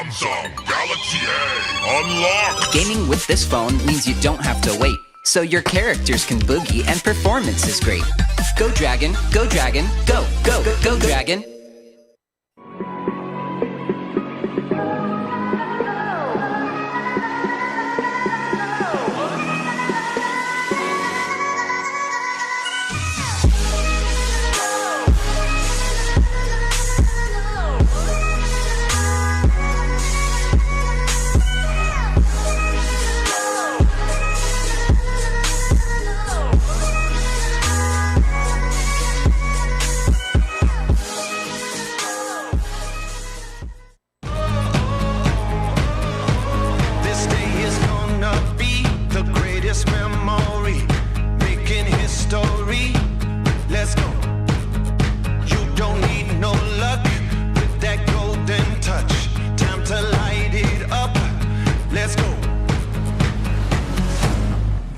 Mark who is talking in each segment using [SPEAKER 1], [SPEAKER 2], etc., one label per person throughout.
[SPEAKER 1] Samsung Galaxy A unlocked.
[SPEAKER 2] Gaming with this phone means you don't have to wait, so your characters can boogie and performance is great. Go Dragon, go Dragon, go, go, go Dragon.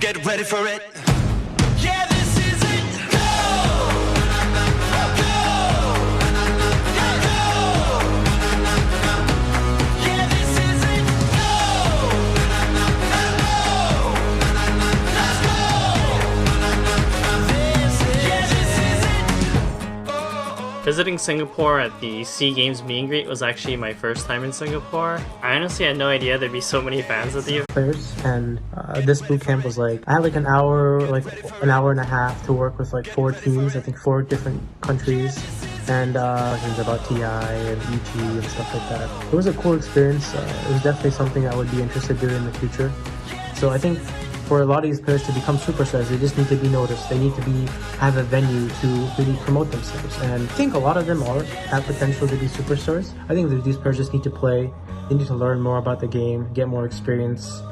[SPEAKER 3] Get ready for it. Yeah, this is it. Go! Go! Yeah, this is it. Go! Let's go! This is it.
[SPEAKER 4] Visiting Singapore at the SEA Games meet and greet was actually my first time in Singapore. I honestly had no idea there'd be so many fans of the
[SPEAKER 5] players, and this boot camp was like, I had like an hour and a half to work with like 4 teams, I think 4 different countries, and things about TI and EG and stuff like that. It was a cool experience. It was definitely something I would be interested in doing in the future. So I think for a lot of these players to become superstars, they just need to be noticed. They need to have a venue to really promote themselves. And I think a lot of them have potential to be superstars. I think that these players just need to play. They need to learn more about the game, get more experience,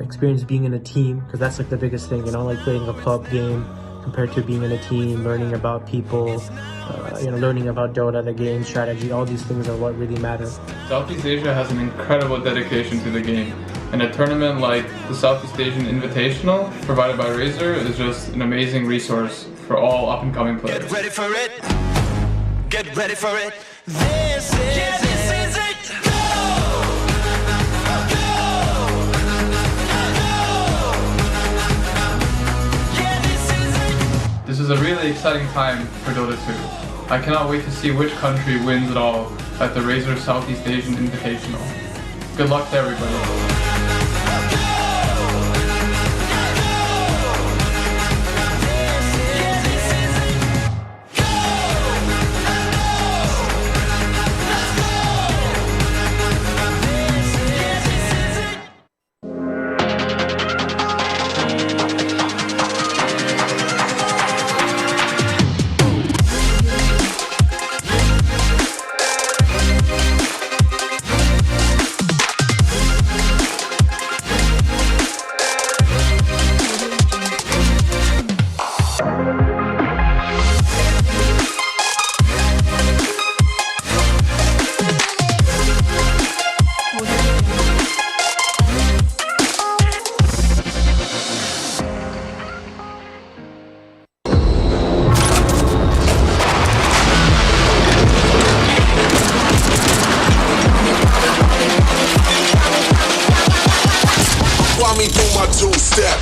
[SPEAKER 5] experience being in a team, because that's like the biggest thing, you know, like playing a pub game compared to being in a team, learning about people, learning about Dota, the game strategy. All these things are what really matter.
[SPEAKER 6] Southeast Asia has an incredible dedication to the game, and a tournament like the Southeast Asian Invitational provided by Razer is just an amazing resource for all up-and-coming players.
[SPEAKER 3] Get ready for it. Get ready for it. This is it.
[SPEAKER 6] This is a really exciting time for Dota 2. I cannot wait to see which country wins it all at the Razer Southeast Asian Invitational. Good luck to everybody.
[SPEAKER 1] Me do my 2-step.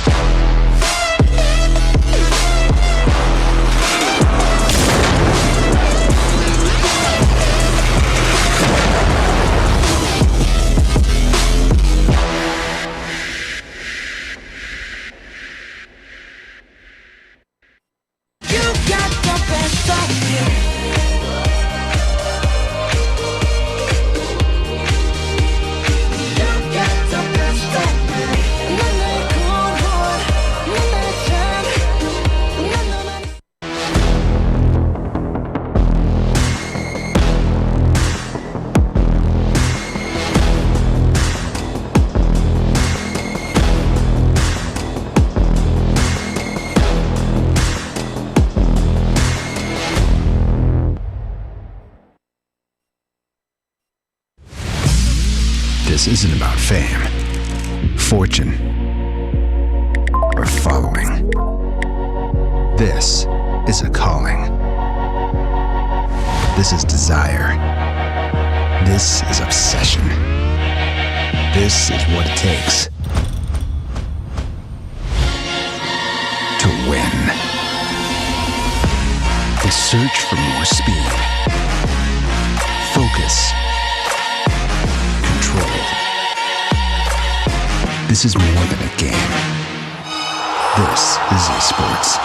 [SPEAKER 3] You got the best of me.
[SPEAKER 7] This isn't about fame, fortune, or following. This is a calling. This is desire. This is obsession. This is what it takes to win. The search for more speed, focus, control. This is more than a game. This is esports.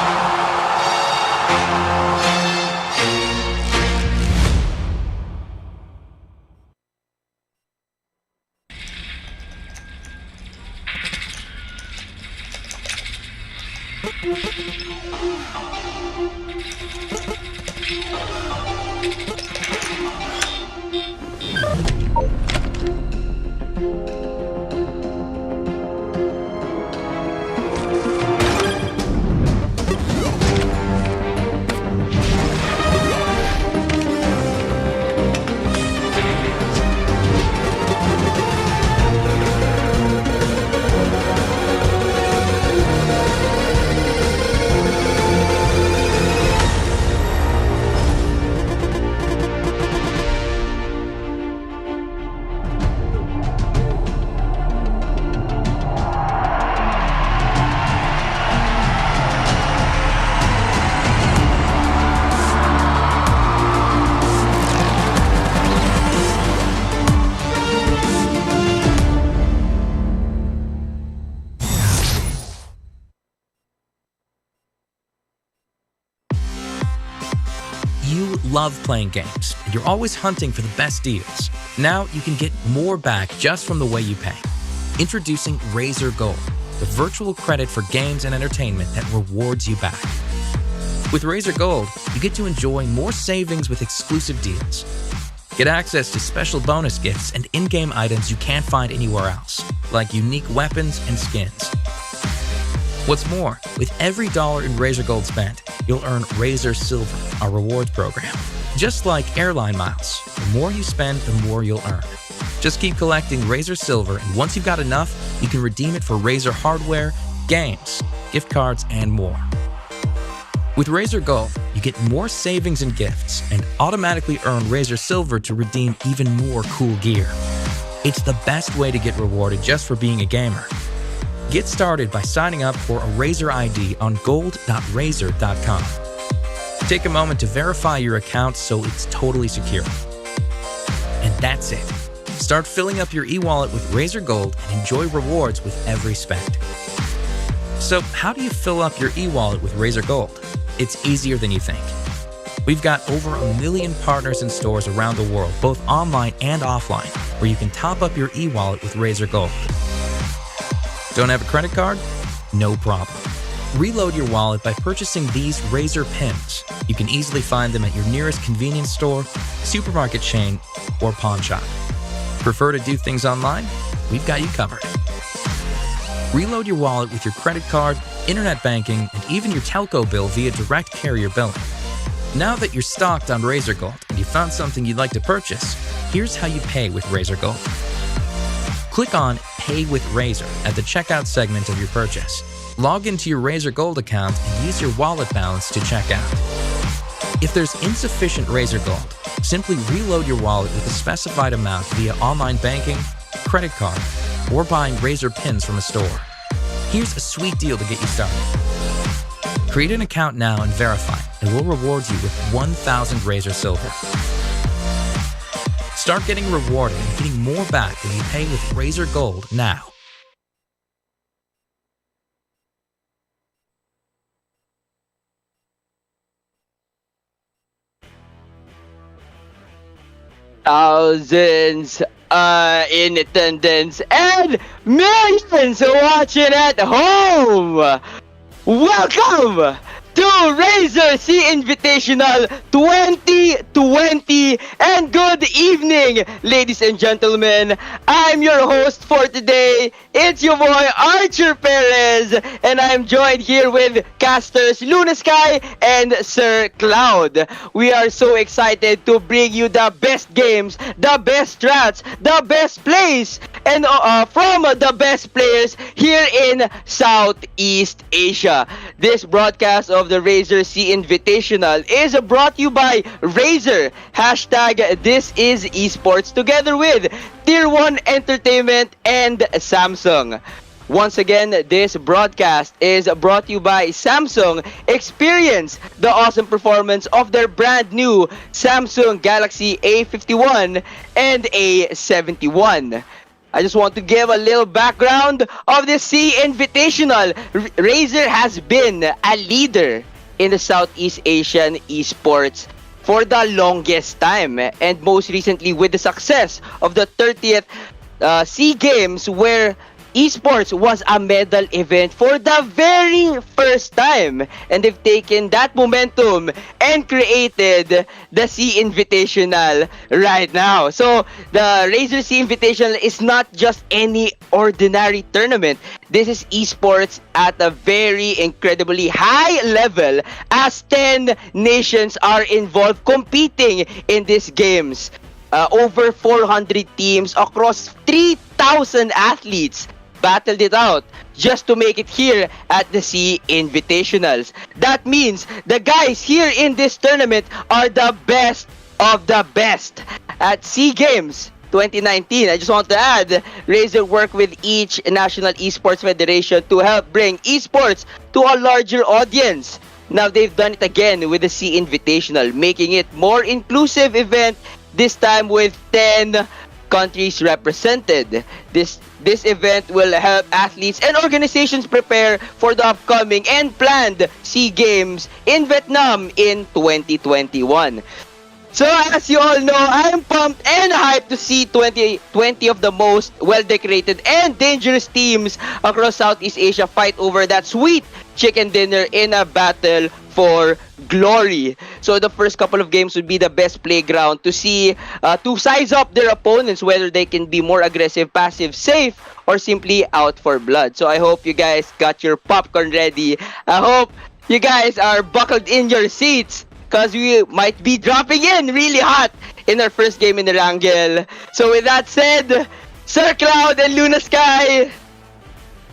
[SPEAKER 8] You love playing games, and you're always hunting for the best deals. Now you can get more back just from the way you pay. Introducing Razer Gold, the virtual credit for games and entertainment that rewards you back. With Razer Gold, you get to enjoy more savings with exclusive deals. Get access to special bonus gifts and in-game items you can't find anywhere else, like unique weapons and skins. What's more, with every dollar in Razer Gold spent, you'll earn Razer Silver, our rewards program. Just like airline miles, the more you spend, the more you'll earn. Just keep collecting Razer Silver, and once you've got enough, you can redeem it for Razer hardware, games, gift cards, and more. With Razer Gold, you get more savings and gifts, and automatically earn Razer Silver to redeem even more cool gear. It's the best way to get rewarded just for being a gamer. Get started by signing up for a Razer ID on gold.razer.com. Take a moment to verify your account so it's totally secure. And that's it. Start filling up your e-wallet with Razer Gold and enjoy rewards with every spend. So how do you fill up your e-wallet with Razer Gold? It's easier than you think. We've got over 1 million partners and stores around the world, both online and offline, where you can top up your e-wallet with Razer Gold. Don't have a credit card? No problem. Reload your wallet by purchasing these Razer pins. You can easily find them at your nearest convenience store, supermarket chain, or pawn shop. Prefer to do things online? We've got you covered. Reload your wallet with your credit card, internet banking, and even your telco bill via direct carrier billing. Now that you're stocked on Razer Gold and you found something you'd like to purchase, here's how you pay with Razer Gold. Click on Pay with Razer at the checkout segment of your purchase. Log into your Razer Gold account and use your wallet balance to check out. If there's insufficient Razer Gold, simply reload your wallet with a specified amount via online banking, credit card, or buying Razer pins from a store. Here's a sweet deal to get you started. Create an account now and verify, and we'll reward you with 1,000 Razer Silver. Start getting rewarded and getting more back when you pay with Razer Gold now.
[SPEAKER 9] Thousands in attendance and millions watching at home. Welcome to Razer SEA-Invitational 2020 and good evening, ladies and gentlemen. I'm your host for today. It's your boy Archer Perez, and I'm joined here with casters Luna Sky and Sir Cloud. We are so excited to bring you the best games, the best strats, the best plays, and from the best players here in Southeast Asia. This broadcast of the Razer SEA-Invitational is brought to you by Razer. Hashtag This is Esports together with Tier 1 Entertainment and Samsung. Once again, this broadcast is brought to you by Samsung. Experience the awesome performance of their brand new Samsung Galaxy A51 and A71. I just want to give a little background of the SEA-Invitational. Razer has been a leader in the Southeast Asian esports for the longest time, and most recently with the success of the 30th SEA Games, where esports was a medal event for the very first time, and they've taken that momentum and created the SEA-Invitational right now. So the Razer SEA-Invitational is not just any ordinary tournament. This is esports at a very incredibly high level, as 10 nations are involved competing in these games. Over 400 teams across 3,000 athletes battled it out just to make it here at the SEA-Invitationals. That means the guys here in this tournament are the best of the best. At SEA Games 2019, I just want to add, Razer worked with each national esports federation to help bring esports to a larger audience. Now they've done it again with the SEA-Invitational, making it more inclusive event, this time with 10 countries represented. This event will help athletes and organizations prepare for the upcoming and planned SEA Games in Vietnam in 2021. So as you all know, I'm pumped and hyped to see 20 of the most well-decorated and dangerous teams across Southeast Asia fight over that sweet chicken dinner in a battle for glory. So the first couple of games would be the best playground to see, to size up their opponents, whether they can be more aggressive, passive, safe, or simply out for blood. So I hope you guys got your popcorn ready. I hope you guys are buckled in your seats, because we might be dropping in really hot in our first game in Erangel. So with that said, Sir Cloud and Luna Sky,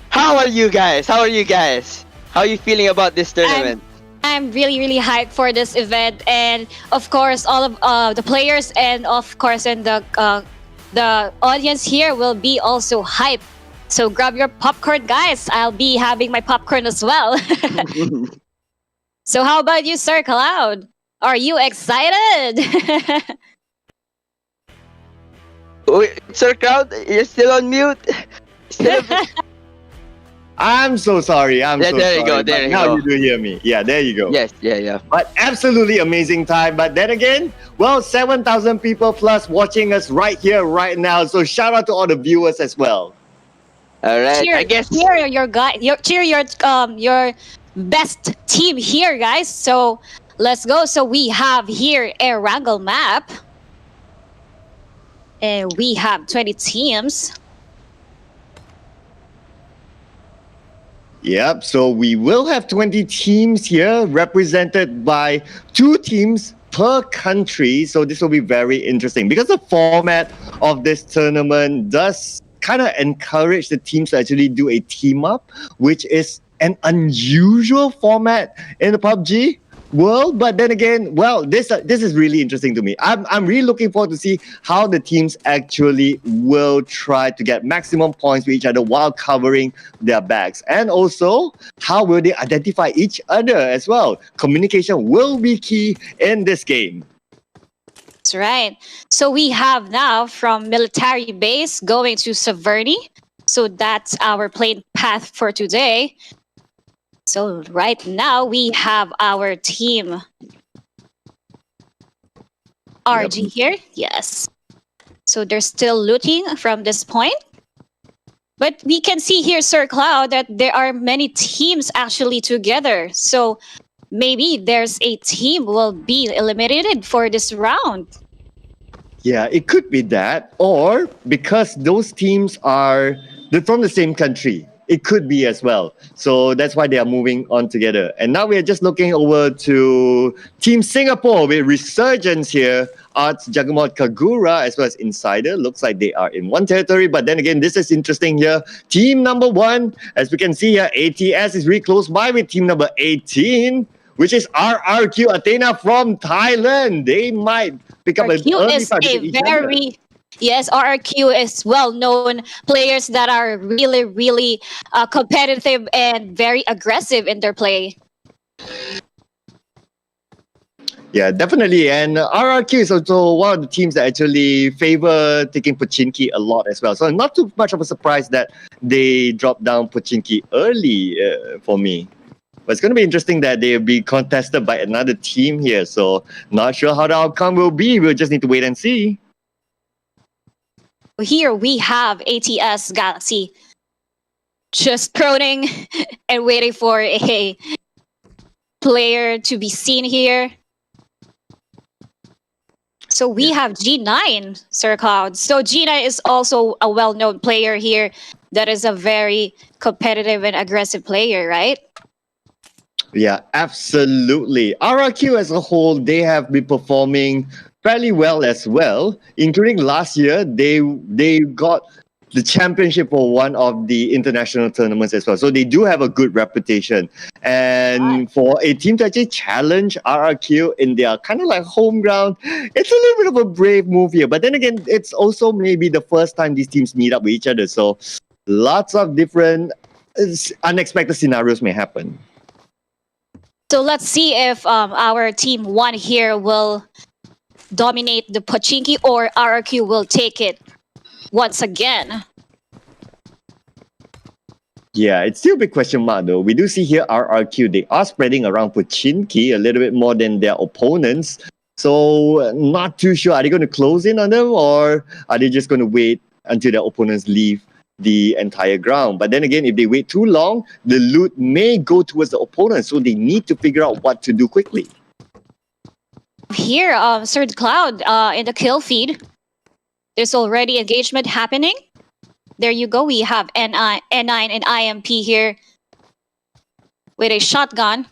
[SPEAKER 9] how are you guys? How are you feeling about this tournament?
[SPEAKER 10] I'm really hyped for this event, and of course all of the players and of course and the audience here will be also hyped. So grab your popcorn, guys. I'll be having my popcorn as well. So how about you, Sir Cloud? Are you excited?
[SPEAKER 9] Sir Cloud, you're still on mute.
[SPEAKER 11] I'm so sorry.
[SPEAKER 9] There you go.
[SPEAKER 11] Now you do hear me. Yeah, there you go.
[SPEAKER 9] Yes, yeah.
[SPEAKER 11] But absolutely amazing time. But then again, well, 7,000 people plus watching us right here, right now. So shout out to all the viewers as well.
[SPEAKER 9] All right.
[SPEAKER 10] Cheer,
[SPEAKER 9] I guess
[SPEAKER 10] cheer your best team here, guys. So let's go. So we have here Erangel map, and we have 20 teams.
[SPEAKER 11] Yep, so we will have 20 teams here represented by 2 teams per country. So this will be very interesting because the format of this tournament does kind of encourage the teams to actually do a team up, which is an unusual format in the PUBG world. But then again, well, this is really interesting to me. I'm really looking forward to see how the teams actually will try to get maximum points with each other while covering their backs, and also how will they identify each other as well. Communication will be key in this game.
[SPEAKER 10] That's right. So we have now from military base going to Severny. So that's our plane path for today. So right now we have our team RG here. Yes. So they're still looting from this point. But we can see here, Sir Cloud, that there are many teams actually together. So maybe there's a team will be eliminated for this round.
[SPEAKER 11] Yeah, it could be that. Or because those teams they're from the same country. It could be as well. So that's why they are moving on together. And now we are just looking over to Team Singapore with Resurgence here. Arts, Juggernaut, Kagura, as well as Insider. Looks like they are in one territory. But then again, this is interesting here. Team number 1, as we can see here, ATS is really close by with team number 18. which is RRQ Athena from Thailand. They might pick up an
[SPEAKER 10] RRQ
[SPEAKER 11] early
[SPEAKER 10] is
[SPEAKER 11] fight
[SPEAKER 10] a
[SPEAKER 11] with each other.
[SPEAKER 10] very yes, RRQ is well-known players that are really competitive and very aggressive in their play.
[SPEAKER 11] Yeah, definitely. And RRQ is also one of the teams that actually favor taking Pochinki a lot as well. So not too much of a surprise that they dropped down Pochinki early for me. But it's going to be interesting that they'll be contested by another team here. So not sure how the outcome will be. We'll just need to wait and see.
[SPEAKER 10] Here we have ATS Galaxy just proning and waiting for a player to be seen here. So we have G9, Sir Cloud. So G9 is also a well-known player here that is a very competitive and aggressive player, right?
[SPEAKER 11] Yeah, absolutely. RRQ as a whole, they have been performing fairly well as well, including last year. They got the championship for one of the international tournaments as well. So they do have a good reputation. And for a team to actually challenge RRQ in their kind of like home ground, it's a little bit of a brave move here. But then again, it's also maybe the first time these teams meet up with each other. So lots of different unexpected scenarios may happen.
[SPEAKER 10] So let's see if our team 1 here will dominate the Pochinki or RRQ will take it once again.
[SPEAKER 11] Yeah, it's still a big question mark though. We do see here RRQ, they are spreading around Pochinki a little bit more than their opponents. So not too sure. Are they going to close in on them or are they just going to wait until their opponents leave the entire ground? But then again, if they wait too long, the loot may go towards the opponent. So they need to figure out what to do quickly.
[SPEAKER 10] Here, Sir Cloud, in the kill feed, there's already engagement happening. There you go. We have N9 and IMP here with a shotgun.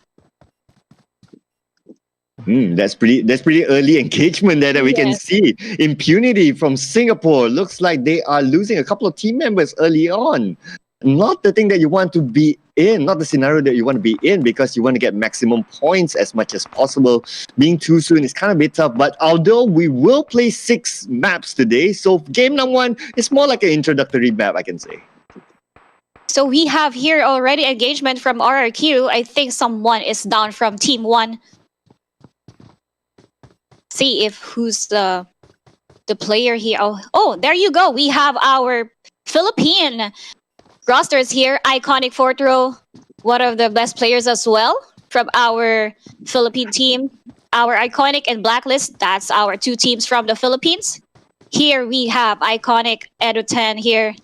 [SPEAKER 11] That's pretty early engagement there that we can see. Impunity from Singapore. Looks like they are losing a couple of team members early on. Not the thing that you want to be in, not the scenario that you want to be in, because you want to get maximum points as much as possible. Being too soon is kind of a bit tough, but although we will play 6 maps today, so game number 1 is more like an introductory map, I can say.
[SPEAKER 10] So we have here already engagement from RRQ. I think someone is down from team 1. See if who's the player here. Oh, there you go. We have our Philippine rosters here. Iconic Fourth Row, one of the best players as well from our Philippine team. Our Iconic and Blacklist, that's our 2 teams from the Philippines. Here we have Iconic, Edu10 here.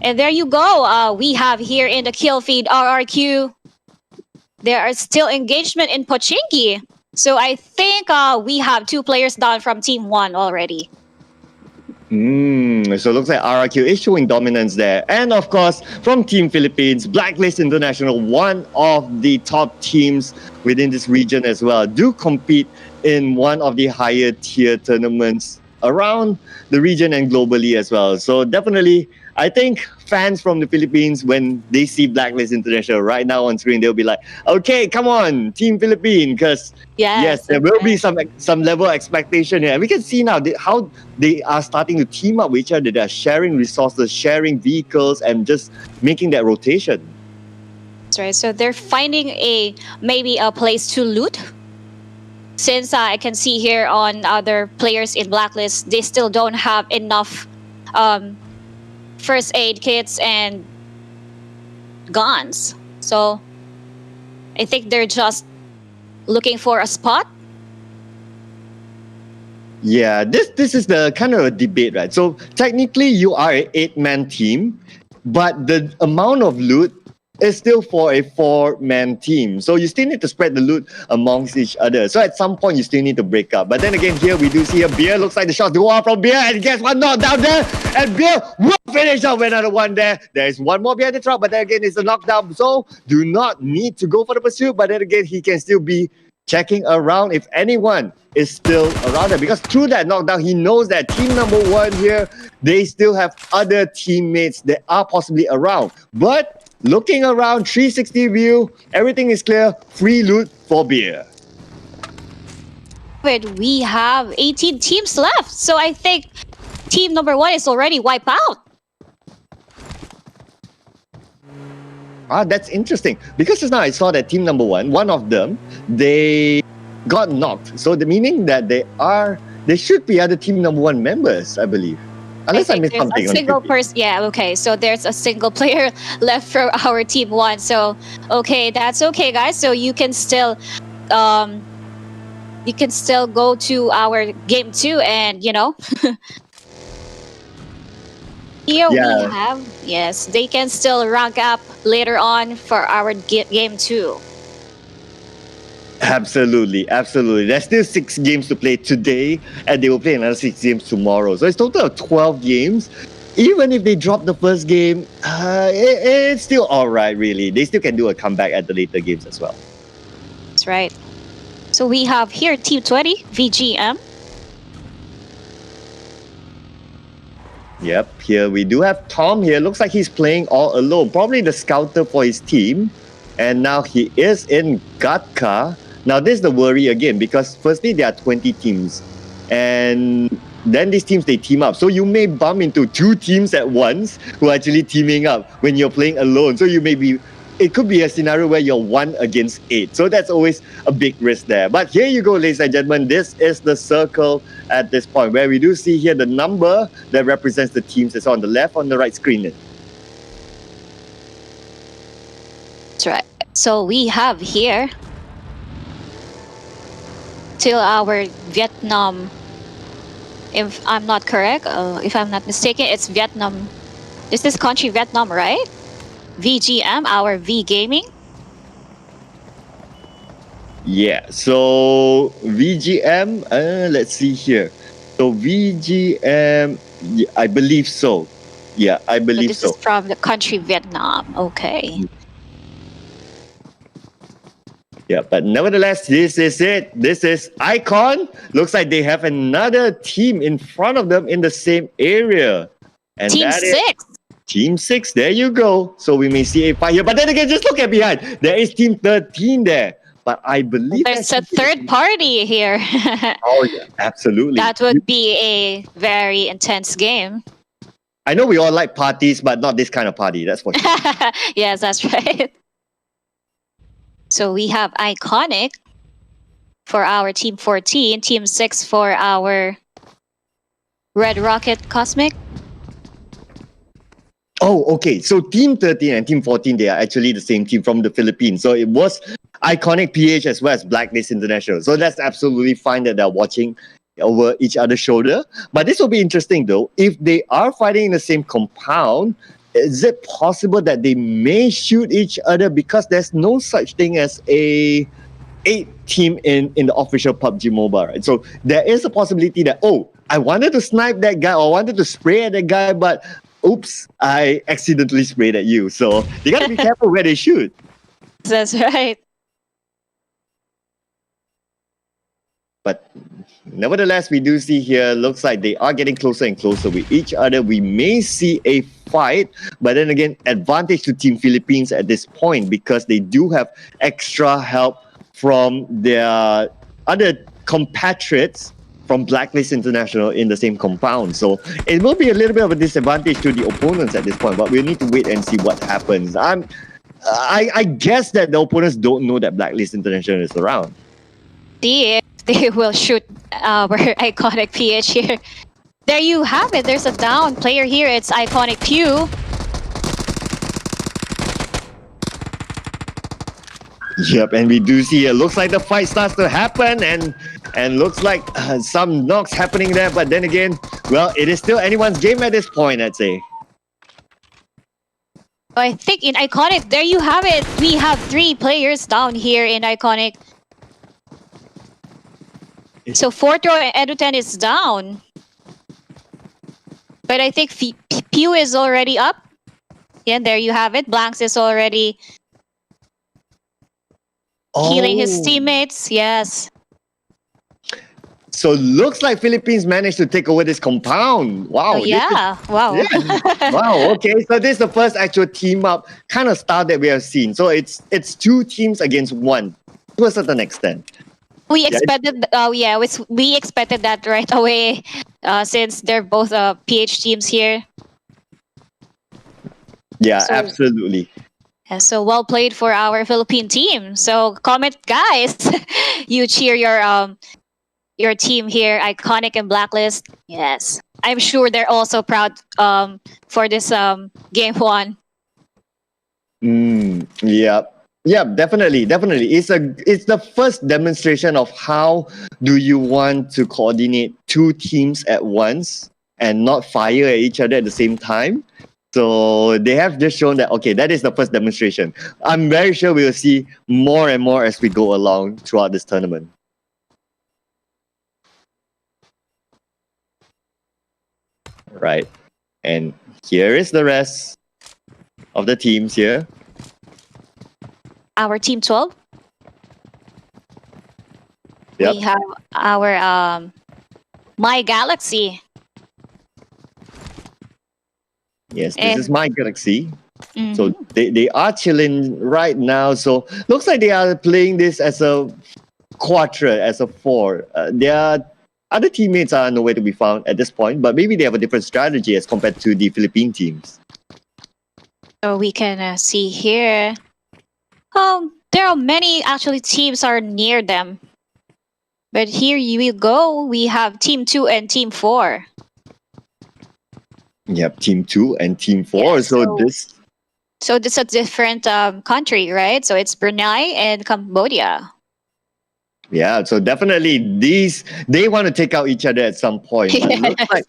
[SPEAKER 10] And there you go. We have here in the kill feed RRQ. There are still engagement in Pochinki. So I think we have 2 players down from team 1 already.
[SPEAKER 11] So it looks like RRQ is showing dominance there. And of course, from Team Philippines, Blacklist International, one of the top teams within this region as well, do compete in one of the higher tier tournaments around the region and globally as well. So definitely, I think fans from the Philippines, when they see Blacklist International right now on screen, they'll be like, okay, come on, Team Philippines, because yes, there will be some level of expectation here. And we can see now how they are starting to team up with each other. They're sharing resources, sharing vehicles, and just making that rotation.
[SPEAKER 10] That's right. So they're finding maybe a place to loot. Since I can see here on other players in Blacklist, they still don't have enough first aid kits and guns. So I think they're just looking for a spot.
[SPEAKER 11] Yeah, this is the kind of a debate, right? So technically you are an 8-man team, but the amount of loot is still for a 4-man team. So you still need to spread the loot amongst each other. So at some point, you still need to break up. But then again, here we do see a Beer. Looks like the shots go off from Beer. And guess what? Knock down there. And Beer will finish off with another one there. There is one more behind the truck. But then again, it's a knockdown. So do not need to go for the pursuit. But then again, he can still be checking around if anyone is still around there. Because through that knockdown, he knows that team number 1 here, they still have other teammates that are possibly around. But Looking around, 360 view, everything is clear. Free loot for beer.
[SPEAKER 10] But we have 18 teams left, so I think team number 1 is already wiped out.
[SPEAKER 11] That's interesting. Because just now I saw that team number one of them, they got knocked. So the meaning that they should be other team number 1 members, I believe. Unless I missed something.
[SPEAKER 10] A single person. Yeah, okay. So there's a single player left for our team 1. So okay, that's okay, guys. So you can still go to our game 2 and here we have, yes, they can still rank up later on for our game 2.
[SPEAKER 11] Absolutely. There's still 6 games to play today, and they will play another 6 games tomorrow. So it's total of 12 games. Even if they drop the first game, it's still alright, really. They still can do a comeback at the later games as well.
[SPEAKER 10] That's right. So we have here Team 20, VGM.
[SPEAKER 11] Yep, here we do have Tom here. Looks like he's playing all alone. Probably the scouter for his team. And now he is in Gatka. Now this is the worry again, because firstly there are 20 teams. And then these teams, they team up. So you may bump into 2 teams at once who are actually teaming up when you're playing alone. So it could be a scenario where you're 1 against 8. So that's always a big risk there. But here you go, ladies and gentlemen. This is the circle at this point, where we do see here the number that represents the teams. It's on the left, on the right screen.
[SPEAKER 10] That's right. So we have here till our Vietnam, if I'm not correct, if I'm not mistaken, it's Vietnam. Is this country Vietnam, right? VGM, our V Gaming.
[SPEAKER 11] Yeah, so VGM, let's see here. So VGM, I believe so. Yeah, I believe so.
[SPEAKER 10] This is from the country Vietnam. Okay.
[SPEAKER 11] Yeah, but nevertheless, this is it. This is Icon. Looks like they have another team in front of them in the same area. And
[SPEAKER 10] Team 6.
[SPEAKER 11] Team 6, there you go. So we may see a fight here. But then again, just look at behind. There is Team 13 there. But I believe
[SPEAKER 10] there's a third party here.
[SPEAKER 11] Oh, yeah, absolutely.
[SPEAKER 10] That would be a very intense game.
[SPEAKER 11] I know we all like parties, but not this kind of party. That's for sure.
[SPEAKER 10] Yes, that's right. So we have Iconic for our Team 14, Team 6 for our Red Rocket Cosmic.
[SPEAKER 11] Oh, okay. So Team 13 and Team 14, they are actually the same team from the Philippines. So it was Iconic PH as well as Blacklist International. So that's absolutely fine that they're watching over each other's shoulder. But this will be interesting though. If they are fighting in the same compound, is it possible that they may shoot each other, because there's no such thing as a 8 team in the official PUBG Mobile, right? So there is a possibility that, oh, I wanted to snipe that guy or wanted to spray at that guy, but oops, I accidentally sprayed at you. So they gotta be careful where they shoot.
[SPEAKER 10] That's right.
[SPEAKER 11] But nevertheless, we do see here, looks like they are getting closer and closer with each other. We may see a fight, but then again, advantage to Team Philippines at this point, because they do have extra help from their other compatriots from Blacklist International in the same compound. So it will be a little bit of a disadvantage to the opponents at this point, but we'll need to wait and see what happens. I guess that the opponents don't know that Blacklist International is around.
[SPEAKER 10] See if they will shoot our Iconic PH here. There you have it. There's a down player here. It's Iconic Pew.
[SPEAKER 11] Yep, and we do see it looks like the fight starts to happen, and looks like some knocks happening there. But then again, well, it is still anyone's game at this point, I'd say.
[SPEAKER 10] I think in Iconic, there you have it. We have 3 players down here in Iconic. So Fortro and Eduten is down. But I think Pew is already up. Yeah, there you have it. Blanks is already healing his teammates. Yes.
[SPEAKER 11] So looks like Philippines managed to take over this compound. Wow.
[SPEAKER 10] Oh, yeah. Wow.
[SPEAKER 11] Wow. Okay. So this is the first actual team up kind of start that we have seen. So it's two teams against one to a certain extent.
[SPEAKER 10] We expected, we expected that right away, since they're both PH teams here.
[SPEAKER 11] Yeah, absolutely.
[SPEAKER 10] Yeah, so well played for our Philippine team. So comment, guys, you cheer your team here, Iconic and Blacklist. Yes, I'm sure they're also proud for this game one.
[SPEAKER 11] Yeah. Yeah, definitely. It's the first demonstration of how do you want to coordinate two teams at once and not fire at each other at the same time. So they have just shown that, okay, that is the first demonstration. I'm very sure we will see more and more as we go along throughout this tournament. Right. And here is the rest of the teams here.
[SPEAKER 10] Our team 12.
[SPEAKER 11] Yep.
[SPEAKER 10] We have our My Galaxy.
[SPEAKER 11] Yes, this is My Galaxy.
[SPEAKER 10] Mm-hmm.
[SPEAKER 11] So they are chilling right now. So looks like they are playing this as a quadra, as a four. Their other teammates are nowhere to be found at this point, but maybe they have a different strategy as compared to the Philippine teams.
[SPEAKER 10] So we can see here. There are many actually teams are near them. But here you go. We have Team 2 and Team 4.
[SPEAKER 11] Yep, Team 2 and Team 4.
[SPEAKER 10] Yeah,
[SPEAKER 11] so this
[SPEAKER 10] is a different country, right? So it's Brunei and Cambodia.
[SPEAKER 11] Yeah, so definitely they want to take out each other at some point. But it looks like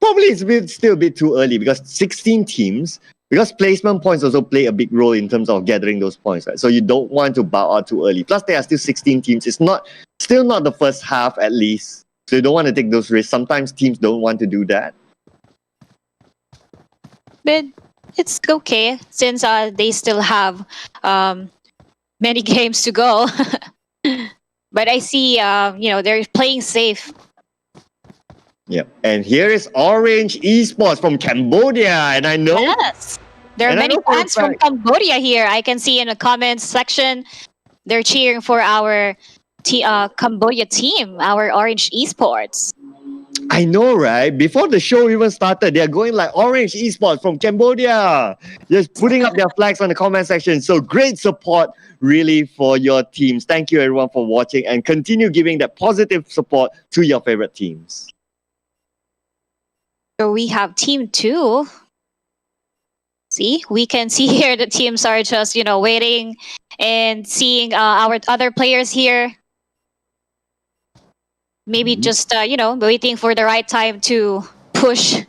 [SPEAKER 11] probably it's still a bit too early because 16 teams, because placement points also play a big role in terms of gathering those points, right? So you don't want to bow out too early. Plus, there are still 16 teams. It's still not the first half at least. So you don't want to take those risks. Sometimes teams don't want to do that.
[SPEAKER 10] But it's okay since they still have many games to go. But I see, they're playing safe.
[SPEAKER 11] Yeah, and here is Orange Esports from Cambodia, and I know.
[SPEAKER 10] Yes, there are many fans from Cambodia here. I can see in the comments section, they're cheering for our Cambodia team, our Orange Esports.
[SPEAKER 11] I know, right? Before the show even started, they're going like Orange Esports from Cambodia, just putting up their flags on the comment section. So great support, really, for your teams. Thank you, everyone, for watching, and continue giving that positive support to your favorite teams.
[SPEAKER 10] So we have Team 2. See, we can see here the teams are just, waiting and seeing our other players here. Maybe just, waiting for the right time to push.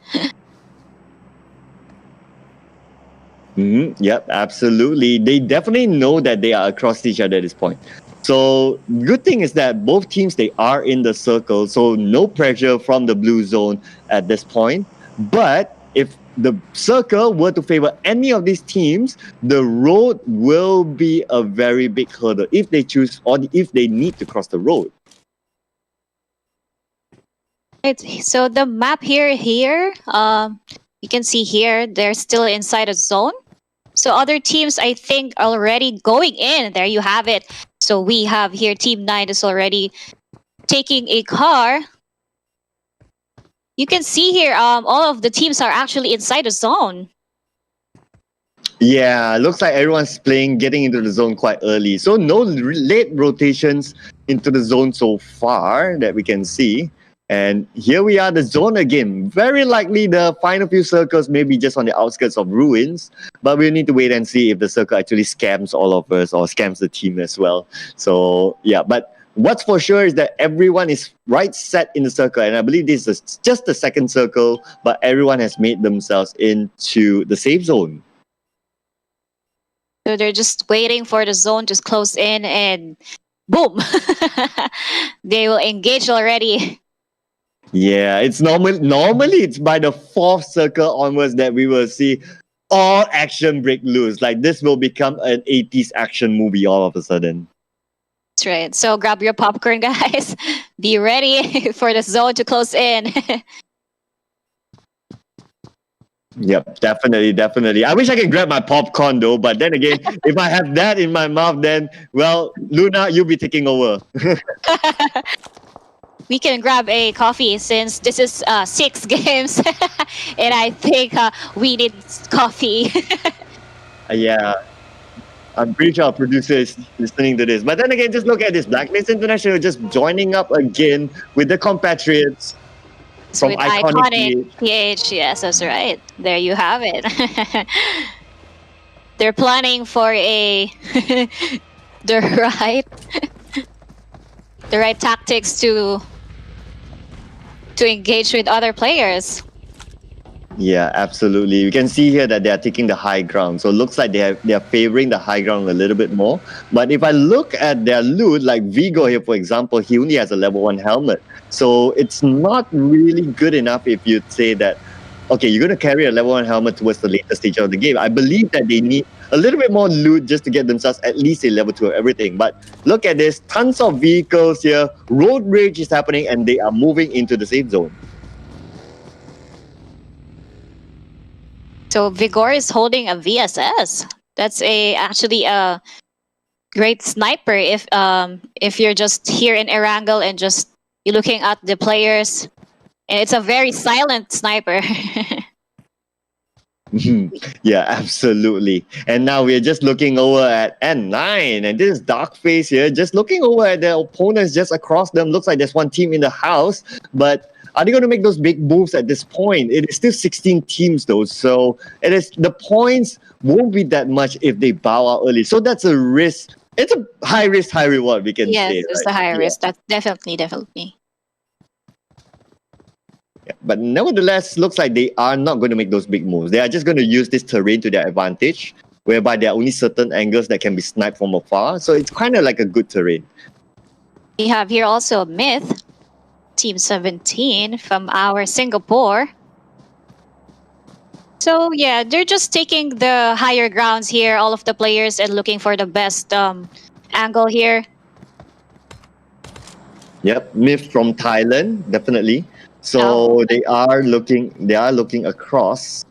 [SPEAKER 11] Yep, absolutely. They definitely know that they are across each other at this point. So good thing is that both teams, they are in the circle. So no pressure from the blue zone at this point. But if the circle were to favor any of these teams, the road will be a very big hurdle if they choose or if they need to cross the road.
[SPEAKER 10] So the map here, you can see here, they're still inside a zone. So other teams, I think, are already going in. There you have it. So we have here Team 9 is already taking a car. You can see here, all of the teams are actually inside the zone.
[SPEAKER 11] Yeah, looks like everyone's getting into the zone quite early. So no late rotations into the zone so far that we can see. And here we are, the zone again. Very likely the final few circles may be just on the outskirts of ruins, but we'll need to wait and see if the circle actually scams all of us or scams the team as well. So yeah, but what's for sure is that everyone is right set in the circle, and I believe this is just the second circle, but everyone has made themselves into the safe zone.
[SPEAKER 10] So they're just waiting for the zone to close in and boom, they will engage already.
[SPEAKER 11] Yeah, it's normally it's by the fourth circle onwards that we will see all action break loose. Like this will become an 80s action movie all of a sudden.
[SPEAKER 10] That's right. So grab your popcorn, guys. Be ready for the zone to close in.
[SPEAKER 11] Yep, definitely. I wish I could grab my popcorn though, but then again, if I have that in my mouth, then well, Luna, you'll be taking over.
[SPEAKER 10] We can grab a coffee since this is 6 games, and I think we need coffee.
[SPEAKER 11] Yeah, I'm pretty sure our producer is listening to this. But then again, just look at this. Blacklist International just joining up again with the compatriots from
[SPEAKER 10] With
[SPEAKER 11] Iconic
[SPEAKER 10] PH. Yes, that's right. There you have it. They're planning for the right tactics to engage with other players.
[SPEAKER 11] Yeah, absolutely. You can see here that they are taking the high ground. So it looks like they are favoring the high ground a little bit more. But if I look at their loot, like Vigo here, for example, he only has a level 1 helmet. So it's not really good enough if you say that, okay, you're going to carry a level 1 helmet towards the later stage of the game. I believe that they need a little bit more loot just to get themselves at least a level 2 of everything. But look at this, tons of vehicles here. Road rage is happening and they are moving into the safe zone.
[SPEAKER 10] So Vigor is holding a VSS. That's actually a great sniper if you're just here in Erangel and just you're looking at the players, and it's a very silent sniper.
[SPEAKER 11] Yeah, absolutely. And now we're just looking over at N9, and this is Darkface here, just looking over at their opponents just across them. Looks like there's one team in the house, but are they going to make those big moves at this point? It is still 16 teams though, so the points won't be that much if they bow out early. So that's a risk. It's a high risk, high reward, we can say.
[SPEAKER 10] Yes, it's a high risk. That's definitely.
[SPEAKER 11] Yeah, but nevertheless, looks like they are not going to make those big moves. They are just going to use this terrain to their advantage, whereby there are only certain angles that can be sniped from afar. So it's kind of like a good terrain.
[SPEAKER 10] We have here also Myth, Team 17 from our Singapore. So yeah, they're just taking the higher grounds here, all of the players, and looking for the best angle here.
[SPEAKER 11] Yep, Myth from Thailand, definitely. So they are looking across.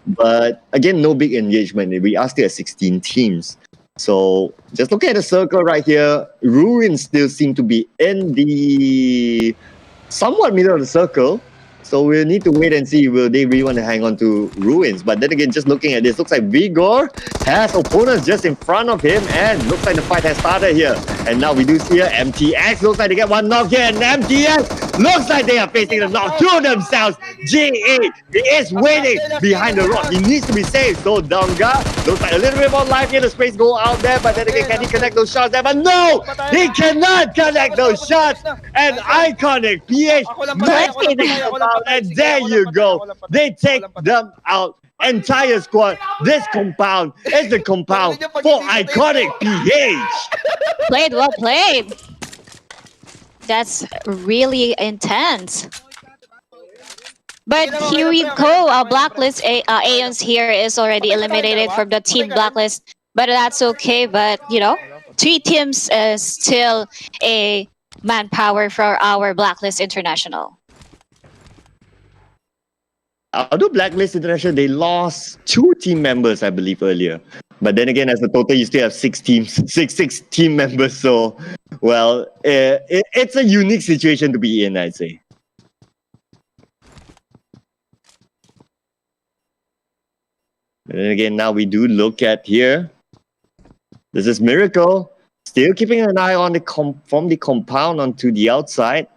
[SPEAKER 11] But again, no big engagement. We are still at 16 teams. So just look at the circle right here. Ruins still seem to be in the somewhat middle of the circle. So we'll need to wait and see, will they really want to hang on to Ruins? But then again, just looking at this, looks like Vigor has opponents just in front of him, and looks like the fight has started here. And now we do see here, MTX, looks like they get one knock here, and MTX looks like they are facing the knock to themselves. GA, he is waiting behind the rock. He needs to be saved. So Donga looks like a little bit more life here. The space go out there, but then again, can he connect those shots there? But no, he cannot connect those shots. And Iconic PH, and there you go. They take them out. Entire squad. This compound is the compound for Iconic PH.
[SPEAKER 10] Well played. That's really intense. But here we go. Blacklist Aeons here is already eliminated from the team Blacklist. But that's okay. But, 3 teams is still a manpower for our Blacklist International.
[SPEAKER 11] Although Blacklist International, they lost 2 team members, I believe, earlier. But then again, as a total, you still have 6 teams, six team members. So, well, it's a unique situation to be in, I'd say. And then again, now we do look at here. This is Miracle, still keeping an eye on from the compound onto the outside.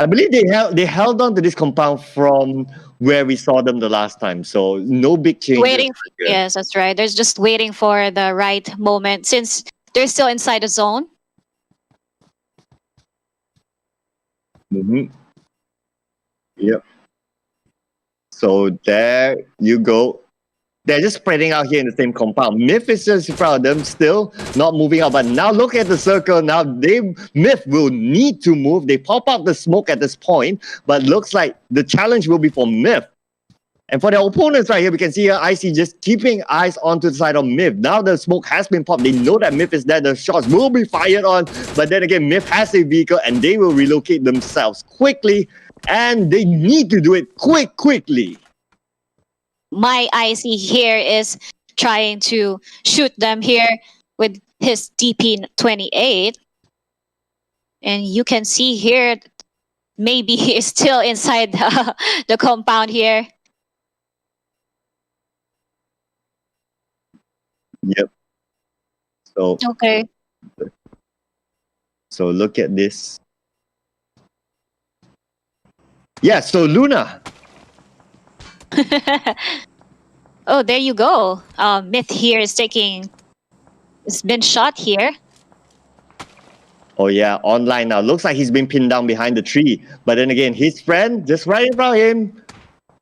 [SPEAKER 11] I believe they held on to this compound from where we saw them the last time. So no big changes.
[SPEAKER 10] Yes, that's right. They're just waiting for the right moment since they're still inside the zone.
[SPEAKER 11] Yep. So there you go. They're just spreading out here in the same compound. Myth is just in front of them, still not moving out. But now look at the circle. Now Myth will need to move. They pop out the smoke at this point, but looks like the challenge will be for Myth. And for the opponents right here, we can see here IC just keeping eyes onto the side of Myth. Now the smoke has been popped. They know that Myth is there. The shots will be fired on. But then again, Myth has a vehicle and they will relocate themselves quickly. And they need to do it quickly.
[SPEAKER 10] My IC here is trying to shoot them here with his DP28. And you can see here, maybe he is still inside the compound here.
[SPEAKER 11] Yep. So
[SPEAKER 10] okay.
[SPEAKER 11] So look at this. Yeah, so Luna.
[SPEAKER 10] Oh, there you go. Myth here is taking. It's been shot here.
[SPEAKER 11] Oh yeah, online now. Looks like he's been pinned down behind the tree. But then again, his friend just right in front of him,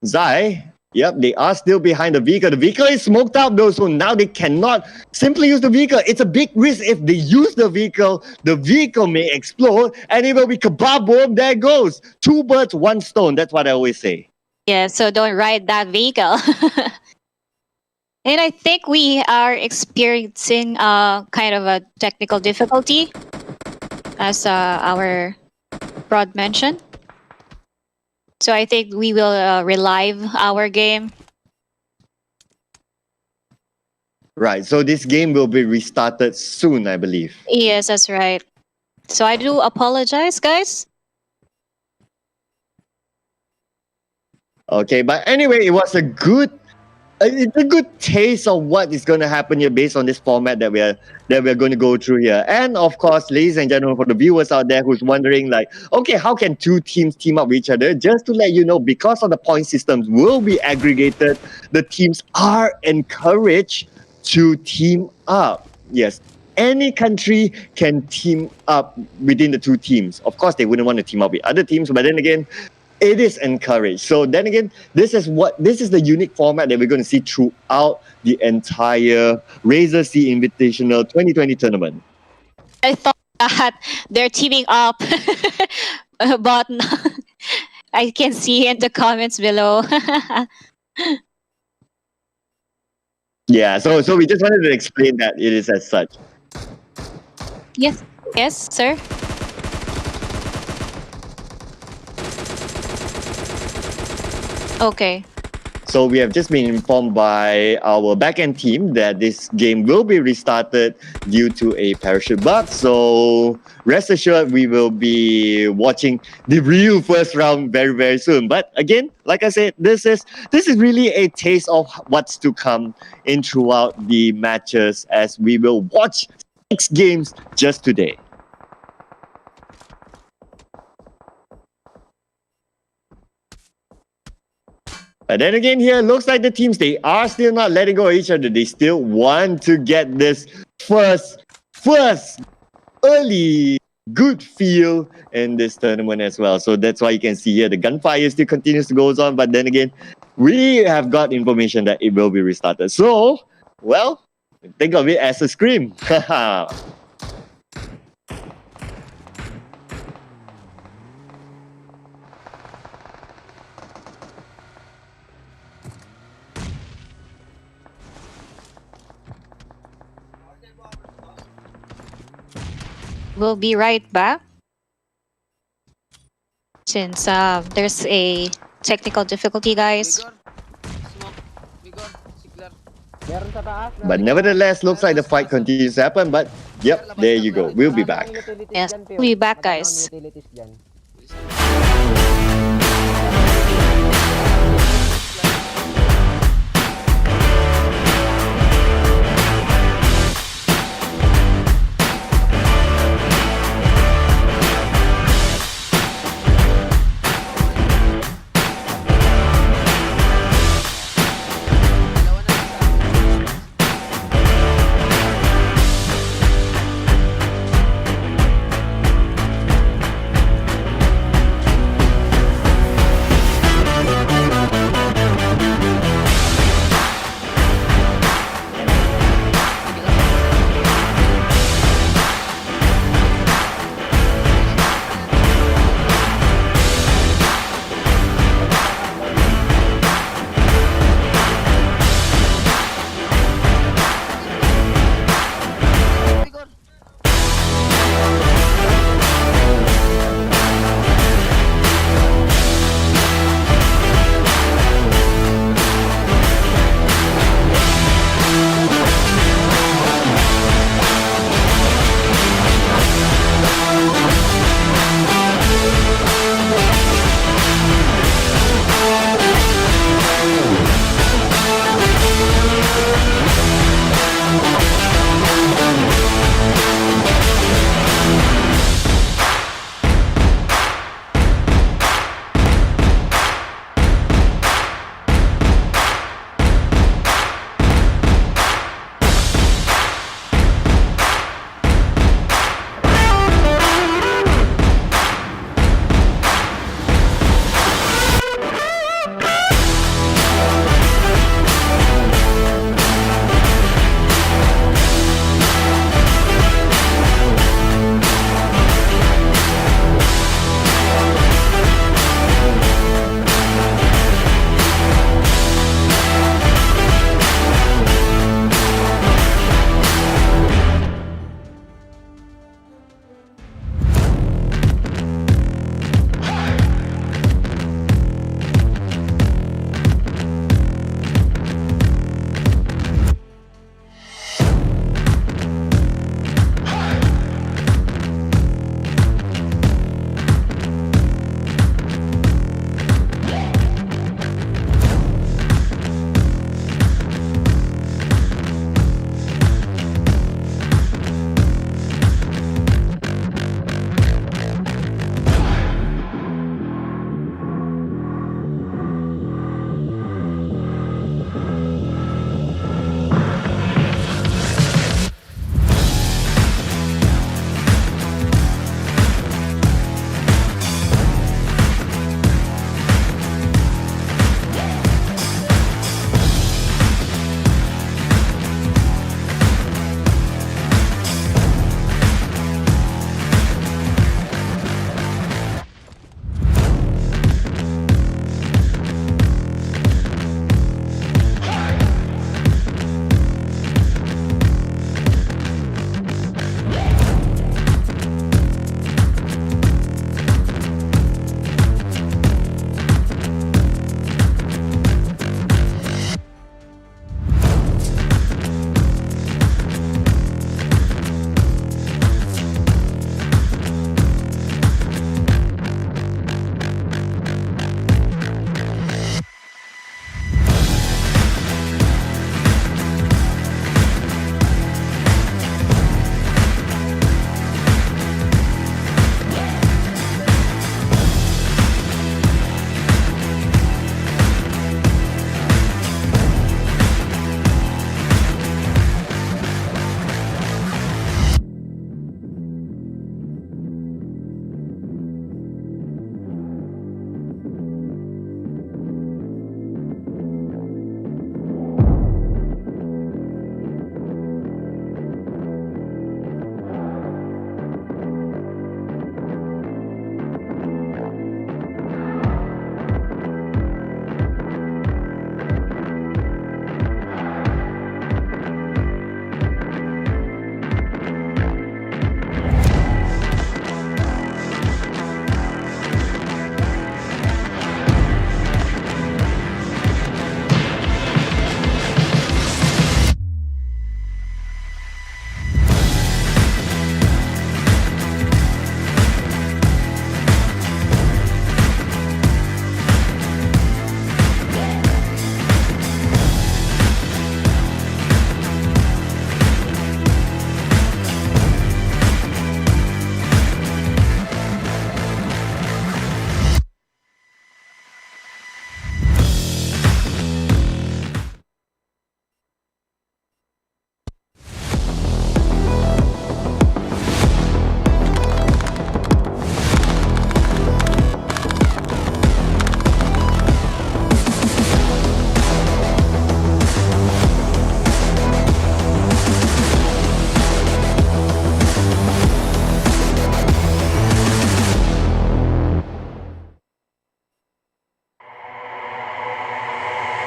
[SPEAKER 11] Zai. Yep, they are still behind the vehicle. The vehicle is smoked out though, so now they cannot simply use the vehicle. It's a big risk if they use the vehicle may explode and it will be kebab boom. There it goes. 2 birds, 1 stone. That's what I always say.
[SPEAKER 10] Yeah, so don't ride that vehicle. And I think we are experiencing kind of a technical difficulty, as our Rod mentioned. So I think we will relive our game.
[SPEAKER 11] Right, so this game will be restarted soon, I believe.
[SPEAKER 10] Yes, that's right. So I do apologize, guys.
[SPEAKER 11] Okay, but anyway, it was a good taste of what is going to happen here based on this format that we're going to go through here. And of course, ladies and gentlemen, for the viewers out there who's wondering like, okay, how can 2 teams team up with each other? Just to let you know, because of the point systems will be aggregated, the teams are encouraged to team up. Yes, any country can team up within the 2 teams. Of course, they wouldn't want to team up with other teams, but then again, it is encouraged. So then again, this is the unique format that we're going to see throughout the entire Razer SEA-Invitational 2020 tournament.
[SPEAKER 10] I thought that they're teaming up, but I can see in the comments below.
[SPEAKER 11] Yeah, so we just wanted to explain that it is as such.
[SPEAKER 10] Yes, sir. Okay.
[SPEAKER 11] So we have just been informed by our backend team that this game will be restarted due to a parachute bug. So rest assured, we will be watching the real first round very, very soon. But again, like I said, this is really a taste of what's to come in throughout the matches as we will watch 6 games just today. But then again here, looks like the teams, they are still not letting go of each other. They still want to get this first early good feel in this tournament as well. So that's why you can see here the gunfire still continues to go on. But then again, we have got information that it will be restarted. So, well, think of it as a scream.
[SPEAKER 10] We'll be right back. Since there's a technical difficulty, guys.
[SPEAKER 11] But nevertheless, looks like the fight continues to happen. But yep, there you go. We'll be back.
[SPEAKER 10] Yes, we'll be back, guys.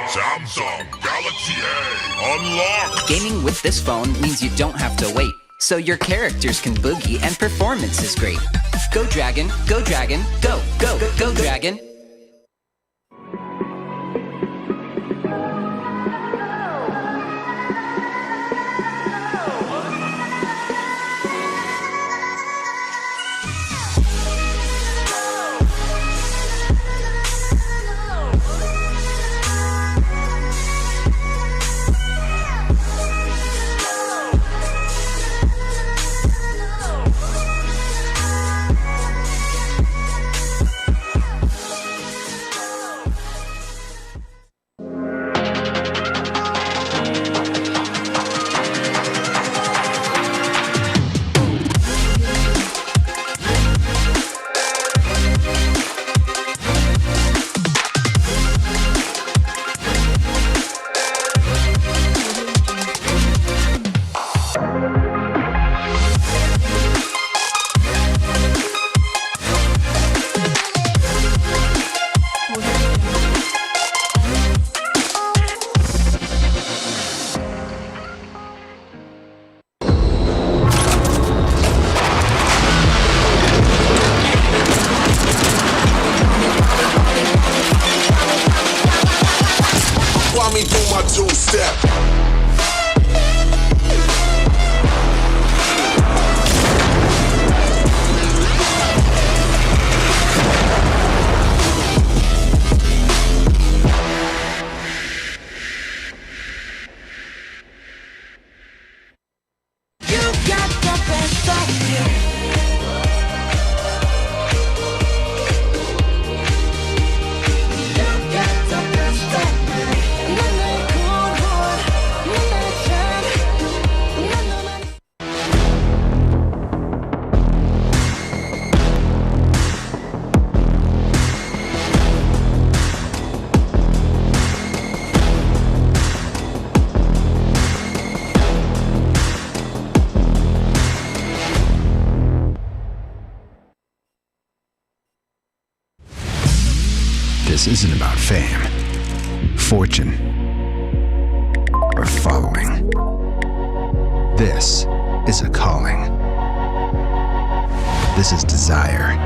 [SPEAKER 1] Samsung Galaxy A unlocked.
[SPEAKER 2] Gaming with this phone means you don't have to wait, so your characters can boogie and performance is great. Go Dragon, go Dragon, go, go, go, go Dragon.
[SPEAKER 1] Let me do my two-step.
[SPEAKER 7] This isn't about fame, fortune, or following. This is a calling. This is desire.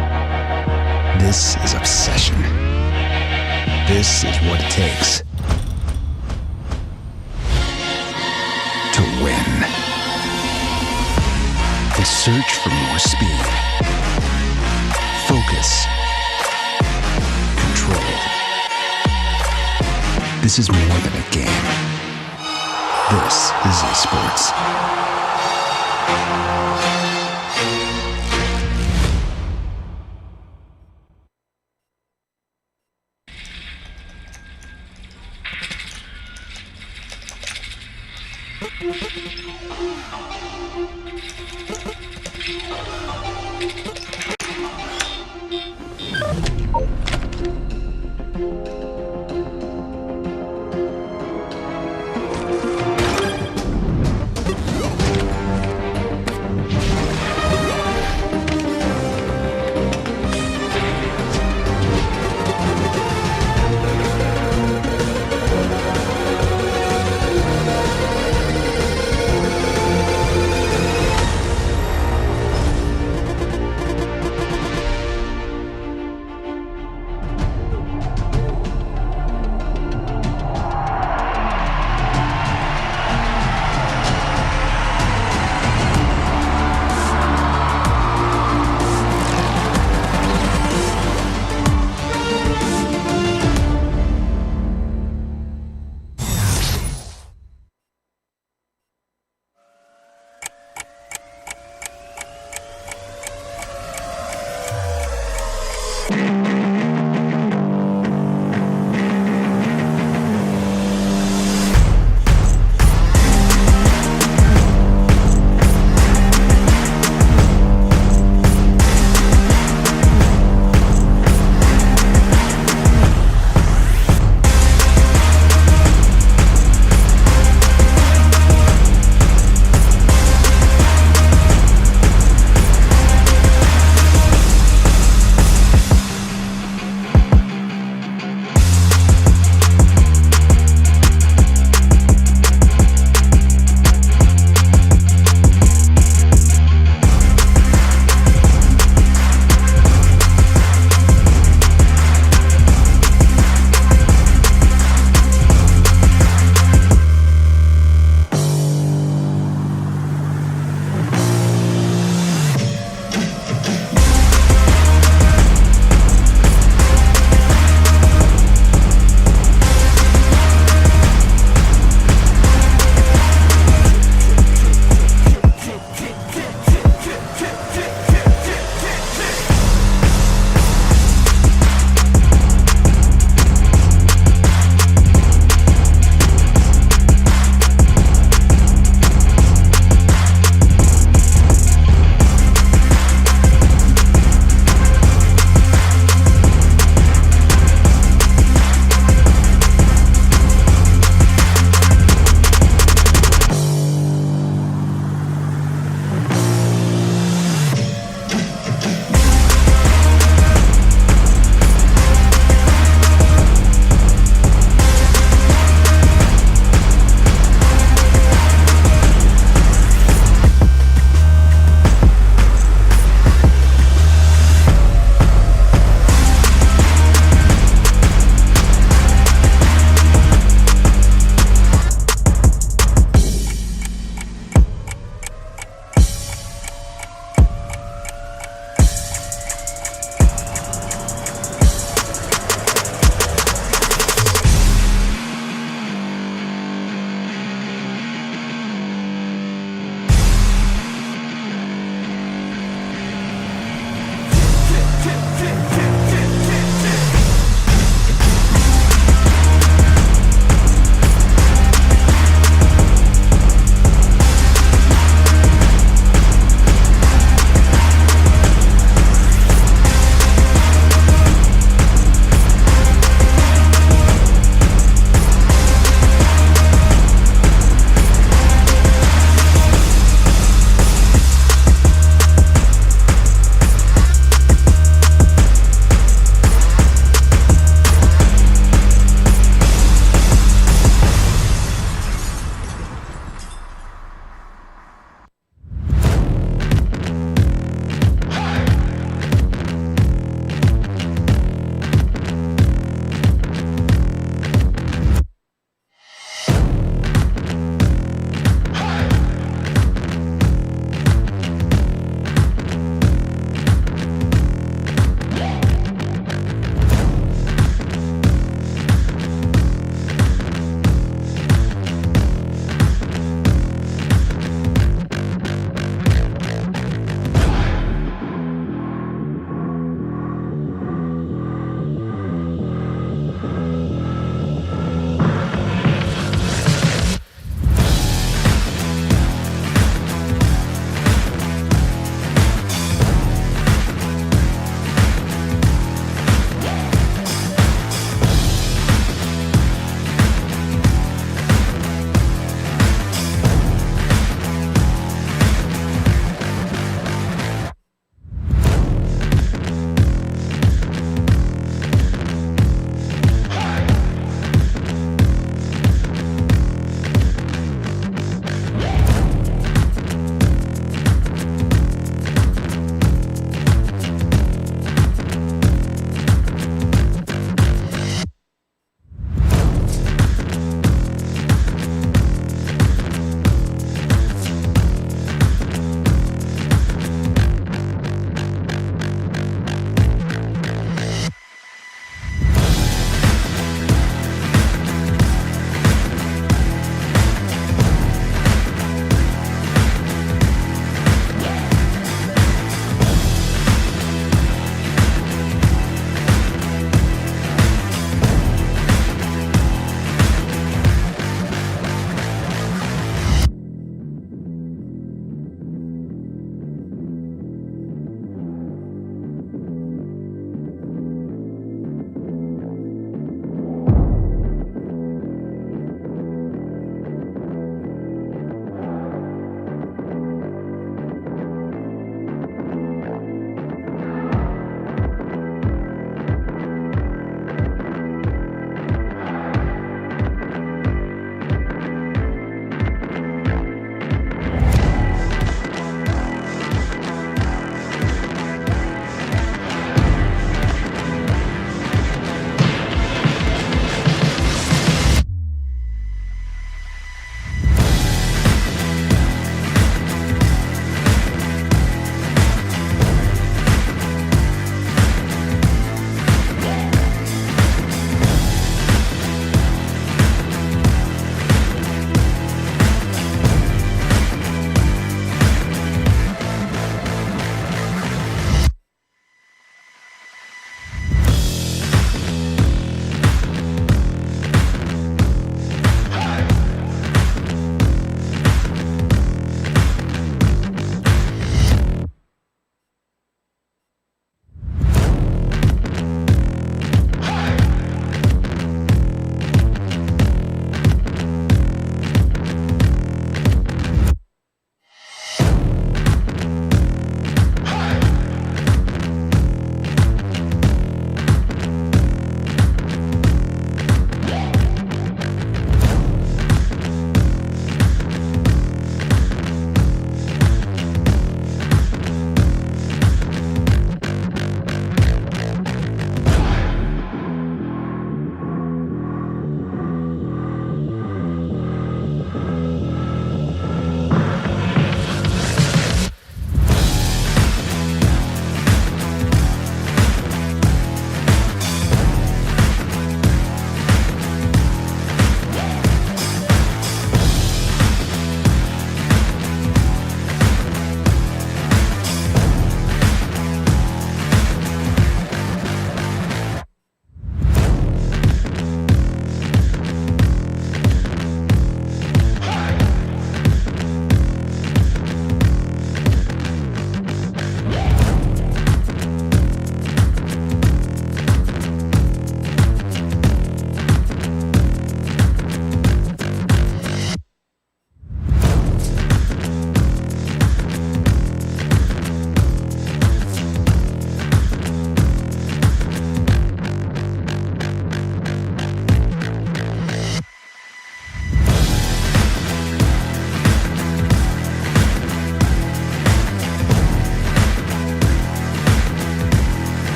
[SPEAKER 7] This is obsession. This is what it takes to win. The search for more speed, focus, control. This is more than a game. This is esports.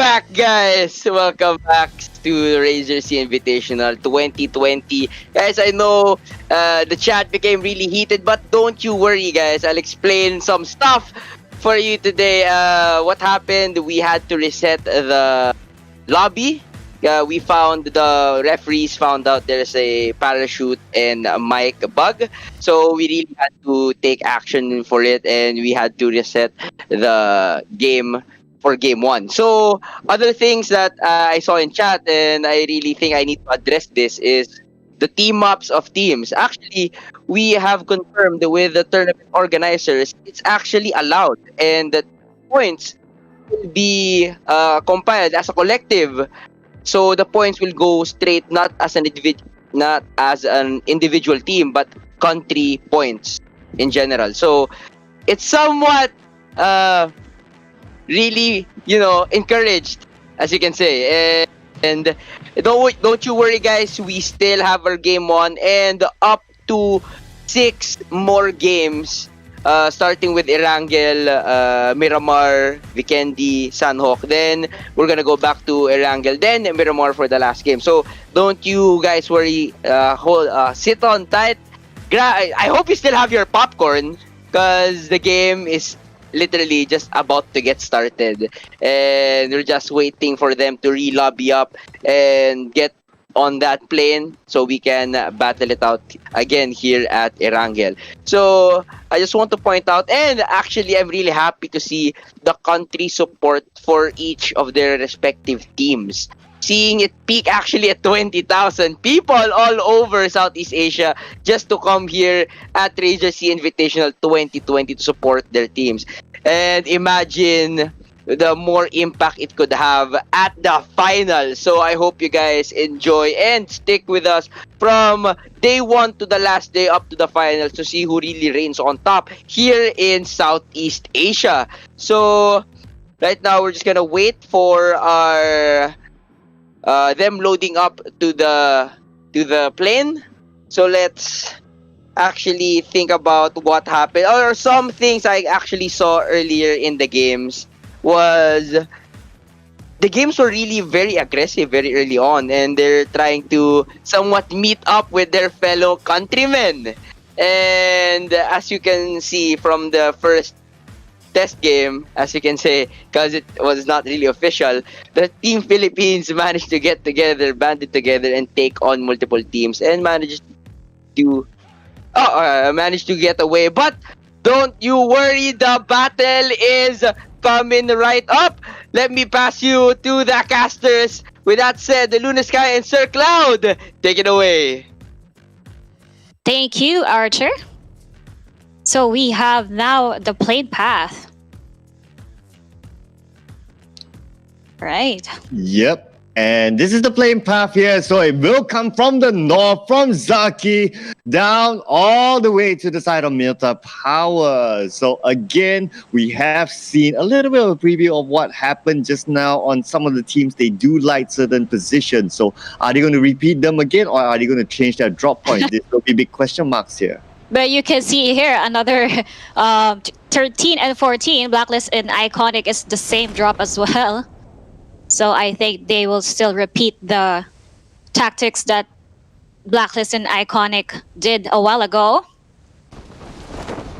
[SPEAKER 9] back, guys. Welcome back to Razer SEA-Invitational 2020. Guys, I know the chat became really heated, but don't you worry, guys. I'll explain some stuff for you today. What happened? We had to reset the lobby. We found the referees found out there's a parachute and a mic bug, so we really had to take action for it, and we had to reset the game for game one. So other things that I saw in chat, and I really think I need to address this, is the team ups of teams. Actually, we have confirmed with the tournament organizers it's actually allowed, and the points will be compiled as a collective. So the points will go straight not as an individual team, but country points in general. So it's somewhat really, encouraged, as you can say. And don't you worry, guys. We still have our game on, and up to 6 more games. Starting with Erangel, Miramar, Vikendi, Sanhok. Then we're gonna go back to Erangel, then Miramar for the last game. So don't you guys worry. Sit on tight. I hope you still have your popcorn, because the game is literally just about to get started, and we're just waiting for them to re-lobby up and get on that plane so we can battle it out again here at Erangel. So I just want to point out, and actually I'm really happy to see the country support for each of their respective teams. Seeing it peak actually at 20,000 people all over Southeast Asia just to come here at Razer SEA-Invitational 2020 to support their teams. And imagine the more impact it could have at the final. So I hope you guys enjoy and stick with us from day 1 to the last day up to the finals to see who really reigns on top here in Southeast Asia. So right now we're just gonna wait for our them loading up to the plane. So let's actually think about what happened, or some things I actually saw earlier in the games. Was the games were really very aggressive very early on, and they're trying to somewhat meet up with their fellow countrymen. And as you can see from the first test game, as you can say, because it was not really official, the Team Philippines managed to get together, banded together, and take on multiple teams, and managed to get away. But don't you worry, the battle is coming right up. Let me pass you to the casters. With that said, the Luna Sky and Sir Cloud, take it away.
[SPEAKER 10] Thank you, Archer. So we have now the plane path. Right.
[SPEAKER 11] Yep. And this is the plane path here. So it will come from the north, from Zaki, down all the way to the side of Milta Power. So again, we have seen a little bit of a preview of what happened just now on some of the teams. They do like certain positions. So are they going to repeat them again, or are they going to change their drop point? This will be big question marks here.
[SPEAKER 10] But you can see here another 13 and 14, Blacklist and Iconic is the same drop as well. So I think they will still repeat the tactics that Blacklist and Iconic did a while ago.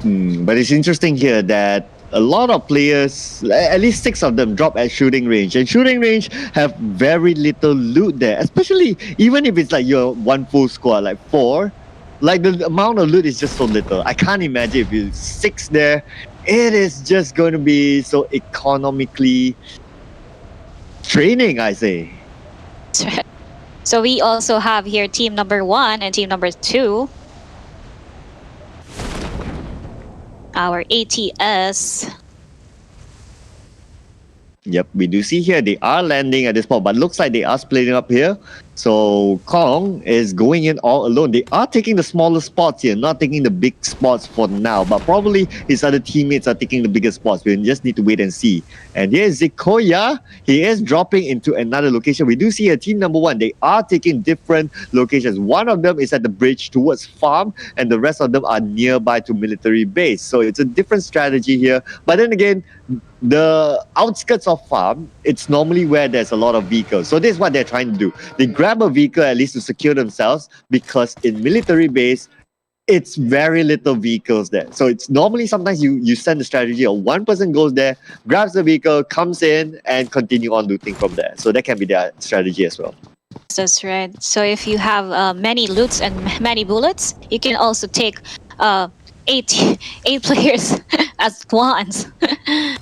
[SPEAKER 11] But it's interesting here that a lot of players, at least 6 of them, drop at shooting range. And shooting range have very little loot there, especially even if it's like your one full squad, like 4. Like the amount of loot is just so little. I can't imagine if you 6 there, it is just going to be so economically training, I say.
[SPEAKER 10] So we also have here team number 1 and team number 2. Our ATS.
[SPEAKER 11] Yep, we do see here they are landing at this point, but looks like they are splitting up here. So Kong is going in all alone. They are taking the smaller spots here, not taking the big spots for now. But probably his other teammates are taking the bigger spots. We just need to wait and see. And here's Zikoya. He is dropping into another location. We do see a team number 1. They are taking different locations. One of them is at the bridge towards farm, and the rest of them are nearby to military base. So it's a different strategy here. But then again, the outskirts of farm, it's normally where there's a lot of vehicles. So this is what they're trying to do. They grab a vehicle at least to secure themselves, because in military base, it's very little vehicles there. So it's normally sometimes you send the strategy of one person goes there, grabs the vehicle, comes in, and continue on looting from there. So that can be their strategy as well.
[SPEAKER 10] That's right. So if you have many loots and many bullets, you can also take eight players at once.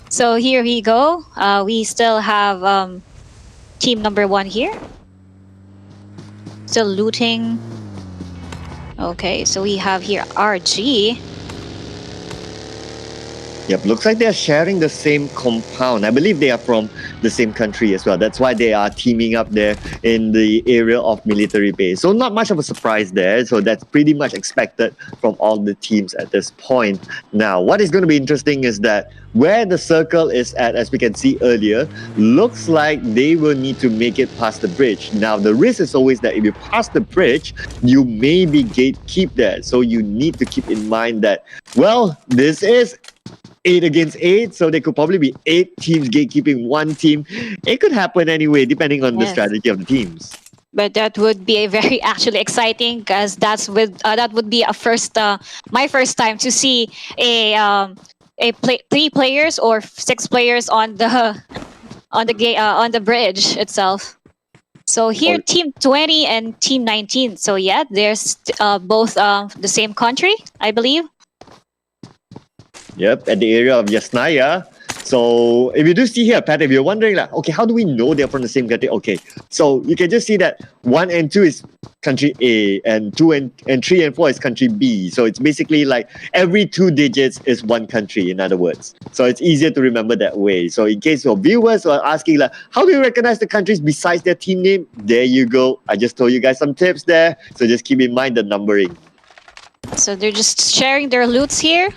[SPEAKER 10] So here we go. We still have team number 1 here. Still looting. Okay, so we have here RG.
[SPEAKER 11] Yep, looks like they're sharing the same compound. I believe they are from the same country as well. That's why they are teaming up there in the area of military base. So not much of a surprise there. So that's pretty much expected from all the teams at this point. Now, what is going to be interesting is that where the circle is at, as we can see earlier, looks like they will need to make it past the bridge. Now, the risk is always that if you pass the bridge, you may be gatekeep there. So you need to keep in mind that, well, this is 8 against 8, so there could probably be 8 teams gatekeeping one team. It could happen anyway, depending on the strategy of the teams.
[SPEAKER 10] But that would be a very actually exciting, because that would be my first time to see a 3 players or 6 players on the bridge itself. So here, Team 20 and Team 19. So yeah, there's both the same country, I believe.
[SPEAKER 11] Yep, at the area of Yasnaya. So if you do see here, Pat, if you're wondering, like, okay, how do we know they're from the same country? Okay, so you can just see that 1 and 2 is country A, and 2 and 3 and 4 is country B. So it's basically like every 2 digits is one country, in other words. So it's easier to remember that way. So in case your viewers are asking, like, how do you recognize the countries besides their team name? There you go. I just told you guys some tips there. So just keep in mind the numbering.
[SPEAKER 10] So they're just sharing their loots here.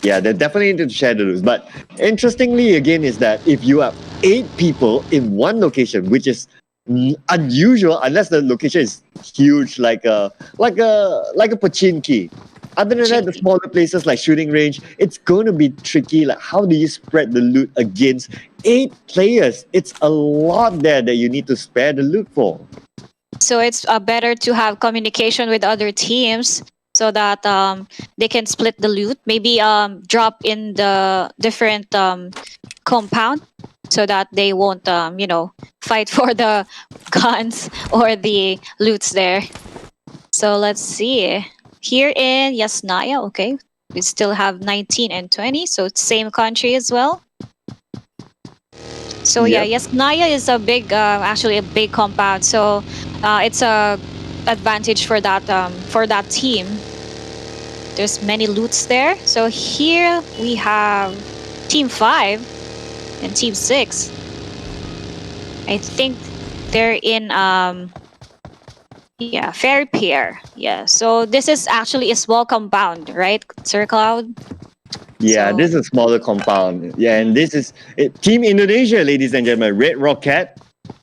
[SPEAKER 11] Yeah, they definitely need to share the rules. But interestingly, again, is that if you have 8 people in one location, which is unusual, unless the location is huge, like a Pochinki. Other than that, the smaller places like shooting range, it's going to be tricky. Like, how do you spread the loot against 8 players? It's a lot there that you need to spare the loot for.
[SPEAKER 10] So it's better to have communication with other teams, so that they can split the loot, maybe drop in the different compound, so that they won't, fight for the guns or the loots there. So let's see. Here in Yasnaya, okay, we still have 19 and 20, so it's same country as well. So yeah, Yasnaya is a big, actually a big compound. So it's a advantage for that team. There's many loots there. So here we have Team 5 and Team 6. I think they're in Fairy Pier. Yeah. So this is actually a small compound, right, Sir Cloud?
[SPEAKER 11] Yeah, this is a smaller compound. Yeah, and this is Team Indonesia, ladies and gentlemen. Red Rocket.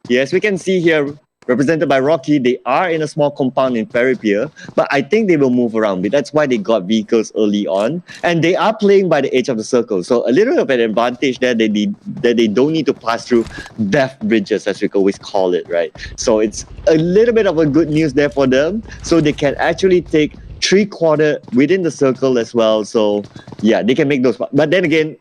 [SPEAKER 11] Yes, we can see here, represented by Rocky. They are in a small compound in Fairy Pier, but I think they will move around. That's why they got vehicles early on, and they are playing by the edge of the circle. So a little of an advantage there, that they don't need to pass through death bridges, as we always call it, right? So it's a little bit of a good news there for them. So they can actually take 3/4 within the circle as well. So yeah, they can make those. But then again,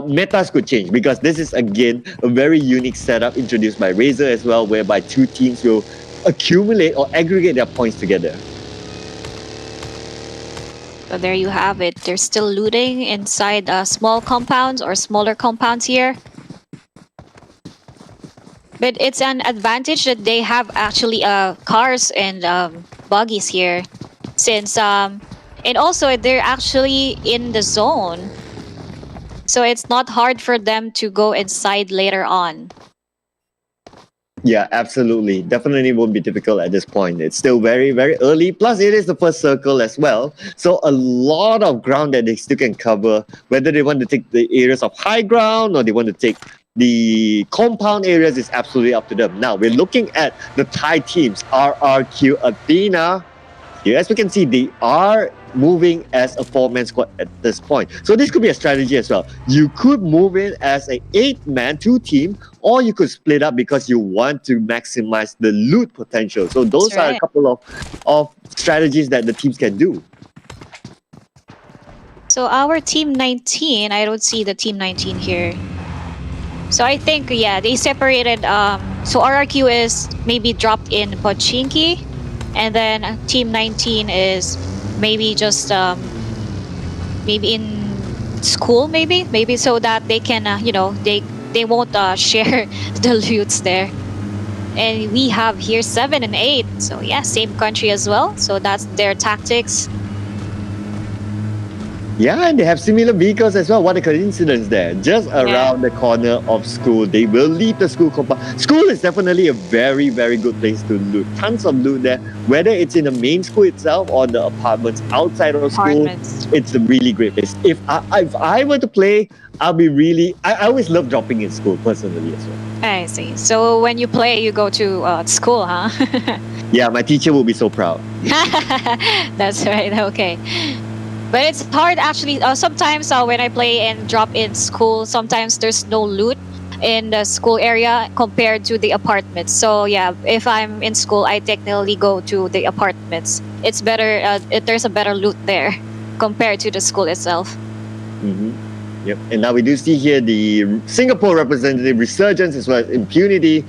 [SPEAKER 11] metas could change, because this is again a very unique setup introduced by Razer as well, whereby 2 teams will accumulate or aggregate their points together.
[SPEAKER 10] So there you have it. They're still looting inside small compounds or smaller compounds here. But it's an advantage that they have actually cars and buggies here. Since and also they're actually in the zone, so it's not hard for them to go inside later on.
[SPEAKER 11] Yeah, absolutely. Definitely won't be difficult at this point. It's still very, very early. Plus, it is the first circle as well. So, a lot of ground that they still can cover, whether they want to take the areas of high ground or they want to take the compound areas, is absolutely up to them. Now, we're looking at the Thai teams, RRQ Athena. Here, as we can see, they are moving as a four-man squad at this point. So this could be a strategy as well. You could move in as an 8-man, 2-team, or you could split up because you want to maximize the loot potential. So those
[SPEAKER 10] That's
[SPEAKER 11] are a
[SPEAKER 10] right.
[SPEAKER 11] couple of strategies that the teams can do.
[SPEAKER 10] So our team 19, I don't see the team 19 here. So I think, yeah, they separated. So RRQ is maybe dropped in Pochinki, and then team 19 is maybe just maybe in school, maybe so that they can, they won't share the loots there. And we have here 7 and 8. So yeah, same country as well. So that's their tactics.
[SPEAKER 11] Yeah, and they have similar vehicles as well. What a coincidence there. Just around the corner of school. They will leave the school compound. School is definitely a very, very good place to loot. Tons of loot there. Whether it's in the main school itself or the apartments outside of school, it's a really great place. If I were to play, I'll be really... I always love dropping in school, personally as well.
[SPEAKER 10] I see. So when you play, you go to school, huh?
[SPEAKER 11] Yeah, my teacher will be so proud.
[SPEAKER 10] That's right. Okay. But it's hard actually. Sometimes when I play and drop in school, sometimes there's no loot in the school area compared to the apartments. So yeah, if I'm in school, I technically go to the apartments. It's better. There's a better loot there compared to the school itself.
[SPEAKER 11] Yep. And now we do see here the Singapore representative Resurgence as well as Impunity.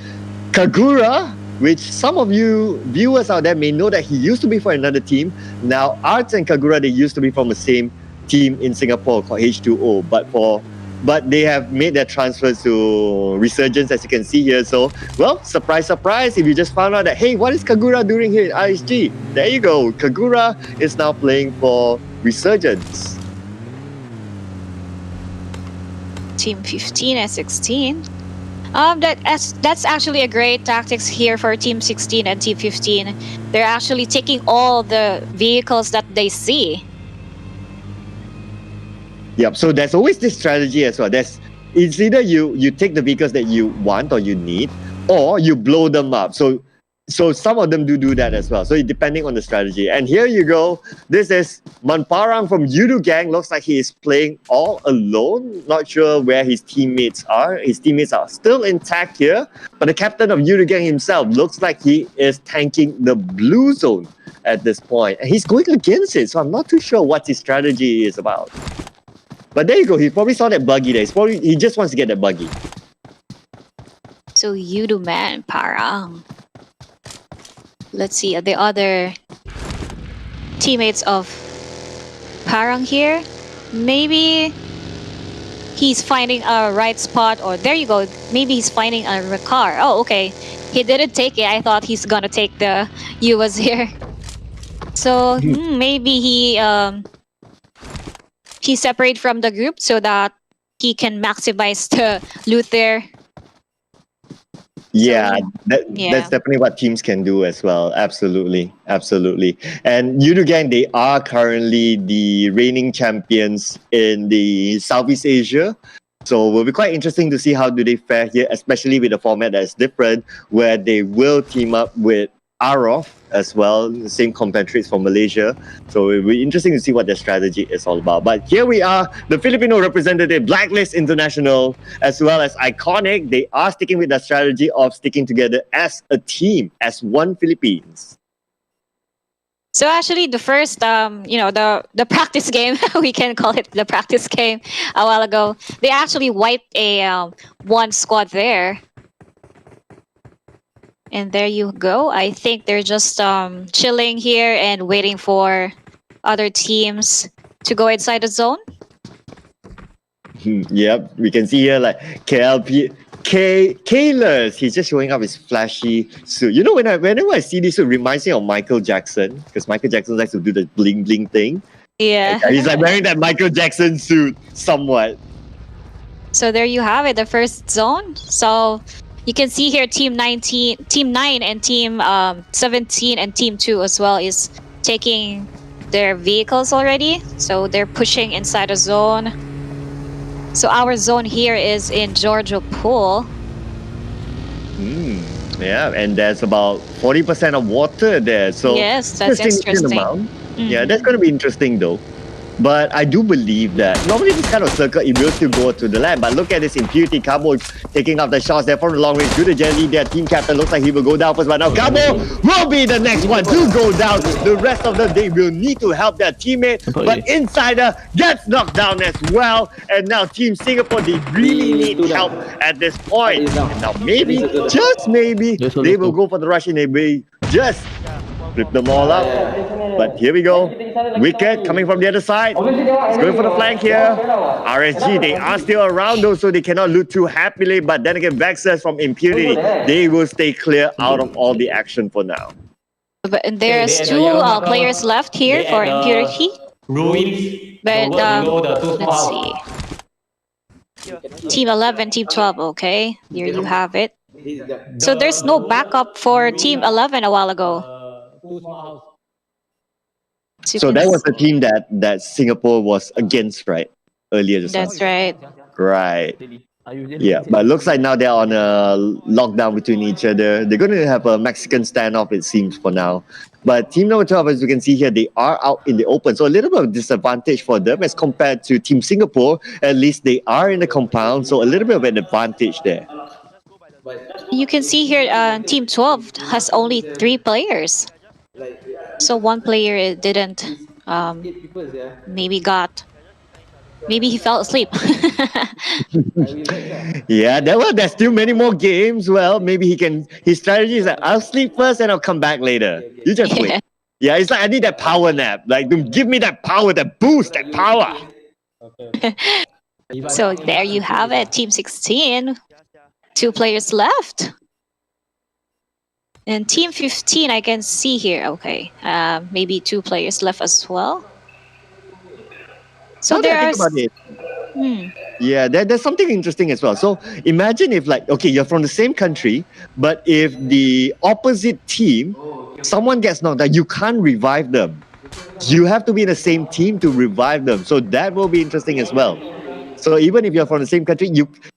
[SPEAKER 11] Kagura, which some of you viewers out there may know that he used to be for another team. Now, Arts and Kagura, they used to be from the same team in Singapore called H2O, but they have made their transfers to Resurgence, as you can see here. So, well, surprise, surprise, if you just found out that, hey, what is Kagura doing here at ISG? There you go. Kagura is now playing for Resurgence.
[SPEAKER 10] Team 15 and 16. That's actually a great tactics here for Team 16 and Team 15. They're actually taking all the vehicles that they see.
[SPEAKER 11] Yep, so there's always this strategy as well. It's either you take the vehicles that you want or you need, or you blow them up. So some of them do that as well. So depending on the strategy. And here you go. This is Manparang from Yudu Gang. Looks like he is playing all alone. Not sure where his teammates are. His teammates are still intact here. But the captain of Yudu Gang himself looks like he is tanking the blue zone at this point. And he's going against it. So I'm not too sure what his strategy is about. But there you go. He probably saw that buggy there. He just wants to get that buggy.
[SPEAKER 10] So Yudu man, Parang. Let's see the other teammates of Parang here. Maybe he's finding a right spot, or there you go. Maybe he's finding a car. Oh, okay. He didn't take it. I thought he's gonna take the US here. So maybe he separated from the group so that he can maximize the loot there.
[SPEAKER 11] Yeah, that's definitely what teams can do as well. Absolutely. And Yudu Gang, they are currently the reigning champions in the Southeast Asia. So it will be quite interesting to see how do they fare here, especially with a format that is different, where they will team up with Arof as well, the same compatriots from Malaysia. So it will be interesting to see what their strategy is all about. But here we are, the Filipino representative, Blacklist International, as well as Iconic. They are sticking with the strategy of sticking together as a team, as one Philippines.
[SPEAKER 10] So actually, the first, the practice game, we can call it the practice game a while ago, they actually wiped a one squad there. And there you go. I think they're just chilling here and waiting for other teams to go inside the zone.
[SPEAKER 11] Yep, we can see here like Kaylers. He's just showing up his flashy suit. You know, whenever I see this, it reminds me of Michael Jackson, because Michael Jackson likes to do the bling bling thing.
[SPEAKER 10] Yeah.
[SPEAKER 11] He's like wearing that Michael Jackson suit somewhat.
[SPEAKER 10] So there you have it, the first zone. So You can see here Team 19, Team 9 and Team 17 and Team 2 as well is taking their vehicles already. So they're pushing inside a zone. So our zone here is in Giorgio Pool.
[SPEAKER 11] Yeah, and there's about 40% of water there. So
[SPEAKER 10] yes, that's interesting.
[SPEAKER 11] Yeah, that's going to be interesting though. But I do believe that normally this kind of circle, it will still go to the land. But look at this Impurity. Cabo taking up the shots there from the long range. To the jelly, their team captain looks like he will go down first. But now Cabo will be the next one to go down. The rest of them, they will need to help their teammate. But Insider gets knocked down as well. And now Team Singapore, they really need help at this point. And now maybe, just maybe, they will go for the rush and they will just flip them all up. But here we go. Wicked coming from the other side. It's going for the flank here. RSG, they are still around though, so they cannot loot too happily. But then again, Vexers from Impurity, they will stay clear out of all the action for now.
[SPEAKER 10] But there's two players left here for Impurity. But let's see. Team 11, Team 12, okay. Here you have it. So there's no backup for Team 11 a while ago.
[SPEAKER 11] So that was the team that Singapore was against, right? Earlier this
[SPEAKER 10] That's right.
[SPEAKER 11] Right. Yeah, but it looks like now they're on a lockdown between each other. They're going to have a Mexican standoff, it seems, for now. But team number 12, as you can see here, they are out in the open. So a little bit of disadvantage for them as compared to Team Singapore. At least they are in the compound, so a little bit of an advantage there.
[SPEAKER 10] You can see here Team 12 has only 3 players. So one player didn't, maybe he fell asleep.
[SPEAKER 11] Yeah, there's still many more games. Well, maybe his strategy is like, I'll sleep first and I'll come back later. You just wait. Yeah, it's like, I need that power nap. Like, give me that power, that boost, that power.
[SPEAKER 10] So there you have it, Team 16. 2 players left. And Team 15, I can see here. Okay, maybe 2 players left as well. So there are.
[SPEAKER 11] Yeah, there's something interesting as well. So imagine if, like, okay, you're from the same country, but if the opposite team, someone gets knocked out, you can't revive them. You have to be in the same team to revive them. So that will be interesting as well. So even if you're from the same country,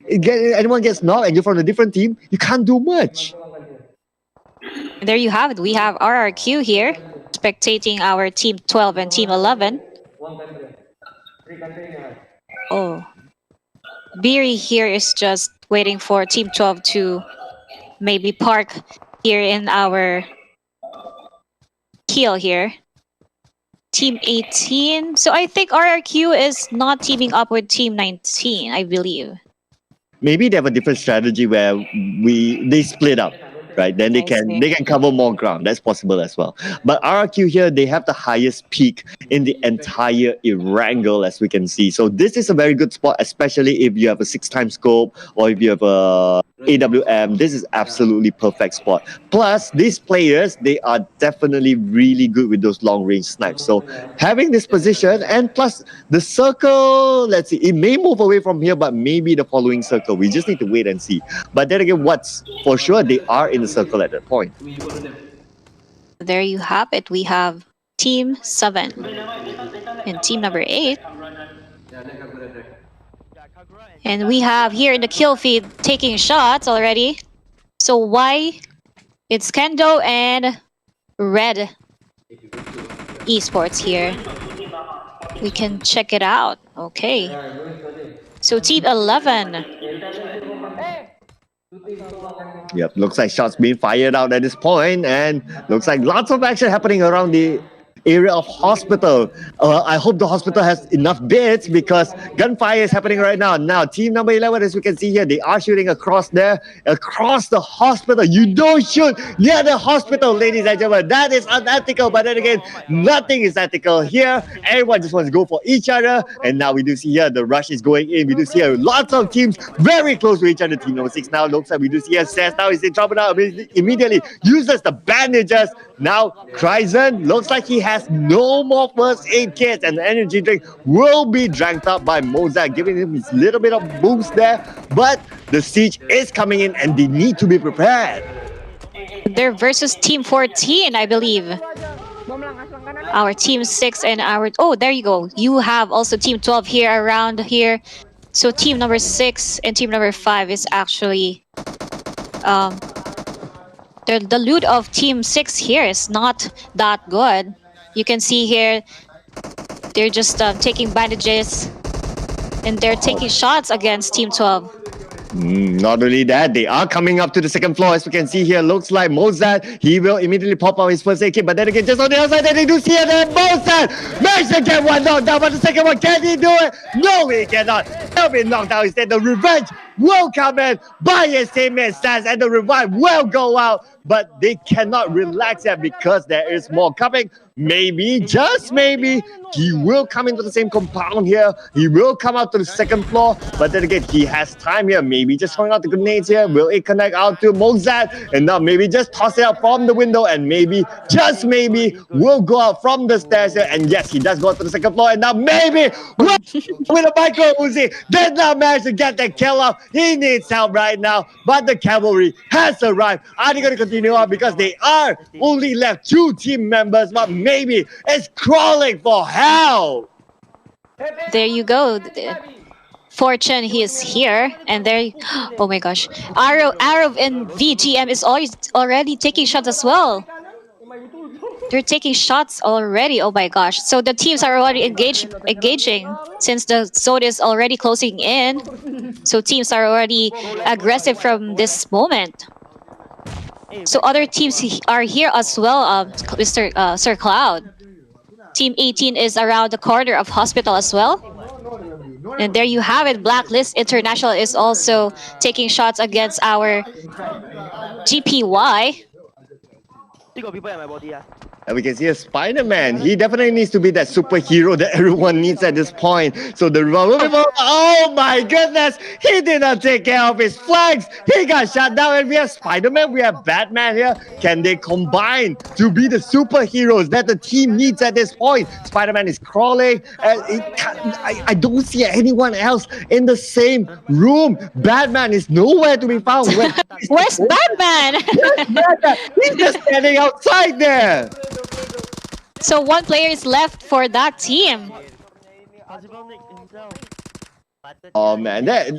[SPEAKER 11] anyone gets knocked and you're from a different team, you can't do much.
[SPEAKER 10] There you have it. We have RRQ here, spectating our Team 12 and Team 11. Oh. Beery here is just waiting for Team 12 to maybe park here in our kill here. Team 18. So I think RRQ is not teaming up with Team 19, I believe.
[SPEAKER 11] Maybe they have a different strategy where they split up. Right, then they can cover more ground. That's possible as well. But RRQ here, they have the highest peak in the entire Erangel, as we can see. So this is a very good spot, especially if you have a 6x scope or if you have a AWM. This is absolutely perfect spot. Plus, these players, they are definitely really good with those long range snipes. So having this position and plus the circle, let's see, it may move away from here, but maybe the following circle. We just need to wait and see. But then again, what's for sure, they are in the circle at that point.
[SPEAKER 10] There you have it. We have Team 7 and Team number 8. And we have here in the kill feed taking shots already. So why? It's Kendo and Red Esports here. We can check it out. Okay. So Team 11.
[SPEAKER 11] Yep, looks like shots being fired out at this point, and looks like lots of action happening around the area of hospital. I hope the hospital has enough beds because gunfire is happening right now. Now, team number 11, as we can see here, they are shooting across there, across the hospital. You don't shoot near the hospital, ladies and gentlemen. That is unethical, but then again, nothing is ethical here. Everyone just wants to go for each other, and now we do see here the rush is going in. We do see here lots of teams very close to each other. Team number 6 now looks like we do see here Says now is in trouble now. Immediately uses the bandages. Now, Kryzen looks like he has has no more first aid kits, and the energy drink will be drank up by Mozart, giving him his little bit of boost there. But the siege is coming in, and they need to be prepared.
[SPEAKER 10] They're versus Team 14, I believe. Our Team 6 and our... Oh, there you go. You have also Team 12 here around here. So Team number 6 and Team number 5 is actually... the loot of Team 6 here is not that good. You can see here, they're just taking bandages. And they're taking shots against Team 12.
[SPEAKER 11] Not only that, they are coming up to the second floor. As we can see here, looks like Mozart, he will immediately pop out his first aid kit. But then again, just on the other side, they do see it, and Mozart managed to get one knocked down. But the second one, can he do it? No, he cannot. He'll be knocked down instead. The revenge will come in by his teammate Stas, and the revive will go out. But they cannot relax yet because there is more coming. Maybe, just maybe, he will come into the same compound here. He will come out to the second floor. But then again, he has time here. Maybe just throwing out the grenades here. Will it connect out to Mozart? And now maybe just toss it out from the window. And maybe, just maybe, will go out from the stairs here. And yes, he does go out to the second floor. And now maybe, with a micro Uzi, did not manage to get the kill off. He needs help right now. But the cavalry has arrived. Are they going to continue on? Because they are only left 2 team members. But maybe it's crawling for help.
[SPEAKER 10] There you go. Fortune, he is here, and there. Oh my gosh, Arrow and VGM is already taking shots as well. They're taking shots already. Oh my gosh! So the teams are already engaging since the zone is already closing in. So teams are already aggressive from this moment. So other teams are here as well, Mr. Sir Cloud. Team 18 is around the corner of hospital as well. And there you have it. Blacklist International is also taking shots against our GPY.
[SPEAKER 11] And we can see a Spider-Man. He definitely needs to be that superhero that everyone needs at this point. So the revolver, oh my goodness, he did not take care of his flags. He got shot down, and we have Spider-Man, we have Batman here. Can they combine to be the superheroes that the team needs at this point? Spider-Man is crawling, and I don't see anyone else in the same room. Batman is nowhere to be found.
[SPEAKER 10] Where's Batman?
[SPEAKER 11] He's just standing outside there.
[SPEAKER 10] So 1 player is left for that team.
[SPEAKER 11] Oh man, that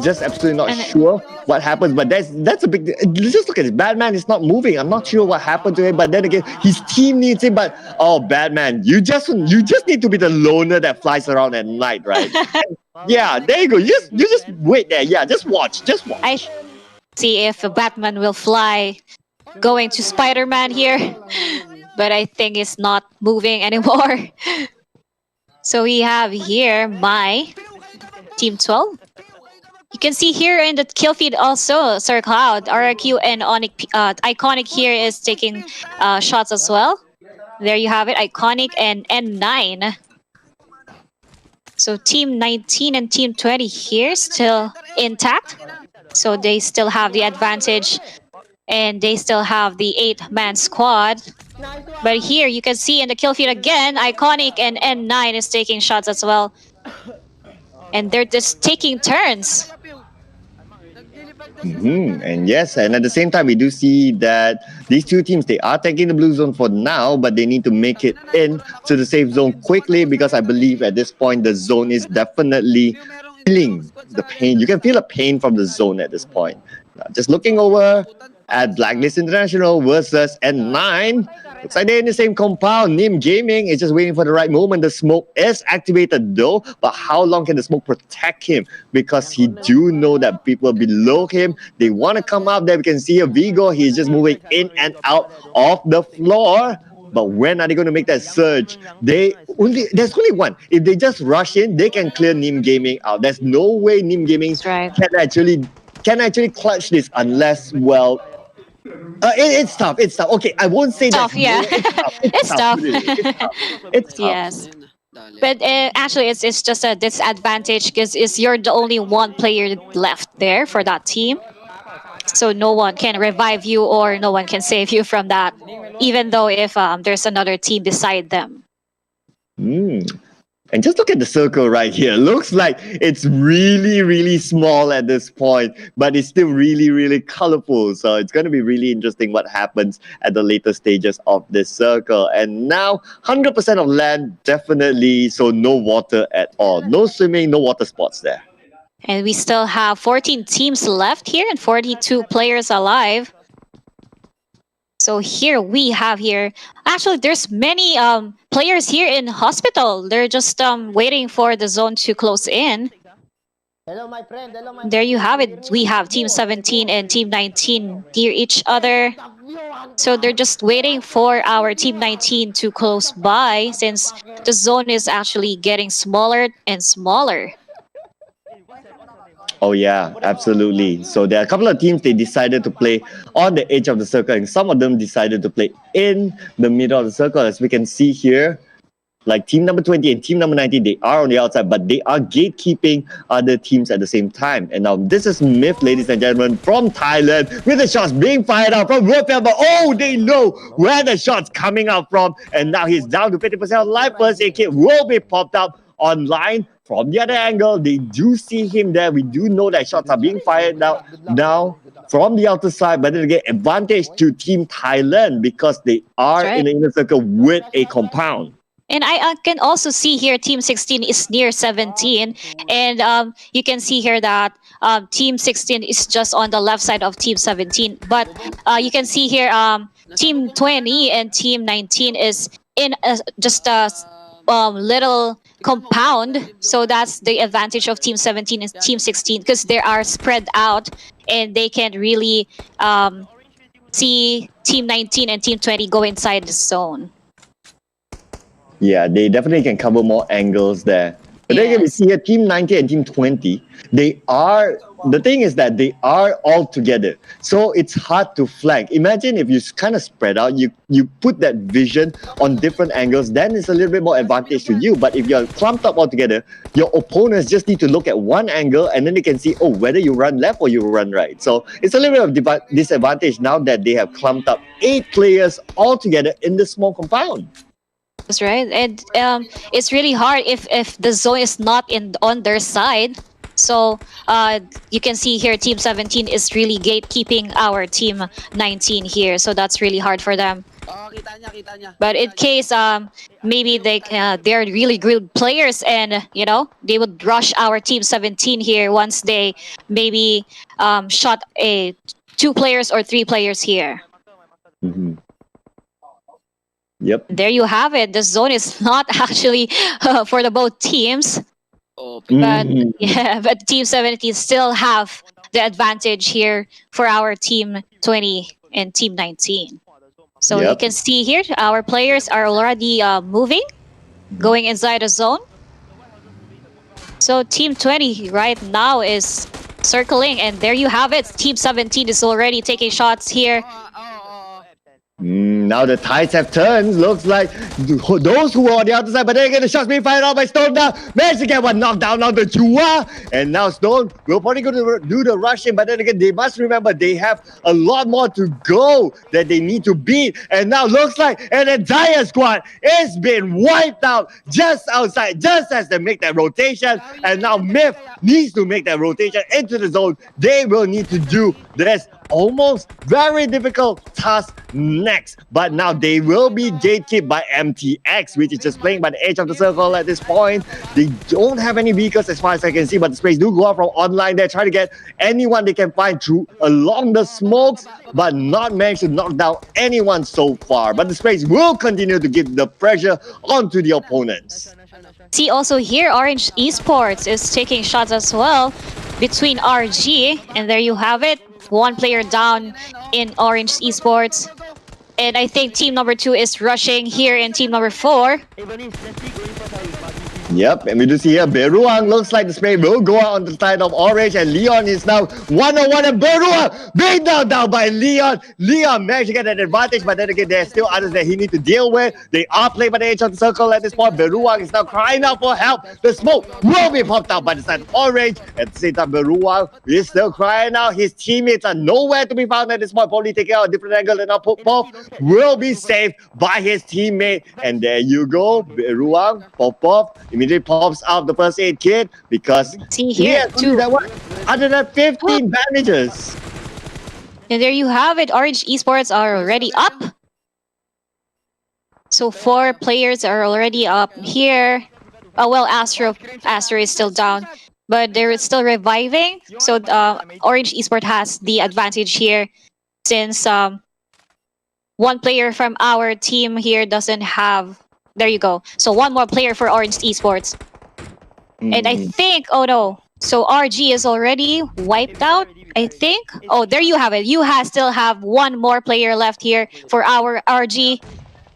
[SPEAKER 11] just absolutely not sure what happens. But that's a big. Just look at this. Batman is not moving. I'm not sure what happened to him. But then again, his team needs him. But oh, Batman, you just need to be the loner that flies around at night, right? Yeah, there you go. You just wait there. Yeah, just watch.
[SPEAKER 10] I see if Batman will fly, going to Spider-Man here. But I think it's not moving anymore. So we have here my Team 12. You can see here in the kill feed also, Sir Cloud, RRQ and Iconic here is taking shots as well. There you have it, Iconic and N9. So Team 19 and Team 20 here still intact. So they still have the advantage. And they still have the 8-man squad. But here you can see in the kill feed again, Iconic and N9 is taking shots as well. And they're just taking turns.
[SPEAKER 11] And yes, and at the same time, we do see that these 2 teams, they are taking the blue zone for now, but they need to make it in to the safe zone quickly, because I believe at this point, the zone is definitely feeling the pain. You can feel the pain from the zone at this point. Just looking over at Blacklist International versus N9. Looks like they're in the same compound. Nim Gaming is just waiting for the right moment. The smoke is activated though, but how long can the smoke protect him? Because he do know that people below him, they want to come up there. We can see a Vigo. He's just moving in and out of the floor. But when are they going to make that surge? There's only one. If they just rush in, they can clear Nim Gaming out. There's no way Nim Gaming can actually clutch this unless, well, it's tough. It's tough. Okay, I won't say
[SPEAKER 10] tough,
[SPEAKER 11] that.
[SPEAKER 10] yeah.
[SPEAKER 11] It's tough. Really. It's tough.
[SPEAKER 10] Yes. But actually, it's just a disadvantage because you're the only 1 player left there for that team. So no one can revive you or no one can save you from that, even though if there's another team beside them.
[SPEAKER 11] And just look at the circle right here. Looks like it's really, really small at this point, but it's still really, really colorful. So it's going to be really interesting what happens at the later stages of this circle. And now 100% of land, definitely. So no water at all. No swimming, no water sports there.
[SPEAKER 10] And we still have 14 teams left here and 42 players alive. So here we have actually there's many players here in hospital. They're just waiting for the zone to close in.
[SPEAKER 12] Hello, my friend.
[SPEAKER 10] There you have it. We have Team 17 and Team 19 near each other. So they're just waiting for our Team 19 to close by since the zone is actually getting smaller and smaller.
[SPEAKER 11] Oh yeah, absolutely. So there are a couple of teams, they decided to play on the edge of the circle, and some of them decided to play in the middle of the circle. As we can see here, like team number 20 and team number 19, they are on the outside, but they are gatekeeping other teams at the same time. And now this is Myth, ladies and gentlemen, from Thailand, with the shots being fired out from Wolfgang, but oh, they know where the shot's coming out from. And now he's down to 50% of life. First aid kit will be popped up online. From the other angle, they do see him there. We do know that shots are being fired now from the outer side, but then again, advantage to Team Thailand because they are in the inner circle with a compound.
[SPEAKER 10] And I can also see here Team 16 is near 17. And you can see here that Team 16 is just on the left side of Team 17. But you can see here Team 20 and Team 19 is in just a little compound. So that's the advantage of Team 17 and Team 16 because they are spread out and they can really see Team 19 and Team 20 go inside the zone.
[SPEAKER 11] Yeah, they definitely can cover more angles there. But then we see here Team 19 and Team 20, the thing is that they are all together. So it's hard to flank. Imagine if you kind of spread out, you put that vision on different angles, then it's a little bit more advantage to you. But if you're clumped up all together, your opponents just need to look at one angle and then they can see, oh, whether you run left or you run right. So it's a little bit of disadvantage now that they have clumped up 8 players all together in this small compound.
[SPEAKER 10] That's right. And it's really hard if the zone is not on their side. So you can see here Team 17 is really gatekeeping our Team 19 here. So that's really hard for them. But in case maybe they're really good players and they would rush our Team 17 here once they maybe shot 2 players or 3 players here.
[SPEAKER 11] Mm-hmm. Yep.
[SPEAKER 10] There you have it. The zone is not actually for the both teams. But but Team 17 still have the advantage here for our Team 20 and Team 19. So you can see here, our players are already moving, going inside the zone. So Team 20 right now is circling, and there you have it. Team 17 is already taking shots here.
[SPEAKER 11] Now the tides have turned. Looks like those who were on the outer side, but then again, the shots being fired out by Stone now. Managed to get one knockdown on the Chua. And now Stone will probably go to do the rushing, but then again, they must remember they have a lot more to go that they need to beat. And now looks like an entire squad is being wiped out just outside, just as they make that rotation. And now Myth needs to make that rotation into the zone. They will need to do this almost very difficult task next, but now they will be gatekept by MTX, which is just playing by the edge of the circle at this point. They don't have any vehicles as far as I can see, but the sprays do go out from online. They're trying to get anyone they can find through along the smokes, but not managed to knock down anyone so far. But the sprays will continue to give the pressure onto the opponents.
[SPEAKER 10] See also here, Orange Esports is taking shots as well between RG, and there you have it. 1 player down in Orange Esports. And I think team number 2 is rushing here in team number 4.
[SPEAKER 11] Yep, and we do see here Beruang looks like the spray will go out on the side of Orange, and Leon is now 1-on-1, and Beruang being down by Leon. Leon managed to get an advantage, but then again, there's still others that he needs to deal with. They are playing by the edge of the circle at this point. Beruang is now crying out for help. The smoke will be popped out by the side of Orange. At the same time, Beruang is still crying out. His teammates are nowhere to be found at this point, probably taking out a different angle, and now Popov will be saved by his teammate. And there you go, Beruang, Popov immediately pops out the first aid kit because
[SPEAKER 10] See here, too.
[SPEAKER 11] 115 bandages.
[SPEAKER 10] And there you have it. Orange Esports are already up. So 4 players are already up here. Oh well, Astro is still down, but they're still reviving. So Orange Esports has the advantage here, since one player from our team here doesn't have. There you go. So 1 more player for Orange Esports. And I think, oh no. So RG is already wiped out, I think. Oh, there you have it. You still have 1 more player left here for our RG.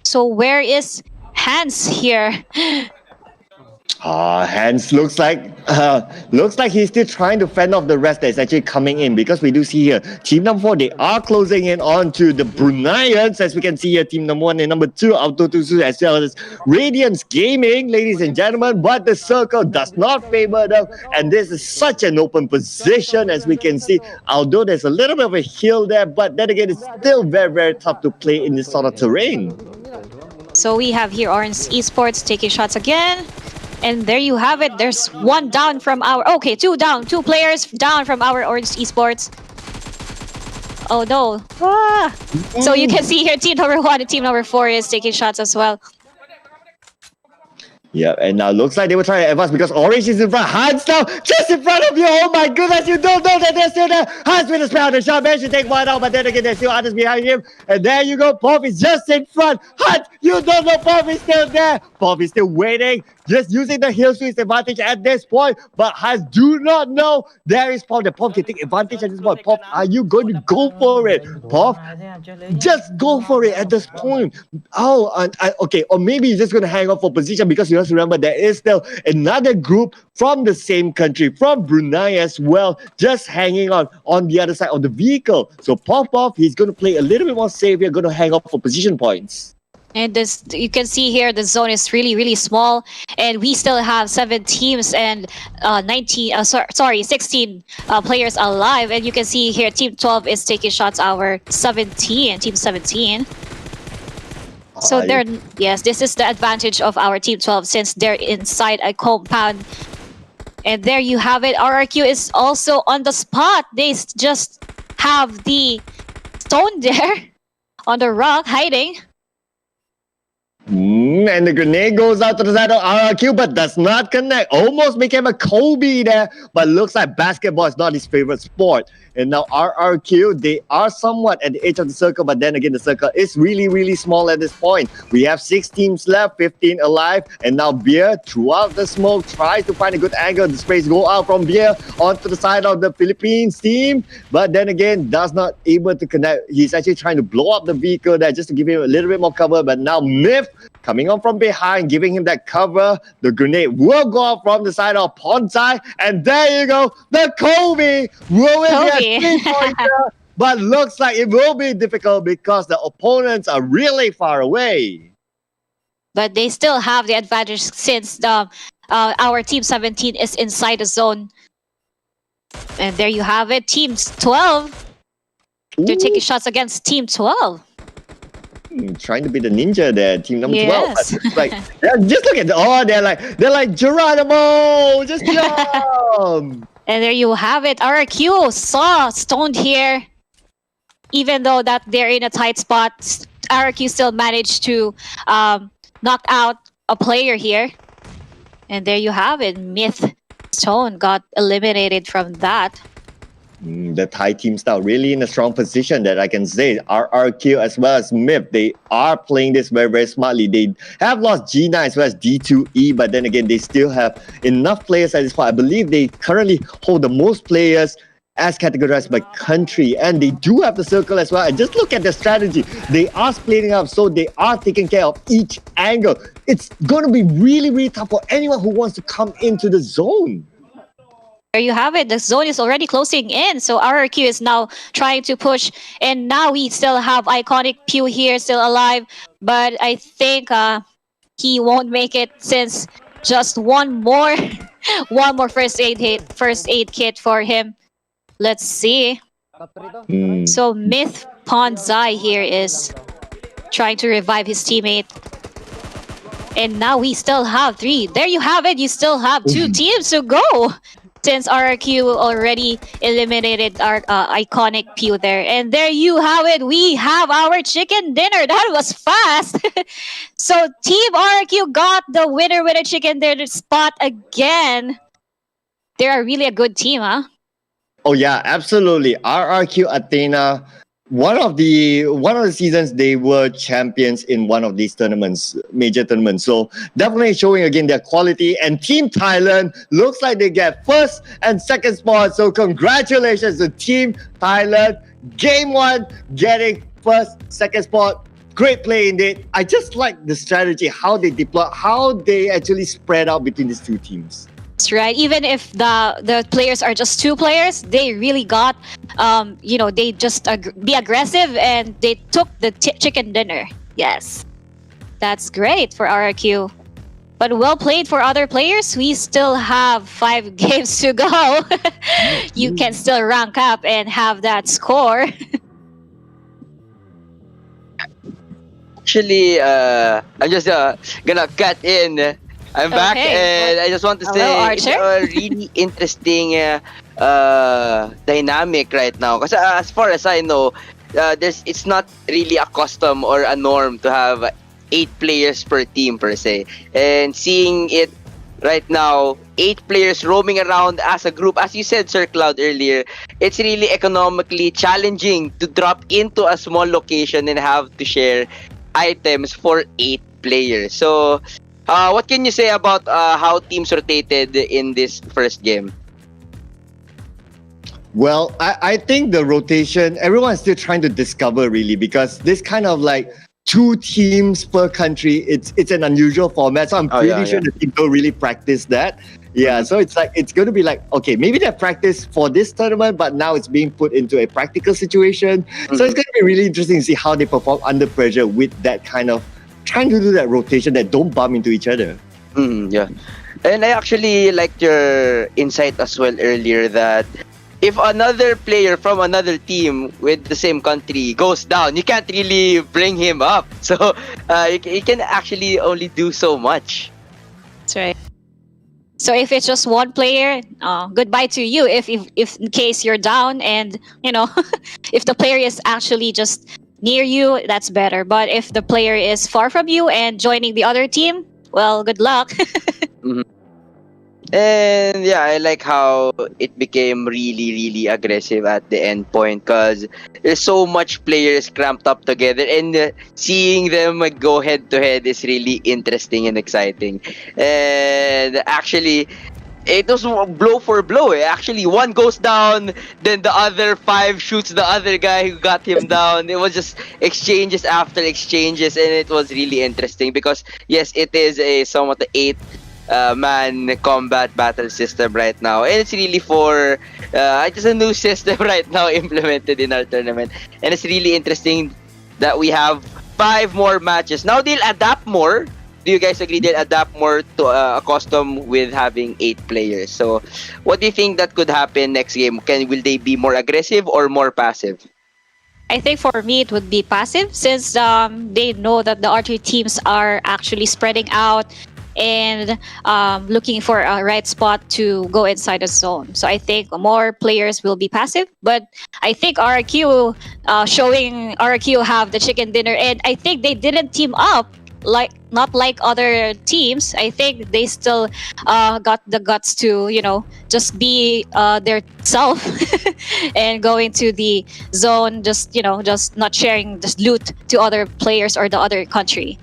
[SPEAKER 10] So where is Hans here?
[SPEAKER 11] Hans looks like he's still trying to fend off the rest that's actually coming in, because we do see here team number 4, they are closing in onto the Bruneians, as we can see here. Team number 1 and number 2, Auto2 as well as Radiance Gaming, ladies and gentlemen, but the circle does not favor them, and this is such an open position, as we can see. Although there's a little bit of a hill there, but then again, it's still very, very tough to play in this sort of terrain.
[SPEAKER 10] So we have here Orange Esports taking shots again. And there you have it. There's 1 down from our... Okay, 2 down. 2 players down from our Orange Esports. Oh no. So you can see here team number 1 and team number 4 is taking shots as well.
[SPEAKER 11] Yeah, and now looks like they were trying to advance because Orange is in front. Hans now just in front of you. Oh my goodness, you don't know that they're still there. Hans with a spell. The shot managed to take 1 out, but then again, there's still others behind him. And there you go. Pop is just in front. Hans, you don't know Pop is still there. Pop is still waiting, just using the heal to his advantage at this point. But Hans do not know there is Pop. The Pop can take advantage at this point. Pop, are you going to go for it? Pop, just go for it at this point. Oh, okay. Or maybe you're just going to hang on for position, because you have to remember there is still another group from the same country, from Brunei as well, just hanging on the other side of the vehicle. So Popov, he's going to play a little bit more safe here, going to hang on for position points.
[SPEAKER 10] And this, you can see here, the zone is really, really small, and we still have 7 teams and 16 players alive. And you can see here, Team 12 is taking shots. Our Team 17. So yes, this is the advantage of our Team 12, since they're inside a compound. And there you have it. RRQ is also on the spot. They just have the stone there on the rock hiding.
[SPEAKER 11] And the grenade goes out to the side of RRQ, but does not connect. Almost became a Kobe there, but looks like basketball is not his favorite sport. And now RRQ, they are somewhat at the edge of the circle, but then again, the circle is really, really small at this point. We have 6 teams left, 15 alive, and now Beer, throughout the smoke, tries to find a good angle. The sprays go out from Beer onto the side of the Philippines team, but then again, does not able to connect. He's actually trying to blow up the vehicle there just to give him a little bit more cover, but now Myth coming on from behind, giving him that cover. The grenade will go out from the side of Ponsai, and there you go, the Kobe will be a 3-pointer, but looks like it will be difficult because the opponents are really far away.
[SPEAKER 10] But they still have the advantage, since our Team 17 is inside the zone. And there you have it, Team 12. They're taking shots against Team 12.
[SPEAKER 11] Trying to be the ninja there, team number 12.
[SPEAKER 10] Yes.
[SPEAKER 11] Like, yeah, just look at they're like Geronimo, just jump.
[SPEAKER 10] And there you have it. RRQ saw stoned here. Even though that they're in a tight spot, RRQ still managed to knock out a player here. And there you have it. Myth Stone got eliminated from that.
[SPEAKER 11] The Thai team style really in a strong position, that I can say. RRQ as well as Myth, they are playing this very, very smartly. They have lost G9 as well as D2E, but then again, they still have enough players at this point. I believe they currently hold the most players as categorized by country, and they do have the circle as well. And just look at the strategy. They are splitting up, so they are taking care of each angle. It's going to be really, really tough for anyone who wants to come into the zone.
[SPEAKER 10] There you have it. The zone is already closing in. So RRQ is now trying to push. And now we still have Iconic Pew here still alive. But I think he won't make it since just one more first aid kit for him. Let's see. So Myth Ponzai here is trying to revive his teammate. And now we still have 3. There you have it. You still have 2 teams to go. Since RRQ already eliminated our Iconic Pew there. And there you have it. We have our chicken dinner. That was fast. So Team RRQ got the winner with a chicken dinner spot again. They are really a good team, huh?
[SPEAKER 11] Oh yeah, absolutely. RRQ Athena, one of the seasons they were champions in one of these tournaments, major tournaments. So definitely showing again their quality. And Team Thailand looks like they get first and second spot. So congratulations to Team Thailand. Game 1 getting first, second spot. Great play indeed. I just like the strategy, how they deploy, how they actually spread out between these 2 teams.
[SPEAKER 10] That's right. Even if the players are just 2 players, they really got, they just be aggressive and they took the chicken dinner. Yes, that's great for RRQ. But well played for other players. We still have 5 games to go. You can still rank up and have that score.
[SPEAKER 9] Actually, I'm just gonna cut in. I'm back, and I just want to say it's a really interesting dynamic right now. Because as far as I know, it's not really a custom or a norm to have 8 players per team per se. And seeing it right now, 8 players roaming around as a group, as you said, Sir Cloud, earlier, it's really economically challenging to drop into a small location and have to share items for 8 players. So, what can you say about how teams rotated in this first game?
[SPEAKER 11] Well, I think the rotation, everyone's still trying to discover really, because this kind of like 2 teams per country, it's an unusual format. So I'm pretty sure the team don't really practice that. Yeah, so it's going to be like, okay, maybe they practice for this tournament, but now it's being put into a practical situation. So it's going to be really interesting to see how they perform under pressure with that kind of trying to do that rotation that don't bump into each other.
[SPEAKER 9] Yeah. And I actually liked your insight as well earlier that if another player from another team with the same country goes down, you can't really bring him up. So you can actually only do so much.
[SPEAKER 10] That's right. So if it's just one player, goodbye to you. If in case you're down and, if the player is actually just near you, that's better. But if the player is far from you and joining the other team, well, good luck.
[SPEAKER 9] And yeah, I like how it became really, really aggressive at the end point because there's so much players cramped up together, and seeing them go head to head is really interesting and exciting. And actually, it was blow for blow. Actually, one goes down, then the other 5 shoots the other guy who got him down. It was just exchanges after exchanges, and it was really interesting because yes, it is a somewhat 8-man combat battle system right now, and it's really for just a new system right now implemented in our tournament, and it's really interesting that we have 5 more matches. Now they'll adapt more. Do you guys agree they'll adapt more to a custom with having 8 players? So what do you think that could happen next game? Will they be more aggressive or more passive?
[SPEAKER 10] I think for me it would be passive since they know that the archery teams are actually spreading out and looking for a right spot to go inside the zone. So I think more players will be passive, but I think RRQ showing RRQ have the chicken dinner, and I think they didn't team up not like other teams. I think they still got the guts to just be their self and going to the zone, just not sharing just loot to other players or the other country.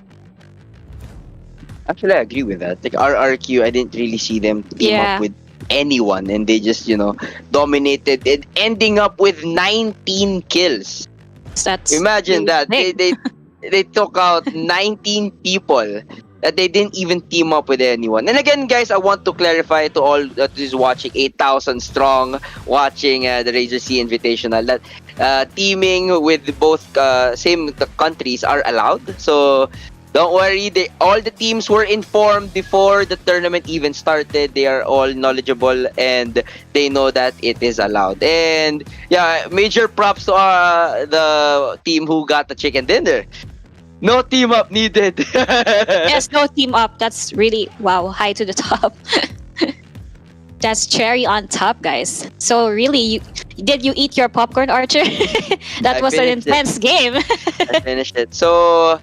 [SPEAKER 9] Actually, I agree with that. Like RRQ, I didn't really see them team up with anyone, and they just dominated it, ending up with 19 kills.
[SPEAKER 10] That's
[SPEAKER 9] Imagine
[SPEAKER 10] really
[SPEAKER 9] that
[SPEAKER 10] big.
[SPEAKER 9] they took out 19 people that they didn't even team up with anyone. And again, guys, I want to clarify to all that is watching, 8,000 strong, watching the Razer SEA Invitational, that teaming with both same countries are allowed. So don't worry, all the teams were informed before the tournament even started. They are all knowledgeable and they know that it is allowed. And yeah, major props to the team who got the chicken dinner. No team up needed.
[SPEAKER 10] Yes, no team up. That's really, wow, high to the top. That's cherry on top, guys. So really, did you eat your popcorn, Archer? That
[SPEAKER 9] I
[SPEAKER 10] was an
[SPEAKER 9] finished it.
[SPEAKER 10] intense game.
[SPEAKER 9] I finished it. So,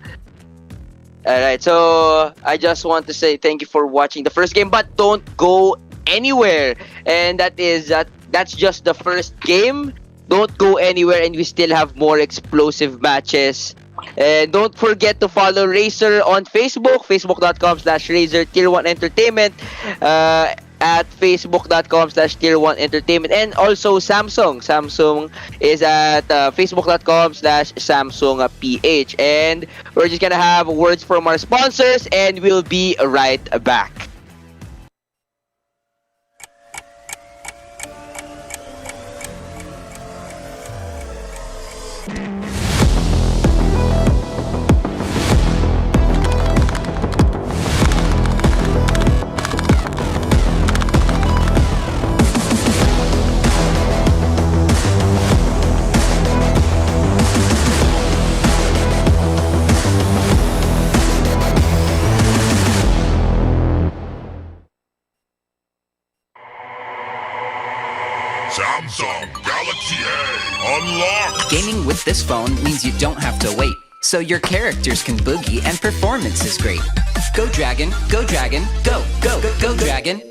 [SPEAKER 9] alright. So, I just want to say thank you for watching the first game, but don't go anywhere. And that's just the first game. Don't go anywhere, and we still have more explosive matches. And don't forget to follow Razer on Facebook, facebook.com/Razer Tier 1 Entertainment, at facebook.com/Tier 1 Entertainment, and also Samsung. Samsung is at facebook.com/Samsung PH. And we're just gonna have words from our sponsors, and we'll be right back.
[SPEAKER 1] Samsung Galaxy A unlocked.
[SPEAKER 2] Gaming with this phone means you don't have to wait, so your characters can boogie and performance is great. Go Dragon, go Dragon, go, go, go, go Dragon.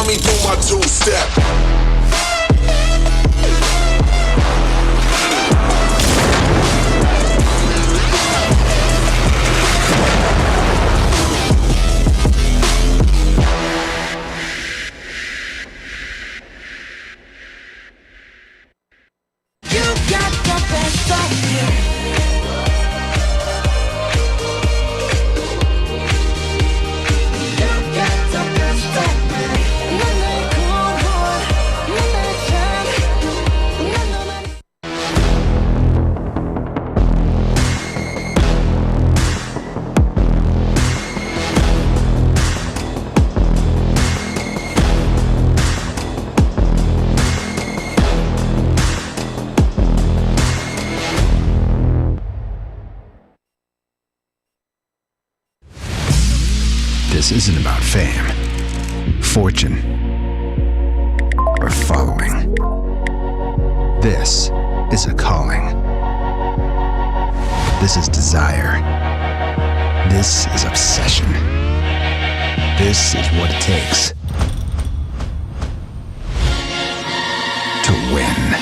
[SPEAKER 1] Me do my two-step.
[SPEAKER 3] You got the best of me.
[SPEAKER 7] This isn't about fame, fortune, or following. This is a calling. This is desire. This is obsession. This is what it takes to win.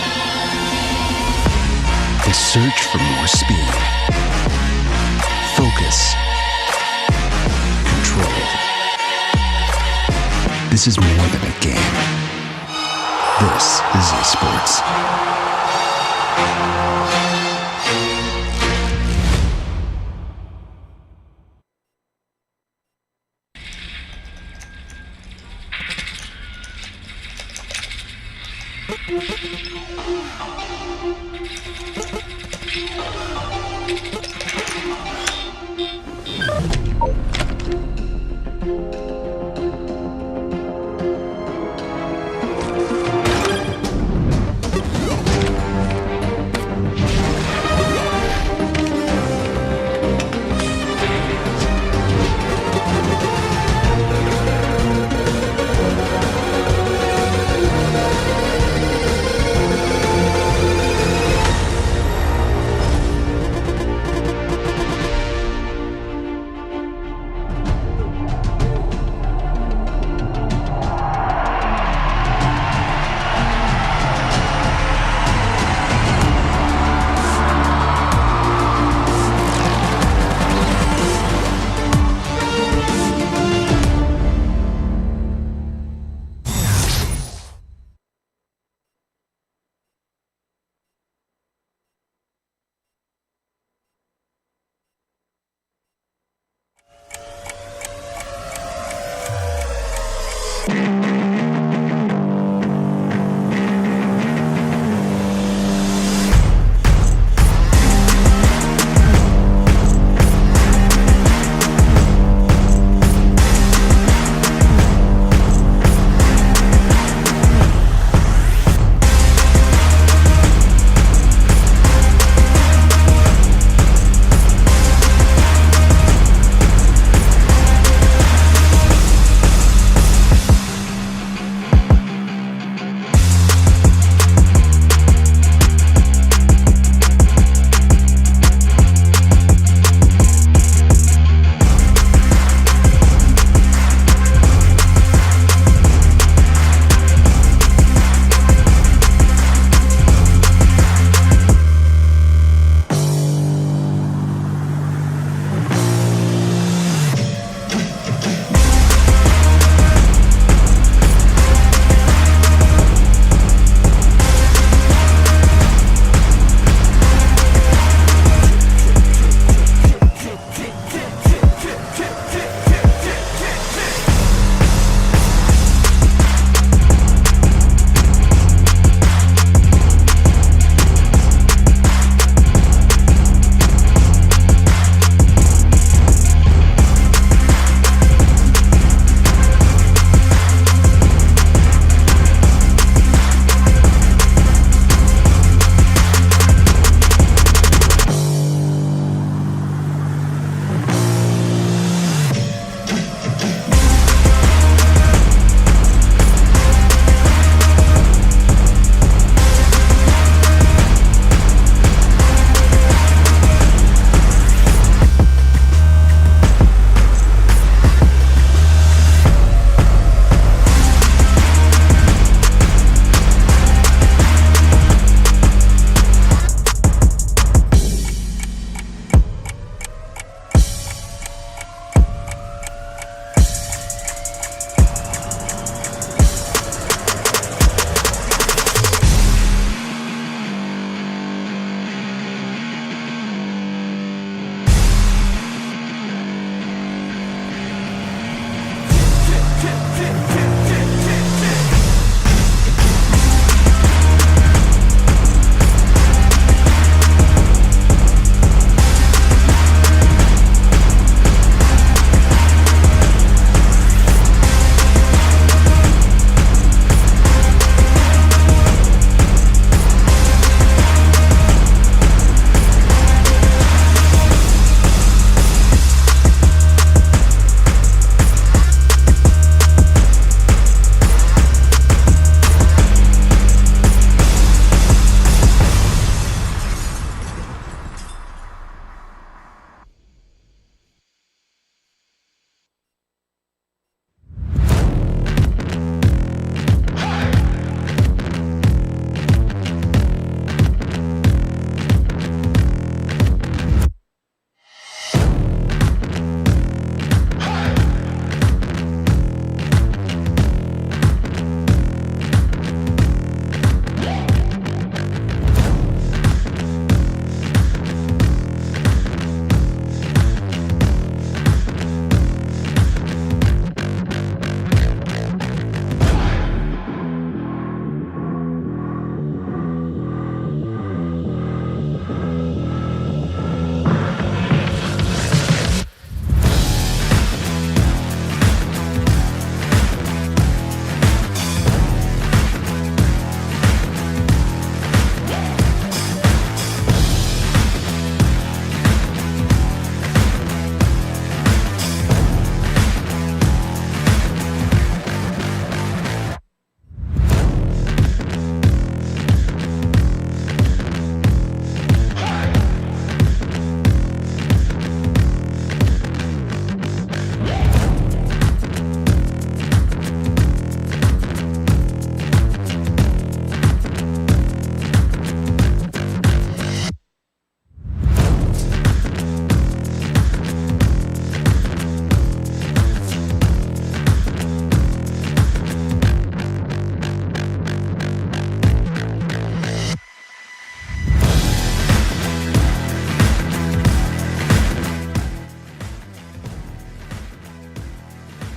[SPEAKER 7] The search for more speed, focus, control, This is more than a game. This is esports.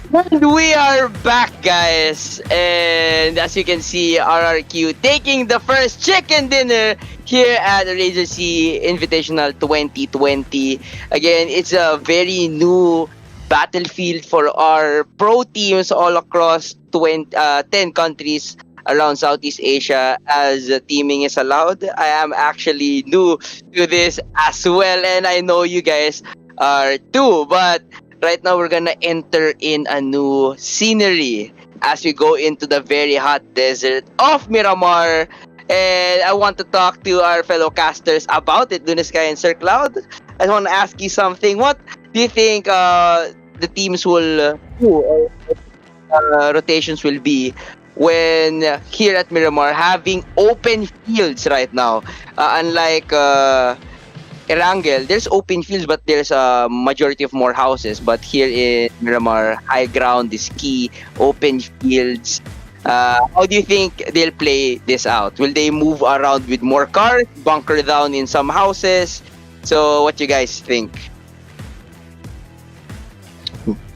[SPEAKER 9] And we are back, guys. And as you can see, RRQ taking the first chicken dinner here at Razer SEA-Invitational 2020. Again, it's a very new battlefield for our pro teams all across 10 countries around Southeast Asia, as teaming is allowed. I am actually new to this as well, and I know you guys are too. But right now, we're gonna enter in a new scenery as we go into the very hot desert of Miramar. And I want to talk to our fellow casters about it, Lunesky and Sir Cloud. I want to ask you something. What do you think the teams will do, or rotations will be when here at Miramar having open fields right now? Unlike Erangel, there's open fields, but there's a majority of more houses. But here in Miramar, high ground is key, open fields. How do you think they'll play this out? Will they move around with more cars, bunker down in some houses? So, what you guys think?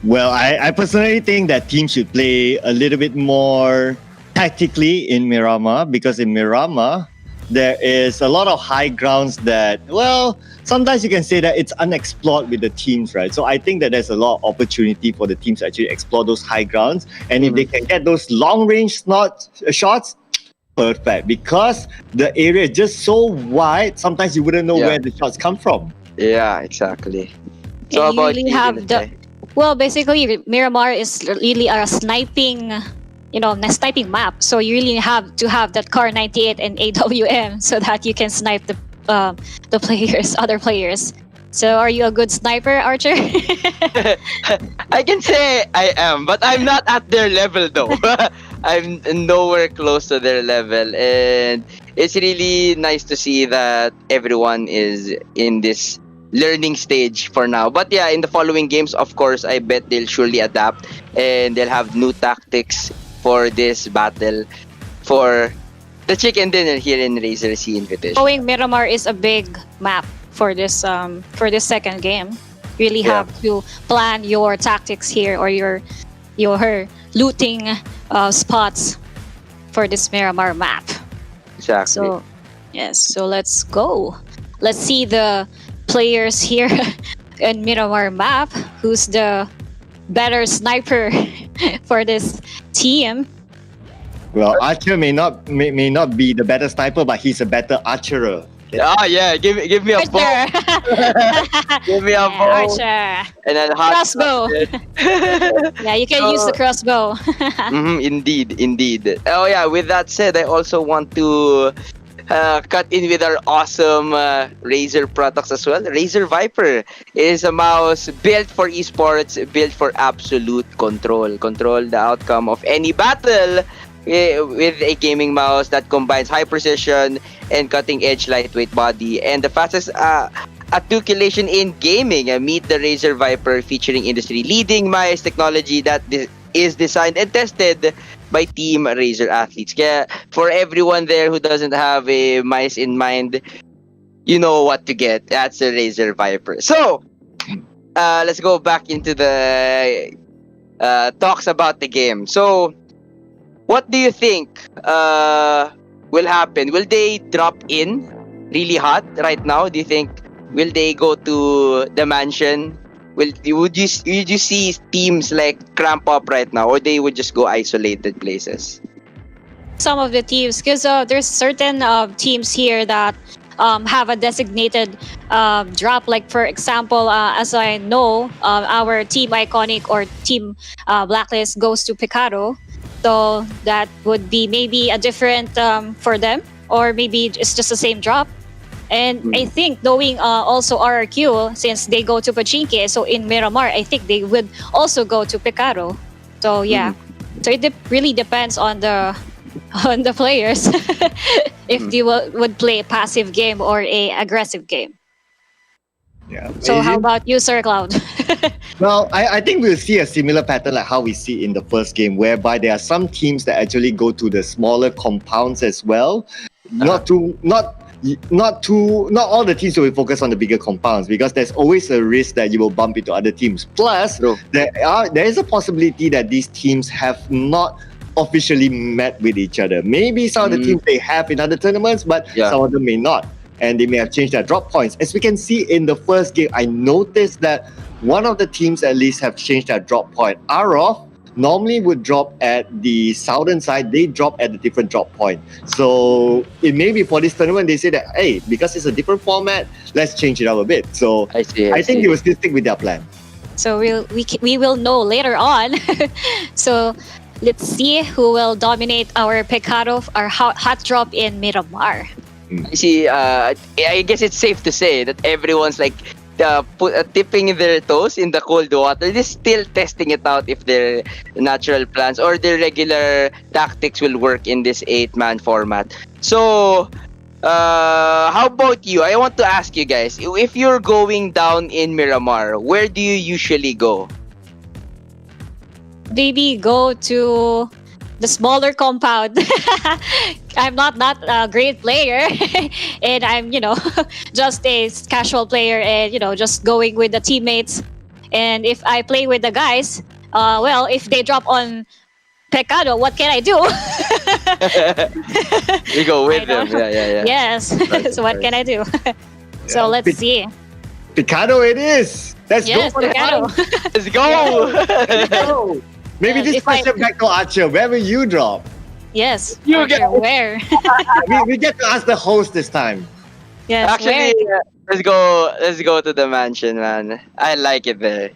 [SPEAKER 11] Well, I personally think that teams should play a little bit more tactically in Miramar, because in Miramar, there is a lot of high grounds that, well, sometimes you can say that it's unexplored with the teams, right? So I think that there's a lot of opportunity for the teams to actually explore those high grounds. And if they can get those long range shots, perfect. Because the area is just so wide, sometimes you wouldn't know where the shots come from.
[SPEAKER 9] Yeah, exactly.
[SPEAKER 10] So you
[SPEAKER 9] about
[SPEAKER 10] really have well, basically, Miramar is really a sniping sniping map. So you really have to have that Car 98 and AWM so that you can snipe the other players. So are you a good sniper, Archer?
[SPEAKER 9] I can say I am, but I'm not at their level though. I'm nowhere close to their level, and it's really nice to see that everyone is in this learning stage for now. But yeah, in the following games, of course, I bet they'll surely adapt and they'll have new tactics for this battle for the chicken dinner here in Razer SEA-Invitational.
[SPEAKER 10] Knowing Miramar is a big map for this second game. You really have to plan your tactics here, or your looting spots for this Miramar map.
[SPEAKER 9] Exactly.
[SPEAKER 10] So yes, so let's go. Let's see the players here in Miramar map. Who's the better sniper for this team?
[SPEAKER 11] Well, Archer may not be the better sniper, but he's a better archerer.
[SPEAKER 9] Oh yeah, give me a bow. Give me a bow.
[SPEAKER 10] Archer.
[SPEAKER 9] And then
[SPEAKER 10] crossbow. Yeah, you can use the crossbow.
[SPEAKER 9] Indeed. Oh yeah, with that said, I also want to cut in with our awesome Razer products as well. Razer Viper is a mouse built for esports, built for absolute control. Control the outcome of any battle with a gaming mouse that combines high precision and cutting-edge lightweight body and the fastest articulation in gaming. Meet the Razer Viper, featuring industry-leading mice technology that is designed and tested by Team Razer athletes. Kaya for everyone there who doesn't have a mice in mind, you know what to get. That's a Razer Viper. So, let's go back into the talks about the game. So, what do you think will happen? Will they drop in really hot right now? Do you think will they go to the mansion? Would you see teams like cramp up right now, or they would just go isolated places?
[SPEAKER 10] Some of the teams, because there's certain teams here that have a designated drop. Like for example, as I know, our Team Iconic or Team Blacklist goes to Picaro. So that would be maybe a different for them, or maybe it's just the same drop. And I think knowing also RRQ, since they go to Pachinke, so in Miramar, I think they would also go to Picaro. So yeah, so it really depends on the players if they would play a passive game or a aggressive game.
[SPEAKER 11] Yeah.
[SPEAKER 10] So how about you, Sir Cloud?
[SPEAKER 11] Well, I think we'll see a similar pattern like how we see in the first game, whereby there are some teams that actually go to the smaller compounds as well. Not not all the teams will focus on the bigger compounds because there's always a risk that you will bump into other teams. Plus, there is a possibility that these teams have not officially met with each other. Maybe some of the teams they have in other tournaments, but some of them may not. And they may have changed their drop points. As we can see in the first game, I noticed that one of the teams at least have changed their drop point. Arof normally would drop at the southern side, they drop at a different drop point. So it may be for this tournament, they say that, hey, because it's a different format, let's change it up a bit. So I think they will still stick with their plan.
[SPEAKER 10] So we will know later on. So let's see who will dominate our Pecado, our hot drop in Miramar.
[SPEAKER 9] See, I guess it's safe to say that everyone's like tipping their toes in the cold water. They're still testing it out if their natural plans or their regular tactics will work in this 8-man format. So, how about you? I want to ask you guys, if you're going down in Miramar, where do you usually go?
[SPEAKER 10] Maybe go to the smaller compound. I'm not a great player and I'm, just a casual player and, just going with the teammates. And if I play with the guys, if they drop on Pecado, what can I do?
[SPEAKER 9] You go with them. Yeah.
[SPEAKER 10] Yes. So what can I do? So let's see.
[SPEAKER 11] Pecado it is. Let's go for
[SPEAKER 10] Pecado.
[SPEAKER 9] Let's go.
[SPEAKER 11] Let's go. Maybe this question back to Archer. Where will you drop?
[SPEAKER 10] Yes.
[SPEAKER 9] Archer,
[SPEAKER 10] where?
[SPEAKER 11] we get to ask the host this time.
[SPEAKER 10] Yes.
[SPEAKER 9] Actually, let's go to the mansion, man. I like it there.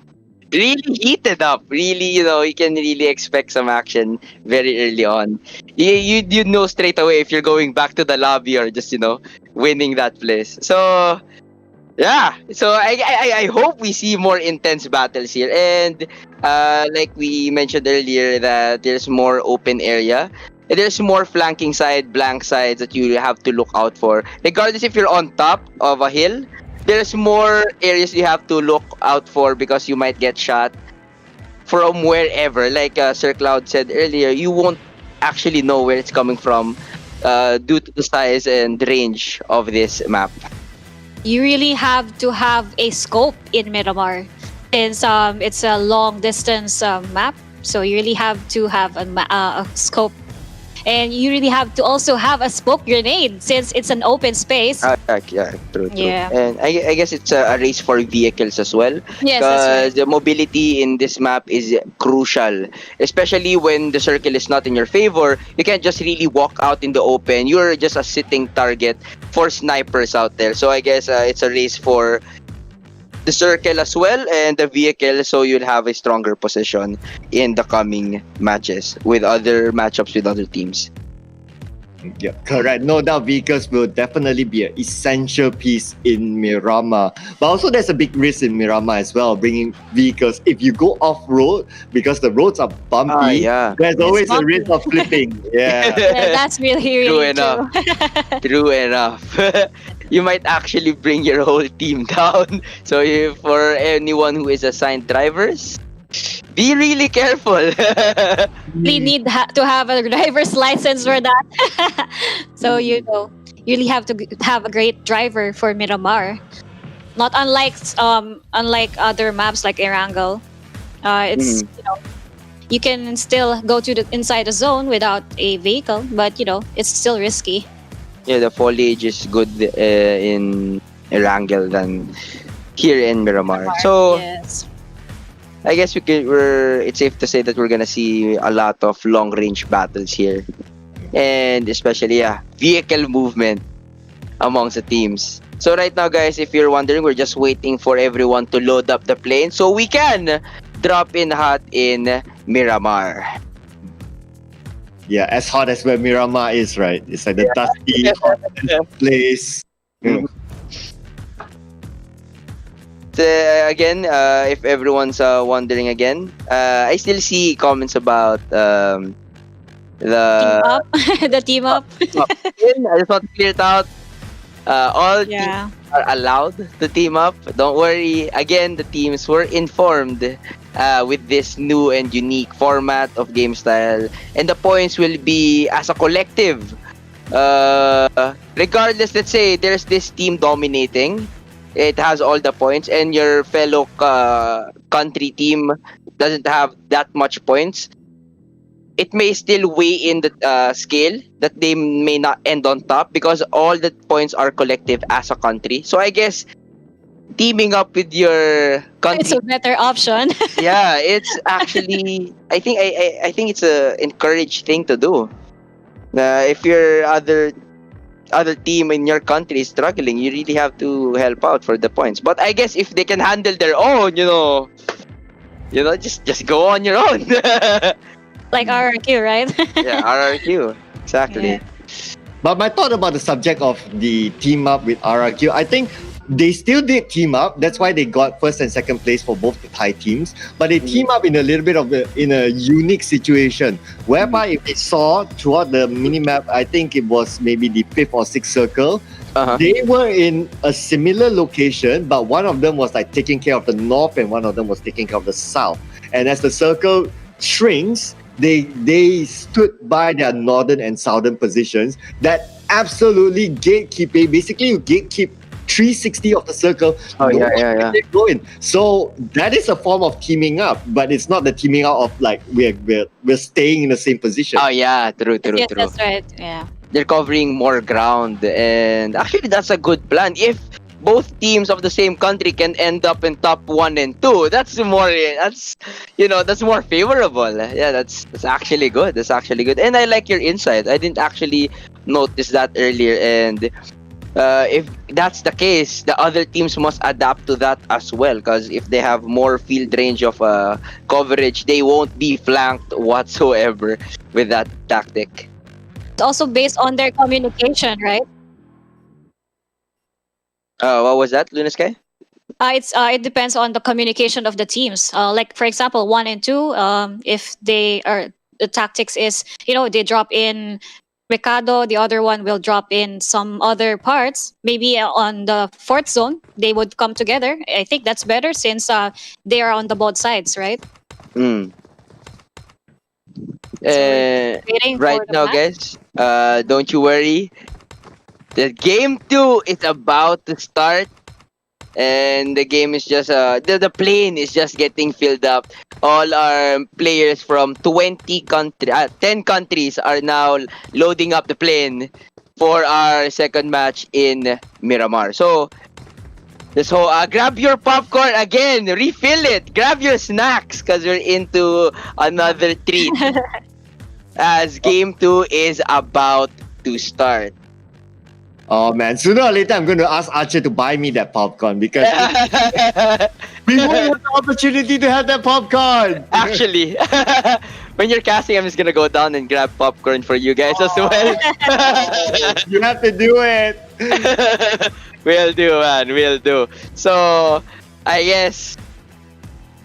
[SPEAKER 9] Really heated up. Really, you can really expect some action very early on. You know straight away if you're going back to the lobby or just winning that place. So. Yeah, so I hope we see more intense battles here. And like we mentioned earlier that there's more open area. There's more flanking side, blank sides that you have to look out for. Regardless if you're on top of a hill, there's more areas you have to look out for because you might get shot from wherever. Like Sir Cloud said earlier, you won't actually know where it's coming from due to the size and range of this map.
[SPEAKER 10] You really have to have a scope in Miramar since it's a long distance map, so you really have to have a scope, and you really have to also have a smoke grenade since it's an open space.
[SPEAKER 9] True.
[SPEAKER 10] Yeah.
[SPEAKER 9] And I guess it's a race for vehicles as well.
[SPEAKER 10] Yes, that's right.
[SPEAKER 9] The mobility in this map is crucial, especially when the circle is not in your favor. You can't just really walk out in the open. You're just a sitting target for snipers out there. So I guess it's a race for the circle as well and the vehicle, so you'll have a stronger position in the coming matches with other matchups with other teams.
[SPEAKER 11] Yeah, correct. No doubt vehicles will definitely be an essential piece in Miramar. But also there's a big risk in Miramar as well, bringing vehicles. If you go off-road, because the roads are bumpy, there's always a risk of flipping. Yeah.
[SPEAKER 10] That's really
[SPEAKER 9] True enough. True enough. You might actually bring your whole team down. So for anyone who is assigned drivers, be really careful.
[SPEAKER 10] We need to have a driver's license for that. So you really have to have a great driver for Miramar. Not unlike other maps like Erangel. It's you can still go to the inside the zone without a vehicle, but it's still risky.
[SPEAKER 9] Yeah, the foliage is good in Erangel than here in Miramar. So
[SPEAKER 10] yes.
[SPEAKER 9] I guess it's safe to say that we're gonna see a lot of long range battles here, and especially vehicle movement amongst the teams. So right now, guys, if you're wondering, we're just waiting for everyone to load up the plane so we can drop in hot in Miramar.
[SPEAKER 11] Yeah, as hot as where Miramar is, right? It's like the dusty hot place.
[SPEAKER 9] Again, if everyone's wondering again, I still see comments about the
[SPEAKER 10] team up.
[SPEAKER 9] I just want to clear it out. All teams are allowed to team up. Don't worry. Again, the teams were informed with this new and unique format of game style, and the points will be as a collective. regardless, let's say there's this team dominating, it has all the points, and your fellow country team doesn't have that much points, it may still weigh in the scale that they may not end on top because all the points are collective as a country. So I guess teaming up with your country,
[SPEAKER 10] It's a better option.
[SPEAKER 9] yeah, it's actually I think it's a encouraged thing to do. If your other team in your country is struggling, you really have to help out for the points. But I guess if they can handle their own, just go on your own.
[SPEAKER 10] Like RRQ, right?
[SPEAKER 9] Yeah, RRQ, exactly.
[SPEAKER 10] Yeah.
[SPEAKER 11] But my thought about the subject of the team up with RRQ, I think they still did team up. That's why they got first and second place for both the Thai teams. But they team up in a little bit of in a unique situation, whereby if they saw throughout the mini map, I think it was maybe the 5th or 6th circle. They were in a similar location, but one of them was like taking care of the north, and one of them was taking care of the south. And as the circle shrinks, they stood by their northern and southern positions that absolutely gatekeeping. Basically, you gatekeep 360 of the circle.
[SPEAKER 9] Yeah.
[SPEAKER 11] They go in. So that is a form of teaming up, but it's not the teaming up of like we're staying in the same position.
[SPEAKER 9] Oh yeah, true.
[SPEAKER 10] Yes, that's right. Yeah.
[SPEAKER 9] They're covering more ground, and actually that's a good plan. If both teams of the same country can end up in top 1 and 2, that's more favorable. Yeah, that's actually good. That's actually good. And I like your insight. I didn't actually notice that earlier. And if that's the case, the other teams must adapt to that as well, because if they have more field range of coverage, they won't be flanked whatsoever with that tactic.
[SPEAKER 10] It's also based on their communication, right?
[SPEAKER 9] What was that, Lunaskay?
[SPEAKER 10] It depends on the communication of the teams. Like for example, 1 and 2, if they are the tactics is they drop in Ricardo, the other one will drop in some other parts. Maybe on the 4th zone, they would come together. I think that's better since they are on the both sides, right?
[SPEAKER 9] Right now, guys, don't you worry. The game 2 is about to start, and the game is just the plane is just getting filled up. All our players from 10 countries are now loading up the plane for our second match in Miramar. So grab your popcorn again, refill it, grab your snacks, because we're into another treat as game 2 is about to start.
[SPEAKER 11] Oh man, sooner or later I'm going to ask Archer to buy me that popcorn because we won't have the opportunity to have that popcorn.
[SPEAKER 9] Actually, when you're casting, I'm just gonna go down and grab popcorn for you guys as well.
[SPEAKER 11] You have to do it.
[SPEAKER 9] Will do, man. Will do. So, I guess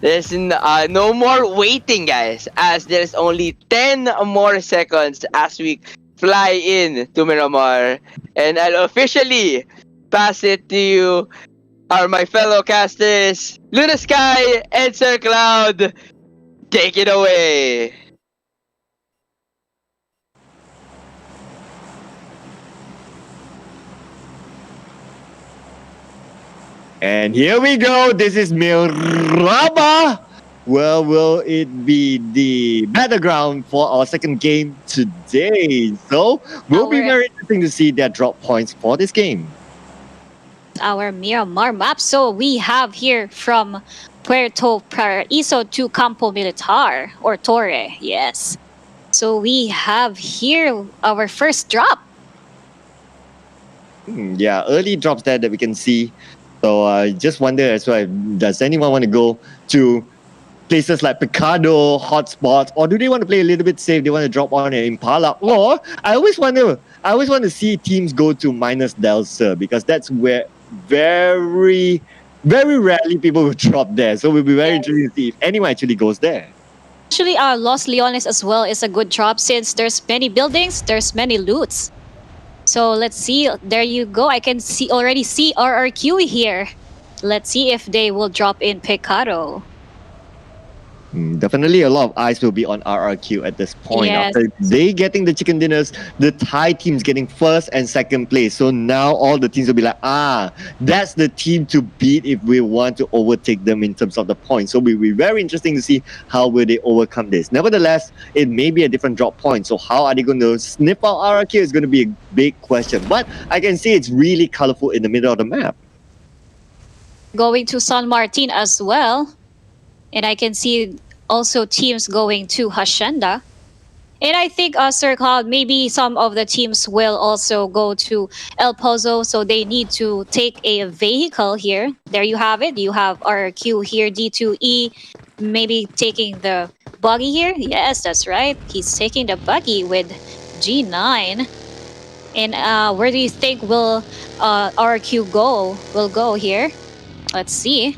[SPEAKER 9] there's no more waiting, guys, as there's only 10 more seconds as we fly in to Miramar, and I'll officially pass it to you, my fellow casters, Luna Sky and Sir Cloud. Take it away.
[SPEAKER 11] And here we go. This is Miramar. Well, will it be the battleground for our second game today? So, will be very interesting to see their drop points for this game.
[SPEAKER 10] Our Miramar map. So we have here from Puerto Paraíso to Campo Militar or Torre. Yes. So we have here our first drop.
[SPEAKER 11] Yeah, early drops there that we can see. So I just wonder as well, does anyone want to go to places like Picado, hotspots, or do they want to play a little bit safe? They want to drop on an Impala, or I always want to see teams go to minus Del Sur, because that's where very rarely people will drop there. So it will be very interesting to see if anyone actually goes there.
[SPEAKER 10] Actually, Los Leones as well is a good drop since there's many buildings, there's many loots. So let's see. There you go. I can already see RRQ here. Let's see if they will drop in Picado.
[SPEAKER 11] Definitely a lot of eyes will be on RRQ at this point.
[SPEAKER 10] Yes.
[SPEAKER 11] After they getting the chicken dinners, the Thai team's getting first and second place. So now all the teams will be like, that's the team to beat if we want to overtake them in terms of the points. So it will be very interesting to see how will they overcome this. Nevertheless, it may be a different drop point. So how are they going to sniff out RRQ is going to be a big question. But I can see it's really colorful in the middle of the map.
[SPEAKER 10] Going to San Martin as well. And I can see also teams going to Hacienda. And I think, Sir Cloud, maybe some of the teams will also go to El Pozo, so they need to take a vehicle here. There you have it. You have RQ here, D2E, maybe taking the buggy here. Yes, that's right. He's taking the buggy with G9. And where do you think will RQ will go here? Let's see.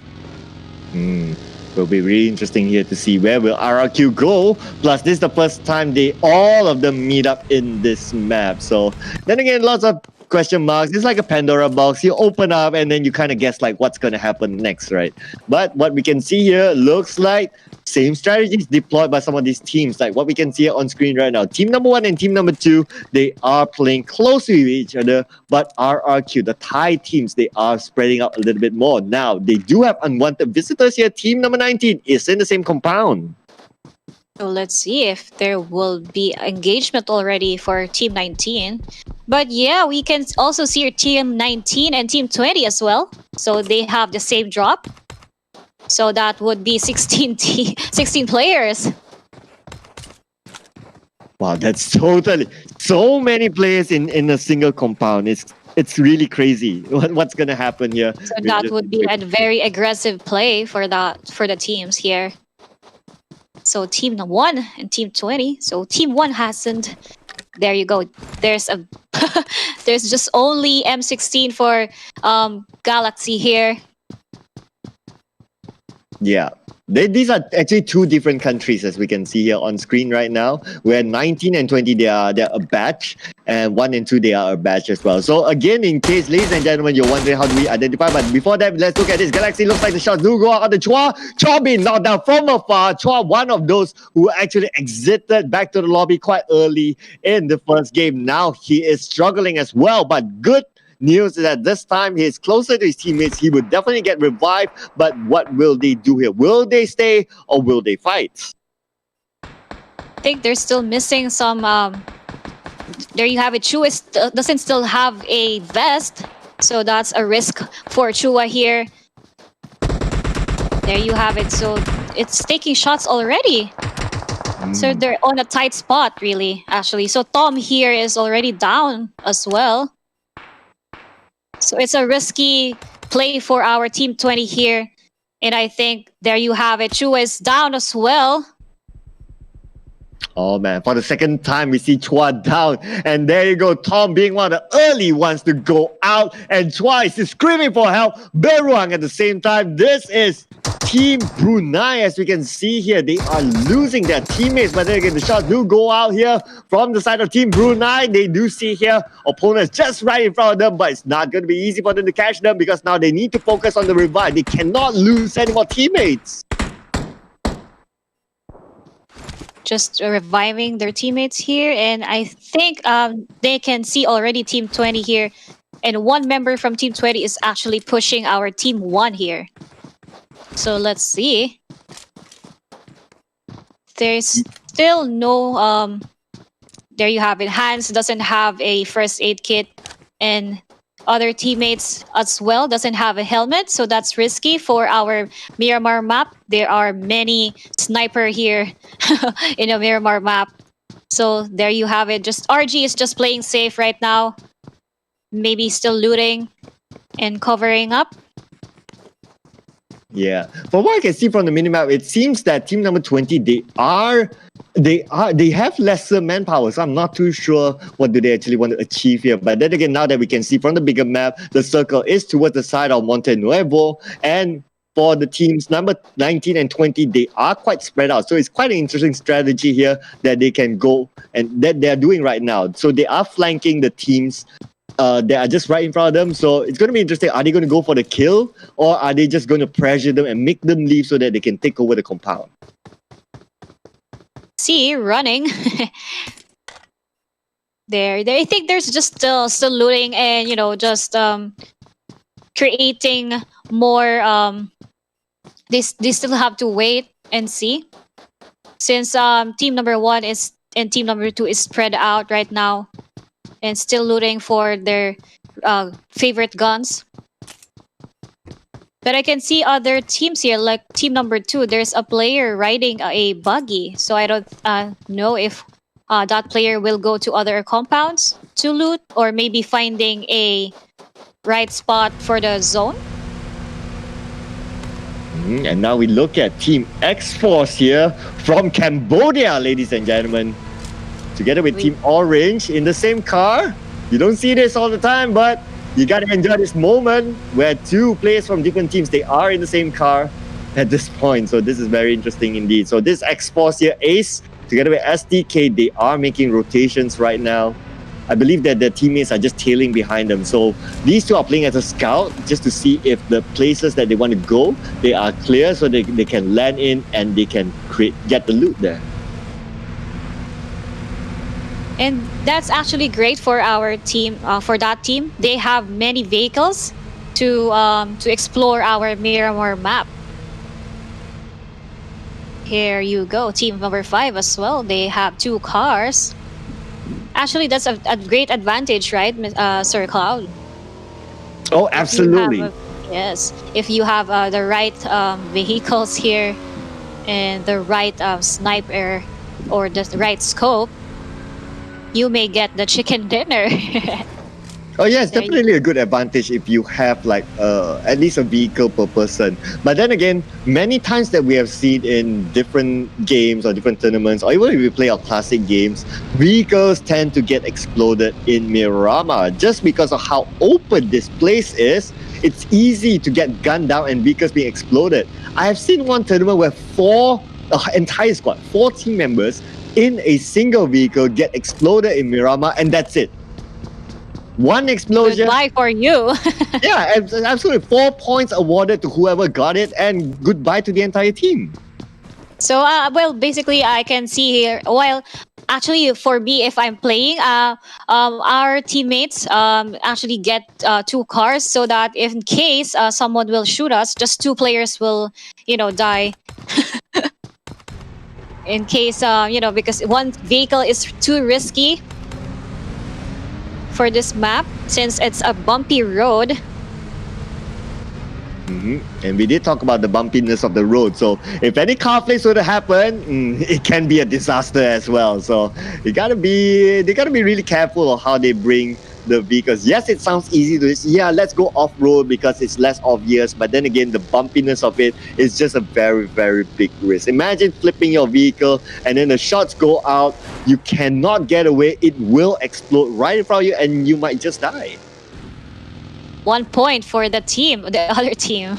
[SPEAKER 11] Will be really interesting here to see where will RRQ go. Plus, this is the first time all of them meet up in this map. So then again, lots of question marks. It's like a Pandora box. You open up and then you kind of guess like what's going to happen next, right? But what we can see here looks like same strategies deployed by some of these teams, like what we can see on screen right now. Team number 1 and team number 2, they are playing closely with each other, but RRQ, the Thai teams, they are spreading out a little bit more. Now, they do have unwanted visitors here. Team number 19 is in the same compound.
[SPEAKER 10] So let's see if there will be engagement already for Team 19. But yeah, we can also see Team 19 and Team 20 as well. So they have the same drop. So that would be 16 players.
[SPEAKER 11] Wow, that's totally so many players in a single compound. It's really crazy what's gonna happen here.
[SPEAKER 10] So that would be a very aggressive play for the teams here. So Team 1 and Team 20. So Team 1 hasn't. There you go. There's there's just only M16 for Galaxy here.
[SPEAKER 11] Yeah. These are actually two different countries, as we can see here on screen right now, where 19 and 20, they're a batch, and 1 and 2, they are a batch as well. So again, in case, ladies and gentlemen, you're wondering how do we identify, but before that, let's look at this. Galaxy looks like the shots do go out on the Chua. Chua being knocked down from afar. Chua, one of those who actually exited back to the lobby quite early in the first game. Now he is struggling as well, but good news is that this time he's closer to his teammates. He would definitely get revived, but what will they do here? Will they stay or will they fight?
[SPEAKER 10] I think they're still missing some. There you have it. Chua doesn't still have a vest, so that's a risk for Chua here. There you have it. So it's taking shots already. So they're on a tight spot, really, actually. So Tom here is already down as well. So it's a risky play for our Team 20 here. And I think there you have it. Chua is down as well.
[SPEAKER 11] Oh man, for the second time we see Chua down. And there you go, Tom being one of the early ones to go out. And Chua is screaming for help. Beruang at the same time. This is Team Brunei, as we can see here. They are losing their teammates, but then again, the shots do go out here from the side of Team Brunei. They do see here opponents just right in front of them, but it's not going to be easy for them to catch them because now they need to focus on the revive. They cannot lose any more teammates.
[SPEAKER 10] Just reviving their teammates here. And I think they can see already Team 20 here. And one member from Team 20 is actually pushing our Team 1 here. So let's see. There's still no... there you have it. Hans doesn't have a first aid kit. And other teammates as well doesn't have a helmet. So that's risky for our Miramar map. There are many sniper here in a Miramar map. So there you have it. Just RG is just playing safe right now. Maybe still looting and covering up.
[SPEAKER 11] Yeah, from what I can see from the minimap, it seems that team number 20, they have lesser manpower, so I'm not too sure what do they actually want to achieve here. But then again, now that we can see from the bigger map, the circle is towards the side of Monte Nuevo, and for the teams number 19 and 20, they are quite spread out. So it's quite an interesting strategy here that they can go and that they're doing right now. So they are flanking the teams that are just right in front of them. So it's going to be interesting. Are they going to go for the kill, or are they just going to pressure them and make them leave so that they can take over the compound?
[SPEAKER 10] see running. there, I think there's just still looting and just creating more. They still have to wait and see since team number 1 is and team number 2 is spread out right now and still looting for their favorite guns. But I can see other teams here, like team number 2. There's a player riding a buggy, so I don't know if that player will go to other compounds to loot, or maybe finding a right spot for the zone.
[SPEAKER 11] And now we look at Team X-Force here from Cambodia, ladies and gentlemen. Together with Team Orange in the same car. You don't see this all the time, but you gotta enjoy this moment where 2 players from different teams, they are in the same car at this point. So this is very interesting indeed. So this X-Force here, Ace, together with SDK, they are making rotations right now. I believe that their teammates are just tailing behind them. So these 2 are playing as a scout just to see if the places that they want to go, they are clear so they can land in and they can get the loot there.
[SPEAKER 10] And that's actually great for our team. For that team, they have many vehicles to explore our Miramar map. Here you go, team number 5 as well. They have 2 cars. Actually, that's a great advantage, right, Sir Cloud?
[SPEAKER 11] Oh, absolutely.
[SPEAKER 10] Yes, if you have the right vehicles here and the right sniper or the right scope, you may get the chicken dinner.
[SPEAKER 11] Oh yeah, it's definitely a good advantage if you have like at least a vehicle per person. But then again, many times that we have seen in different games or different tournaments, or even if we play our classic games, vehicles tend to get exploded in Miramar. Just because of how open this place is, it's easy to get gunned down and vehicles being exploded. I have seen one tournament where 4 entire squad, 4 team members in a single vehicle get exploded in Miramar, and that's it. One explosion.
[SPEAKER 10] Goodbye for you.
[SPEAKER 11] Yeah, absolutely. 4 points awarded to whoever got it, and goodbye to the entire team.
[SPEAKER 10] So, well, basically, I can see here. Well, actually, for me, if I'm playing, our teammates actually get 2 cars, so that in case someone will shoot us, just 2 players will, die. In case, because one vehicle is too risky for this map, since it's a bumpy road.
[SPEAKER 11] And we did talk about the bumpiness of the road. So if any car flips were to happen, it can be a disaster as well. So they gotta be really careful of how they bring the vehicles. Yes, it sounds easy to say, yeah, let's go off-road because it's less obvious. But then again, the bumpiness of it is just a very, very big risk. Imagine flipping your vehicle and then the shots go out. You cannot get away. It will explode right in front of you and you might just die.
[SPEAKER 10] 1 point for the other team.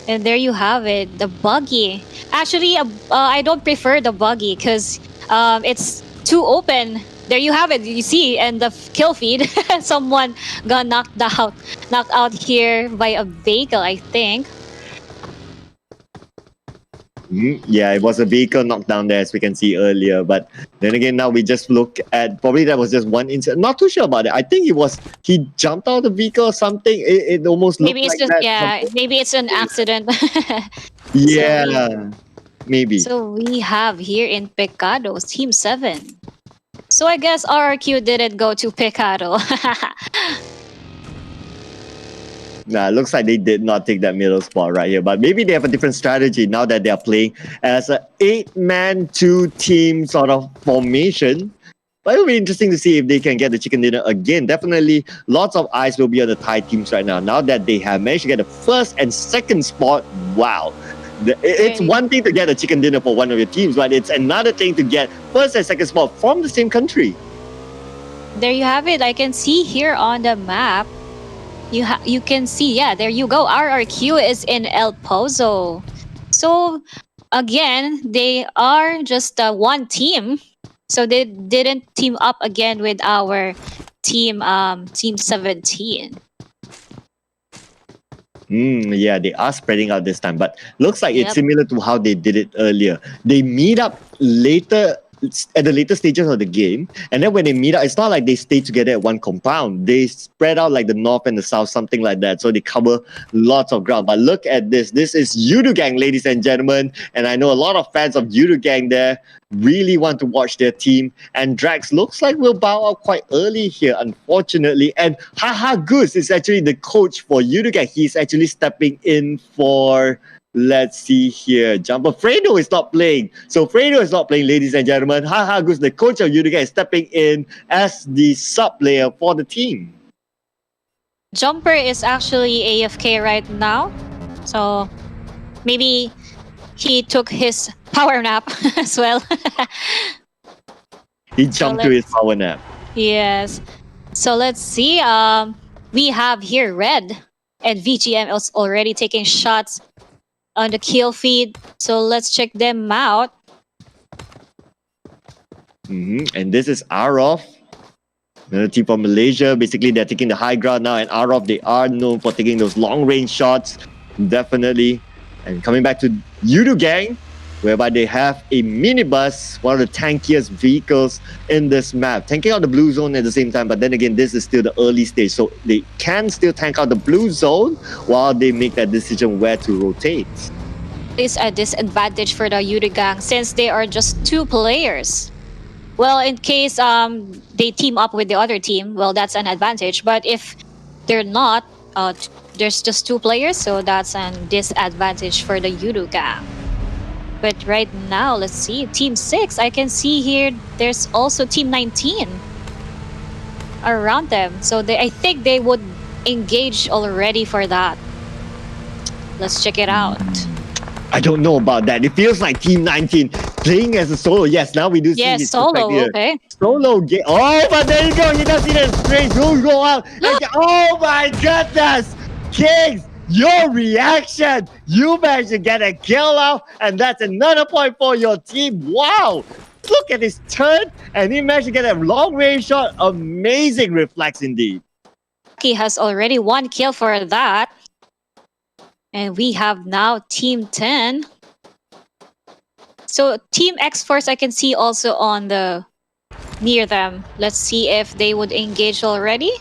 [SPEAKER 10] And there you have it, the buggy. Actually, I don't prefer the buggy because it's too open. There you have it. You see, and the kill feed, someone got knocked out here by a vehicle, I think.
[SPEAKER 11] Yeah, it was a vehicle knocked down there, as we can see earlier. But then again, now we just look at, probably that was just one incident. Not too sure about it. I think he jumped out of the vehicle or something. It almost looked
[SPEAKER 10] maybe it's
[SPEAKER 11] like
[SPEAKER 10] just
[SPEAKER 11] that.
[SPEAKER 10] yeah. Maybe it's an accident.
[SPEAKER 11] Yeah, maybe.
[SPEAKER 10] So we have here in Pecado, Team 7. So I guess RRQ didn't go to Pecado.
[SPEAKER 11] Nah, looks like they did not take that middle spot right here. But maybe they have a different strategy now that they are playing as an 8-man, 2-team sort of formation. But it'll be interesting to see if they can get the chicken dinner again. Definitely, lots of eyes will be on the Thai teams right now. Now that they have managed to get the first and second spot, wow. It's one thing to get a chicken dinner for one of your teams, but it's another thing to get first and second spot from the same country.
[SPEAKER 10] There you have it. I can see here on the map. You can see, yeah, there you go. RRQ is in El Pozo. So again, they are just one team. So they didn't team up again with our team 17.
[SPEAKER 11] Yeah, they are spreading out this time, but looks like it's
[SPEAKER 10] Yep.
[SPEAKER 11] similar to how they did it earlier. They meet up later at the later stages of the game, and then when they meet up, it's not like they stay together at one compound. They spread out like the north and the south, something like that. So they cover lots of ground. But look at this. This is Yudu Gang, ladies and gentlemen, and I know a lot of fans of Yudu Gang there really want to watch their team. And Drax looks like will bow out quite early here, unfortunately. And Haha Goose is actually the coach for Yudu Gang. He's actually stepping in for, let's see here, Jumper. Fredo is not playing. So Fredo is not playing, ladies and gentlemen. Haha Goose, the coach of Yudu Gang, is stepping in as the sub player for the team.
[SPEAKER 10] Jumper is actually AFK right now. So maybe he took his power nap as well.
[SPEAKER 11] He jumped to his power nap.
[SPEAKER 10] Yes. So let's see. We have here Red and VGM is already taking shots on the kill feed. So let's check them out.
[SPEAKER 11] And this is Arov, another team from Malaysia. Basically, they're taking the high ground now. And Arov, they are known for taking those long-range shots. Definitely. And coming back to Yudu Gang, whereby they have a minibus, one of the tankiest vehicles in this map, tanking out the blue zone at the same time. But then again, this is still the early stage, so they can still tank out the blue zone while they make that decision where to rotate.
[SPEAKER 10] It's a disadvantage for the Yudu Gang since they are just 2 players. Well, in case they team up with the other team, well, that's an advantage. But if they're not, there's just 2 players, so that's a disadvantage for the Yudu Gang. But right now, let's see, Team 6, I can see here, there's also Team 19 around them. So I think they would engage already for that. Let's check it out.
[SPEAKER 11] I don't know about that. It feels like Team 19 playing as a solo. Yes, now we do see his
[SPEAKER 10] solo,
[SPEAKER 11] perspective.
[SPEAKER 10] okay.
[SPEAKER 11] Solo game. Oh, but there you go. You don't see that straight. Go out. Oh my goodness. Kings, your reaction. You managed to get a kill out, and that's another point for your team. Wow. Look at his turn, and he managed to get a long range shot. Amazing reflex indeed.
[SPEAKER 10] He has already 1 kill for that. And we have now Team 10. So Team X-Force I can see also on the near them. Let's see if they would engage already.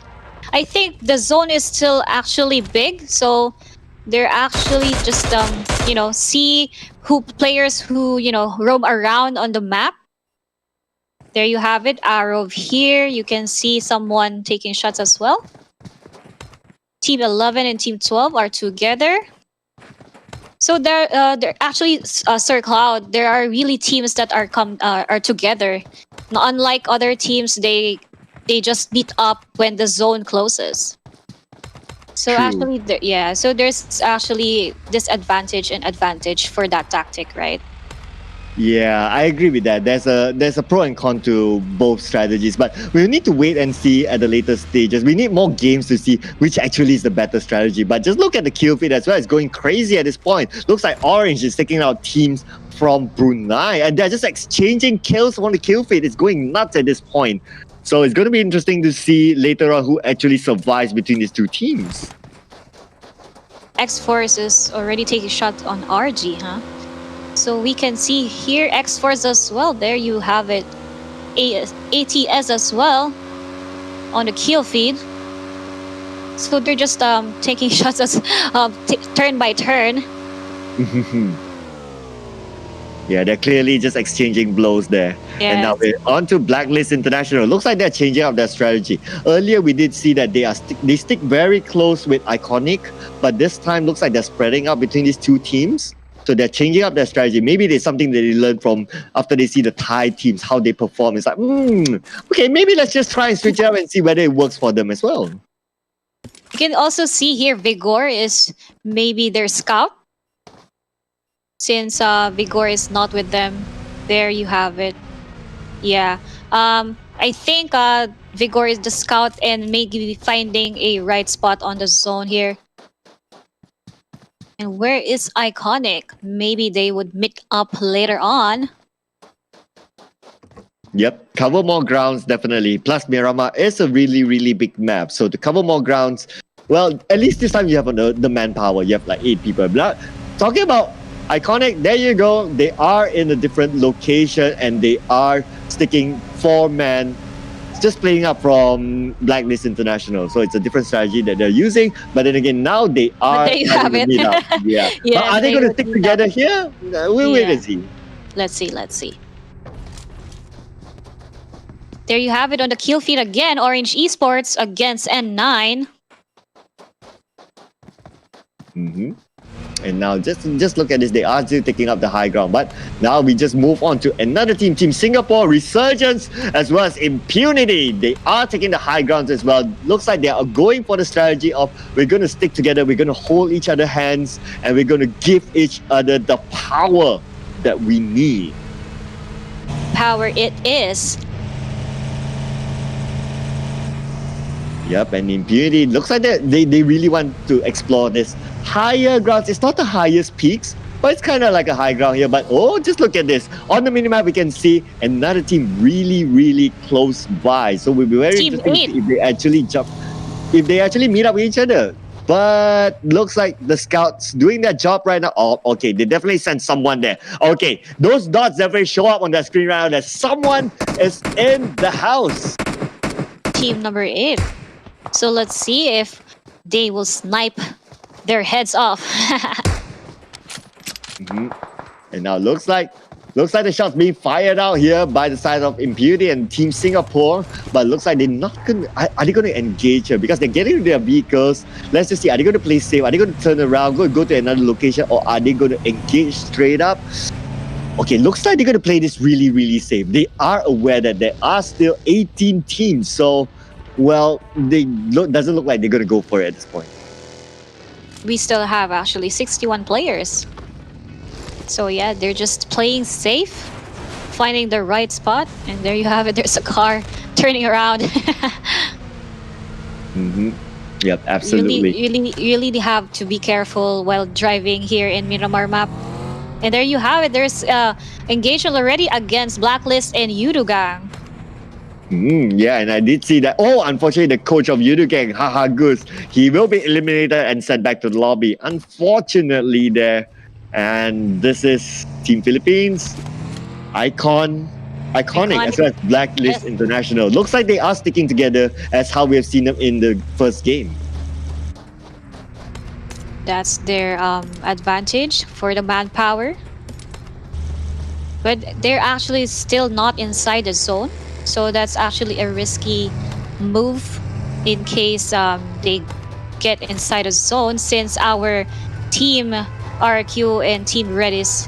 [SPEAKER 10] I think the zone is still actually big, so they're actually just see who players who roam around on the map. There you have it. Arrow here. You can see someone taking shots as well. Team 11 and Team 12 are together. So they're actually Sir Cloud. There are really teams that are together. Unlike other teams, they just meet up when the zone closes. So
[SPEAKER 11] True.
[SPEAKER 10] actually, so there's actually disadvantage and advantage for that tactic, right?
[SPEAKER 11] Yeah, I agree with that. There's a pro and con to both strategies, but we'll need to wait and see at the later stages. We need more games to see which actually is the better strategy. But just look at the kill feed as well. It's going crazy at this point. Looks like Orange is taking out teams from Brunei, and they're just exchanging kills on the kill feed. It's going nuts at this point. So it's going to be interesting to see later on who actually survives between these 2 teams.
[SPEAKER 10] X-Force is already taking shots on RG, huh? So we can see here X-Force as well. There you have it. ATS as well on the kill feed. So they're just taking shots as turn by turn.
[SPEAKER 11] Yeah, they're clearly just exchanging blows there.
[SPEAKER 10] Yes.
[SPEAKER 11] And now we're on to Blacklist International. Looks like they're changing up their strategy. Earlier, we did see that they stick very close with Iconic, but this time looks like they're spreading out between these 2 teams. So they're changing up their strategy. Maybe there's something that they learned from after they see the Thai teams, how they perform. It's like, okay, maybe let's just try and switch it up and see whether it works for them as well.
[SPEAKER 10] You can also see here Vigor is maybe their scout. Since Vigor is not with them, there you have it. Yeah. I think Vigor is the scout and maybe finding a right spot on the zone here. And where is Iconic? Maybe they would meet up later on.
[SPEAKER 11] Yep, cover more grounds, definitely. Plus, Miramar is a really, really big map. So to cover more grounds, well, at least this time you have the manpower. You have like 8 people. But talking about Iconic, there you go. They are in a different location and they are sticking 4-man, just playing up from Blacklist International. So it's a different strategy that they're using. But then again, now they are.
[SPEAKER 10] There you have it.
[SPEAKER 11] Yeah.
[SPEAKER 10] Yeah,
[SPEAKER 11] But are they going to
[SPEAKER 10] would
[SPEAKER 11] stick
[SPEAKER 10] meet
[SPEAKER 11] together
[SPEAKER 10] up.
[SPEAKER 11] here? We'll wait and see.
[SPEAKER 10] Let's see. There you have it on the kill feed again. Orange Esports against N9.
[SPEAKER 11] Mm-hmm. And now just look at this. They are still taking up the high ground. But now we just move on to another team. Team Singapore, Resurgence, as well as Impunity. They are taking the high ground as well. Looks like they are going for the strategy of we're going to stick together. We're going to hold each other's hands. And we're going to give each other the power that we need.
[SPEAKER 10] Power it is.
[SPEAKER 11] Yep, and Impunity looks like they really want to explore this higher grounds. It's not the highest peaks, but it's kind of like a high ground here. But oh, just look at this. On the minimap, we can see another team really close by. So we'll be very interesting to see if they actually if they actually meet up with each other. But looks like the scouts doing their job right now. Oh, okay, they definitely sent someone there. Okay, those dots definitely show up on the screen right now that someone is in the house.
[SPEAKER 10] Team number 8. So let's see if they will snipe their heads off.
[SPEAKER 11] And now looks like the shots being fired out here by the side of Impunity and Team Singapore. But looks like they're not gonna. Are they gonna engage here? Because they're getting into their vehicles. Let's just see. Are they gonna play safe? Are they gonna turn around, go to another location, or are they gonna engage straight up? Okay, looks like they're gonna play this really safe. They are aware that there are still 18 teams. So, well, doesn't look like they're gonna go for it at this point.
[SPEAKER 10] We still have actually 61 players. So yeah, they're just playing safe, finding the right spot, and there you have it. There's a car turning around.
[SPEAKER 11] Yep, absolutely.
[SPEAKER 10] You really have to be careful while driving here in Miramar map. And there you have it. There's engagement already against Blacklist and Yudugang.
[SPEAKER 11] Yeah, and I did see that. Oh, unfortunately, the coach of Yudugang, Haha Goose, he will be eliminated and sent back to the lobby. Unfortunately, there. And this is Team Philippines, Iconic as well as Blacklist International. Looks like they are sticking together as how we have seen them in the first game.
[SPEAKER 10] That's their advantage for the manpower. But they're actually still not inside the zone. So that's actually a risky move in case they get inside the zone, since our team RQ and Team Red is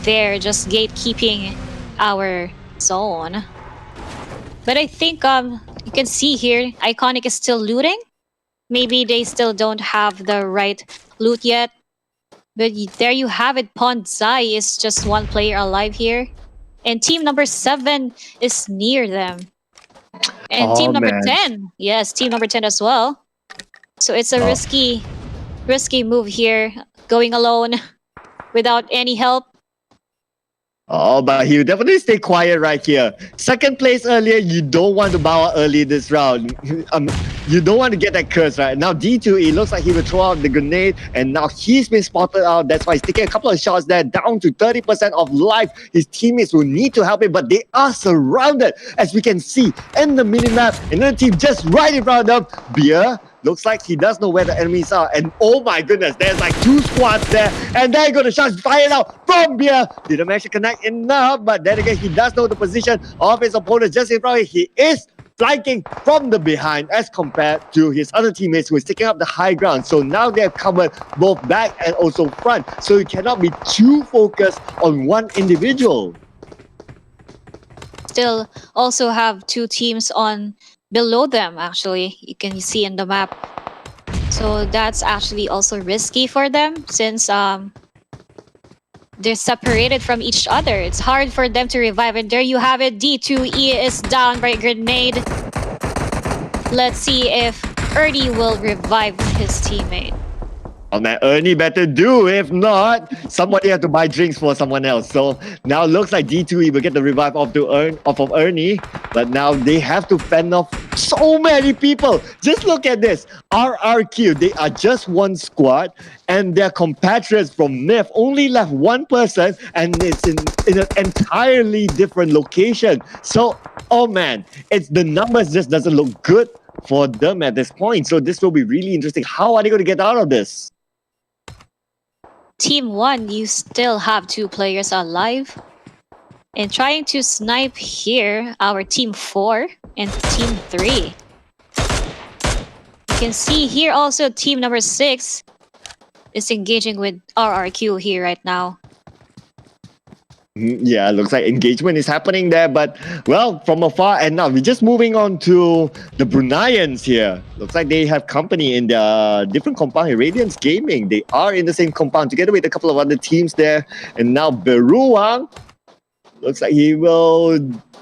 [SPEAKER 10] there just gatekeeping our zone. But I think you can see here, Iconic is still looting. Maybe they still don't have the right loot yet. But there you have it. Ponzai is just one player alive here. And team number 7 is near them. And team number 10. Yes, team number 10 as well. So it's a risky move here. Going alone without any help.
[SPEAKER 11] Oh, but he'll definitely stay quiet right here. Second place earlier, you don't want to bow out early this round. You don't want to get that curse, right? Now D2, it looks like he will throw out the grenade, and now he's been spotted out. That's why he's taking a couple of shots there, down to 30% of life. His teammates will need to help him, but they are surrounded, as we can see in the minimap. Another team just right in front of them. Beer. Looks like he does know where the enemies are. And oh my goodness, there's like 2 squads there. And there you go, the shots fired out from Beer. Didn't manage to connect enough, but then again, he does know the position of his opponent just in front of him. He is flanking from the behind as compared to his other teammates who is taking up the high ground. So now they're covered both back and also front. So you cannot be too focused on one individual.
[SPEAKER 10] Still also have 2 teams on below them, actually. You can see in the map. So that's actually also risky for them, since they're separated from each other. It's hard for them to revive. And there you have it. D2E is down by a grenade. Let's see if Ernie will revive his teammate.
[SPEAKER 11] Oh man, Ernie better do. If not, somebody have to buy drinks for someone else. So now looks like D2E will get the revive off of Ernie. But now they have to fend off so many people. Just look at this. RRQ, they are just one squad. And their compatriots from NIF only left one person. And it's in an entirely different location. So, oh man, it's the numbers just doesn't look good for them at this point. So this will be really interesting. How are they going to get out of this?
[SPEAKER 10] Team 1, you still have 2 players alive. And trying to snipe here, our Team 4 and Team 3. You can see here also Team number 6 is engaging with RRQ here right now.
[SPEAKER 11] Yeah, looks like engagement is happening there, but well, from afar. And now we're just moving on to the Bruneians here. Looks like they have company in the different compound here. Radiance Gaming, they are in the same compound together with a couple of other teams there. And now Beruang, looks like he will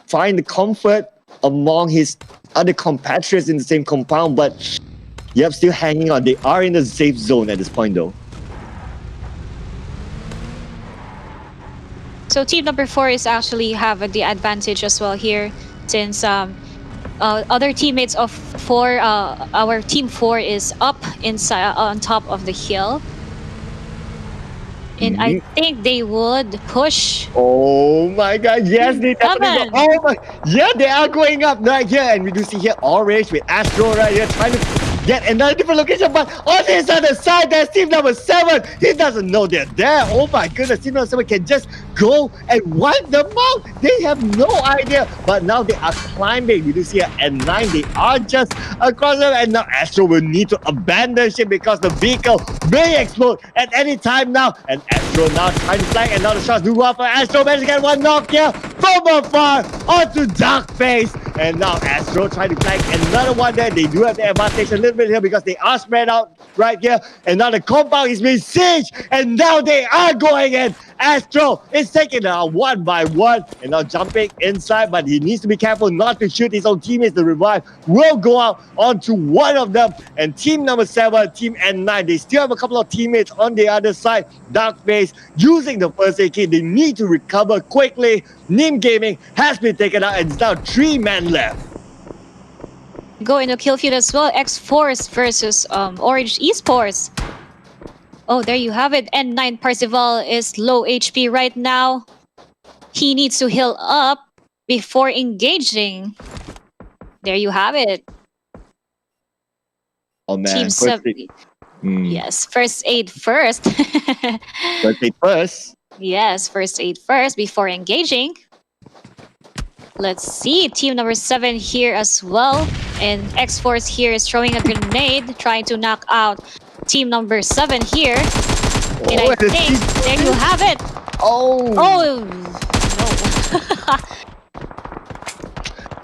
[SPEAKER 11] find the comfort among his other compatriots in the same compound, but yep, still hanging on. They are in the safe zone at this point though.
[SPEAKER 10] So team number 4 is actually have the advantage as well here, since other teammates of 4, our team 4 is up inside on top of the hill. And I think they would push.
[SPEAKER 11] Oh my god, yes, they definitely go. Oh my, yeah, they are going up right here. And we do see here Orange with Astro right here trying to get another different location. But on this other side, there's team number 7. He doesn't know they're there. Oh my goodness, team number 7 can just go and wipe them out. They have no idea. But now they are climbing. We do see here at 9, they are just across them. And now Astro will need to abandon ship because the vehicle may explode at any time now. And Astro now trying to flank, and now the shots do well for Astro. Managed to get one knock here from afar onto Dark Face. And now Astro trying to flank another one there. They do have the advantage a little bit here because they are spread out right here. And now the compound is being sieged. And now they are going in. Astro is taking out one by one and now jumping inside, but he needs to be careful not to shoot his own teammates. The revive will go out onto one of them. And team number 7, team N9, they still have a couple of teammates on the other side. Darkface using the first aid kit. They need to recover quickly. Nim Gaming has been taken out and it's now 3 men left.
[SPEAKER 10] Go into kill feud as well. X-Force versus Orange Esports. Oh, there you have it. N9 Parzival is low HP right now. He needs to heal up before engaging. There you have it.
[SPEAKER 11] Oh man,
[SPEAKER 10] Team 7. Yes, first aid first.
[SPEAKER 11] First aid first.
[SPEAKER 10] Yes, first aid first before engaging. Let's see, team number 7 here as well. And X-Force here is throwing a grenade, trying to knock out team number 7 here. And I think there you have it.
[SPEAKER 11] Oh.
[SPEAKER 10] Oh, no.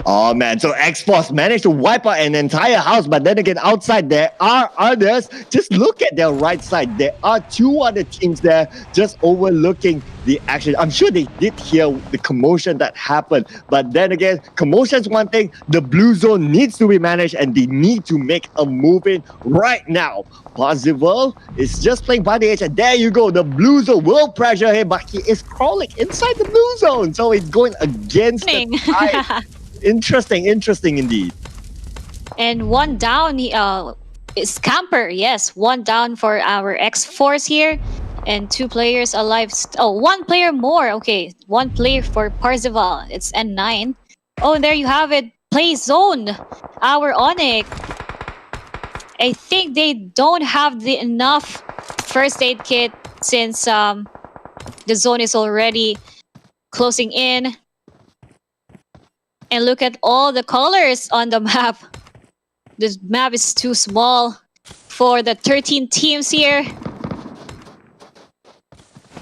[SPEAKER 11] Oh man, so X-Force managed to wipe out an entire house, but then again, outside there are others. Just look at their right side. There are 2 other teams there just overlooking the action. I'm sure they did hear the commotion that happened, but then again, commotion's one thing. The blue zone needs to be managed and they need to make a move in right now. Parzival is just playing by the edge, and there you go. The blue zone will pressure him, but he is crawling inside the blue zone, so it's going against the tide. Interesting indeed.
[SPEAKER 10] And 1 down is Camper. Yes, 1 down for our X-Force here. And 2 players alive. Oh, 1 player more. Okay, 1 player for Parzival. It's N9. Oh, and there you have it. Play zone. Our Onyx. I think they don't have the enough first aid kit since the zone is already closing in. And look at all the colors on the map. This map is too small for the 13 teams here.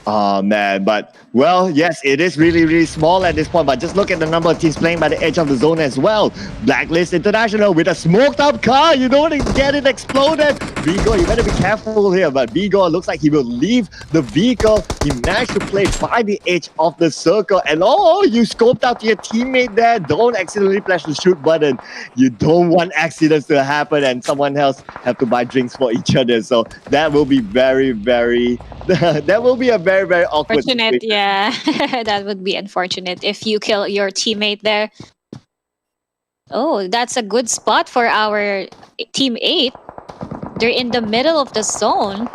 [SPEAKER 11] Oh man, but Well, yes, it is really, really small at this point, but just look at the number of teams playing by the edge of the zone as well. Blacklist International with a smoked up car. You don't get it exploded. Vigo, you better be careful here, but Vigo looks like he will leave the vehicle. He managed to play by the edge of the circle. And oh, you scoped out your teammate there. Don't accidentally press the shoot button. You don't want accidents to happen and someone else have to buy drinks for each other. So that will be very, very... that will be a very, very awkward
[SPEAKER 10] Unfortunate,
[SPEAKER 11] situation.
[SPEAKER 10] yeah. That would be unfortunate if you kill your teammate there. Oh, that's a good spot for our team 8. They're in the middle of the zone.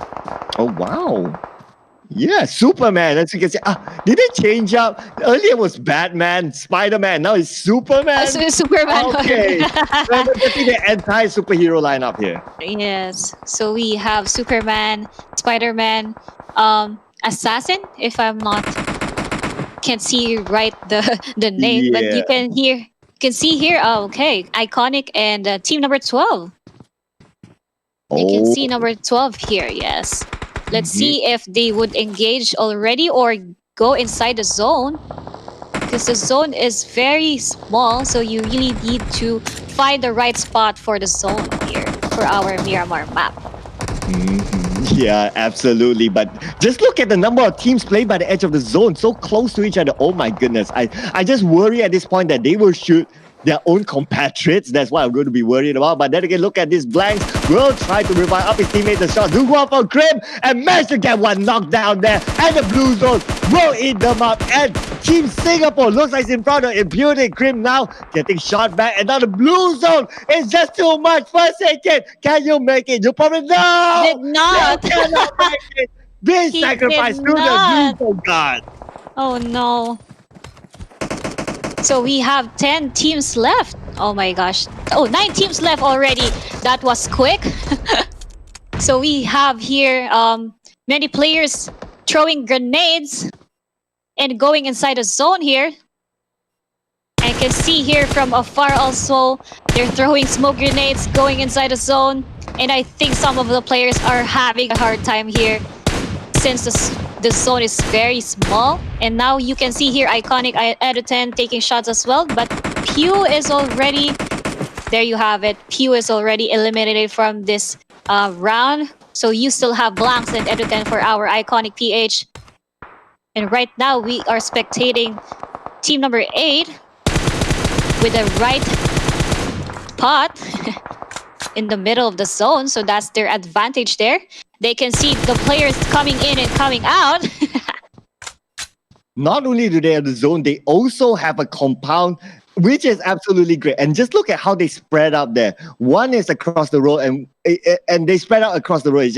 [SPEAKER 11] Oh, wow. Yeah, Superman. As you can see, did they change up? Earlier was Batman, Spider-Man. Now it's Superman.
[SPEAKER 10] Superman.
[SPEAKER 11] Okay. So that's the entire superhero lineup here.
[SPEAKER 10] Yes. So we have Superman, Spider-Man, Assassin, if I'm not can't see right the name, but you can see here. Oh, okay, Iconic and team number 12. You can see number 12 here. Yes. Let's see if they would engage already or go inside the zone, because the zone is very small, so you really need to find the right spot for the zone here for our Miramar map.
[SPEAKER 11] Yeah, absolutely. But just look at the number of teams played by the edge of the zone, so close to each other. Oh my goodness. I just worry at this point that they will shoot their own compatriots. That's what I'm going to be worried about. But then again, look at these blanks. Will try to revive up his teammate. The shot do go up for Grim and manage to get one knocked down there. And the blue zone will eat them up. And Team Singapore looks like it's in front of Impunity. Grim now getting shot back. And now the blue zone is just too much. First aid kit. Can you make it? You probably
[SPEAKER 10] Did not.
[SPEAKER 11] You cannot make it. Being
[SPEAKER 10] He
[SPEAKER 11] sacrificed
[SPEAKER 10] did
[SPEAKER 11] to the
[SPEAKER 10] not.
[SPEAKER 11] blue zone god.
[SPEAKER 10] Oh no. So we have 10 teams left. Oh my gosh. Oh, 9 teams left already. That was quick. So we have here many players throwing grenades and going inside the zone here. I can see here from afar also, they're throwing smoke grenades going inside the zone. And I think some of the players are having a hard time here since the zone is very small. And now you can see here Iconic Editen taking shots as well. But Pew is already, there you have it. Pew is already eliminated from this round. So you still have Blanks and Editen for our Iconic PH. And right now we are spectating team number 8 with the right spot in the middle of the zone. So that's their advantage there. They can see the players coming in and coming out.
[SPEAKER 11] Not only do they have the zone, they also have a compound, which is absolutely great. And just look at how they spread out there. One is across the road, and they spread out across the road.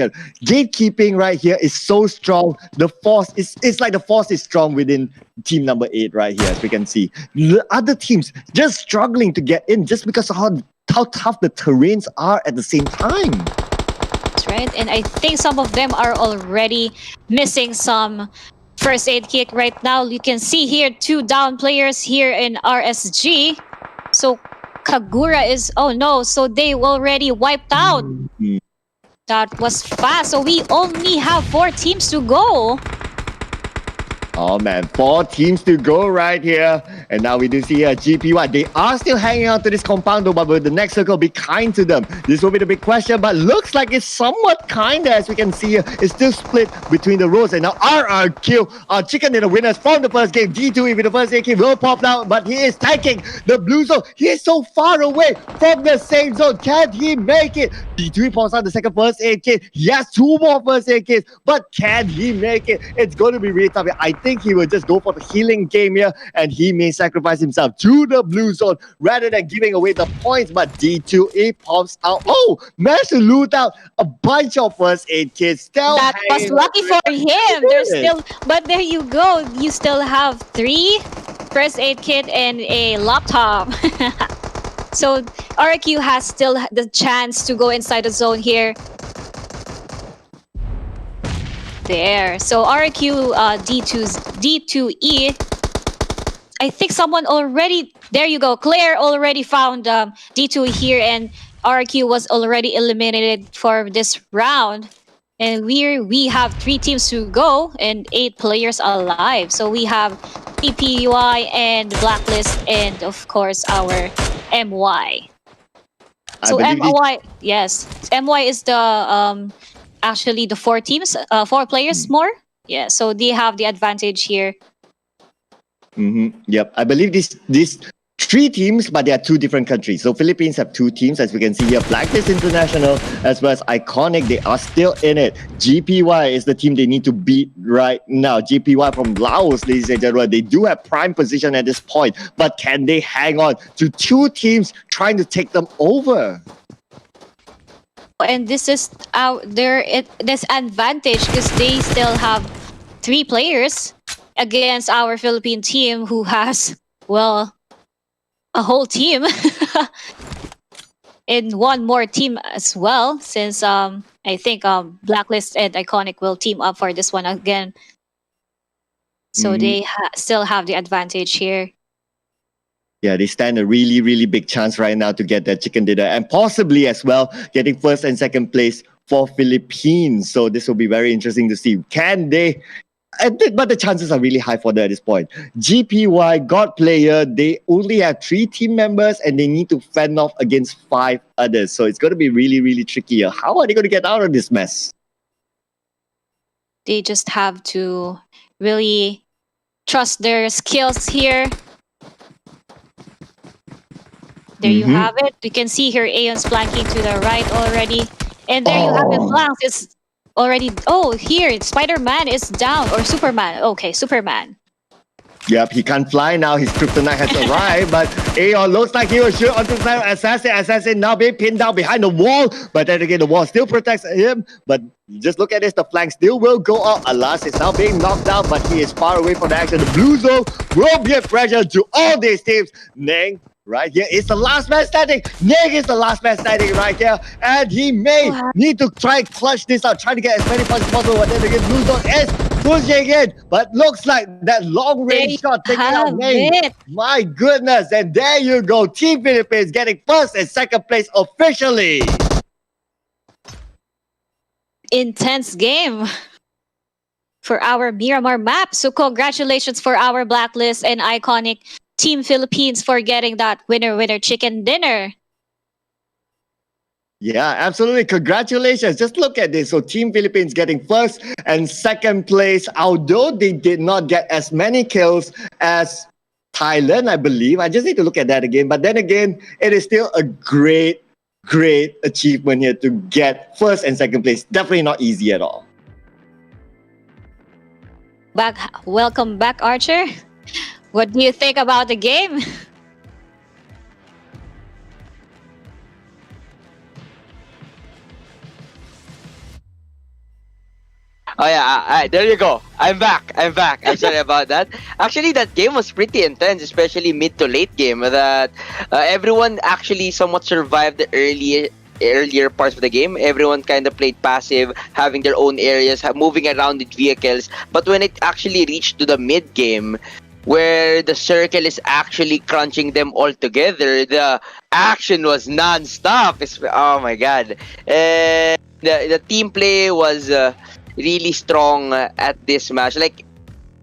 [SPEAKER 11] Gatekeeping right here is so strong. The force it's like the force is strong within team number 8 right here, as we can see. The other teams just struggling to get in just because of how tough the terrains are at the same time.
[SPEAKER 10] That's right. And I think some of them are already missing some first aid kit right now. You can see here 2 down players here in RSG. So Kagura is, oh no, so they already wiped out. That was fast. So we only have 4 teams to go.
[SPEAKER 11] Oh man, 4 teams to go right here. And now we do see here GP1. They are still hanging on to this compound though, but will the next circle be kind to them? This will be the big question, but looks like it's somewhat kind as we can see here. It's still split between the rows. And now RRQ, Chicken Dinner winners from the first game. D2 with the first AK will pop out, but he is tanking the blue zone. He is so far away from the same zone. Can he make it? D2 pops out the second first aid kit. He has 2 more first aid kits, but can he make it? It's going to be really tough. I think he will just go for the healing game here, and he may sacrifice himself to the blue zone rather than giving away the points. But D2 pops out. Oh, managed to loot out a bunch of first aid kits. Still
[SPEAKER 10] that was lucky for him. There's still, but there you go. You still have 3 first aid kit and a laptop. So RQ has still the chance to go inside the zone here. There. So RQ D2E. I think someone already, there you go. Claire already found D2 here, and RQ was already eliminated for this round. And we have 3 teams to go and 8 players alive. So we have PPUI and Blacklist and of course our MY. So MY, yes, MY is the actually the 4 teams, 4 players more. Yeah, so they have the advantage here.
[SPEAKER 11] Yep, I believe these 3 teams, but they are 2 different countries. So Philippines have 2 teams, as we can see here. Blacklist International as well as Iconic, they are still in it. GPY is the team they need to beat right now. GPY from Laos, ladies and gentlemen, they do have prime position at this point, but can they hang on to 2 teams trying to take them over?
[SPEAKER 10] And this is their disadvantage because they still have 3 players against our Philippine team who has, well, a whole team and 1 more team as well, since I think Blacklist and Iconic will team up for this one again. So they still have the advantage here.
[SPEAKER 11] Yeah, they stand a really, really big chance right now to get that chicken dinner and possibly as well getting first and second place for Philippines. So this will be very interesting to see. Can they? But the chances are really high for them at this point. GPY, God Player, they only have 3 team members and they need to fend off against 5 others. So it's going to be really, really tricky. How are they going to get out of this mess?
[SPEAKER 10] They just have to really trust their skills here. There you have it. You can see here Aeon's flanking to the right already. And there you have it, flanks. It's already... Oh, here, Spider-Man is down. Or Superman. Okay, Superman.
[SPEAKER 11] Yep, he can't fly now. His kryptonite has arrived, but Aeon looks like he will shoot onto the assassin. Assassin now being pinned down behind the wall, but then again, the wall still protects him. But just look at this, the flank still will go out. Alas, is now being knocked down, but he is far away from the action. The blue zone will give pressure to all these teams. Neng, right here is the last man standing. Neng is the last man standing right here, and he may need to try and clutch this out, try to get as many points as possible. But then again, blue zone is pushing in, but looks like that long range shot taking out Neng. My goodness, and there you go. Team Philippines getting first and second place officially.
[SPEAKER 10] Intense game for our Miramar map. So congratulations for our Blacklist and Iconic Team Philippines for getting that winner chicken dinner.
[SPEAKER 11] Yeah, absolutely. Congratulations. Just look at this. So Team Philippines getting first and second place, although they did not get as many kills as Thailand, I believe. I just need to look at that again. But then again, it is still a great achievement here to get first and second place. Definitely not easy at all.
[SPEAKER 10] Welcome back, Archer. What do you think about the game?
[SPEAKER 9] Oh yeah, there you go. I'm back. I'm sorry about that. Actually, that game was pretty intense, especially mid to late game. That everyone actually somewhat survived the earlier parts of the game. Everyone kind of played passive, having their own areas, moving around with vehicles. But when it actually reached to the mid game, where the circle is actually crunching them all together, the action was non-stop. Oh my god. And the team play was really strong at this match. Like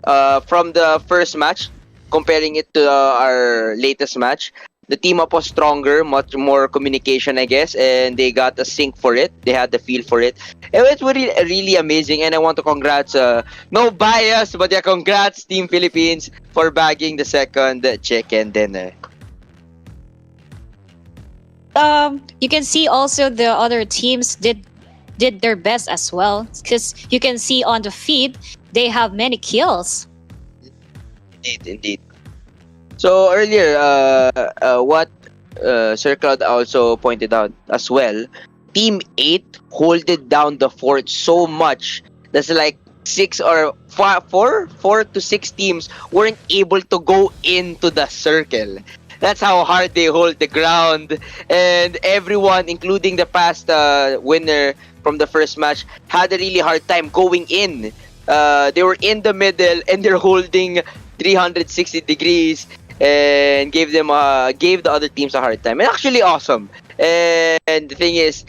[SPEAKER 9] from the first match, comparing it to our latest match, the team up was stronger, much more communication, I guess, and they got a sync for it. They had the feel for it. It was really, really amazing, and I want to congrats, no bias, but yeah, congrats Team Philippines for bagging the second chicken dinner.
[SPEAKER 10] You can see also the other teams did their best as well, because you can see on the feed they have many kills.
[SPEAKER 9] Indeed. So earlier, what Sir Cloud also pointed out as well, Team 8 holded down the fort so much. That's like 4 to 6 teams weren't able to go into the circle. That's how hard they hold the ground. And everyone, including the past winner from the first match, had a really hard time going in. They were in the middle and they're holding 360 degrees and gave the other teams a hard time. And actually awesome. And the thing is,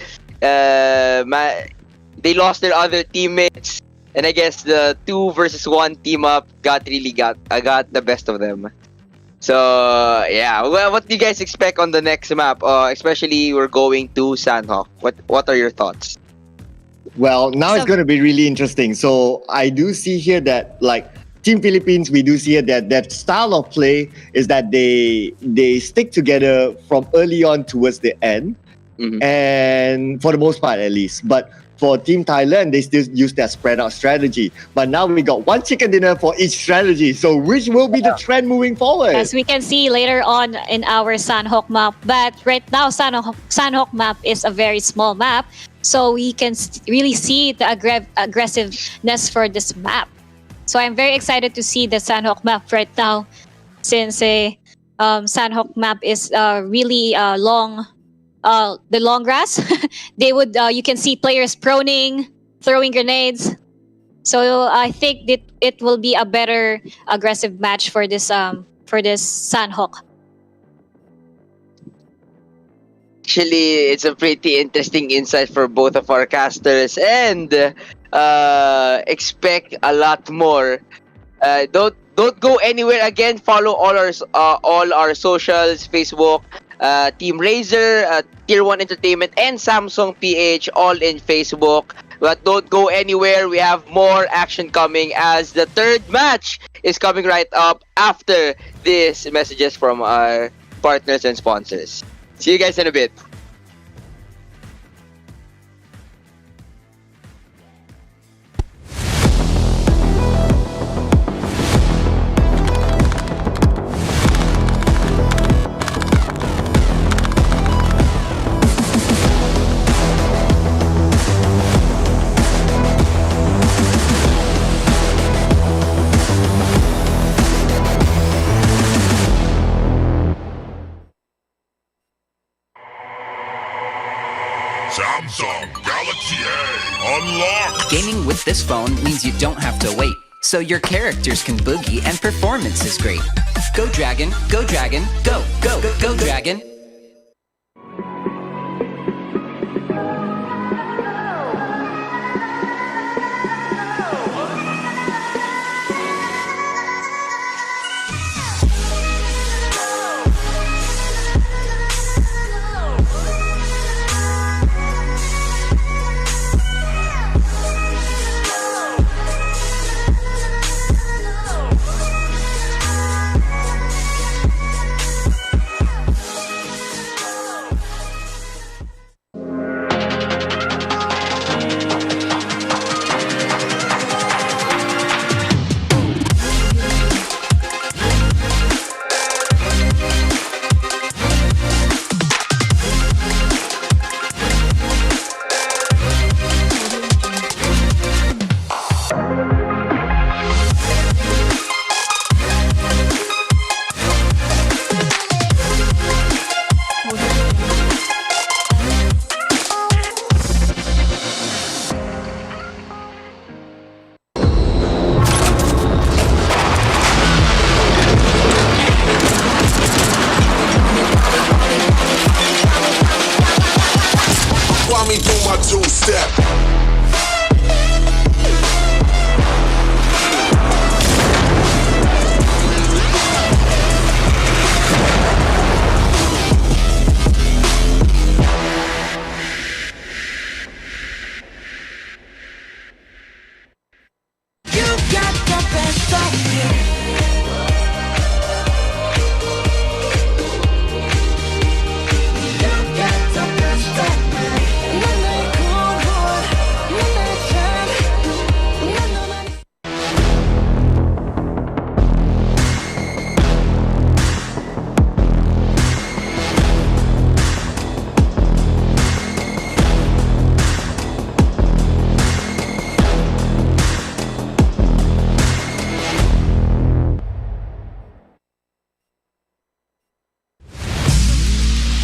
[SPEAKER 9] they lost their other teammates, and I guess the 2 versus 1 team up got the best of them. So yeah, well, what do you guys expect on the next map? Especially we're going to Sanhok. What are your thoughts?
[SPEAKER 11] Well, now it's going to be really interesting. So I do see here that like Team Philippines, we do see here that style of play is that they stick together from early on towards the end, and for the most part at least. But for Team Thailand, they still use that spread out strategy. But now we got one chicken dinner for each strategy. So which will be the trend moving forward?
[SPEAKER 10] As we can see later on in our Sanhok map. But right now, Sanhok map is a very small map. So we can really see the aggressiveness for this map. So I'm very excited to see the Sanhok map right now, since Sanhok map is really long. The long grass, you can see players proning, throwing grenades. So I think that it will be a better aggressive match for this Sanhok.
[SPEAKER 9] Actually, it's a pretty interesting insight for both of our casters, and expect a lot more. Don't go anywhere. Again, follow all our socials, Facebook, Team Razer, Tier 1 Entertainment, and Samsung PH, all in Facebook. But don't go anywhere. We have more action coming, as the third match is coming right up after these messages from our partners and sponsors. See you guys in a bit.
[SPEAKER 1] Samsung Galaxy A unlocked.
[SPEAKER 2] Gaming with this phone means you don't have to wait, so your characters can boogie and performance is great. Go Dragon, go Dragon, go, go, go, go Dragon.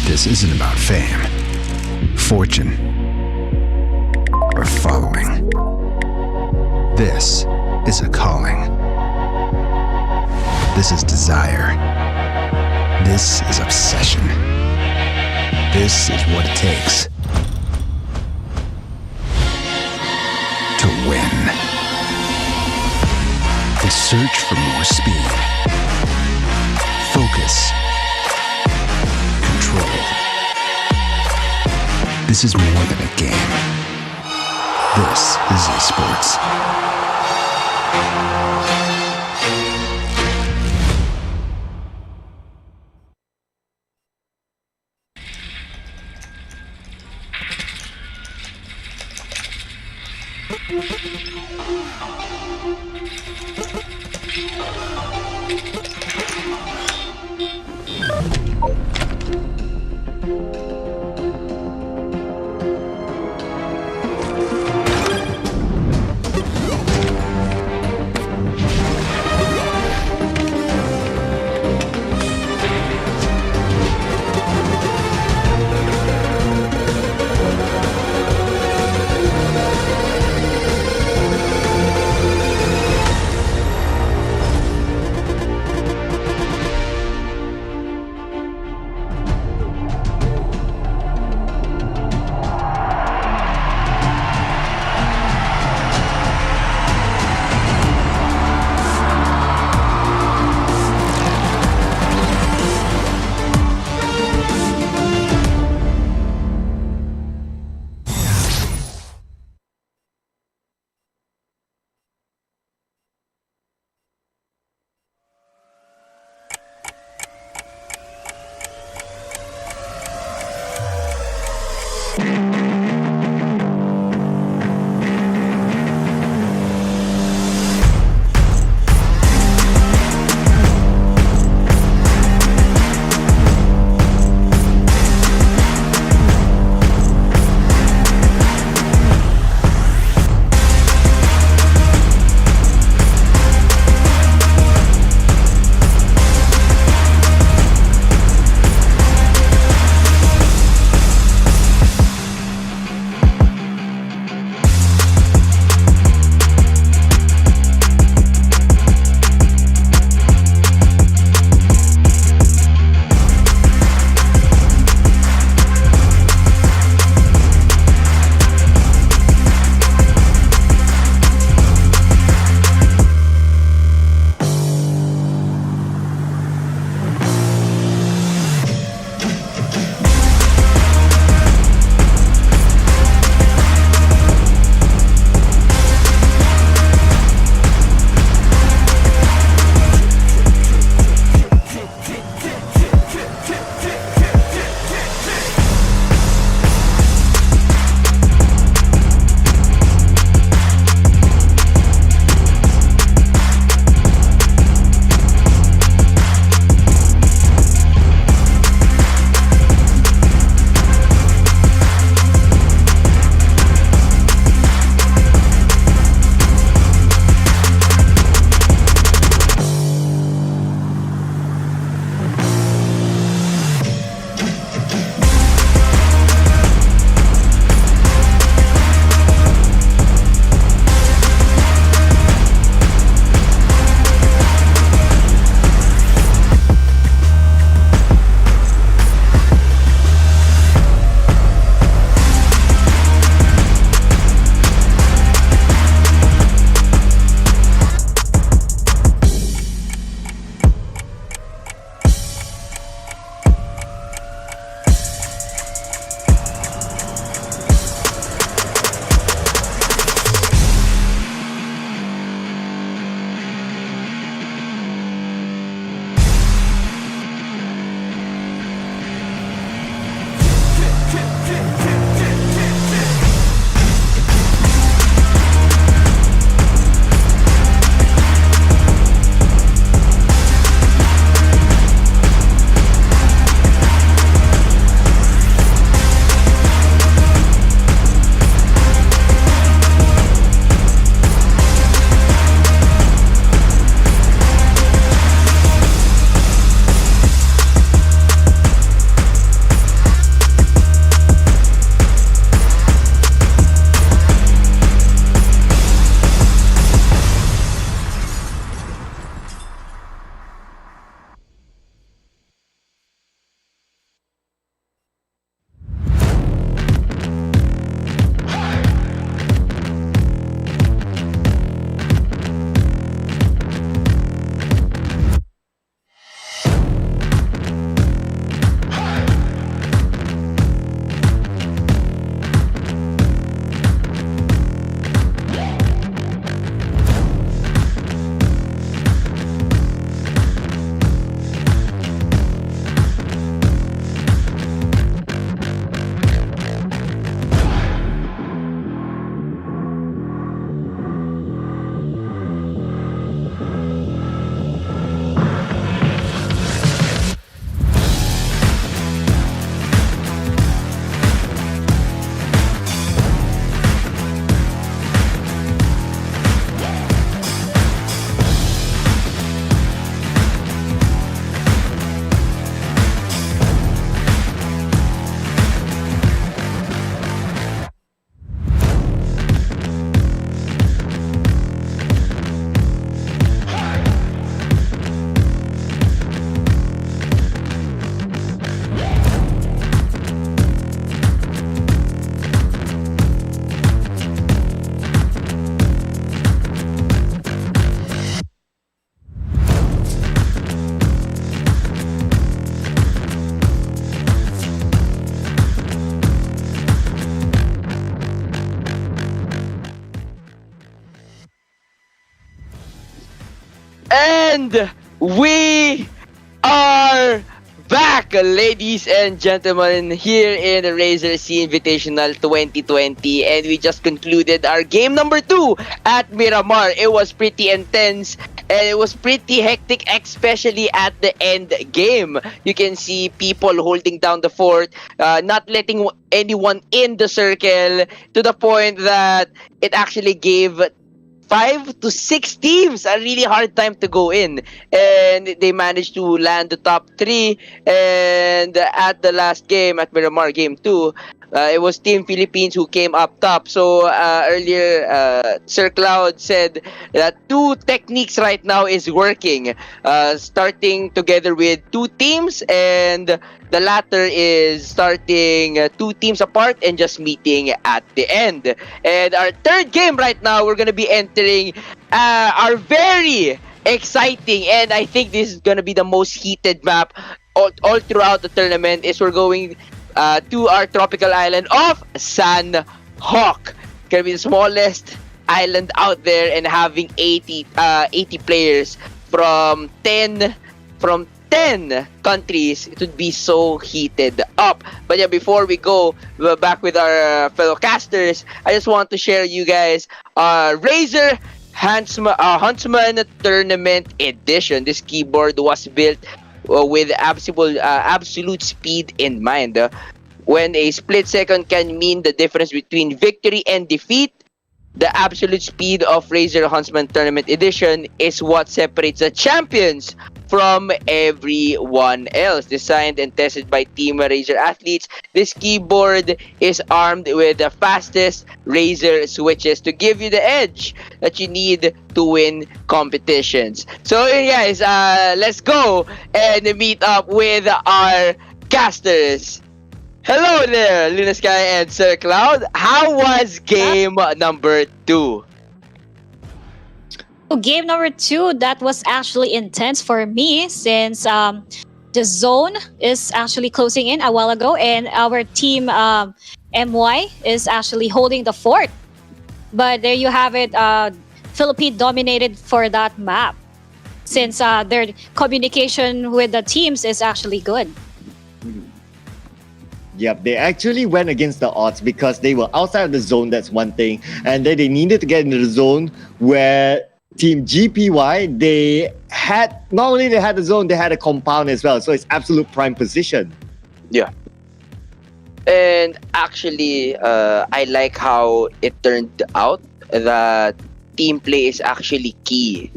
[SPEAKER 7] This isn't about fame, fortune, or following. This is a calling. This is desire. This is obsession. This is what it takes. and search for more speed, focus, control. This is more than a game. This is esports.
[SPEAKER 9] And we are back, ladies and gentlemen, here in the Razer SEA-Invitational 2020, and we just concluded our game number 2 at Miramar. It was pretty intense and it was pretty hectic, especially at the end game. You can see people holding down the fort, not letting anyone in the circle, to the point that it actually gave 5 to 6 teams a really hard time to go in, and they managed to land the top 3. And at the last game, at Miramar game 2, it was Team Philippines who came up top. So earlier, Sir Cloud said that 2 techniques right now is working, starting together with 2 teams, and the latter is starting 2 teams apart and just meeting at the end. And our third game right now, we're gonna be entering our very exciting, and I think this is gonna be the most heated map all throughout the tournament, is we're going to our tropical island of Sanhok. Gonna be the smallest island out there, and having 80 players from 10 countries. It would be so heated up. But yeah, before we go back with our fellow casters, I just want to share you guys Razer Huntsman Tournament Edition. This keyboard was built with absolute speed in mind. When a split second can mean the difference between victory and defeat, the absolute speed of Razer Huntsman Tournament Edition is what separates the champions from everyone else. Designed and tested by Team Razer athletes, this keyboard is armed with the fastest Razer switches to give you the edge that you need to win competitions. So guys, let's go and meet up with our casters. Hello there, Luna Sky and Sir Cloud. How was game number 2?
[SPEAKER 10] Game number 2, that was actually intense for me, since the zone is actually closing in a while ago, and our team MY is actually holding the fort. But there you have it, Philippines dominated for that map, since their communication with the teams is actually good.
[SPEAKER 11] Yep, they actually went against the odds because they were outside of the zone, that's one thing. And then they needed to get into the zone where Team GPY, they had, not only they had the zone, they had a compound as well. So it's absolute prime position.
[SPEAKER 9] Yeah. And actually, I like how it turned out that team play is actually key.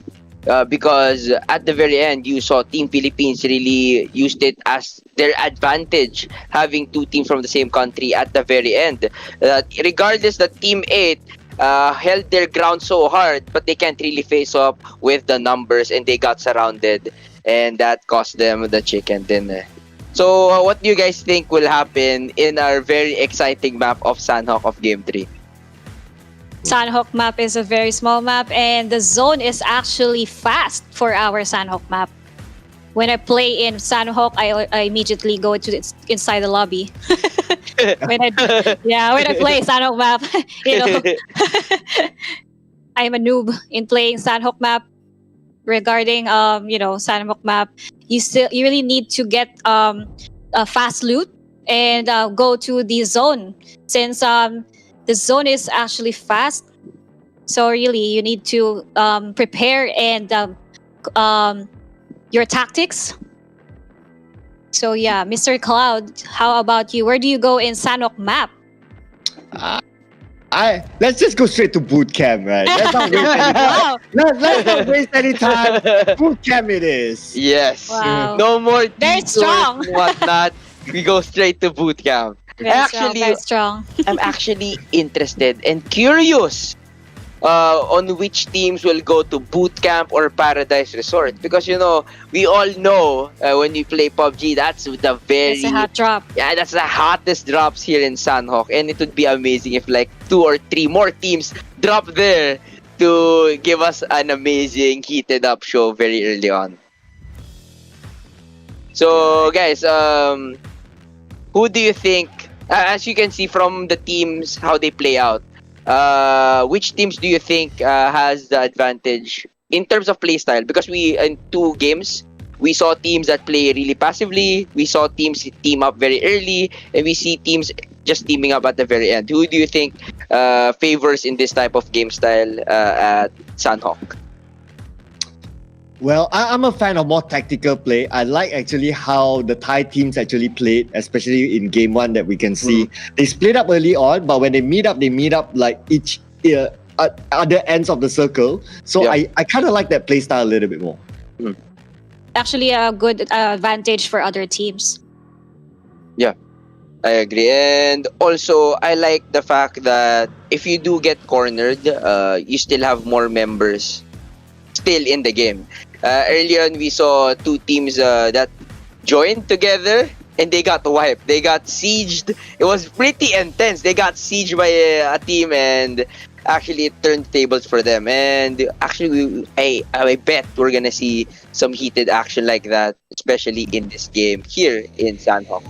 [SPEAKER 9] Because at the very end, you saw Team Philippines really used it as their advantage, having 2 teams from the same country at the very end. Regardless that Team 8 held their ground so hard, but they can't really face up with the numbers, and they got surrounded, and that cost them the chicken dinner. So what do you guys think will happen in our very exciting map of Sanhok of Game 3?
[SPEAKER 10] Sanhok map is a very small map, and the zone is actually fast for our Sanhok map. When I play in Sanhok, I immediately go to inside the lobby. when I play Sanhok map, I'm a noob in playing Sanhok map. Regarding Sanhok map, you really need to get a fast loot and go to the zone, since the zone is actually fast. So really, you need to prepare and your tactics. So yeah, Mr. Cloud, how about you? Where do you go in Sanhok map?
[SPEAKER 11] Let's just go straight to boot camp, right? Let's not waste any time. Let's not waste any time. Boot camp it is.
[SPEAKER 9] Yes.
[SPEAKER 10] Wow.
[SPEAKER 9] No more
[SPEAKER 10] Very
[SPEAKER 9] detours
[SPEAKER 10] strong.
[SPEAKER 9] and whatnot. We go straight to boot camp.
[SPEAKER 10] Very strong.
[SPEAKER 9] I'm actually interested and curious on which teams will go to boot camp or Paradise Resort, because we all know when we play PUBG, that's the very
[SPEAKER 10] It's a hot drop.
[SPEAKER 9] Yeah, that's the hottest drops here in Sanhok, and it would be amazing if like 2 or 3 more teams drop there to give us an amazing heated up show very early on. So guys, who do you think, as you can see from the teams how they play out, which teams do you think has the advantage in terms of play style, because we in 2 games we saw teams that play really passively, we saw teams team up very early, and we see teams just teaming up at the very end. Who do you think favors in this type of game style at Sanhok?
[SPEAKER 11] Well, I'm a fan of more tactical play. I like actually how the Thai teams actually played, especially in game 1 that we can see. They split up early on, but when they meet up like each other ends of the circle. So I kind of like that play style a little bit more.
[SPEAKER 10] Actually, a good advantage for other teams.
[SPEAKER 9] Yeah, I agree. And also, I like the fact that if you do get cornered, you still have more members still in the game. Earlier on, we saw 2 teams that joined together and they got wiped. They got sieged. It was pretty intense. They got sieged by a team and actually it turned tables for them. And actually, I bet we're gonna see some heated action like that, especially in this game here in Sanhok.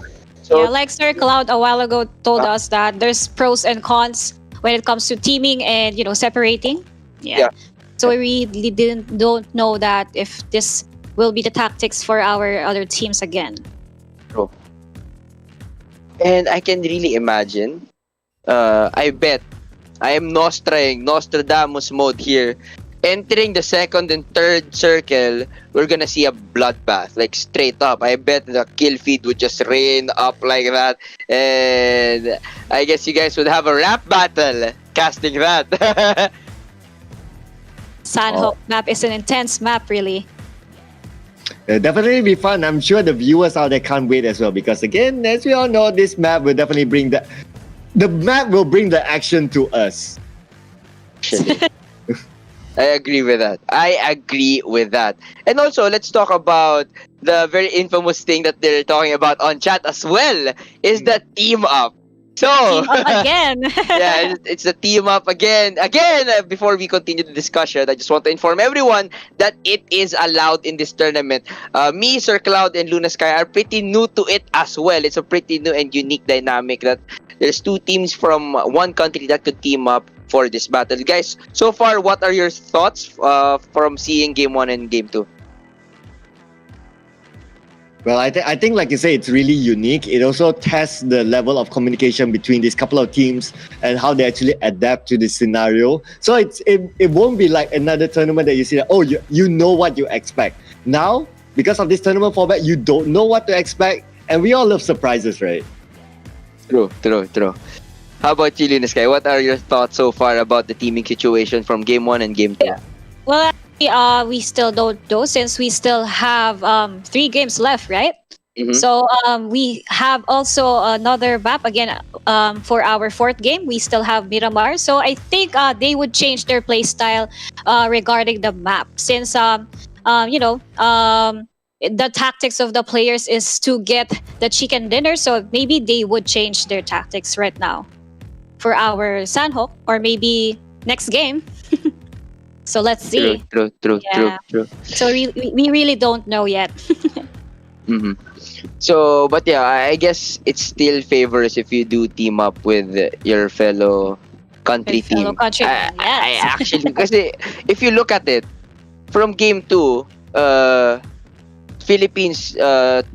[SPEAKER 9] So,
[SPEAKER 10] yeah, like Sir Cloud a while ago told us that there's pros and cons when it comes to teaming and separating. Yeah. So we really don't know that if this will be the tactics for our other teams again.
[SPEAKER 9] True. And I can really imagine. I bet I am Nostradamus mode here. Entering the second and third circle, we're gonna see a bloodbath, like straight up. I bet the kill feed would just rain up like that, and I guess you guys would have a rap battle casting that.
[SPEAKER 10] Sanhok map is an intense map, really.
[SPEAKER 11] It'll definitely be fun. I'm sure the viewers out there can't wait as well, because again, as we all know, this map will definitely bring the map will bring the action to us.
[SPEAKER 9] I agree with that. And also, let's talk about the very infamous thing that they're talking about on chat as well, is the team up. So,
[SPEAKER 10] team up again.
[SPEAKER 9] Yeah, it's the team up again. Before we continue the discussion, I just want to inform everyone that it is allowed in this tournament. Me, Sir Cloud, and Luna Sky are pretty new to it as well. It's a pretty new and unique dynamic that there's 2 teams from one country that could team up for this battle. Guys, so far, what are your thoughts from seeing Game 1 and Game 2?
[SPEAKER 11] Well, I think, like you say, it's really unique. It also tests the level of communication between these couple of teams and how they actually adapt to this scenario. So it won't be like another tournament that you see that, oh, you know what you expect. Now, because of this tournament format, you don't know what to expect, and we all love surprises, right?
[SPEAKER 9] True. How about you, Luna Sky? What are your thoughts so far about the teaming situation from Game 1 and Game 2?
[SPEAKER 10] Yeah. Well, we still don't know, since we still have 3 games left, right? So we have also another map again for our 4th game. We still have Miramar. So I think they would change their play style regarding the map, since the tactics of the players is to get the chicken dinner. So maybe they would change their tactics right now for our Sanhok, or maybe next game. So let's see.
[SPEAKER 9] True.
[SPEAKER 10] So we really don't know yet.
[SPEAKER 9] So, but yeah, I guess it still favors if you do team up with your fellow country team.
[SPEAKER 10] Yes.
[SPEAKER 9] I actually, because if you look at it, from Game 2, Philippines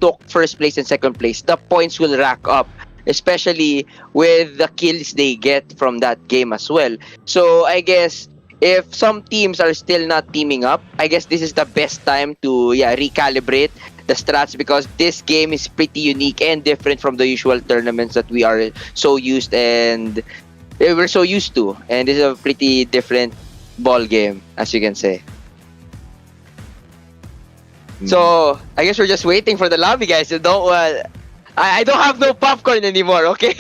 [SPEAKER 9] took first place and second place. The points will rack up, especially with the kills they get from that game as well. So I guess if some teams are still not teaming up, I guess this is the best time to recalibrate the strats, because this game is pretty unique and different from the usual tournaments that we are so used to, and this is a pretty different ball game, as you can say. So I guess we're just waiting for the lobby, guys. So I don't have no popcorn anymore. Okay,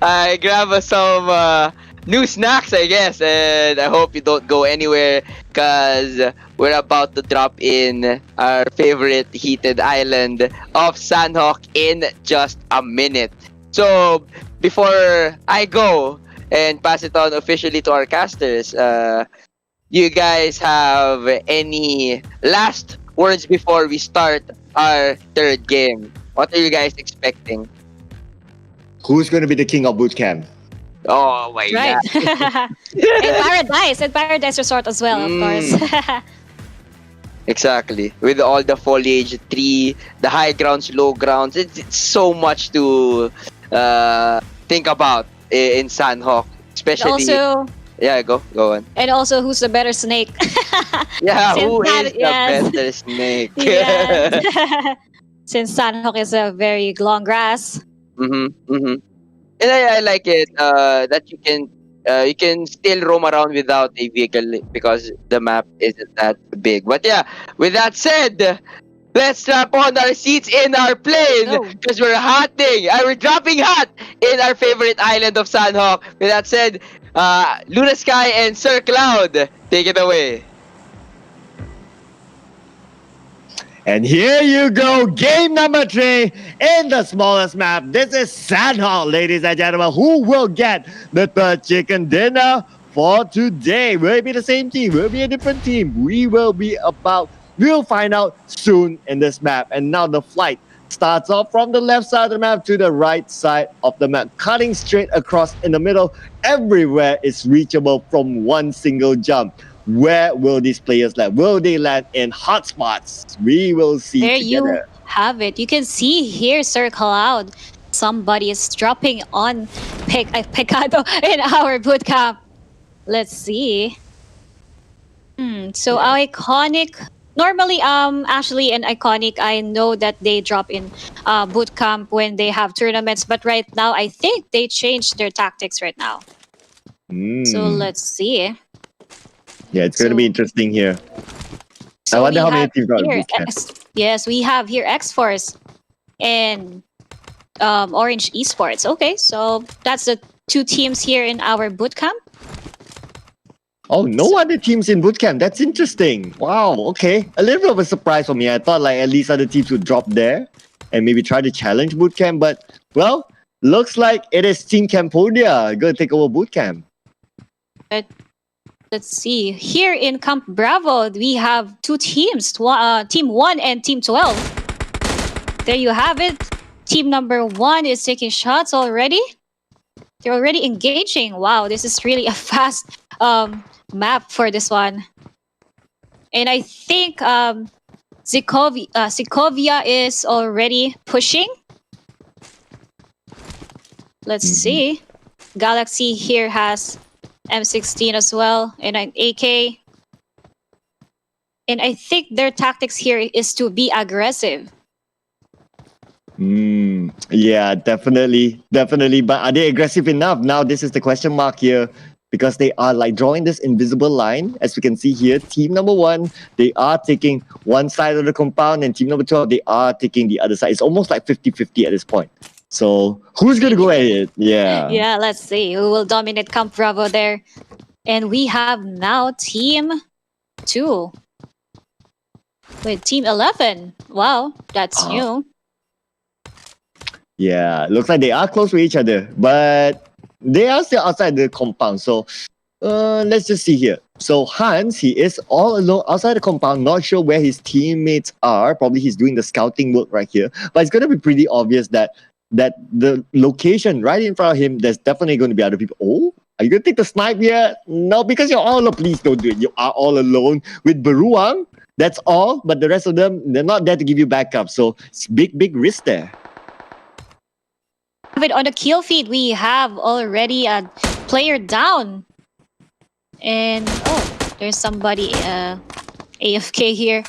[SPEAKER 9] I grab some new snacks, I guess, and I hope you don't go anywhere, because we're about to drop in our favorite heated island of Sanhok in just a minute. So before I go and pass it on officially to our casters, you guys have any last words before we start our 3rd game? What are you guys expecting?
[SPEAKER 11] Who's going to be the king of boot camp?
[SPEAKER 9] Oh my god.
[SPEAKER 10] And Paradise Resort as well, of course.
[SPEAKER 9] Exactly. With all the foliage, tree, the high grounds, low grounds, it's so much to think about in Sanhok. Especially,
[SPEAKER 10] Also,
[SPEAKER 9] yeah, go on.
[SPEAKER 10] and also, who's the better snake?
[SPEAKER 9] Yeah,
[SPEAKER 10] Since
[SPEAKER 9] who
[SPEAKER 10] San-
[SPEAKER 9] is the
[SPEAKER 10] yes.
[SPEAKER 9] better snake?
[SPEAKER 10] Yes. Since Sanhok is a very long grass.
[SPEAKER 9] Mm-hmm. And I like it that you can still roam around without a vehicle because the map isn't that big. But yeah, with that said, let's strap on our seats in our plane
[SPEAKER 10] Go.
[SPEAKER 9] because we're dropping hot in our favorite island of Sanhok. With that said, Luna Sky and Sir Cloud, take it away.
[SPEAKER 11] And here you go, game number 3 in the smallest map. This is Sanhok, ladies and gentlemen. Who will get the third chicken dinner for today? Will it be the same team? Will it be a different team? We'll find out soon in this map. And now the flight starts off from the left side of the map to the right side of the map, cutting straight across in the middle. Everywhere is reachable from one single jump. Where will these players land? Will they land in hotspots? We will see
[SPEAKER 10] There
[SPEAKER 11] together.
[SPEAKER 10] you have it. You can see here, Sir Cloud. Somebody is dropping on Pecado in our bootcamp. Let's see. So iconic. Normally, actually, in iconic, I know that they drop in bootcamp when they have tournaments, but right now, I think they changed their tactics right now. So let's see.
[SPEAKER 11] Yeah, it's going to be interesting here. I
[SPEAKER 10] So
[SPEAKER 11] wonder
[SPEAKER 10] we
[SPEAKER 11] how many
[SPEAKER 10] have
[SPEAKER 11] teams are in
[SPEAKER 10] here
[SPEAKER 11] bootcamp.
[SPEAKER 10] Yes, we have here X-Force and Orange Esports. Okay, so that's the two teams here in our bootcamp.
[SPEAKER 11] Oh, no other teams in bootcamp. That's interesting. Wow, okay. A little bit of a surprise for me. I thought like at least other teams would drop there and maybe try to challenge bootcamp. But, well, looks like it is Team Cambodia going to take over bootcamp.
[SPEAKER 10] But let's see. Here in Camp Bravo, we have two teams, Team 1 and Team 12. There you have it. Team number 1 is taking shots already. They're already engaging. Wow, this is really a fast map for this one. And I think Zikovia is already pushing. Let's see. Galaxy here has M16 as well and an AK. And I think their tactics here is to be aggressive.
[SPEAKER 11] Yeah, definitely. But are they aggressive enough? Now this is the question mark here because they are like drawing this invisible line. As we can see here, team number 1, they are taking one side of the compound and team number 12, they are taking the other side. It's almost like 50-50 at this point. So who's going to go at it? Yeah.
[SPEAKER 10] Yeah, let's see who will dominate Camp Bravo there. And we have now Team 2 with Team 11. Wow, that's new.
[SPEAKER 11] Yeah, looks like they are close with each other, but they are still outside the compound. So let's just see here. So Hans, he is all alone outside the compound, not sure where his teammates are. Probably he's doing the scouting work right here. But it's going to be pretty obvious that the location right in front of him, there's definitely going to be other people. Oh, are you going to take the snipe here? No, because you're all alone. Please don't do it. You are all alone with Beruang. That's all. But the rest of them, they're not there to give you backup. So it's big risk there.
[SPEAKER 10] On the kill feed, we have already a player down. And, there's somebody AFK here.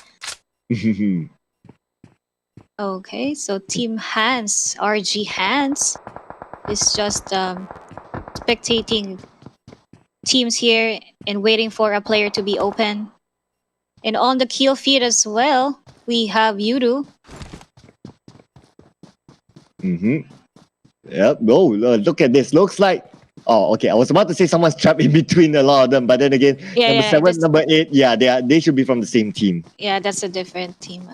[SPEAKER 10] Okay, so Team Hans, RG Hans, is just spectating teams here and waiting for a player to be open. And on the kill feed as well, we have Yudu.
[SPEAKER 11] Yep, look at this. Looks like... Oh, okay. I was about to say someone's trapped in between a lot of them, but then again, number 7, number 8, yeah, they should be from the same team.
[SPEAKER 10] Yeah, that's a different team.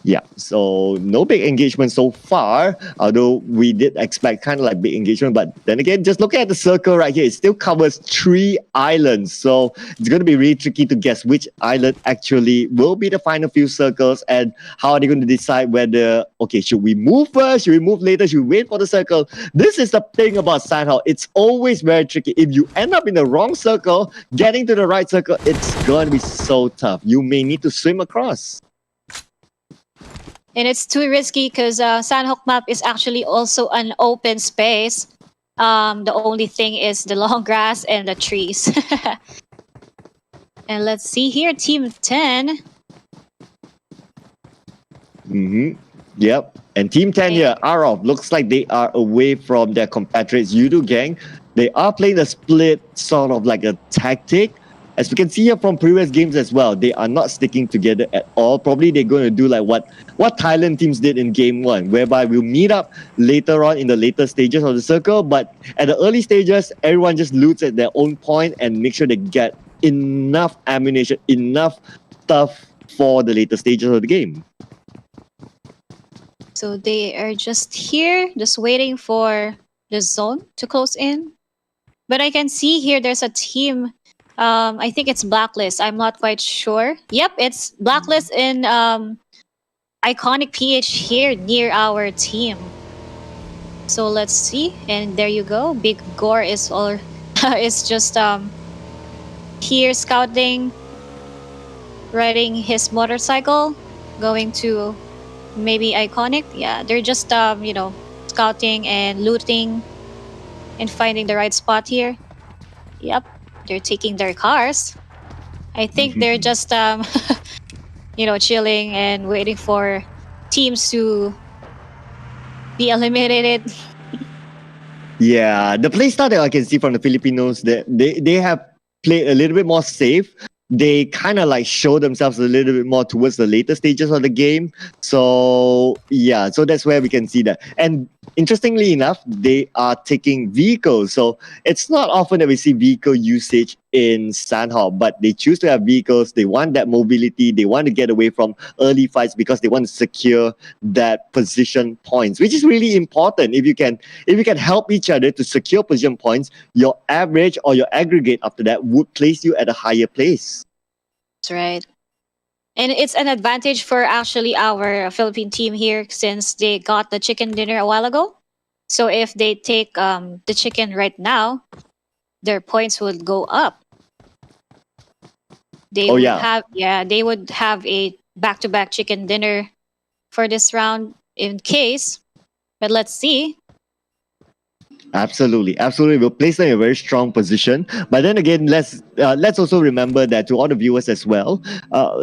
[SPEAKER 11] Yeah, so no big engagement so far, although we did expect kind of like big engagement. But then again, just look at the circle right here. It still covers 3 islands. So it's going to be really tricky to guess which island actually will be the final few circles and how are they going to decide whether, okay, should we move first? Should we move later? Should we wait for the circle? This is the thing about Sanhok. It's always very tricky. If you end up in the wrong circle, getting to the right circle, it's going to be so tough. You may need to swim across.
[SPEAKER 10] And it's too risky because Sanhok map is actually also an open space. The only thing is the long grass and the trees. And let's see here, Team 10.
[SPEAKER 11] Yep. And Team 10 here are off. Looks like they are away from their compatriots, Yudu Gang. They are playing a split sort of like a tactic. As we can see here from previous games as well, they are not sticking together at all. Probably they're going to do like what Thailand teams did in game 1, whereby we'll meet up later on in the later stages of the circle. But at the early stages, everyone just loots at their own point and make sure they get enough ammunition, enough stuff for the later stages of the game.
[SPEAKER 10] So they are just here, just waiting for the zone to close in. But I can see here there's a team. I think it's Blacklist. I'm not quite sure. Yep, it's Blacklist in Iconic PH here near our team. So let's see. And there you go. Big Gore is is just here scouting, riding his motorcycle, going to maybe Iconic. Yeah, they're just scouting and looting and finding the right spot here. Yep. They're taking their cars. I think they're just chilling and waiting for teams to be eliminated.
[SPEAKER 11] Yeah, the playstyle that I can see from the Filipinos, that they have played a little bit more safe. They kind of like show themselves a little bit more towards the later stages of the game. So yeah, so that's where we can see that. And interestingly enough, they are taking vehicles. So it's not often that we see vehicle usage in Sanhok, but they choose to have vehicles. They want that mobility. They want to get away from early fights because they want to secure that position points, which is really important. If you can help each other to secure position points, your average or your aggregate after that would place you at a higher place.
[SPEAKER 10] That's right. And it's an advantage for actually our Philippine team here since they got the chicken dinner a while ago. So if they take the chicken right now, their points would go up. They would have a back-to-back chicken dinner for this round in case. But let's see.
[SPEAKER 11] Absolutely. We'll place them in a very strong position. But then again, let's also remember that to all the viewers as well,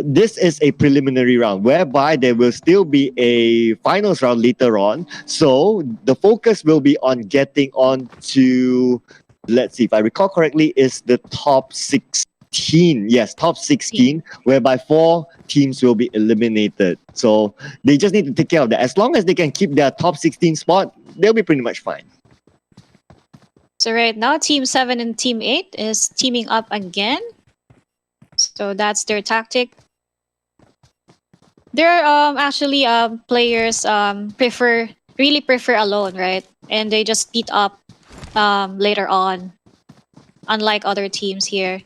[SPEAKER 11] this is a preliminary round whereby there will still be a finals round later on. So the focus will be on getting on to, let's see if I recall correctly, is the top 16. Yes, top 16, whereby 4 teams will be eliminated. So they just need to take care of that. As long as they can keep their top 16 spot, they'll be pretty much fine.
[SPEAKER 10] So right now, Team 7 and Team 8 is teaming up again. So that's their tactic. There are actually players really prefer alone, right? And they just beat up later on, unlike other teams here.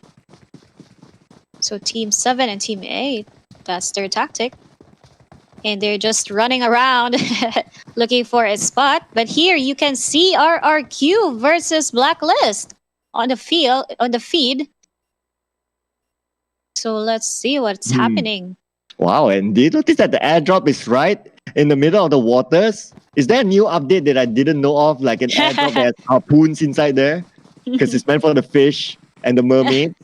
[SPEAKER 10] So Team 7 and Team 8, that's their tactic. And they're just running around looking for a spot. But here you can see RRQ versus Blacklist on the feed. So let's see what's happening.
[SPEAKER 11] Wow, and do you notice that the airdrop is right in the middle of the waters? Is there a new update that I didn't know of, like an airdrop that has harpoons inside there? Because it's meant for the fish and the mermaids.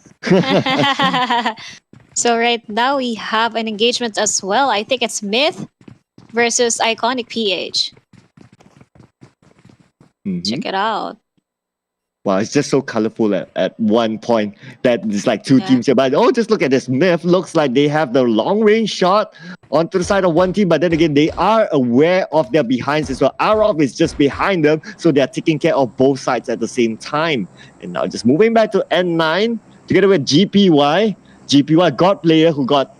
[SPEAKER 10] So right now we have an engagement as well. I think it's Myth versus Iconic PH. Check it out.
[SPEAKER 11] Wow, it's just so colorful at one point that there's like 2 teams here. But just look at this. Myth looks like they have the long range shot onto the side of one team, but then again, they are aware of their behinds as well. Arov is just behind them, so they're taking care of both sides at the same time. And now just moving back to N9 together with GPY. GPY God player who got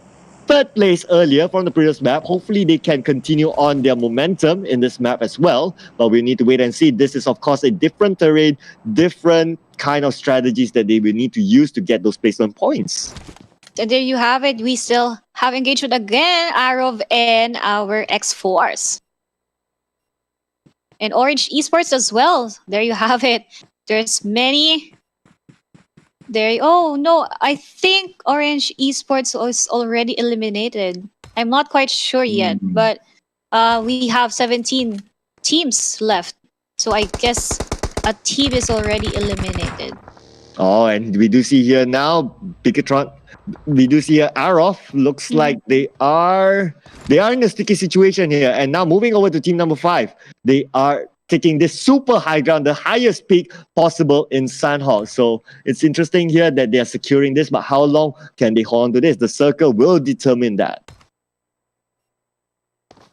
[SPEAKER 11] third place earlier from the previous map. Hopefully they can continue on their momentum in this map as well. But we need to wait and see. This is of course a different terrain, different kind of strategies that they will need to use to get those placement points.
[SPEAKER 10] And there you have it. We still have engagement again, Arov and our X-Force. And Orange Esports as well. There you have it. There's many. There. Oh no, I think Orange Esports is already eliminated. I'm not quite sure yet, but we have 17 teams left. So I guess a team is already eliminated.
[SPEAKER 11] Oh, and we do see here now, Picatron. We do see here Arof. Looks like they are in a sticky situation here. And now moving over to team number 5, they are taking this super high ground, the highest peak possible in Sanhok. So it's interesting here that they are securing this, but how long can they hold on to this? The circle will determine that.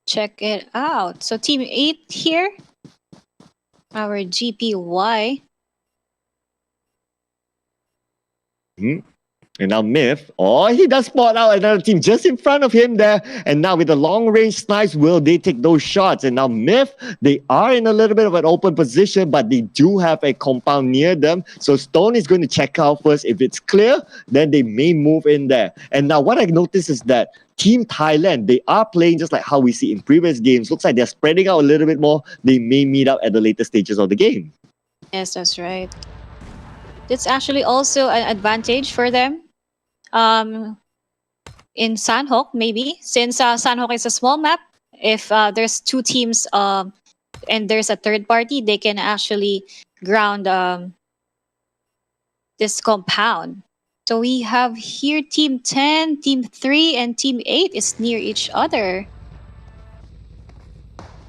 [SPEAKER 10] Check it out. So team 8 here, our GPY.
[SPEAKER 11] And now Myth, he does spot out another team just in front of him there. And now with the long range snipes, will they take those shots? And now Myth, they are in a little bit of an open position, but they do have a compound near them. So Stone is going to check out first. If it's clear, then they may move in there. And now what I noticed is that Team Thailand, they are playing just like how we see in previous games. Looks like they're spreading out a little bit more. They may meet up at the later stages of the game.
[SPEAKER 10] Yes, that's right. It's actually also an advantage for them. In Sanhok, maybe, since Sanhok is a small map, if there's 2 teams and there's a third party, they can actually ground this compound. So we have here Team 10, Team 3, and Team 8 is near each other.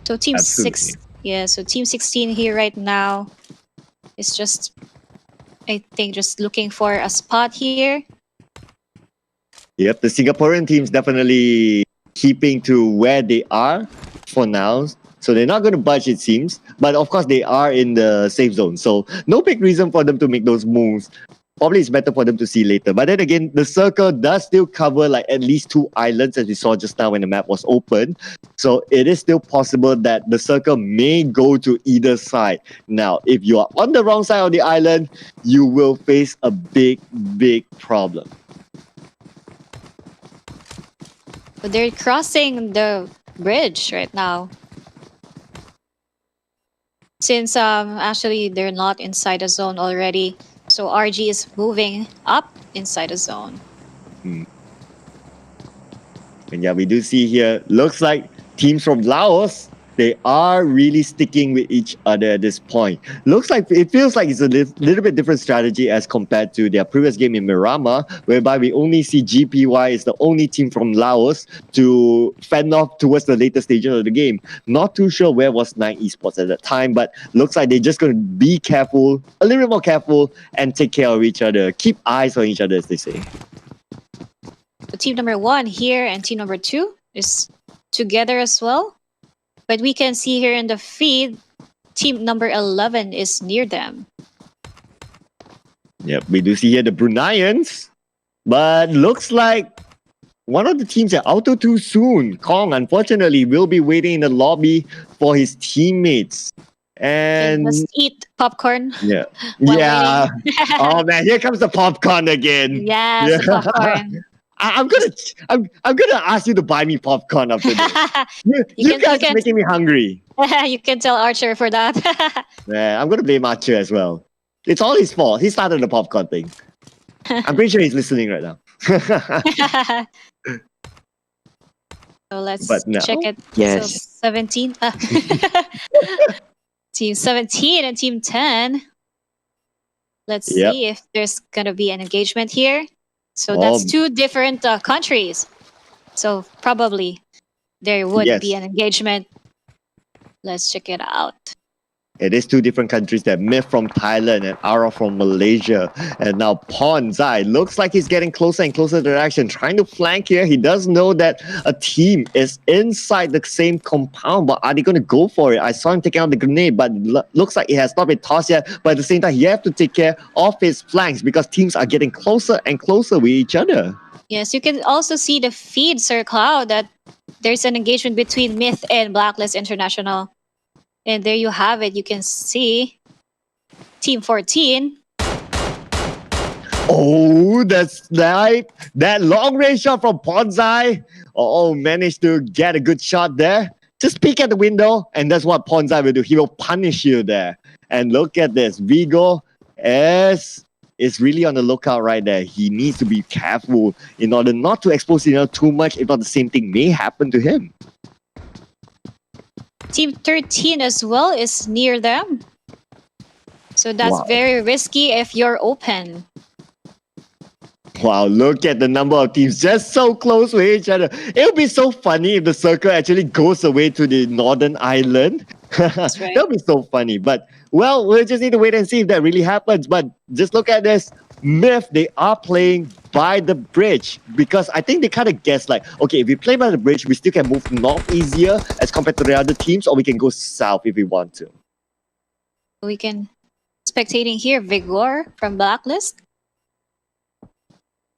[SPEAKER 10] So Team 6, so Team 16 here right now is just, I think, just looking for a spot here.
[SPEAKER 11] Yep, the Singaporean team's definitely keeping to where they are for now. So they're not going to budge, it seems. But of course, they are in the safe zone. So no big reason for them to make those moves. Probably it's better for them to see later. But then again, the circle does still cover like at least 2 islands, as we saw just now when the map was open. So it is still possible that the circle may go to either side. Now, if you are on the wrong side of the island, you will face a big, big problem.
[SPEAKER 10] But they're crossing the bridge right now. Since actually they're not inside the zone already. So RG is moving up inside the zone.
[SPEAKER 11] And yeah, we do see here, looks like teams from Laos, they are really sticking with each other at this point. Looks like, it feels like it's a little bit different strategy as compared to their previous game in Miramar, whereby we only see GPY is the only team from Laos to fend off towards the later stages of the game. Not too sure where was 9 Esports at that time, but looks like they're just going to be careful, a little bit more careful, and take care of each other. Keep eyes on each other, as they say.
[SPEAKER 10] So team number 1 here and team number 2 is together as well. But we can see here in the feed, team number 11 is near them.
[SPEAKER 11] Yep, we do see here the Bruneians. But looks like one of the teams are out too soon. Kong, unfortunately, will be waiting in the lobby for his teammates. And
[SPEAKER 10] he must eat popcorn.
[SPEAKER 11] Yeah.
[SPEAKER 10] while
[SPEAKER 11] Yeah.
[SPEAKER 10] waiting.
[SPEAKER 11] Oh man, here comes the popcorn again.
[SPEAKER 10] Yes, the popcorn.
[SPEAKER 11] I'm gonna ask you to buy me popcorn after this. You guys are making me hungry.
[SPEAKER 10] You can tell Archer for that.
[SPEAKER 11] Yeah, I'm gonna blame Archer as well. It's all his fault. He started the popcorn thing. I'm pretty sure he's listening right now.
[SPEAKER 10] So let's
[SPEAKER 11] But now-
[SPEAKER 10] check it.
[SPEAKER 9] Yes.
[SPEAKER 10] So 17. Team 17 and Team 10. Let's
[SPEAKER 11] Yep.
[SPEAKER 10] see if there's gonna be an engagement here. So that's 2 different countries. So probably there would
[SPEAKER 11] Yes.
[SPEAKER 10] be an engagement. Let's check it out.
[SPEAKER 11] It is two different countries there. Myth from Thailand and Ara from Malaysia. And now Ponzai looks like he's getting closer and closer to the action, trying to flank here. He does know that a team is inside the same compound, but are they going to go for it? I saw him taking out the grenade, but looks like it has not been tossed yet. But at the same time, he has to take care of his flanks because teams are getting closer and closer with each other.
[SPEAKER 10] Yes, you can also see the feed, Sir Cloud, that there's an engagement between Myth and Blacklist International. And there you have it. You can see Team 14.
[SPEAKER 11] Oh, that's right. That long range shot from Ponzai. Oh, managed to get a good shot there. Just peek at the window, and that's what Ponzai will do. He will punish you there. And look at this. Vigo is really on the lookout right there. He needs to be careful in order not to expose himself too much. If not, the same thing may happen to him.
[SPEAKER 10] Team 13 as well is near them. So that's very risky if you're open.
[SPEAKER 11] Wow, look at the number of teams just so close with each other. It would be so funny if the circle actually goes away to the northern island.
[SPEAKER 10] That's right.
[SPEAKER 11] That would be so funny. But, well, we'll just need to wait and see if that really happens. But just look at this. Myth, they are playing by the bridge because I think they kind of guess like, okay, if we play by the bridge, we still can move north easier as compared to the other teams, or we can go south if we want to.
[SPEAKER 10] We can spectating here Vigor from Blacklist.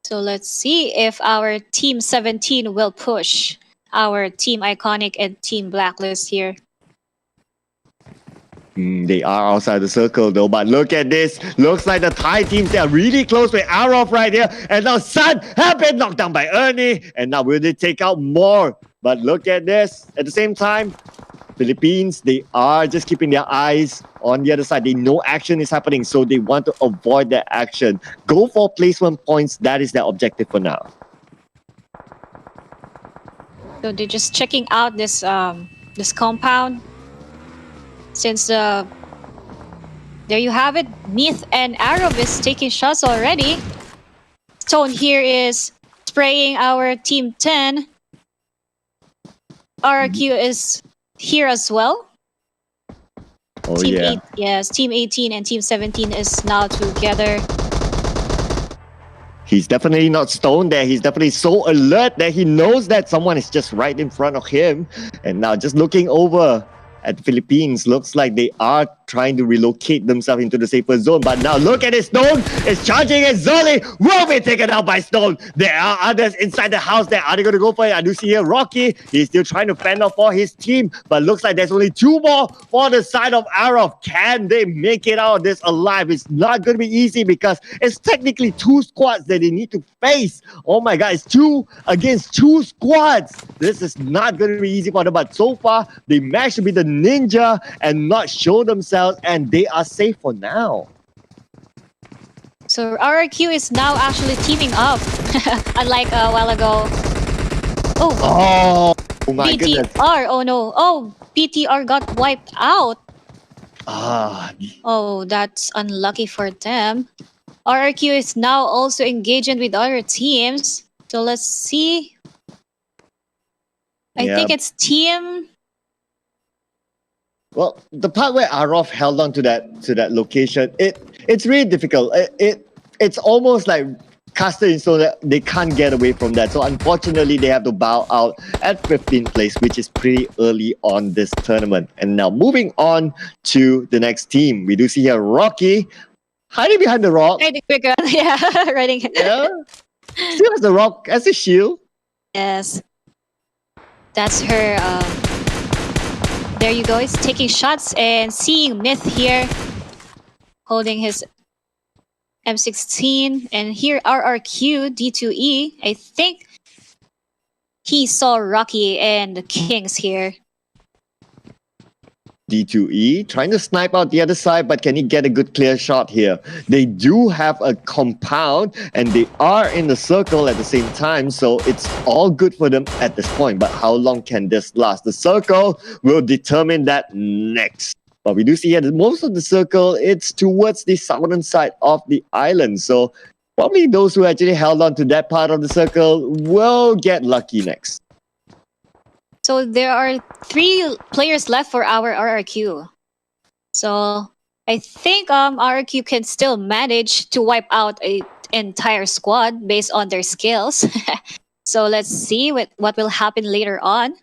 [SPEAKER 10] So let's see if our Team 17 will push our Team Iconic and Team Blacklist here.
[SPEAKER 11] They are outside the circle though, but look at this. Looks like the Thai teams, they are really close with Arof right here. And now Sun have been knocked down by Ernie. And now will they take out more? But look at this. At the same time, Philippines, they are just keeping their eyes on the other side. They know action is happening, so they want to avoid that action. Go for placement points. That is their objective for now.
[SPEAKER 10] So they're just checking out this this compound. Since there you have it, Myth and Arab is taking shots already. Stone here is spraying our Team 10. RRQ is here as well.
[SPEAKER 11] Oh,
[SPEAKER 10] Team
[SPEAKER 11] yeah.
[SPEAKER 10] 8, yes, Team 18 and Team 17 is now together.
[SPEAKER 11] He's definitely not stoned there. He's definitely so alert that he knows that someone is just right in front of him. And now just looking over at the Philippines, looks like they are trying to relocate themselves into the safer zone. But now look at it, Stone is charging and Zoli will be taken out by Stone. There are others inside the house there. Are they going to go for it? I do see here Rocky. He's still trying to fend off for his team. But looks like there's only two more for the side of Araf. Can they make it out of this alive? It's not going to be easy because it's technically two squads that they need to face. Oh my God, it's 2 against 2 squads. This is not going to be easy for them. But so far, they managed to be the ninja and not show themselves, and they are safe for now.
[SPEAKER 10] So RRQ is now actually teaming up, unlike a while ago.
[SPEAKER 11] Oh my goodness.
[SPEAKER 10] BTR, oh no. Oh, BTR got wiped out. Oh, that's unlucky for them. RRQ is now also engaging with other teams. So let's see. I think it's team...
[SPEAKER 11] Well, the part where Arof held on to that location, it's really difficult. It's almost like caster in stone that they can't get away from that. So unfortunately, they have to bow out at 15th place, which is pretty early on this tournament. And now moving on to the next team, we do see here Rocky hiding behind the rock.
[SPEAKER 10] Riding quicker, yeah, riding.
[SPEAKER 11] Yeah, still has the rock as a shield.
[SPEAKER 10] Yes, that's her. There you go. He's taking shots and seeing Myth here, holding his M16. And here RRQ D2E. I think he saw Rocky and the Kings here.
[SPEAKER 11] D2E trying to snipe out the other side, but can he get a good clear shot here? They do have a compound and they are in the circle at the same time, so it's all good for them at this point. But how long can this last? The circle will determine that next. But we do see here that most of the circle, it's towards the southern side of the island. So probably those who actually held on to that part of the circle will get lucky next.
[SPEAKER 10] So there are 3 players left for our RRQ. So I think RQ can still manage to wipe out a entire squad based on their skills. So let's see what will happen later on.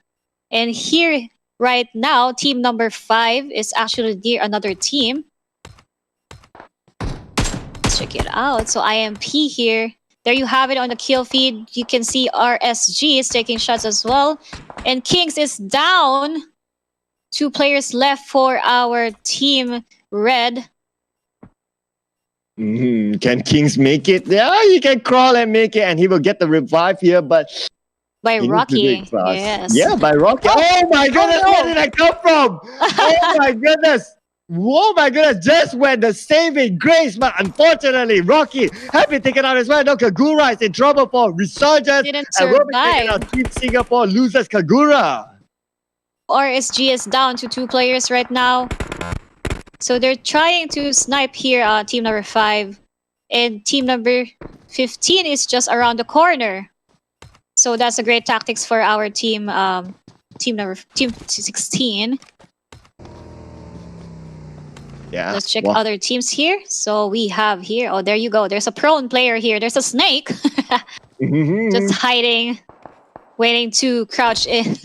[SPEAKER 10] And here right now, team number 5 is actually near another team. Let's check it out. So IMP here. There you have it on the kill feed. You can see RSG is taking shots as well. And Kings is down. 2 players left for our team Red.
[SPEAKER 11] Can Kings make it? Yeah, he can crawl and make it, and he will get the revive here, but
[SPEAKER 10] by
[SPEAKER 11] he needs to do
[SPEAKER 10] Rocky.
[SPEAKER 11] it fast.
[SPEAKER 10] Yes.
[SPEAKER 11] Yeah, by Rocky. Oh my goodness,
[SPEAKER 10] no.
[SPEAKER 11] where did I come from? Oh my goodness. Oh my goodness, just when the saving grace, but unfortunately, Rocky had been taken out as well. No, Kagura is in trouble for Resurgence.
[SPEAKER 10] Didn't
[SPEAKER 11] And will be taken
[SPEAKER 10] survive.
[SPEAKER 11] out. Team Singapore loses Kagura.
[SPEAKER 10] RSG is down to 2 players right now. So they're trying to snipe here, team number 5. And team number 15 is just around the corner. So that's a great tactics for our team, team 16.
[SPEAKER 11] Yeah.
[SPEAKER 10] Let's check
[SPEAKER 11] Wow.
[SPEAKER 10] other teams here. So we have here, oh, there you go. There's a prone player here. There's a snake just hiding, waiting to crouch in.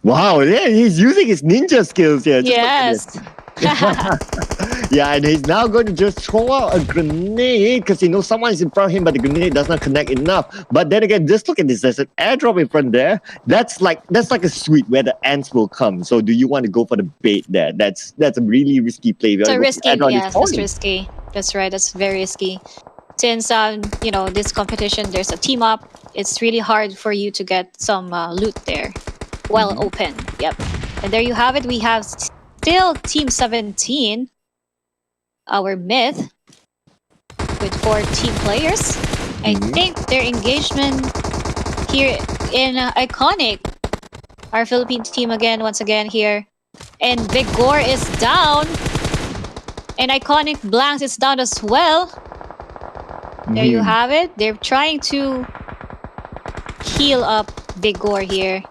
[SPEAKER 11] Wow, yeah, he's using his ninja skills here. Just look at this.
[SPEAKER 10] Yes.
[SPEAKER 11] Yeah, and he's now going to just throw out a grenade because he knows someone is in front of him, but the grenade does not connect enough. But then again, just look at this. There's an airdrop in front there. That's like a suite where the ants will come. So do you want to go for the bait there? That's a really risky play.
[SPEAKER 10] It's a risky,
[SPEAKER 11] Airdrop is
[SPEAKER 10] yes, that's
[SPEAKER 11] falling.
[SPEAKER 10] risky. That's right, that's very risky. Since, you know, this competition, there's a team up, it's really hard for you to get some loot there. Well open, yep. And there you have it. We have still Team 17, our myth, with 4 team players. I think their engagement here in Iconic, our Philippine team once again here. And Vigor is down. And Iconic Blanks is down as well. There you have it. They're trying to heal up Vigor here.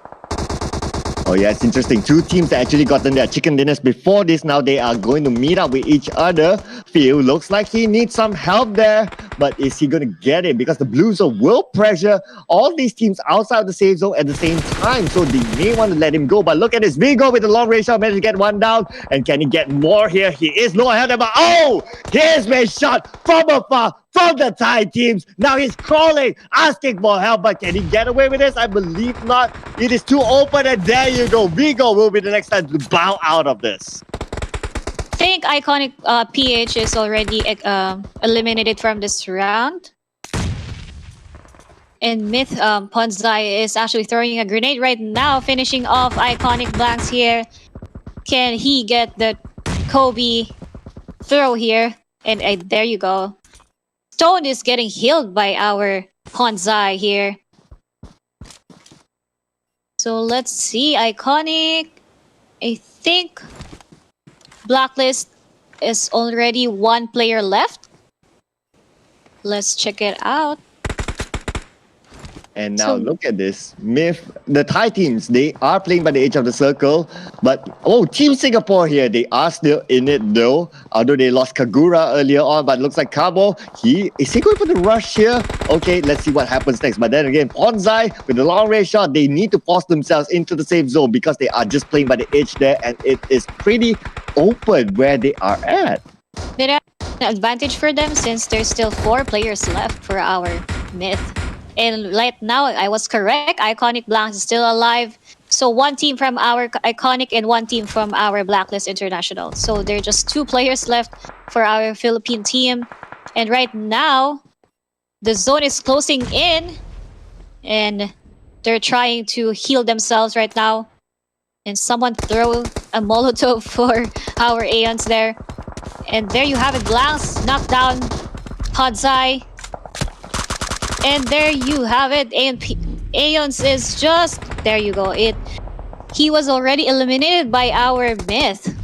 [SPEAKER 11] Oh yeah, it's interesting. 2 teams that actually gotten their chicken dinners before this. Now they are going to meet up with each other. Phil looks like he needs some help there. But is he going to get it? Because the Blue Zone will pressure all these teams outside the safe zone at the same time. So they may want to let him go. But look at this. Vigo with the long range shot. Managed to get 1 down. And can he get more here? He is low ahead of him. Oh! Here's a shot from afar from the Thai teams. Now he's crawling, asking for help. But can he get away with this? I believe not. It is too open. And there you go. Vigo will be the next time to bow out of this.
[SPEAKER 10] I think Iconic PH is already eliminated from this round. And Myth Ponzai is actually throwing a grenade right now, finishing off Iconic Blanks here. Can he get the Kobe throw here? And there you go. Stone is getting healed by our Ponzai here. So let's see. Iconic, I think Blacklist is already 1 player left. Let's check it out.
[SPEAKER 11] And now look at this. Myth, the Thai teams, they are playing by the edge of the circle. But, Team Singapore here, they are still in it though. Although they lost Kagura earlier on. But looks like Cabo, is he going for the rush here? Okay, let's see what happens next. But then again, Ponzai with the long range shot, they need to force themselves into the safe zone because they are just playing by the edge there. And it is pretty open where they are at.
[SPEAKER 10] They have an advantage for them since there's still 4 players left for our Myth. And right now, I was correct. Iconic Blanks is still alive. So 1 team from our Iconic and 1 team from our Blacklist International. So there are just 2 players left for our Philippine team. And right now, the zone is closing in. And they're trying to heal themselves right now. And someone throw a Molotov for our Aeons there. And there you have it. Blanks knocked down Podzai. And there you have it. Aeons is just... There you go. He was already eliminated by our Myth.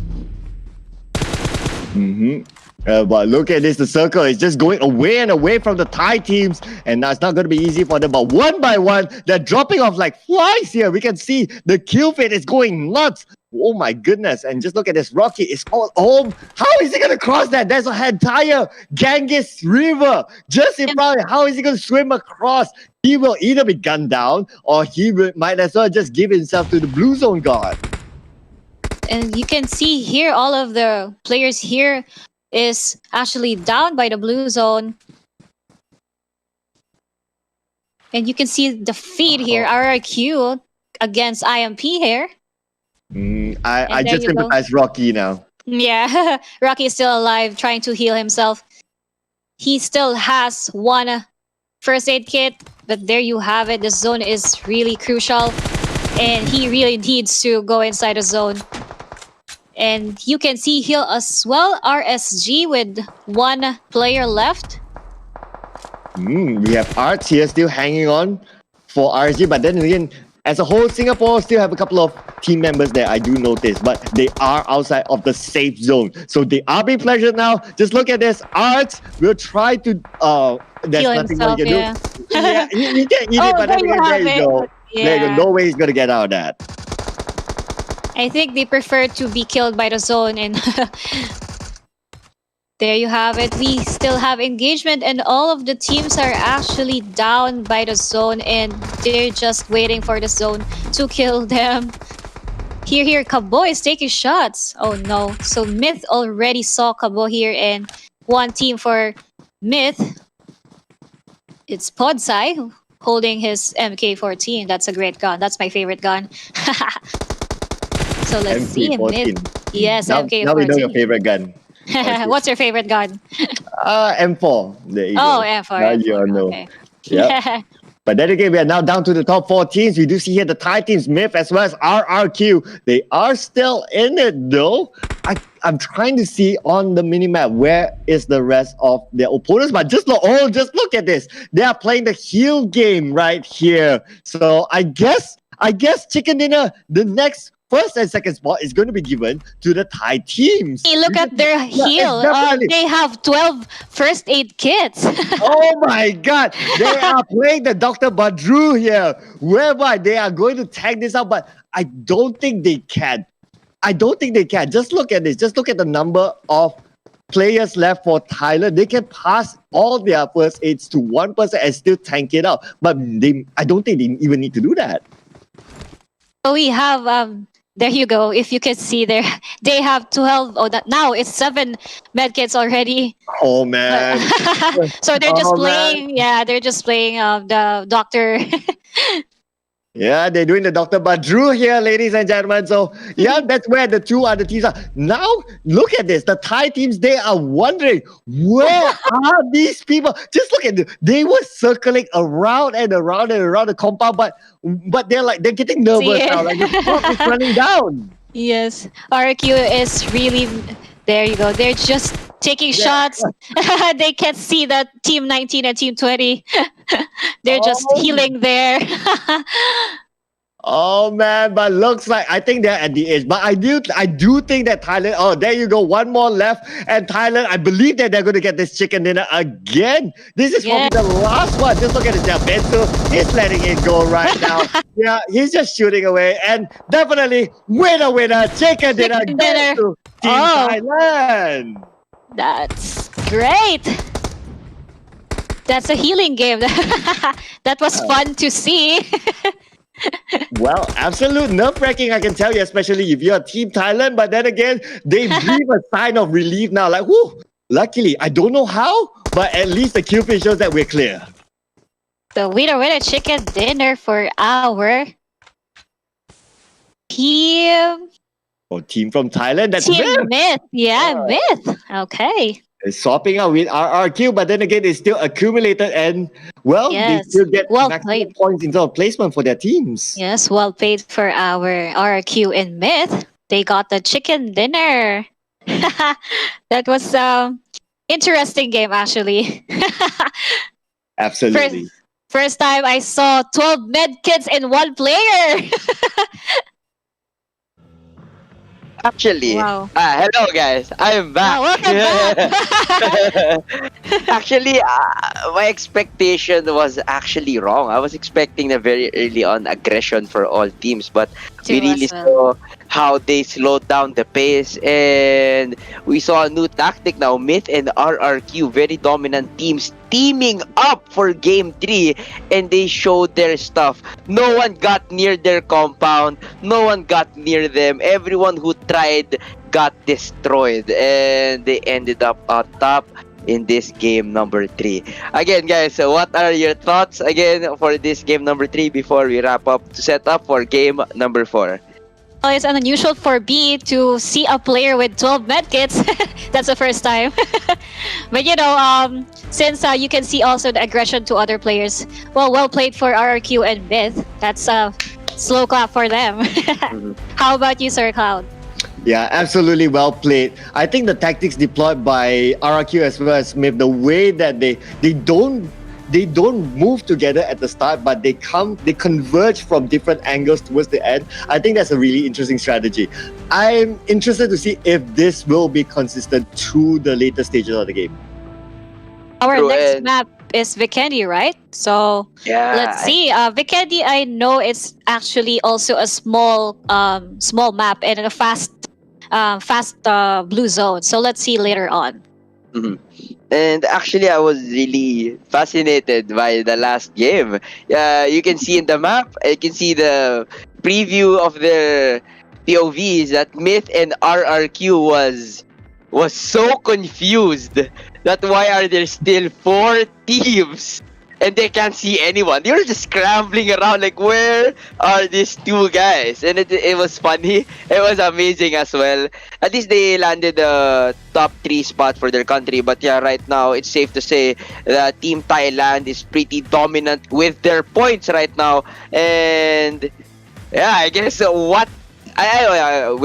[SPEAKER 11] But look at this. The circle is just going away and away from the Thai teams. And now it's not going to be easy for them. But one by one, they're dropping off like flies here. We can see the kill feed is going nuts. Oh my goodness. And just look at this. Rocky is all home. How is he going to cross that? There's an entire Ganges River just in front of him. How is he going to swim across? He will either be gunned down or might as well just give himself to the blue zone guard.
[SPEAKER 10] And you can see here, all of the players here is actually down by the blue zone. And you can see the feed here, RRQ against IMP here.
[SPEAKER 11] I just sympathize Rocky now.
[SPEAKER 10] Yeah, Rocky is still alive, trying to heal himself. He still has one first aid kit, but there you have it. The zone is really crucial, and he really needs to go inside the zone. And you can see here as well, RSG with one player left.
[SPEAKER 11] We have Arts here still hanging on for RSG, but then again, as a whole, Singapore still have a couple of team members there, I do notice, but they are outside of the safe zone. So they are being pressured now. Just look at this. Arts will try to... there's
[SPEAKER 10] Heal
[SPEAKER 11] nothing
[SPEAKER 10] himself,
[SPEAKER 11] more you can do. Yeah, he can eat it, but then again, there you go.
[SPEAKER 10] Yeah.
[SPEAKER 11] There you go. No way he's going to get out of that.
[SPEAKER 10] I think they prefer to be killed by the zone, and there you have it. We still have engagement, and all of the teams are actually down by the zone, and they're just waiting for the zone to kill them. Here, Kabo is taking shots. Oh no. So Myth already saw Kabo here, and one team for Myth. It's Podsai holding his MK14. That's a great gun. That's my favorite gun. So let's see him. Yes,
[SPEAKER 11] now,
[SPEAKER 10] MK14.
[SPEAKER 11] Now we know your favorite gun.
[SPEAKER 10] What's your favorite gun?
[SPEAKER 11] M4. There you go.
[SPEAKER 10] M4.
[SPEAKER 11] Now
[SPEAKER 10] M4.
[SPEAKER 11] you all know.
[SPEAKER 10] Okay.
[SPEAKER 11] Yep. But then again, we are now down to the top 4 teams. We do see here the Thai teams, Myth as well as RRQ. They are still in it though. I'm trying to see on the minimap where is the rest of their opponents. But just look at this. They are playing the heal game right here. So I guess Chicken Dinner, the next first and second spot is going to be given to the Thai teams.
[SPEAKER 10] Hey, look at their heal. They have 12 first aid kits.
[SPEAKER 11] Oh my god. They are playing the Dr. Badru here. Whereby they are going to tag this out, but I don't think they can. Just look at this. Just look at the number of players left for Thailand. They can pass all their first aids to one person and still tank it out. But I don't think they even need to do that.
[SPEAKER 10] So we have there you go. If you can see there, they have 12. Now it's 7 medkits already.
[SPEAKER 11] Oh man!
[SPEAKER 10] So they're just playing.
[SPEAKER 11] Man.
[SPEAKER 10] Yeah, they're just playing the doctor.
[SPEAKER 11] Yeah, they're doing the Dr. Badru here, ladies and gentlemen. So yeah, that's where the two other teams are. Now look at this. The Thai teams, they are wondering, where are these people? Just look at them. They were circling around and around and around the compound, but they're getting nervous now. Like the clock is running down.
[SPEAKER 10] Yes, RQ is really. There you go. They're just taking shots. They can't see that Team 19 and Team 20. They're just healing there.
[SPEAKER 11] Oh man, but looks like I think they're at the edge. But I do think that Thailand. Oh, there you go. One more left, and Thailand. I believe that they're going to get this chicken dinner again. This is probably the last one. Just look at it. Bensu is letting it go right now. Yeah, he's just shooting away, and definitely winner, chicken dinner goes to Team Thailand.
[SPEAKER 10] That's great. That's a healing game. That was fun to see.
[SPEAKER 11] Well, absolute nerve-wracking, I can tell you, especially if you're Team Thailand. But then again, they breathe a sign of relief now. Like, whoo! Luckily, I don't know how, but at least the kill feed shows that we're clear.
[SPEAKER 10] The winner chicken dinner for our team.
[SPEAKER 11] Oh, team from Thailand. That's
[SPEAKER 10] Team Myth. Yeah, Myth. Okay.
[SPEAKER 11] It's swapping out with RRQ, but then again, it's still accumulated and, well, they still get maximum points in terms of placement for their teams.
[SPEAKER 10] Yes, well played for our RRQ and Myth. They got the chicken dinner. That was interesting game, actually.
[SPEAKER 11] Absolutely.
[SPEAKER 10] First time I saw 12 medkits in one player.
[SPEAKER 9] Actually, hello guys, I'm back. Actually, my expectation was actually wrong. I was expecting a very early on aggression for all teams, but we really saw how they slowed down the pace, and we saw a new tactic now. Myth and RRQ, very dominant teams, teaming up for game 3, and they showed their stuff. No one got near their compound, no one got near them. Everyone who tried got destroyed, and they ended up on top in this game number 3. Again, guys, so what are your thoughts again for this game number 3 before we wrap up to set up for game number 4?
[SPEAKER 10] Well, it's unusual for B to see a player with 12 medkits. That's the first time. But since you can see also the aggression to other players, well played for RRQ and Myth. That's a slow clap for them. How about you, Sir Cloud?
[SPEAKER 11] Yeah, absolutely well played. I think the tactics deployed by RRQ as well as Myth, the way that they don't move together at the start, but they converge from different angles towards the end. I think that's a really interesting strategy. I'm interested to see if this will be consistent through the later stages of the game.
[SPEAKER 10] Our next map is Vikendi, right? So let's see. Vikendi, I know it's actually also a small map and a fast blue zone. So let's see later on.
[SPEAKER 9] And actually, I was really fascinated by the last game. You can see in the map, you can see the preview of the POVs that Myth and RRQ was so confused that why are there still 4 teams and they can't see anyone. They were just scrambling around like, where are these 2 guys? And it was funny. It was amazing as well. At least they landed the top 3 spot for their country. But yeah, right now, it's safe to say that Team Thailand is pretty dominant with their points right now. And yeah, I guess with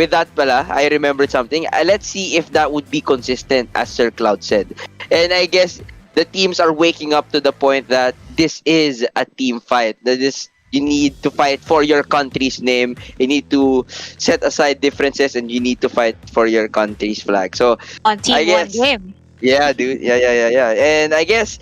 [SPEAKER 9] that pala, I remembered something. Let's see if that would be consistent, as Sir Cloud said. And I guess the teams are waking up to the point that this is a team fight. That you need to fight for your country's name. You need to set aside differences, and you need to fight for your country's flag. So
[SPEAKER 10] on team one game.
[SPEAKER 9] Yeah, dude. Yeah. And I guess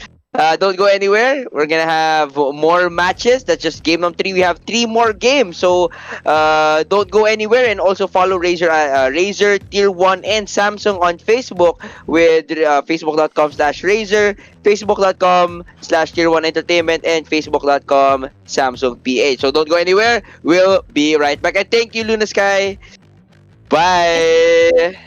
[SPEAKER 9] don't go anywhere. We're gonna have more matches. That's just game number 3. We have 3 more games. So don't go anywhere, and also follow Razer Tier 1 and Samsung on Facebook with facebook.com/Razer, facebook.com/Tier 1 Entertainment, and facebook.com Samsung PH. So don't go anywhere. We'll be right back. And thank you, Luna Sky. Bye.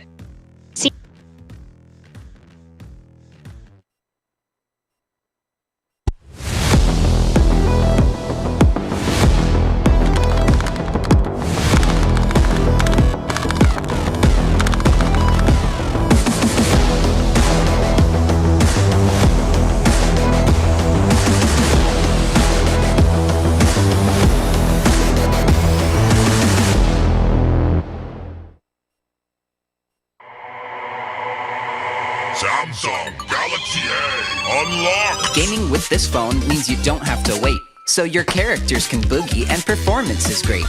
[SPEAKER 1] Samsung Galaxy A unlocked.
[SPEAKER 2] Gaming with this phone means you don't have to wait, so your characters can boogie and performance is great.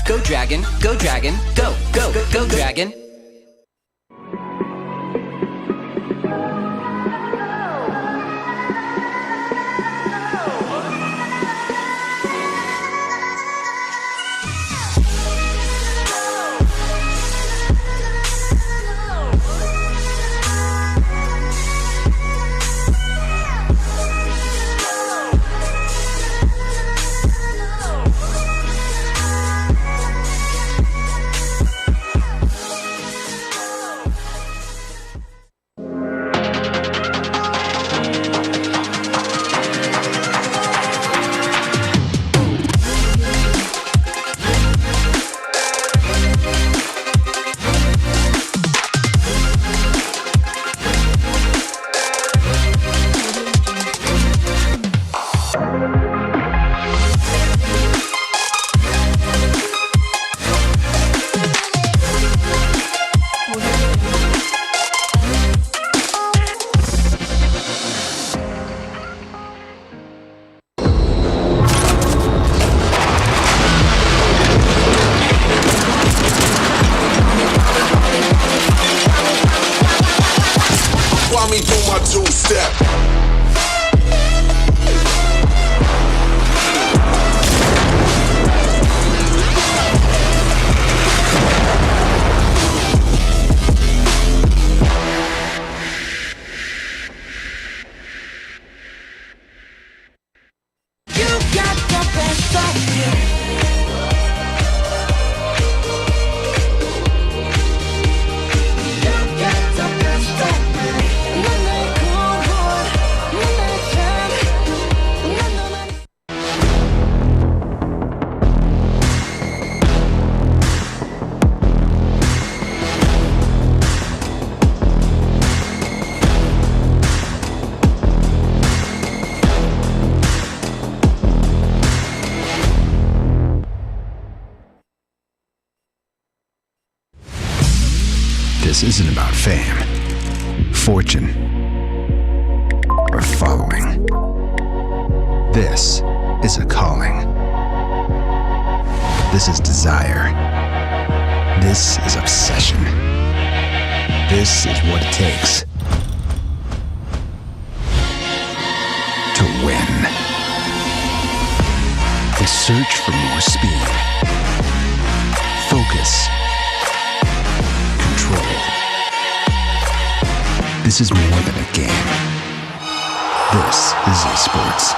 [SPEAKER 2] Go Dragon, go Dragon, go, go, go, go Dragon.
[SPEAKER 7] this isn't about fame, fortune, or following. This is a calling. This is desire. This is obsession. This is what it takes to win. The search for more speed, focus, control. This is more than a game. This is esports.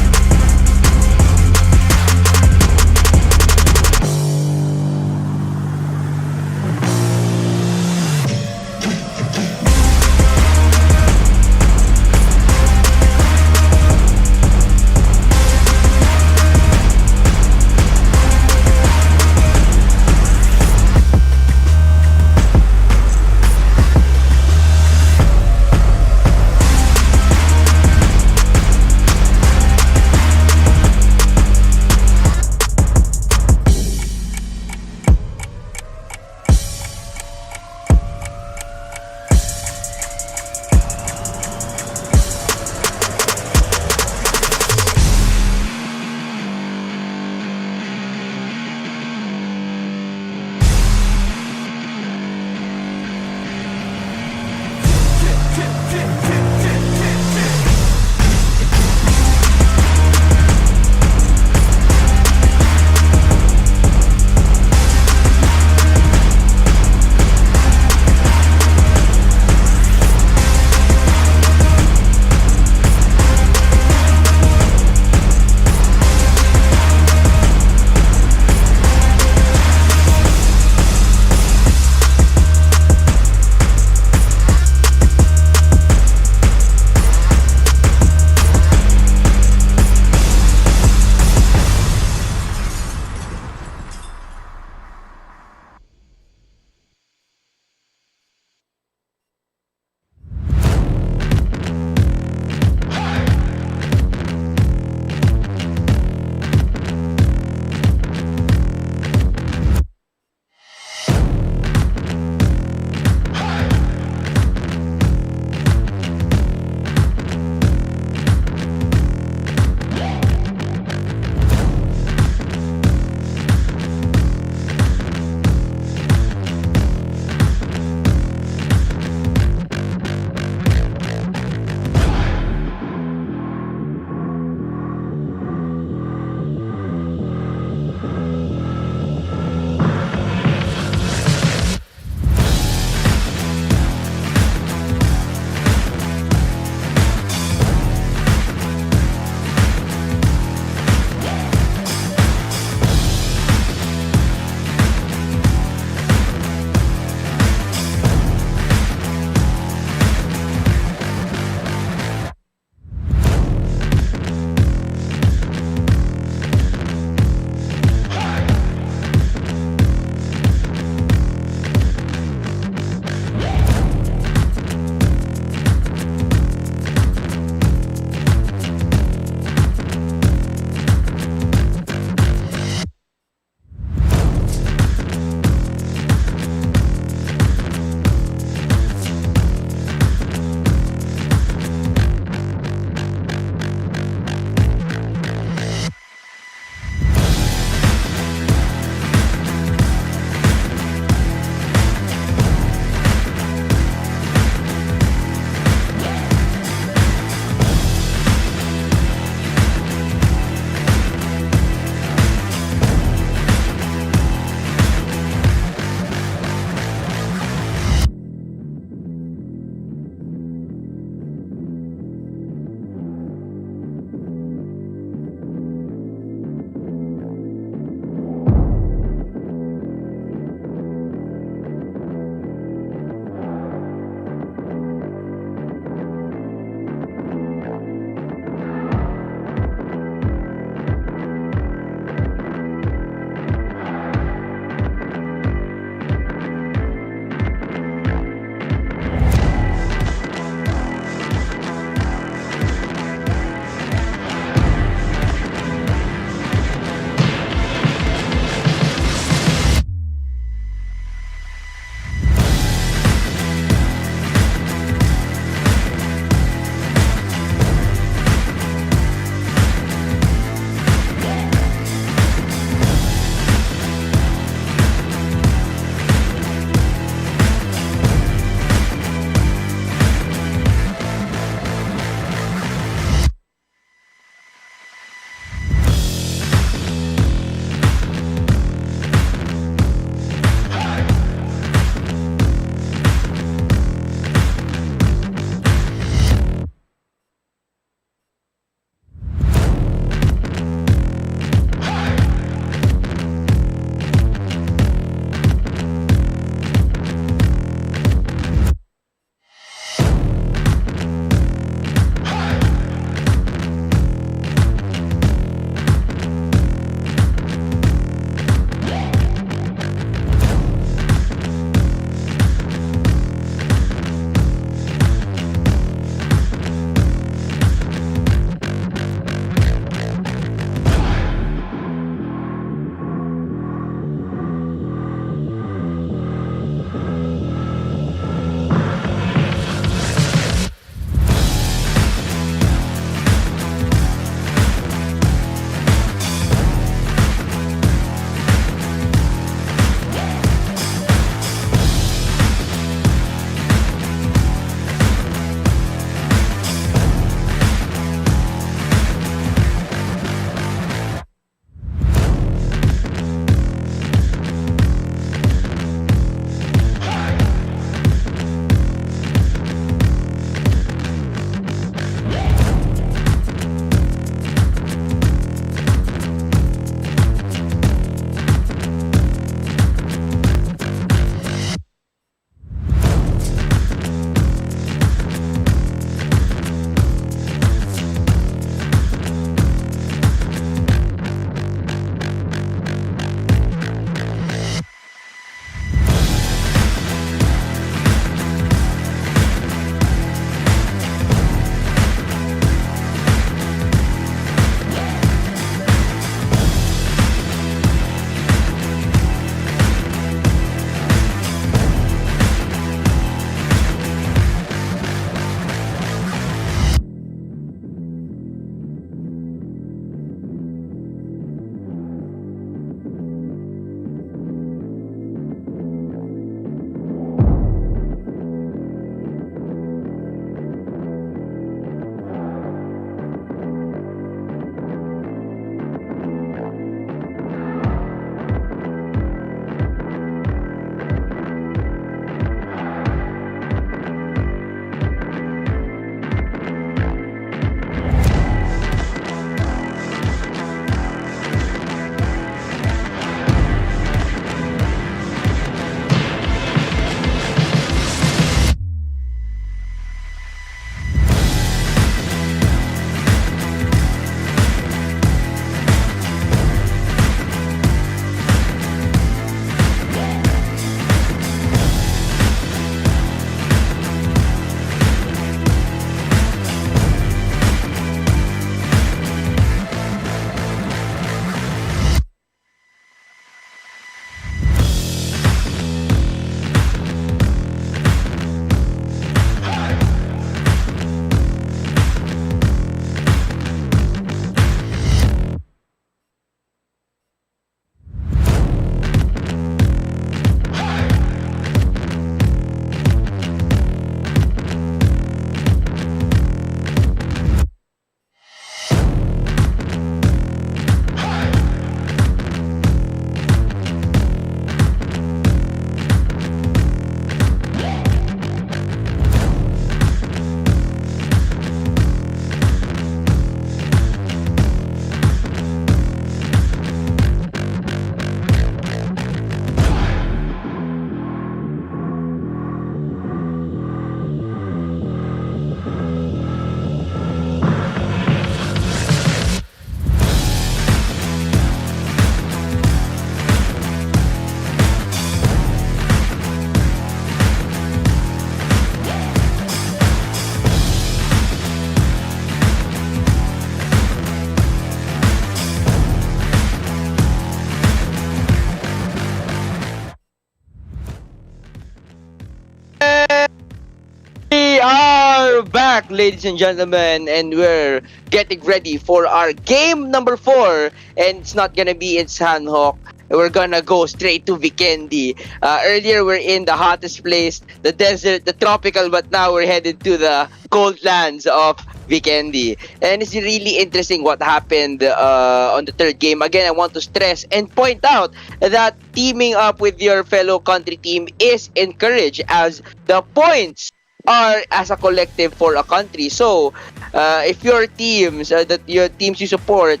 [SPEAKER 9] we're back, ladies and gentlemen, and we're getting ready for our game number 4. And it's not gonna be in Sanhok. We're gonna go straight to Vikendi. Earlier, we're in the hottest place, the desert, the tropical, but now we're headed to the cold lands of Vikendi. And it's really interesting what happened on the third game. Again, I want to stress and point out that teaming up with your fellow country team is encouraged, as the points are as a collective for a country. So, if your teams, your teams you support,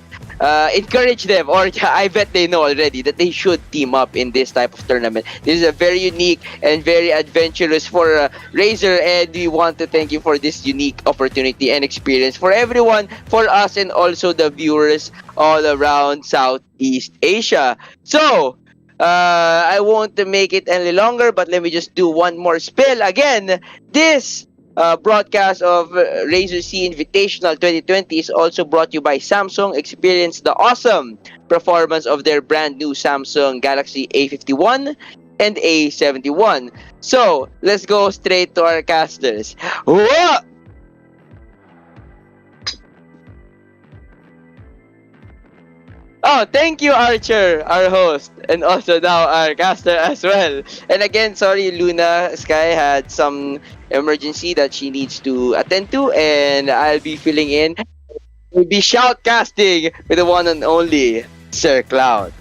[SPEAKER 9] encourage them, or I bet they know already that they should team up in this type of tournament. This is a very unique and very adventurous for Razer, and we want to thank you for this unique opportunity and experience for everyone, for us, and also the viewers all around Southeast Asia. So, I won't make it any longer, but let me just do one more spill. Again, this broadcast of Razer SEA-Invitational 2020 is also brought to you by Samsung. Experience the awesome performance of their brand new Samsung Galaxy A51 and A71. So, let's go straight to our casters. Whoa! Oh, thank you, Archer, our host, and also now our caster as well. And again, sorry, Luna Sky had some emergency that she needs to attend to, and I'll be filling in. We'll be shoutcasting with the one and only Sir Cloud.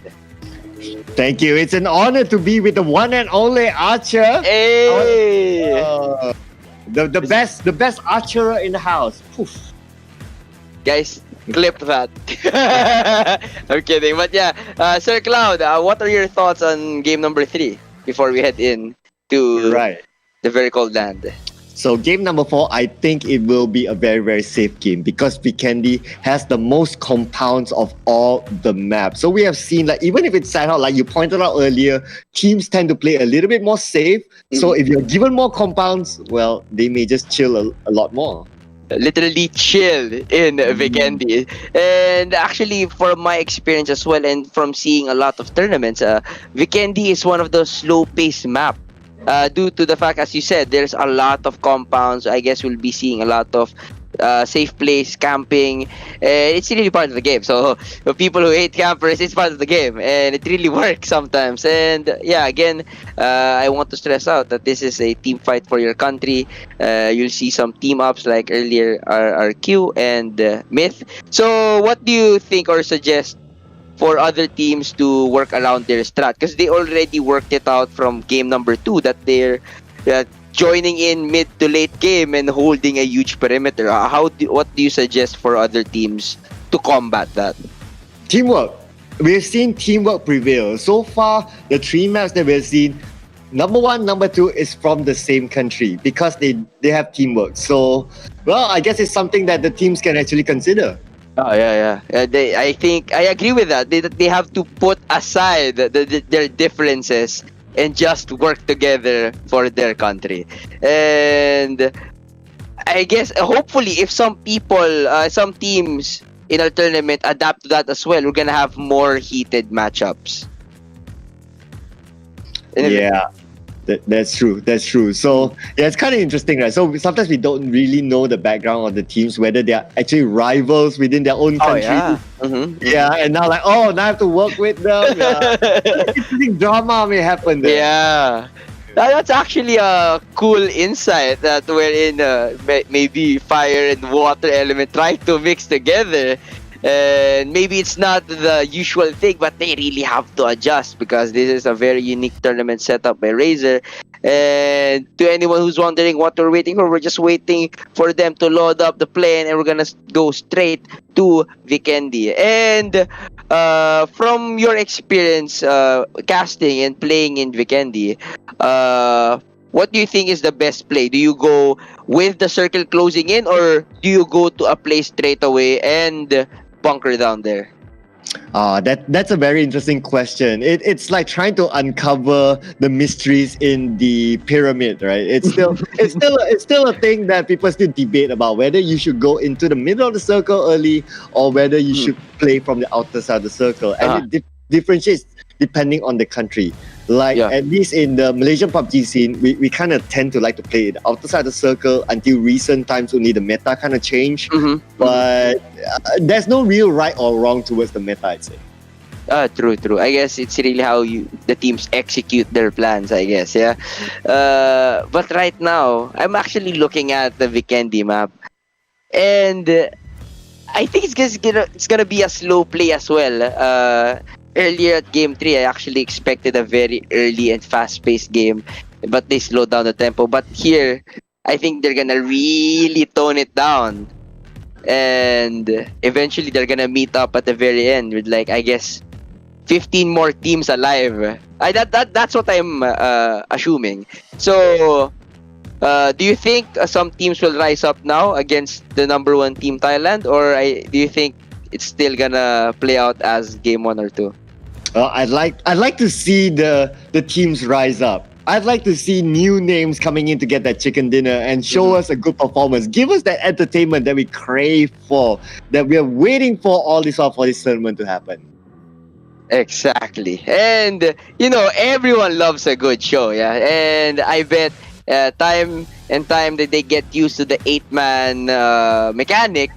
[SPEAKER 11] Thank you. It's an honor to be with the one and only Archer.
[SPEAKER 9] Hey!
[SPEAKER 11] The best Archer in the house. Poof.
[SPEAKER 9] Guys, clip that. I'm kidding. But yeah, Sir Cloud, what are your thoughts on game number 3 before we head in to the very cold land?
[SPEAKER 11] So game number 4, I think it will be a very, very safe game because Vikendi has the most compounds of all the maps. So we have seen, like, even if it's Sanhok, like you pointed out earlier, teams tend to play a little bit more safe. So if you're given more compounds, well, they may just chill a lot more.
[SPEAKER 9] Literally chill in Vikendi. And actually, from my experience as well, and from seeing a lot of tournaments, Vikendi is one of those slow-paced maps. Due to the fact, as you said, there's a lot of compounds. I guess we'll be seeing a lot of safe place, camping. It's really part of the game. So, for people who hate campers, it's part of the game. And it really works sometimes. And yeah, again, I want to stress out that this is a team fight for your country. You'll see some team ups like earlier RQ and Myth. So, what do you think or suggest for other teams to work around their strat? Because they already worked it out from game number 2 that they're joining in mid to late game and holding a huge perimeter. What do you suggest for other teams to combat that?
[SPEAKER 11] Teamwork. We've seen teamwork prevail. So far, the 3 maps that we've seen, number 1, number 2 is from the same country because they have teamwork. So, well, I guess it's something that the teams can actually consider.
[SPEAKER 9] Oh yeah. I think I agree with that. They have to put aside their differences and just work together for their country. And I guess hopefully, if some people, some teams in our tournament adapt to that as well, we're gonna have more heated matchups.
[SPEAKER 11] Yeah. That's true. So yeah, it's kind of interesting, right? So sometimes we don't really know the background of the teams, whether they are actually rivals within their own country. Yeah, and now now I have to work with them. Interesting drama may happen there.
[SPEAKER 9] Yeah. That's actually a cool insight that we're in maybe fire and water element trying to mix together. And maybe it's not the usual thing, but they really have to adjust because this is a very unique tournament set up by Razer. And to anyone who's wondering what we're waiting for, we're just waiting for them to load up the plane and we're gonna go straight to Vikendi. And from your experience casting and playing in Vikendi, what do you think is the best play? Do you go with the circle closing in, or do you go to a place straight away and bunker down there?
[SPEAKER 11] That's a very interesting question. It's like trying to uncover the mysteries in the pyramid, right? It's still a thing that people still debate about whether you should go into the middle of the circle early or whether you should play from the outer side of the circle. And it differentiates depending on the country. Like at least in the Malaysian PUBG scene, we kind of tend to like to play it outside the circle until recent times only the meta kind of changed. But there's no real right or wrong towards the meta, I'd say.
[SPEAKER 9] True. I guess it's really how the teams execute their plans, I guess, yeah. But right now, I'm actually looking at the Vikendi map. And I think it's gonna be a slow play as well. Earlier at Game 3, I actually expected a very early and fast-paced game, but they slowed down the tempo. But here, I think they're gonna really tone it down. And eventually, they're gonna meet up at the very end with, like, I guess, 15 more teams alive. That's what I'm assuming. So, do you think some teams will rise up now against the number 1 team, Thailand? Or do you think it's still gonna play out as game 1 or 2?
[SPEAKER 11] I'd like to see the teams rise up. I'd like to see new names coming in to get that chicken dinner and show us a good performance. Give us that entertainment that we crave for, that we are waiting for all this while for this tournament to happen.
[SPEAKER 9] Exactly. And, everyone loves a good show, yeah? And I bet time that they get used to the 8-man mechanic,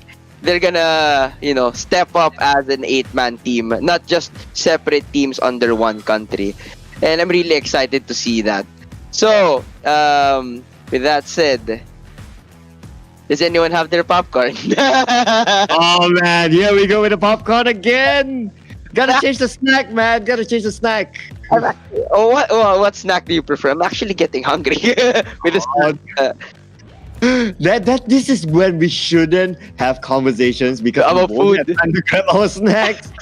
[SPEAKER 9] they're gonna, step up as an 8-man team, not just separate teams under one country. And I'm really excited to see that. So, with that said, does anyone have their popcorn?
[SPEAKER 11] Oh man, here we go with the popcorn again. Gotta change the snack, man. Gotta change the snack.
[SPEAKER 9] What snack do you prefer? I'm actually getting hungry with the snack.
[SPEAKER 11] This is when we shouldn't have conversations because
[SPEAKER 9] about
[SPEAKER 11] we won't
[SPEAKER 9] food.
[SPEAKER 11] have time to grab our snacks.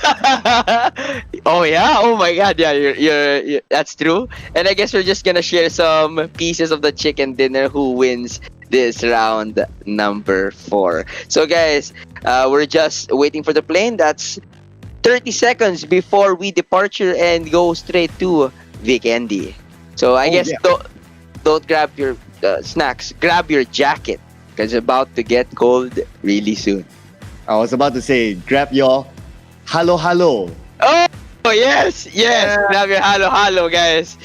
[SPEAKER 9] Oh yeah, oh my god, yeah, you're that's true. And I guess we're just gonna share some pieces of the chicken dinner who wins this round number 4. So guys, we're just waiting for the plane. That's 30 seconds before we departure and go straight to Vikendi. So I guess don't grab your snacks, grab your jacket because it's about to get cold really soon.
[SPEAKER 11] I was about to say, grab your halo.
[SPEAKER 9] Oh yes, grab your halo guys.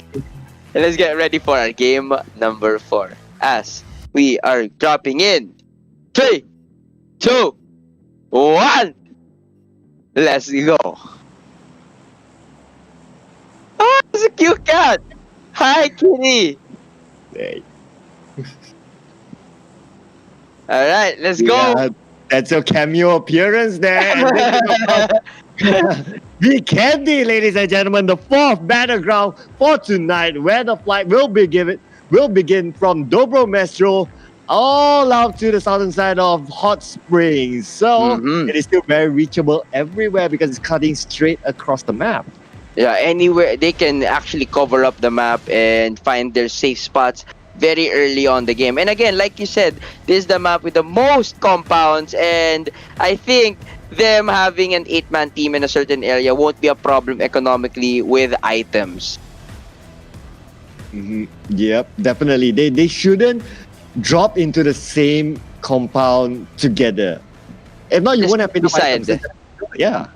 [SPEAKER 9] And let's get ready for our game number 4 as we are dropping in 3, 2, 1. Let's go. Oh, it's a cute cat. Hi, kitty.
[SPEAKER 11] Hey.
[SPEAKER 9] All right, let's go.
[SPEAKER 11] Yeah, that's your cameo appearance there. Vikendi, ladies and gentlemen, the 4th battleground for tonight, where the flight will begin from Dobro Metro all out to the southern side of Hot Springs. So it is still very reachable everywhere because it's cutting straight across the map.
[SPEAKER 9] Yeah, anywhere they can actually cover up the map and find their safe spots very early on the game. And again, like you said, this is the map with the most compounds, and I think them having an 8-man team in a certain area won't be a problem economically with items.
[SPEAKER 11] Yep, definitely. They shouldn't drop into the same compound together. If not, you won't have enough items. Yeah.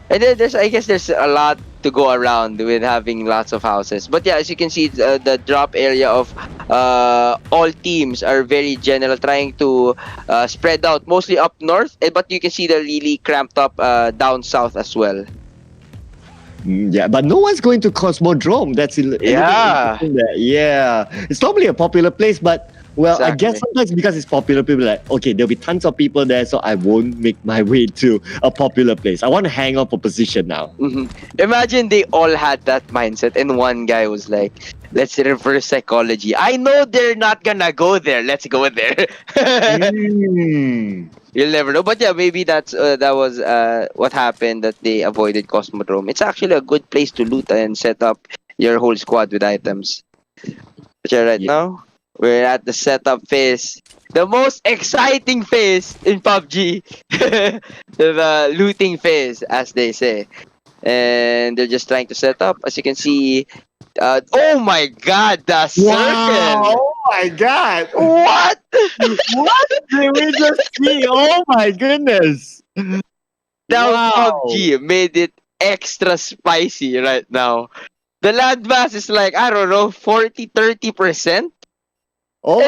[SPEAKER 9] And then I guess there's a lot to go around with having lots of houses. But yeah, as you can see, the drop area of all teams are very general, trying to spread out mostly up north. But you can see they're really cramped up down south as well.
[SPEAKER 11] Yeah, but no one's going to Cosmodrome. That's yeah. It's probably a popular place, but I guess sometimes because it's popular, people are like, okay, there'll be tons of people there, so I won't make my way to a popular place. I want to hang on for position now.
[SPEAKER 9] Imagine they all had that mindset, and one guy was like, let's reverse psychology. I know they're not gonna go there. Let's go there. You'll never know. But yeah, maybe that was what happened, that they avoided Cosmodrome. It's actually a good place to loot and set up your whole squad with items. But yeah, right now, we're at the setup phase. The most exciting phase in PUBG. The looting phase, as they say. And they're just trying to set up. As you can see, oh my god, the circle!
[SPEAKER 11] Oh my god!
[SPEAKER 9] What?
[SPEAKER 11] What did we just see? Oh my goodness!
[SPEAKER 9] Now PUBG made it extra spicy right now. The land mass is like, I don't know, 40-30%.
[SPEAKER 11] Oh,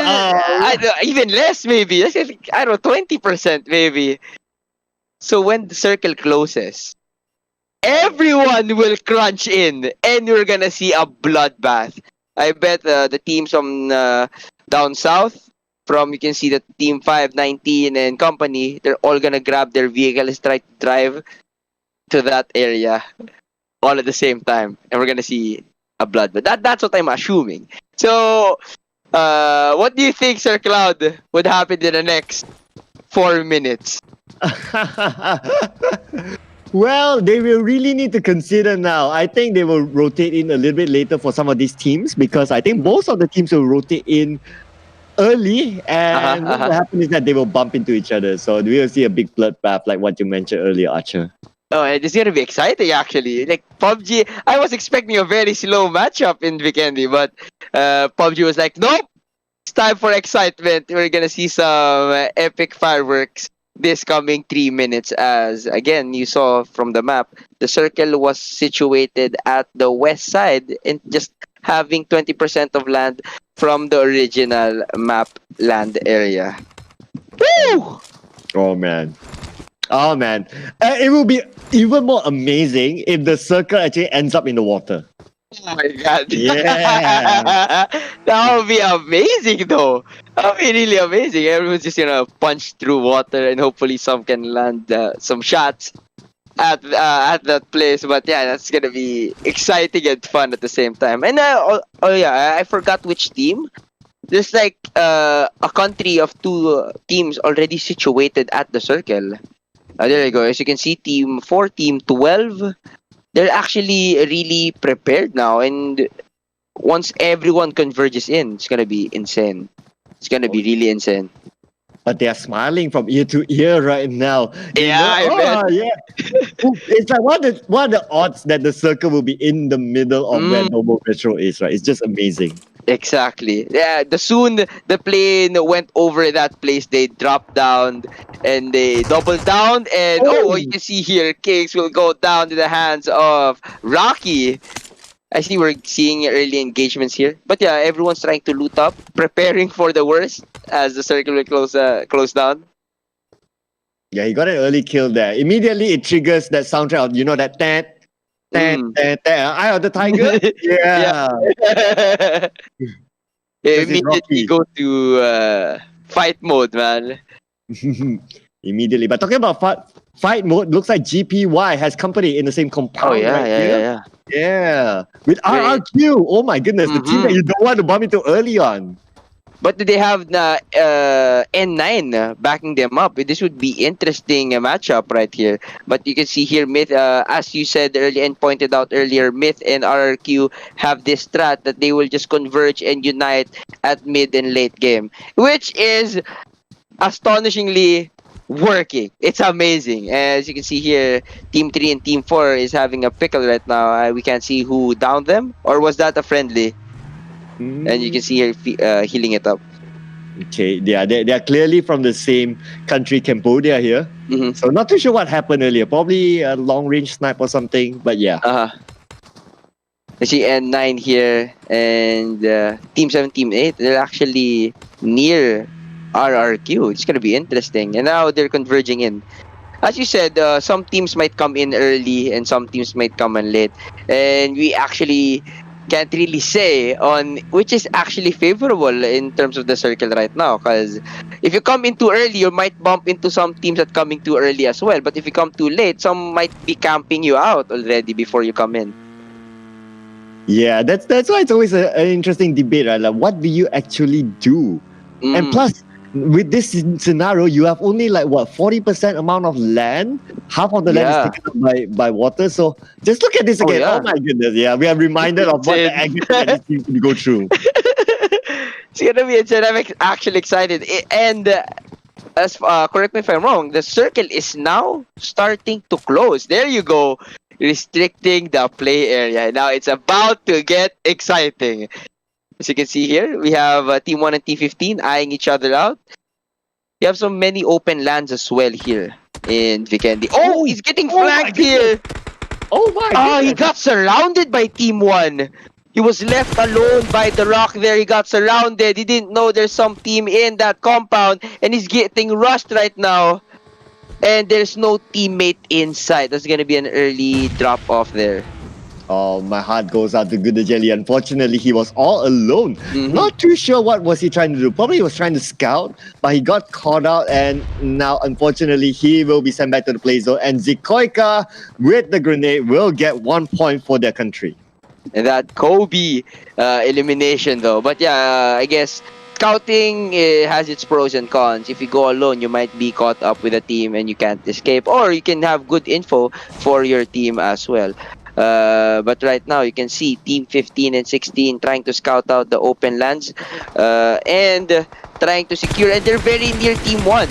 [SPEAKER 9] Even less maybe. I don't know, 20% maybe. So when the circle closes, everyone will crunch in, and we're gonna see a bloodbath. I bet the teams from down south, you can see that Team 519 and company, they're all gonna grab their vehicles, try to drive to that area all at the same time, and we're gonna see a bloodbath. That's what I'm assuming. So, what do you think, Sir Cloud, would happen in the next 4 minutes?
[SPEAKER 11] Well, they will really need to consider now. I think they will rotate in a little bit later for some of these teams, because I think most of the teams will rotate in early, and what will happen is that they will bump into each other. So we will see a big bloodbath like what you mentioned earlier, Archer.
[SPEAKER 9] Oh, and it's gonna be exciting actually. Like PUBG, I was expecting a very slow matchup in Vikendi, but PUBG was like, nope, it's time for excitement. We're gonna see some epic fireworks this coming 3 minutes. As again, you saw from the map, the circle was situated at the west side and just having 20% of land from the original map land area. Woo!
[SPEAKER 11] Oh man. It will be even more amazing if the circle actually ends up in the water.
[SPEAKER 9] Oh my god.
[SPEAKER 11] Yeah.
[SPEAKER 9] That would be amazing though. That would be really amazing. Everyone's just gonna punch through water, and hopefully some can land some shots at that place. But yeah, that's gonna be exciting and fun at the same time. And I forgot which team. There's like a country of 2 teams already situated at the circle. There you go. As you can see, Team 4, Team 12, they're actually really prepared now. And once everyone converges in, it's gonna be insane. It's gonna be really insane.
[SPEAKER 11] But they are smiling from ear to ear right now.
[SPEAKER 9] I bet.
[SPEAKER 11] Yeah. It's like what are the odds that the circle will be in the middle of where Noble Retro is, right? It's just amazing.
[SPEAKER 9] Exactly. Yeah, soon the plane went over that place, they dropped down and they doubled down, and you can see here, Kings will go down to the hands of Rocky. I see we're seeing early engagements here. But yeah, everyone's trying to loot up, preparing for the worst as the circle will close down.
[SPEAKER 11] Yeah, he got an early kill there. Immediately it triggers that soundtrack, you know, that Eye of the Tiger? Yeah.
[SPEAKER 9] Immediately go to fight mode, man.
[SPEAKER 11] Immediately. But talking about fight mode, looks like GPY has company in the same compound. Yeah. With RRQ. Oh my goodness, the team that you don't want to bump into early on.
[SPEAKER 9] But they have N9 backing them up. This would be interesting matchup right here. But you can see here, Myth, as you said earlier and pointed out earlier, Myth and RRQ have this strat that they will just converge and unite at mid and late game, which is astonishingly working. It's amazing. As you can see here, Team 3 and Team 4 is having a pickle right now. We can't see who downed them, or was that a friendly? And you can see here healing it up.
[SPEAKER 11] Okay, yeah, they are clearly from the same country, Cambodia here. So not too sure what happened earlier. Probably a long-range snipe or something, but yeah.
[SPEAKER 9] I see N9 here, and Team 7, Team 8, they're actually near RRQ. It's going to be interesting. And now they're converging in. As you said, some teams might come in early and some teams might come in late. And we actually can't really say on which is actually favorable in terms of the circle right now, because if you come in too early, you might bump into some teams that coming too early as well. But if you come too late, some might be camping you out already before you come in.
[SPEAKER 11] Yeah, that's why it's always an interesting debate, right? Like, what do you actually do? And plus, with this scenario, you have only like 40% amount of land. Half of the land is taken up by water. So just look at this again. Oh my goodness! Yeah, we are reminded of what the agony seems to go through.
[SPEAKER 9] It's gonna be insane. I'm actually excited. And as correct me if I'm wrong, the circle is now starting to close. There you go, restricting the play area. Now it's about to get exciting. As you can see here, we have Team 1 and Team 15 eyeing each other out. You have so many open lands as well here in Vikendi. Oh, he's getting flanked here!
[SPEAKER 11] Oh my
[SPEAKER 9] Oh, he
[SPEAKER 11] goodness.
[SPEAKER 9] got surrounded by Team 1. He was left alone by the rock there. He got surrounded. He didn't know there's some team in that compound. And he's getting rushed right now. And there's no teammate inside. That's going to be an early drop off there.
[SPEAKER 11] Oh, my heart goes out to Good Jelly. Unfortunately, he was all alone. Not too sure what was he trying to do. Probably he was trying to scout, but he got caught out, and now, unfortunately, he will be sent back to the play zone. And Zikoika, with the grenade, will get 1 point for their country.
[SPEAKER 9] And that Kobe elimination, though. But yeah, I guess scouting has its pros and cons. If you go alone, you might be caught up with a team and you can't escape. Or you can have good info for your team as well. But right now you can see Team 15 and 16 trying to scout out the open lands and trying to secure, and they're very near Team 1.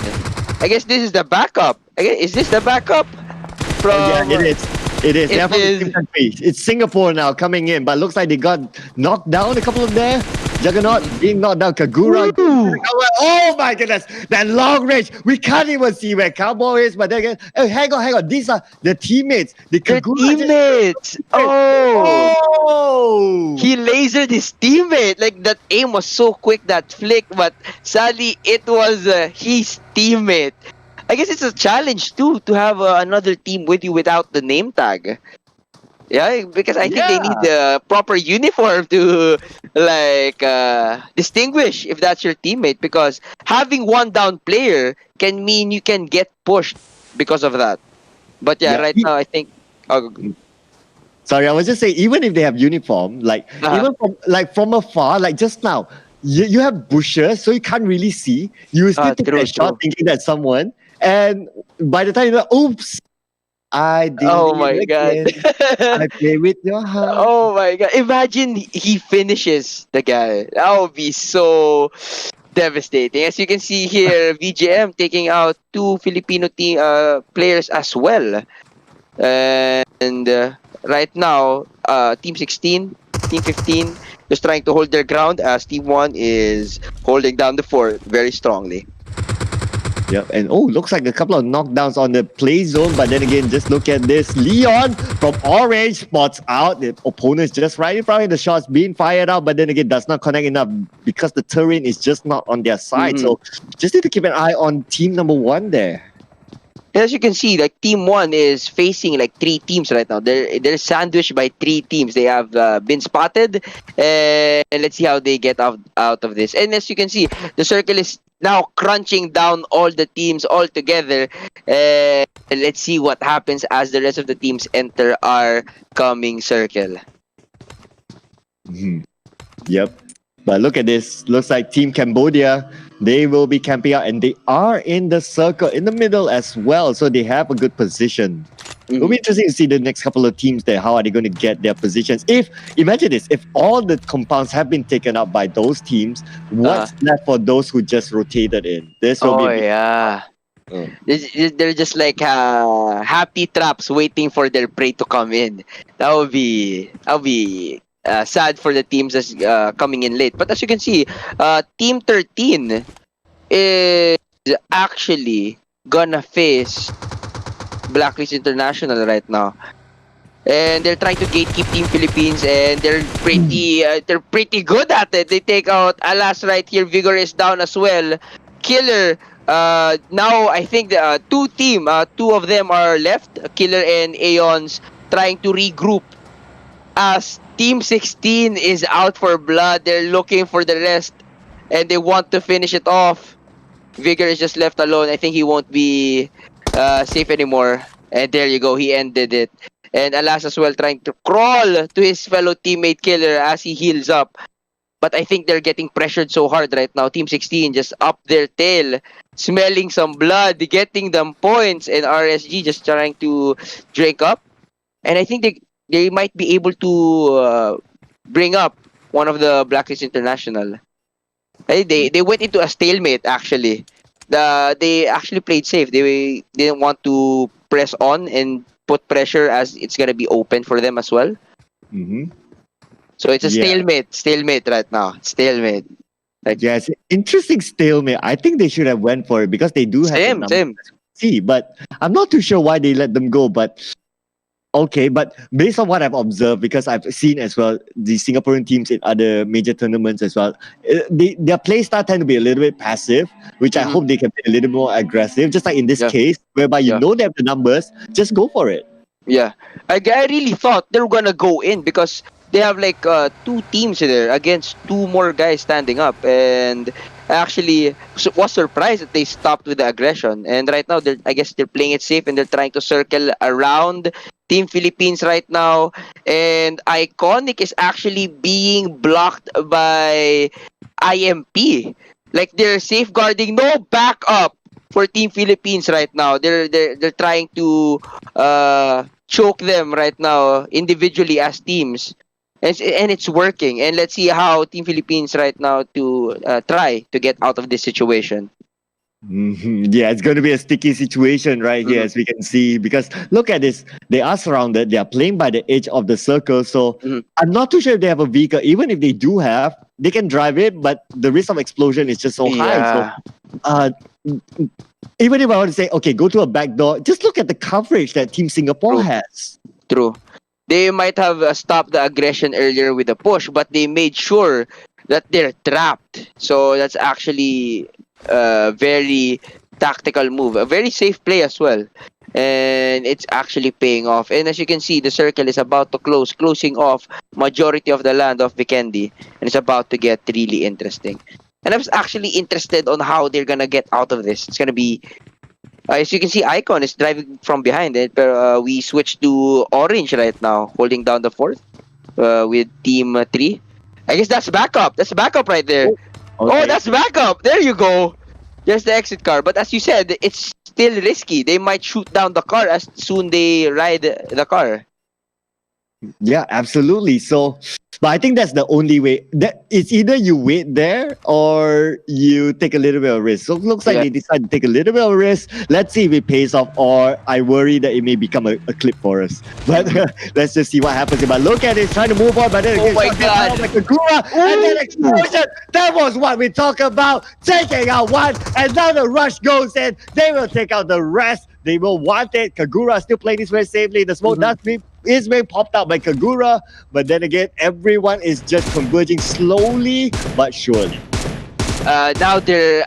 [SPEAKER 9] I guess this is the backup. Is this the backup?
[SPEAKER 11] Yeah, it is. It is. They're from the same country. It's Singapore now coming in, but looks like they got knocked down, a couple of there. Juggernaut being knocked down. Kagura. Oh my goodness. That long range. We can't even see where Cowboy is, but then again, oh, hang on. These are the teammates. The
[SPEAKER 9] teammates. Oh. He lasered his teammate. Like, that aim was so quick, that flick, but sadly it was his teammate. I guess it's a challenge too to have another team with you without the name tag. Yeah, because I think they need the proper uniform to distinguish if that's your teammate, because having one down player can mean you can get pushed because of that. But right now I think
[SPEAKER 11] sorry, I was just saying, even if they have uniform, even from afar, like just now, you have bushes, so you can't really see. You still take a shot thinking that's someone. And by the time you're like, oops, I did.
[SPEAKER 9] Oh my god.
[SPEAKER 11] I play with your heart.
[SPEAKER 9] Oh my god. Imagine he finishes the guy. That would be so devastating. As you can see here, VGM taking out 2 Filipino team players as well. And right now, Team 16, Team 15 just trying to hold their ground, as Team 1 is holding down the fort very strongly.
[SPEAKER 11] Yep, and looks like a couple of knockdowns on the play zone, but then again, just look at this. Leon from orange spots out. The opponent's just right in front of the shots being fired out, but then again, does not connect enough because the terrain is just not on their side. So just need to keep an eye on team number 1 there.
[SPEAKER 9] As you can see, like, Team 1 is facing like 3 teams right now. They're sandwiched by 3 teams. They have been spotted, and let's see how they get out of this. And as you can see, the circle is now crunching down all the teams all together. And let's see what happens as the rest of the teams enter our coming circle.
[SPEAKER 11] Yep. But look at this. Looks like Team Cambodia, they will be camping out, and they are in the circle in the middle as well. So they have a good position. It'll be interesting to see the next couple of teams there. How are they going to get their positions? Imagine this, if all the compounds have been taken up by those teams, what's left for those who just rotated in? This will be
[SPEAKER 9] they're just like happy traps waiting for their prey to come in. That would be sad for the teams that's coming in late. But as you can see, Team 13 is actually gonna face Blacklist International right now, and they're trying to gatekeep Team Philippines, and they're pretty good at it. They take out Alas right here. Vigor is down as well. Killer. Now I think the two of them are left. Killer and Aeons trying to regroup, as Team 16 is out for blood. They're looking for the rest, and they want to finish it off. Vigor is just left alone. I think he won't be safe anymore. And there you go. He ended it. And Alas as well trying to crawl to his fellow teammate Killer as he heals up. But I think they're getting pressured so hard right now. Team 16 just up their tail, smelling some blood, getting them points. And RSG just trying to drink up. And I think they might be able to bring up one of the Blacklist International. They went into a stalemate actually. They actually played safe. They didn't want to press on and put pressure, as it's gonna be open for them as well. So it's a stalemate right now. Stalemate.
[SPEAKER 11] Yes, interesting stalemate. I think they should have went for it because they do have
[SPEAKER 9] same.
[SPEAKER 11] See, but I'm not too sure why they let them go. But Okay, but based on what I've observed, because I've seen as well the Singaporean teams in other major tournaments as well, their play style tend to be a little bit passive, which I hope they can be a little more aggressive. Just like in this case, whereby you know they have the numbers, just go for it.
[SPEAKER 9] Yeah, I really thought they were gonna go in because they have like two teams there against two more guys standing up, and I actually was surprised that they stopped with the aggression. And right now, I guess they're playing it safe and they're trying to circle around Team Philippines right now. And Iconic is actually being blocked by IMP. Like they're safeguarding no backup for Team Philippines right now. They're trying to choke them right now individually as teams. And it's working. And let's see how Team Philippines right now to try to get out of this situation.
[SPEAKER 11] Yeah, it's going to be a sticky situation right here, as we can see. Because look at this. They are surrounded. They are playing by the edge of the circle. So I'm not too sure if they have a vehicle. Even if they do have, they can drive it. But the risk of explosion is just so high. So even if I want to say, okay, go to a back door, just look at the coverage that Team Singapore has.
[SPEAKER 9] True. They might have stopped the aggression earlier with a push, but they made sure that they're trapped. So that's actually a very tactical move. A very safe play as well. And it's actually paying off. And as you can see, the circle is about to closing off majority of the land of Vikendi. And it's about to get really interesting. And I was actually interested on how they're gonna get out of this. It's gonna be... as you can see, Icon is driving from behind it, but we switch to Orange right now, holding down the fourth with Team 3. I guess that's backup. That's backup right there. Oh, that's backup. There you go. There's the exit car. But as you said, it's still risky. They might shoot down the car as soon they ride the car.
[SPEAKER 11] Yeah, absolutely. So, but I think that's the only way. That it's either you wait there or you take a little bit of risk. So it looks like they decide to take a little bit of risk. Let's see if it pays off, or I worry that it may become a clip for us. But let's just see what happens. But look at it, trying to move on, but then
[SPEAKER 9] my God,
[SPEAKER 11] like Kagura, and then explosion. That was what we talk about. Taking out one, and now the rush goes in. They will take out the rest. They will want it. Kagura still playing this very safely. The smoke is being popped out by Kagura, but then again, everyone is just converging slowly but surely.
[SPEAKER 9] Now they're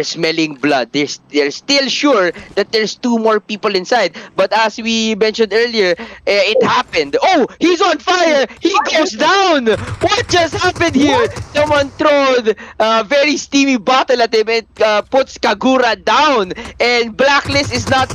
[SPEAKER 9] smelling blood. They're still sure that there's two more people inside. But as we mentioned earlier, it happened. Oh, he's on fire! He goes down! What just happened here? Someone threw a very steamy bottle at him and puts Kagura down. And Blacklist is not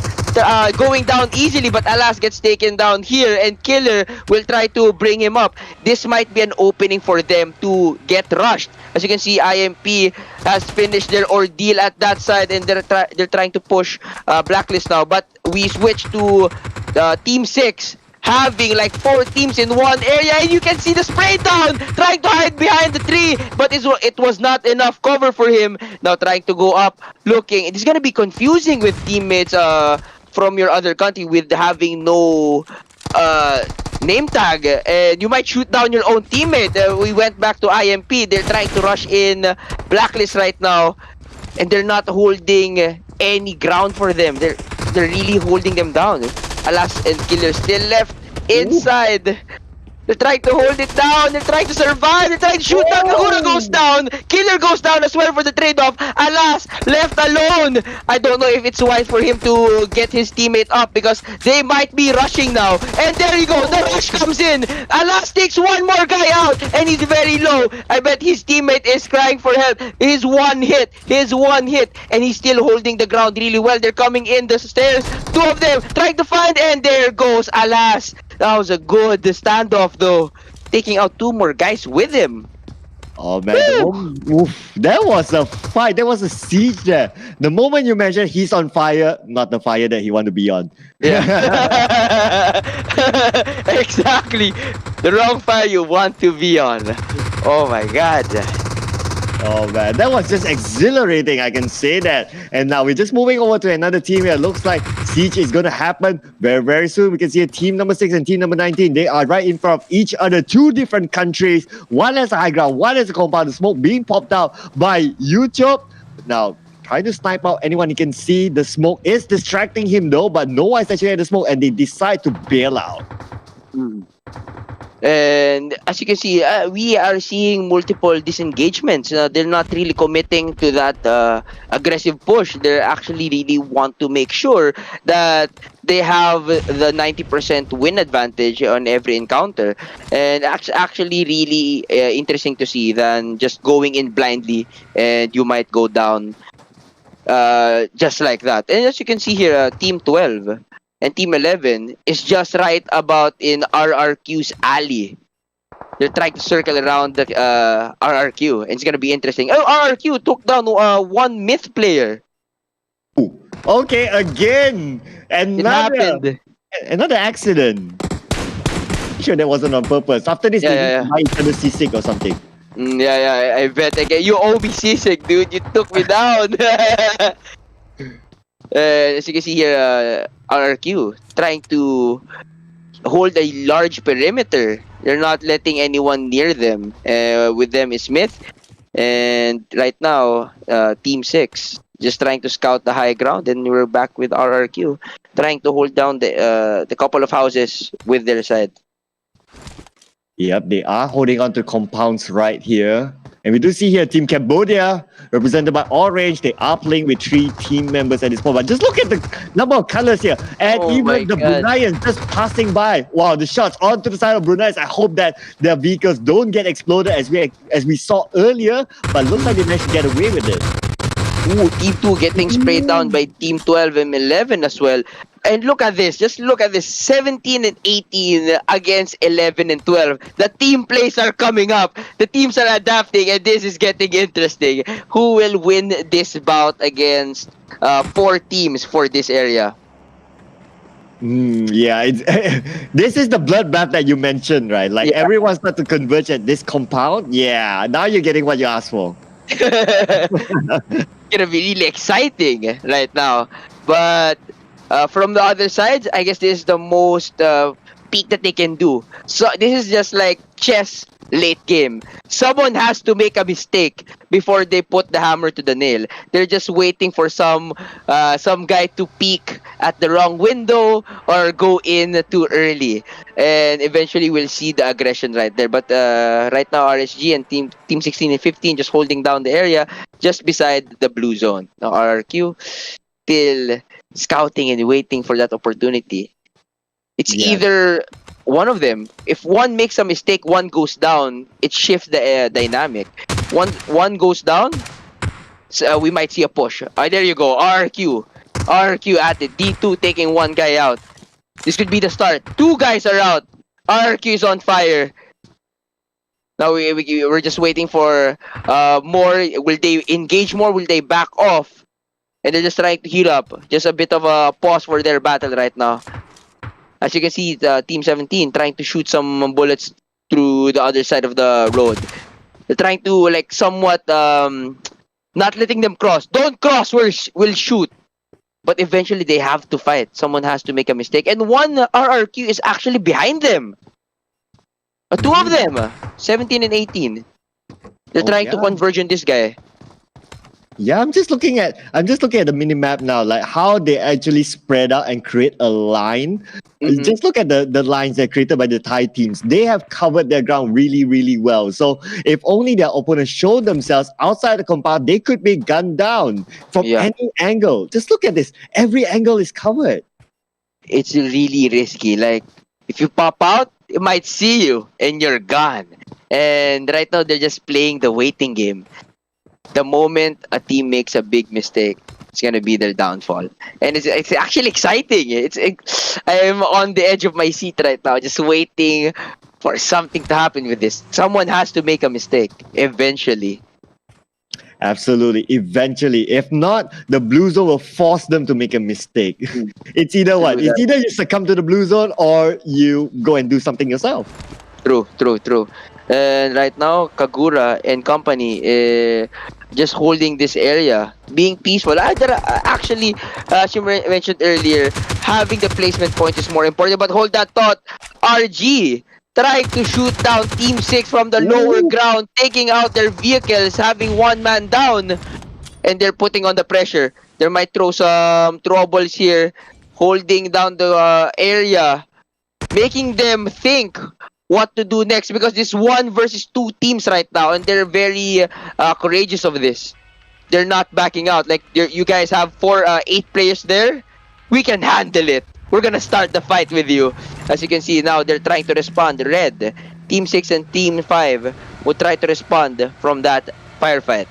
[SPEAKER 9] going down easily, but Alas gets taken down here, and Killer will try to bring him up. This might be an opening for them to get rushed. As you can see, IMP has finished their ordeal at that side, and they're trying to push Blacklist now. But we switch to Team 6, having like 4 teams in one area, and you can see the spray down, trying to hide behind the tree, but it was not enough cover for him. Now trying to go up, looking. It's gonna be confusing with teammates from your other country with having no name tag, and you might shoot down your own teammate. We went back to IMP. They're trying to rush in Blacklist right now, and they're not holding any ground for them. They're really holding them down. Alas and Killer still left inside. They're trying to hold it down. They're trying to survive. They're trying to shoot down. Kagura goes down. Killer goes down as well for the trade-off. Alas, left alone. I don't know if it's wise for him to get his teammate up because they might be rushing now. And there you go. The rush comes in. Alas takes one more guy out, and he's very low. I bet his teammate is crying for help. His one hit, and he's still holding the ground really well. They're coming in the stairs. 2 of them trying to find, and there goes Alas. That was a good standoff though, taking out 2 more guys with him.
[SPEAKER 11] Oh man, that was a fight. There was a siege there. The moment you mentioned he's on fire, not the fire that he want to be on.
[SPEAKER 9] Yeah. Exactly. The wrong fire you want to be on. Oh my God.
[SPEAKER 11] Oh man, that was just exhilarating, I can say that. And now we're just moving over to another team here. Looks like Siege is going to happen very, very soon. We can see a team number 6 and team number 19. They are right in front of each other. 2 different countries. One has a high ground, one has a compound. The smoke being popped out by YouTube. Now, trying to snipe out anyone he can see. The smoke is distracting him though, but no one is actually at the smoke, and they decide to bail out.
[SPEAKER 9] And as you can see, we are seeing multiple disengagements. They're not really committing to that aggressive push. They actually really want to make sure that they have the 90% win advantage on every encounter. And actually really interesting to see than just going in blindly and you might go down just like that. And as you can see here, Team 12 and Team 11 is just right about in RRQ's alley. They're trying to circle around the RRQ, and it's gonna be interesting. Oh, RRQ took down one myth player.
[SPEAKER 11] Okay, again, another accident. Sure, that wasn't on purpose. After this, they might each other seasick or something.
[SPEAKER 9] I bet again. You owe me seasick, dude. You took me down. As you can see here, RRQ trying to hold a large perimeter. They're not letting anyone near them. With them is Smith. And right now, Team 6 just trying to scout the high ground. And we're back with RRQ trying to hold down the couple of houses with their side.
[SPEAKER 11] Yep, they are holding on to compounds right here. And we do see here Team Cambodia, represented by Orange. They are playing with 3 team members at this point. But just look at the number of colors here. And even the Bruneians just passing by. Wow, the shots onto the side of Bruneians. I hope that their vehicles don't get exploded as we saw earlier. But looks like they managed to get away with it.
[SPEAKER 9] Ooh, Team 2 getting sprayed down by Team 12 and 11 as well. And look at this. Just look at this. 17 and 18 against 11 and 12. The team plays are coming up. The teams are adapting, and this is getting interesting. Who will win this bout against 4 teams for this area?
[SPEAKER 11] Yeah, this is the bloodbath that you mentioned, right? Like everyone starts to converge at this compound. Yeah, now you're getting what you asked for.
[SPEAKER 9] Gonna be really exciting right now. But from the other side, I guess this is the most peak that they can do. So this is just like chess late game. Someone has to make a mistake before they put the hammer to the nail. They're just waiting for some guy to peek at the wrong window or go in too early, and eventually we'll see the aggression right there. But right now RSG and team 16 and 15 just holding down the area just beside the blue zone. Now RRQ still scouting and waiting for that opportunity. It's either one of them. If one makes a mistake, one goes down, it shifts the dynamic. One goes down, so we might see a push. There you go, RRQ at it. D2 taking one guy out. This could be the start. 2 guys are out. RRQ is on fire. Now we're just waiting for more. Will they engage more? Will they back off? And they're just trying to heal up. Just a bit of a pause for their battle right now. As you can see, Team 17 trying to shoot some bullets through the other side of the road. They're trying to like somewhat not letting them cross. Don't cross, we'll shoot. But eventually they have to fight. Someone has to make a mistake. And one RRQ is actually behind them. 2 of them, 17 and 18. They're trying to converge on this guy.
[SPEAKER 11] Yeah, I'm just looking at the mini map now, like how they actually spread out and create a line. Just look at the lines that are created by the Thai teams. They have covered their ground really, really well. So if only their opponents show themselves outside the compound, they could be gunned down from any angle. Just look at this. Every angle is covered.
[SPEAKER 9] It's really risky. Like if you pop out, it might see you and you're gone. And right now they're just playing the waiting game. The moment a team makes a big mistake, it's gonna be their downfall, and it's actually exciting. I'm on the edge of my seat right now, just waiting for something to happen with this. Someone has to make a mistake eventually.
[SPEAKER 11] Absolutely, eventually. If not, the blue zone will force them to make a mistake. It's either what? It's either you succumb to the blue zone or you go and do something yourself.
[SPEAKER 9] True. And right now, Kagura and company just holding this area, being peaceful. Actually, as you mentioned earlier, having the placement point is more important. But hold that thought. RG trying to shoot down Team 6 from the lower ground, taking out their vehicles, having one man down. and they're putting on the pressure. They might throw some troubles here, holding down the area, making them think what to do next, because this 1 versus 2 teams right now, and they're very courageous of this. They're not backing out. Like, you guys have 8 players there. We can handle it. We're gonna start the fight with you. As you can see now, they're trying to respond. Red, Team 6 and Team 5 will try to respond from that firefight.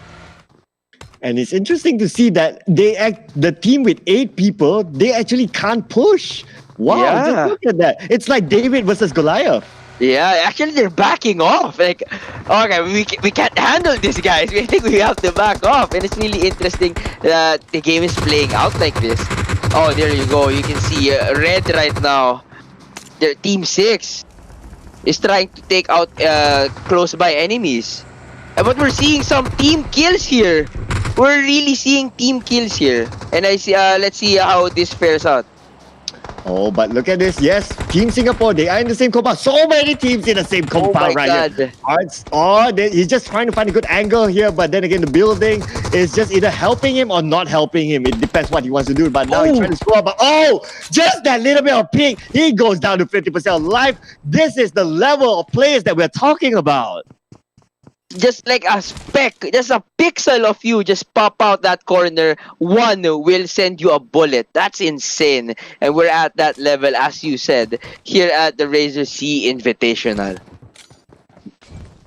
[SPEAKER 11] And it's interesting to see that the team with 8 people, they actually can't push. Wow,
[SPEAKER 9] Yeah.
[SPEAKER 11] just look at that. It's like David versus Goliath.
[SPEAKER 9] Yeah, actually they're backing off. Like, okay, we can't handle this, guys. We think we have to back off. And it's really interesting that the game is playing out like this. Oh, there you go. You can see Red right now. Their Team 6 is trying to take out close by enemies. But we're seeing some team kills here. We're really seeing team kills here. And I see. Let's see how this fares out.
[SPEAKER 11] Oh, but look at this. Yes, Team Singapore, they are in the same compound. So many teams in the same compound right here. He's just trying to find a good angle here, but then again, the building is just either helping him or not helping him. It depends what he wants to do. But now he's trying to score. But just that little bit of ping, he goes down to 50% of life. This is the level of players that we're talking about.
[SPEAKER 9] Just like a speck, just a pixel of you just pop out that corner, one will send you a bullet. That's insane. And we're at that level, as you said, here at the Razer SEA-Invitational.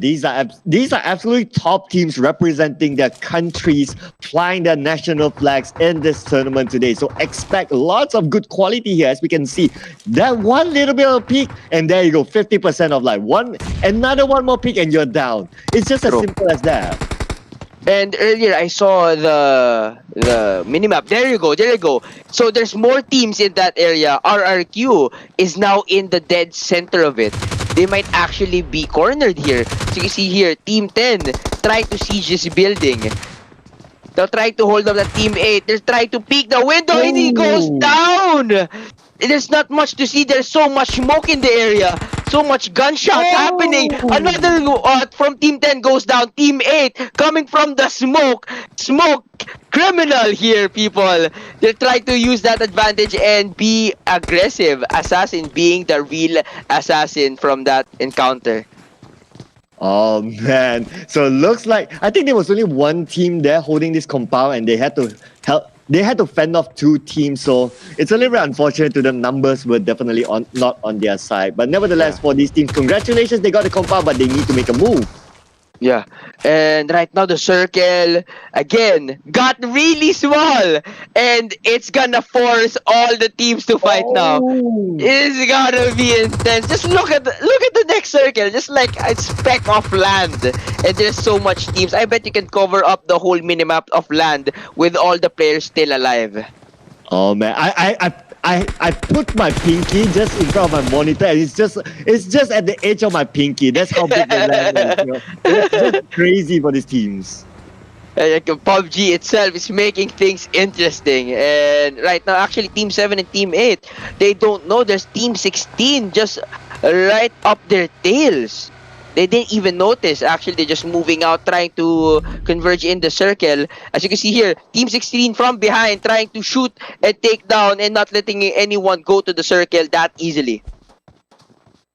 [SPEAKER 11] These are absolutely top teams representing their countries, flying their national flags in this tournament today. So expect lots of good quality here, as we can see. That one little bit of peak, and there you go, 50% of life. Another one more peak, and you're down. It's just as simple as that.
[SPEAKER 9] And earlier I saw the minimap. There you go. So there's more teams in that area. RRQ is now in the dead center of it. They might actually be cornered here. So you see here, Team 10 try to siege this building. They'll try to hold up the Team 8. They're trying to peek the window, and he goes down. There's not much to see. There's so much smoke in the area. So much gunshots happening. Another from Team 10 goes down. Team 8 coming from the smoke. Smoke criminal here, people. They try to use that advantage and be aggressive. Assassin being the real assassin from that encounter.
[SPEAKER 11] Oh man. So it looks like, I think there was only one team there holding this compound, and they had to fend off 2 teams, so it's a little bit unfortunate to them. Numbers were definitely not on their side. But nevertheless, for these teams, congratulations, they got the compound, but they need to make a move.
[SPEAKER 9] Yeah, and right now the circle again got really small, and it's gonna force all the teams to fight now. It's gonna be intense. Just look at the next circle, just like a speck of land, and there's so much teams. I bet you can cover up the whole minimap of land with all the players still alive.
[SPEAKER 11] Oh man, I put my pinky just in front of my monitor, and it's just at the edge of my pinky. That's how big the land is. You know? It's just crazy for these teams.
[SPEAKER 9] Like PUBG itself is making things interesting, and right now actually Team 7 and Team 8, they don't know there's Team 16 just right up their tails. They didn't even notice. Actually, they're just moving out, trying to converge in the circle. As you can see here, Team 16 from behind, trying to shoot and take down and not letting anyone go to the circle that easily.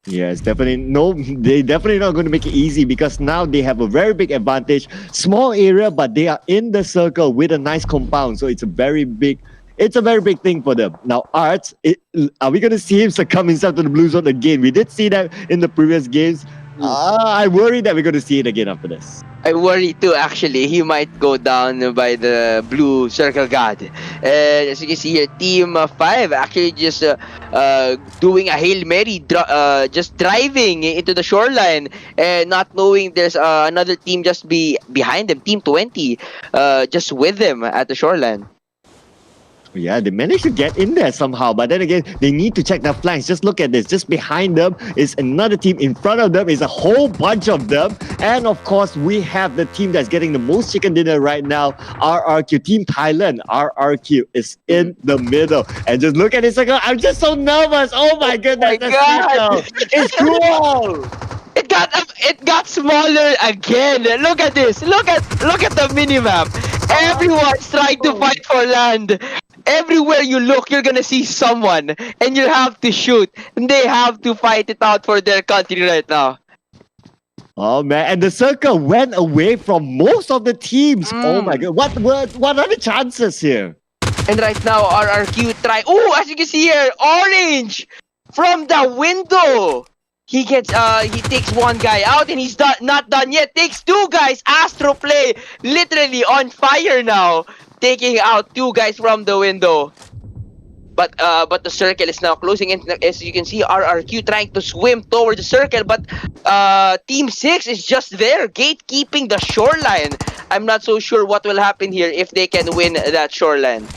[SPEAKER 11] Yes, they definitely not going to make it easy, because now they have a very big advantage. Small area, but they are in the circle with a nice compound. So it's a very big thing for them. Now, Arts, are we going to see him succumb himself to the blue zone again? We did see that in the previous games. I worry that we're going to see it again after this.
[SPEAKER 9] I worry too, actually. He might go down by the blue circle god. And as you can see here, Team 5 actually just doing a Hail Mary, just driving into the shoreline and not knowing there's another team just behind them, Team 20, just with them at the shoreline.
[SPEAKER 11] Yeah, they managed to get in there somehow, but then again, they need to check their flanks. Just look at this. Just behind them is another team. In front of them is a whole bunch of them. And of course, we have the team that's getting the most chicken dinner right now, RRQ. Team Thailand, RRQ, is in the middle. And just look at this. I'm just so nervous. Oh my goodness.
[SPEAKER 9] Oh my God.
[SPEAKER 11] It's cool.
[SPEAKER 9] It got smaller again. Look at this. Look at the minimap. Everyone's trying to fight for land. Everywhere you look, you're gonna see someone, and you have to shoot, and they have to fight it out for their country right now.
[SPEAKER 11] Oh man, and the circle went away from most of the teams. Oh my god, what are the chances here?
[SPEAKER 9] And right now, RRQ try. Oh, as you can see here, Orange from the window. He takes one guy out, and he's not done yet. Takes two guys. Astro Play literally on fire now, taking out two guys from the window. But the circle is now closing in. As you can see, RRQ trying to swim toward the circle, but Team 6 is just there, gatekeeping the shoreline. I'm not so sure what will happen here if they can win that shoreline.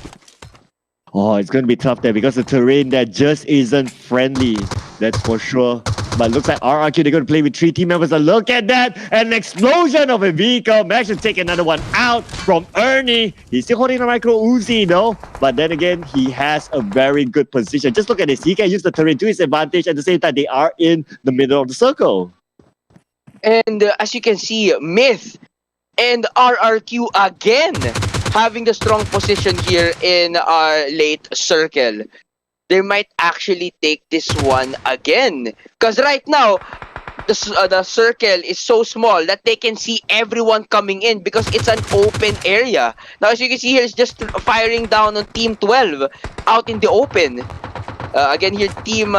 [SPEAKER 11] Oh, it's going to be tough there because the terrain there just isn't friendly. That's for sure. But looks like RRQ, they're going to play with 3 team members. And look at that! An explosion of a vehicle. Managed to take another one out from Ernie. He's still holding a micro Uzi, though. But then again, he has a very good position. Just look at this. He can use the terrain to his advantage. At the same time, they are in the middle of the circle.
[SPEAKER 9] And as you can see, Myth and RRQ again having the strong position here in our late circle. They might actually take this one again. Because right now, the circle is so small that they can see everyone coming in because it's an open area. Now, as you can see here, it's just firing down on Team 12 out in the open. Again here, Team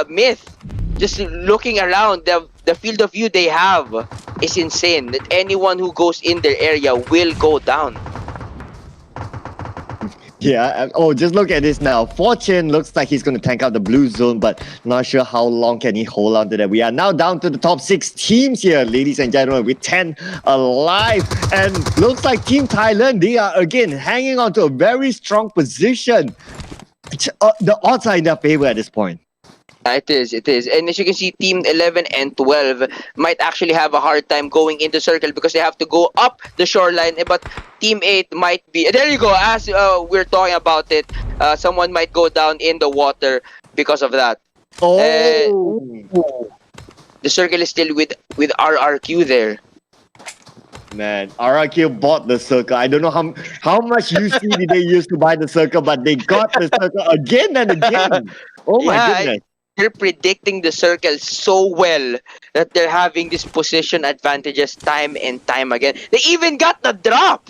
[SPEAKER 9] Myth, just looking around, the field of view they have is insane. That anyone who goes in their area will go down.
[SPEAKER 11] Yeah, oh, just look at this now. Fortune looks like he's going to tank out the blue zone, but not sure how long can he hold on to that. We are now down to the top 6 teams here, ladies and gentlemen, with 10 alive. And looks like Team Thailand, they are again hanging on to a very strong position. The odds are in their favor at this point.
[SPEAKER 9] It is. And as you can see, Team 11 and 12 might actually have a hard time going into circle because they have to go up the shoreline. But Team 8 might be... There you go. As we're talking about it, someone might go down in the water because of that.
[SPEAKER 11] Oh!
[SPEAKER 9] The circle is still with RRQ there.
[SPEAKER 11] Man, RRQ bought the circle. I don't know how much UC did they use to buy the circle, but they got the circle again and again. Oh my goodness.
[SPEAKER 9] They're predicting the circle so well that they're having this position advantages time and time again. They even got the drop.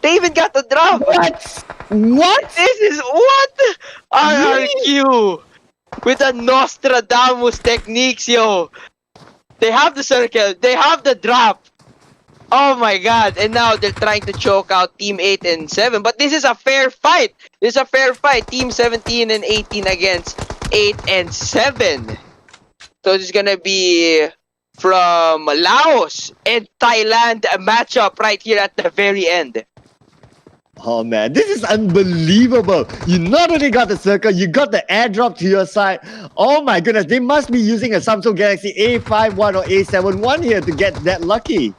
[SPEAKER 9] What? This is what? RRQ with the Nostradamus techniques, yo. They have the circle. They have the drop. Oh my god. And now they're trying to choke out Team 8 and 7. But this is a fair fight. Team 17 and 18 against 8 and 7. So this is gonna be from Laos and Thailand, a matchup right here at the very end.
[SPEAKER 11] Oh man, this is unbelievable. You not only got the circle, you got the airdrop to your side. Oh my goodness, they must be using a Samsung Galaxy A51 or A71 here to get that lucky.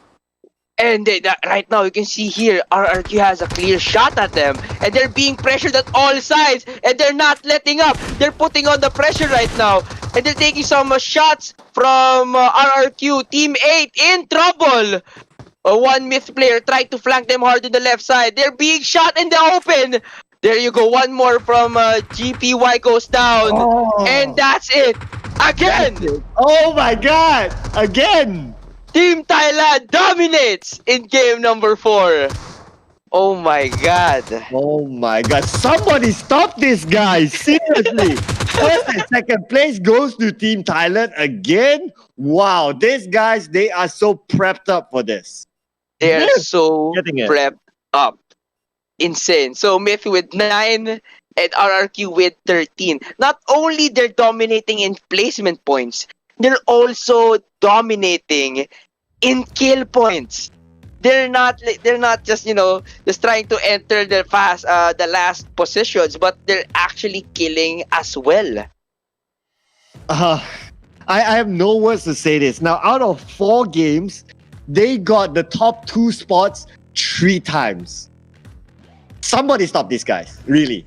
[SPEAKER 9] And right now, you can see here, RRQ has a clear shot at them. And they're being pressured at all sides. And they're not letting up. They're putting on the pressure right now. And they're taking some shots from RRQ. Team 8 in trouble. One Myth player tried to flank them hard on the left side. They're being shot in the open. There you go. One more from GPY goes down.
[SPEAKER 11] Oh.
[SPEAKER 9] And that's it. Again.
[SPEAKER 11] That's it. Oh my god. Again.
[SPEAKER 9] Team Thailand dominates in game number 4. Oh my god.
[SPEAKER 11] Oh my god. Somebody stop this guy. Seriously. First and second place goes to Team Thailand again. Wow. These guys, they are so prepped up for this.
[SPEAKER 9] They are so prepped up. Insane. So Myth with 9 and RRQ with 13. Not only they're dominating in placement points, they're also dominating in kill points. They're not just just trying to enter the last positions, but they're actually killing as well.
[SPEAKER 11] I have no words to say this. Now, out of 4 games, they got the top 2 spots 3 times. Somebody stop these guys, really.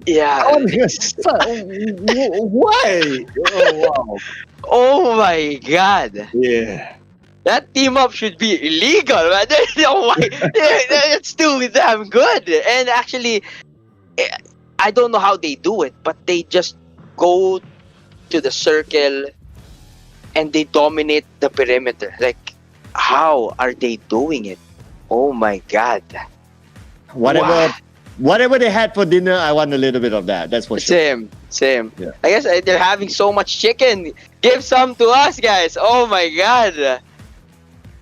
[SPEAKER 9] Yeah.
[SPEAKER 11] Why? Oh wow.
[SPEAKER 9] Oh my god.
[SPEAKER 11] Yeah.
[SPEAKER 9] That team up should be illegal, man. There's no way. It's still damn good. And actually, I don't know how they do it, but they just go to the circle and they dominate the perimeter. Like, how are they doing it? Oh my god.
[SPEAKER 11] Whatever they had for dinner, I want a little bit of that. That's for sure.
[SPEAKER 9] Same.
[SPEAKER 11] Yeah.
[SPEAKER 9] I guess they're having so much chicken. Give some to us, guys. Oh my god.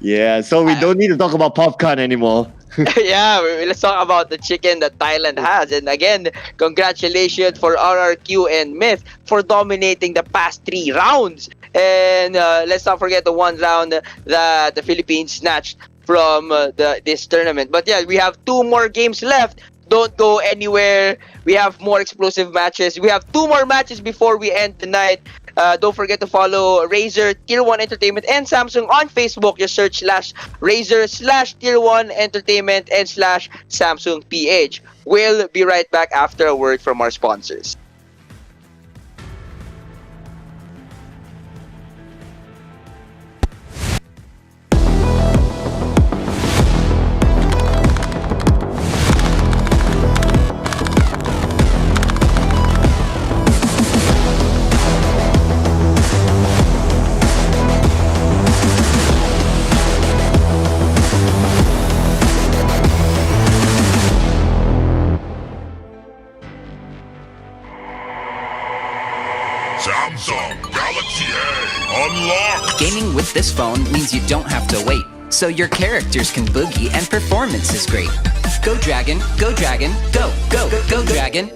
[SPEAKER 11] Yeah, so we don't need to talk about popcorn anymore.
[SPEAKER 9] Yeah, let's talk about the chicken that Thailand has. And again, congratulations for RRQ and Myth for dominating the past 3 rounds. And let's not forget the 1 round that the Philippines snatched from this tournament. But yeah, we have 2 more games left. Don't go anywhere. We have more explosive matches. We have 2 more matches before we end tonight. Don't forget to follow Razer Tier 1 Entertainment and Samsung on Facebook. Just search /Razer/Tier 1 Entertainment and /Samsung PH. We'll be right back after a word from our sponsors.
[SPEAKER 1] Samsung Galaxy A unlocked.
[SPEAKER 2] Gaming with this phone means you don't have to wait, so your characters can boogie and performance is great. Go Dragon, go Dragon, go, go, go, go Dragon.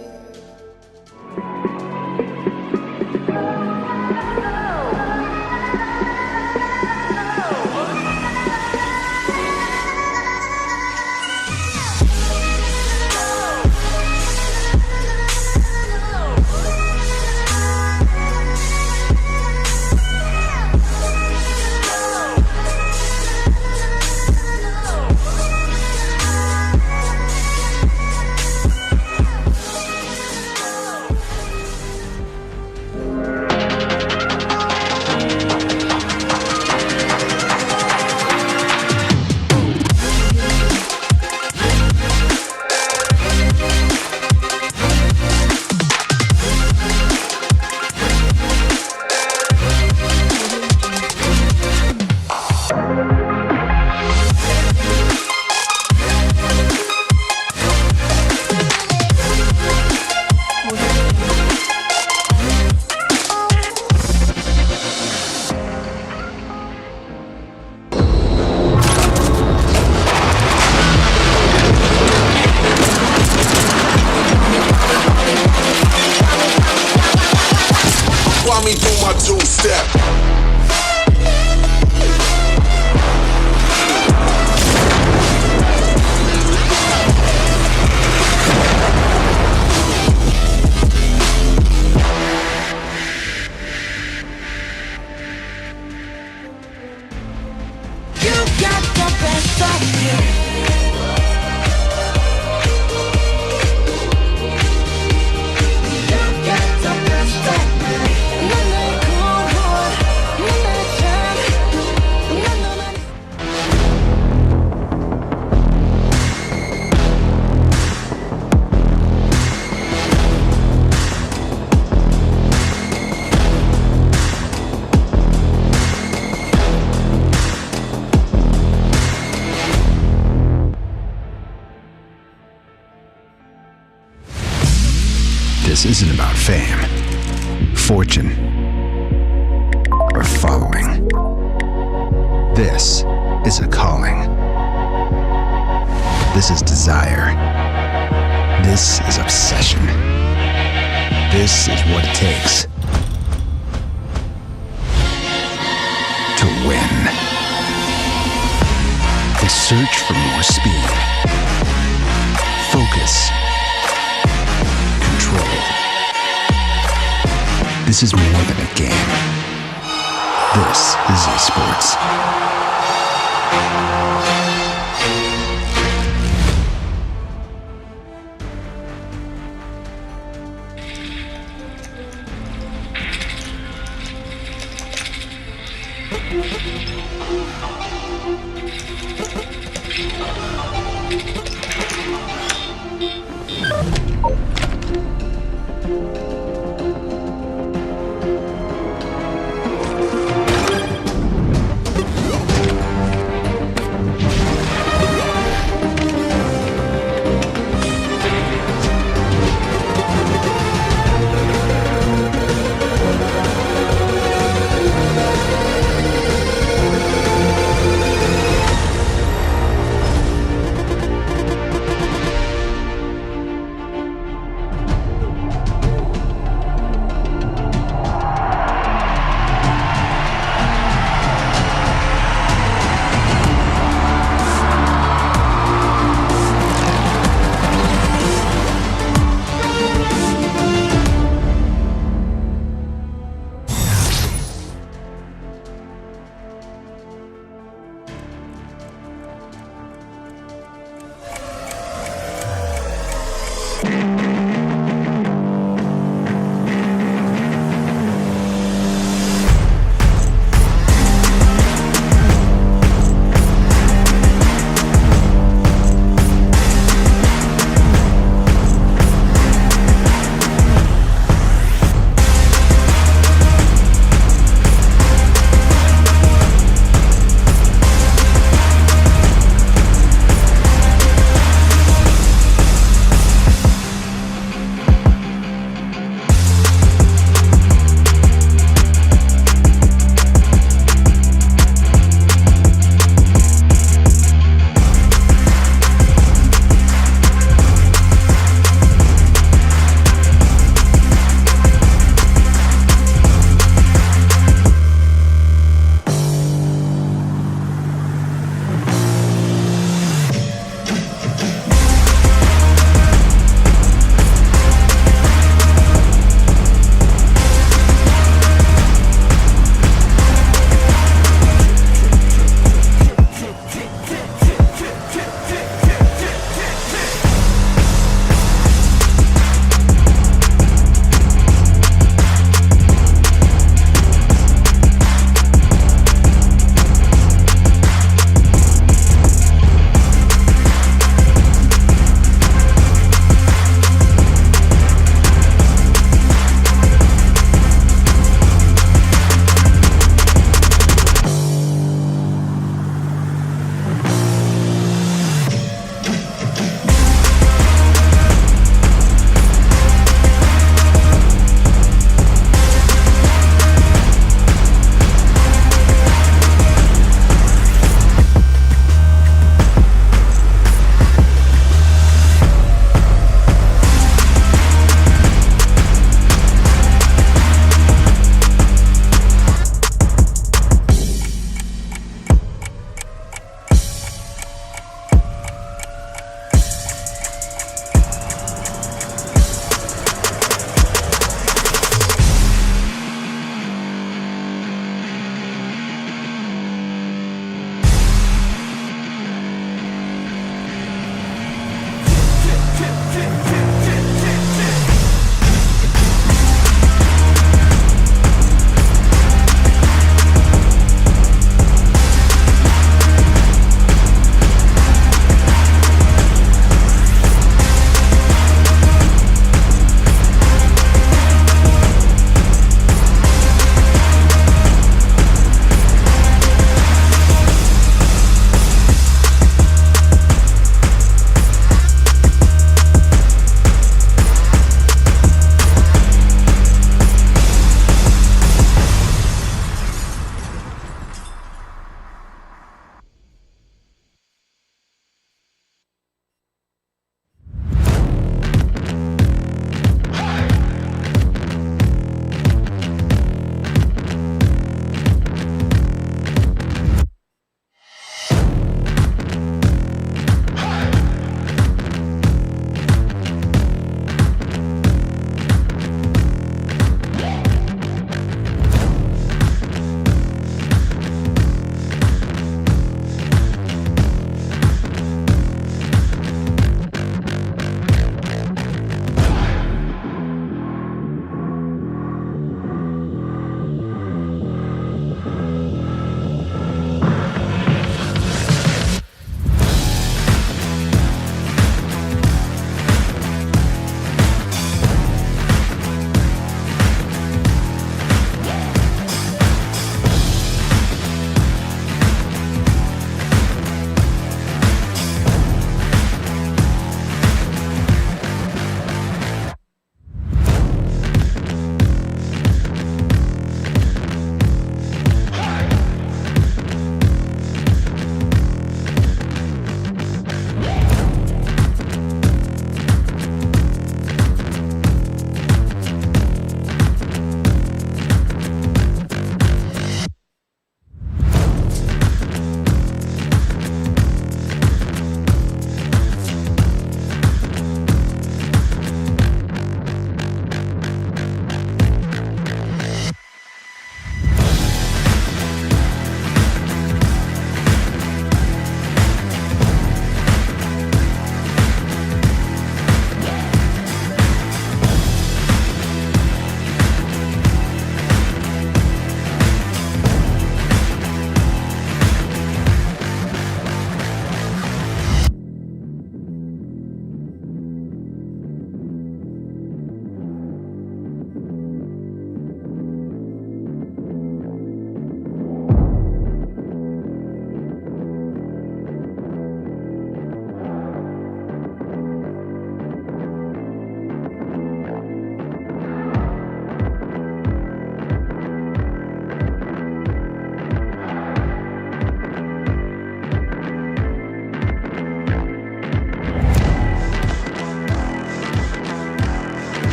[SPEAKER 1] Me do my 2-step.
[SPEAKER 3] You got the best of me.
[SPEAKER 7] This isn't about fame, fortune, or following. This is a calling. This is desire. This is obsession. This is what it takes to win. They search for more speed, focus, control. This is more than a game. This is esports.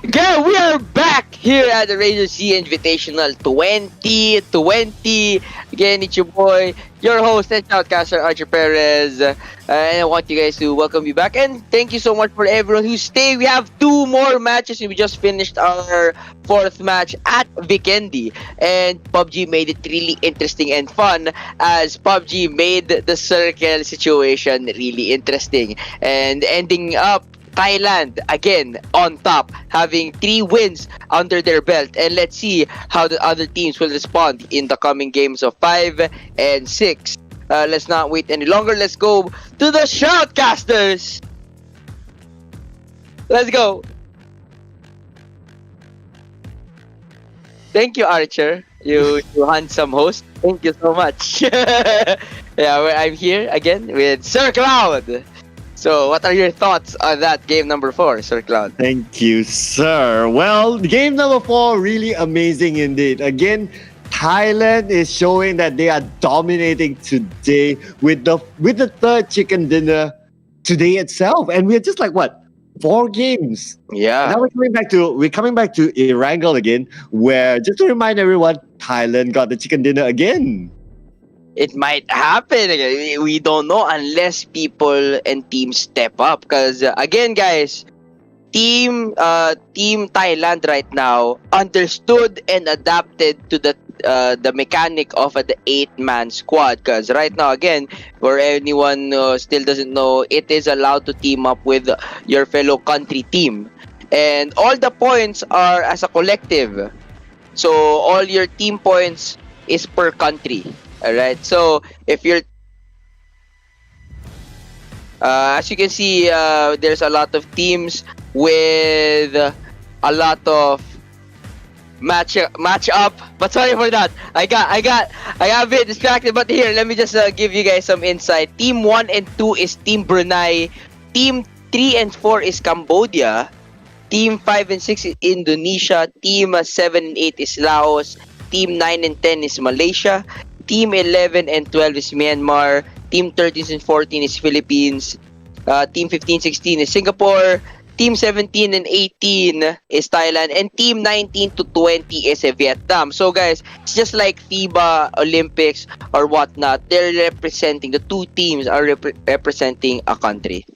[SPEAKER 9] Okay, we are back here at the Razer SEA-Invitational 2020. Again, it's your boy, your host and shoutcaster, Archer Perez. And I want you guys to welcome you back. And thank you so much for everyone who stayed. We have 2 more matches. We just finished our 4th match at Vikendi. And PUBG made it really interesting and fun, as PUBG made the circle situation really interesting. And ending up Thailand again on top, having 3 wins under their belt, and let's see how the other teams will respond in the coming games of 5 and 6. Let's not wait any longer. Let's go to the shoutcasters. Let's go. Thank you, Archer. You handsome host. Thank you so much. I'm here again with Sir Cloud. So, what are your thoughts on that game number 4, Sir Cloud?
[SPEAKER 11] Thank you, sir. Well, game number 4, really amazing indeed. Again, Thailand is showing that they are dominating today with the 3rd chicken dinner today itself, and we're just like 4 games.
[SPEAKER 9] Yeah.
[SPEAKER 11] Now we're coming back to Erangel again, where, just to remind everyone, Thailand got the chicken dinner again.
[SPEAKER 9] It might happen. We don't know unless people and teams step up. Because again, guys, Team Thailand right now understood and adapted to the mechanic of the 8-man squad. Because right now, again, for anyone still doesn't know, it is allowed to team up with your fellow country team, and all the points are as a collective. So all your team points is per country. Alright, so if you're as you can see, there's a lot of teams with a lot of match up. But sorry for that. I got a bit distracted. But here, let me just give you guys some insight. Team 1 and 2 is Team Brunei. Team 3 and 4 is Cambodia. Team 5 and 6 is Indonesia. Team 7 and 8 is Laos. Team 9 and 10 is Malaysia. Team 11 and 12 is Myanmar. Team 13 and 14 is Philippines. Team 15-16 is Singapore. Team 17 and 18 is Thailand. And Team 19 to 20 is Vietnam. So guys, it's just like FIBA, Olympics, or whatnot. They're representing, the 2 teams are representing a country.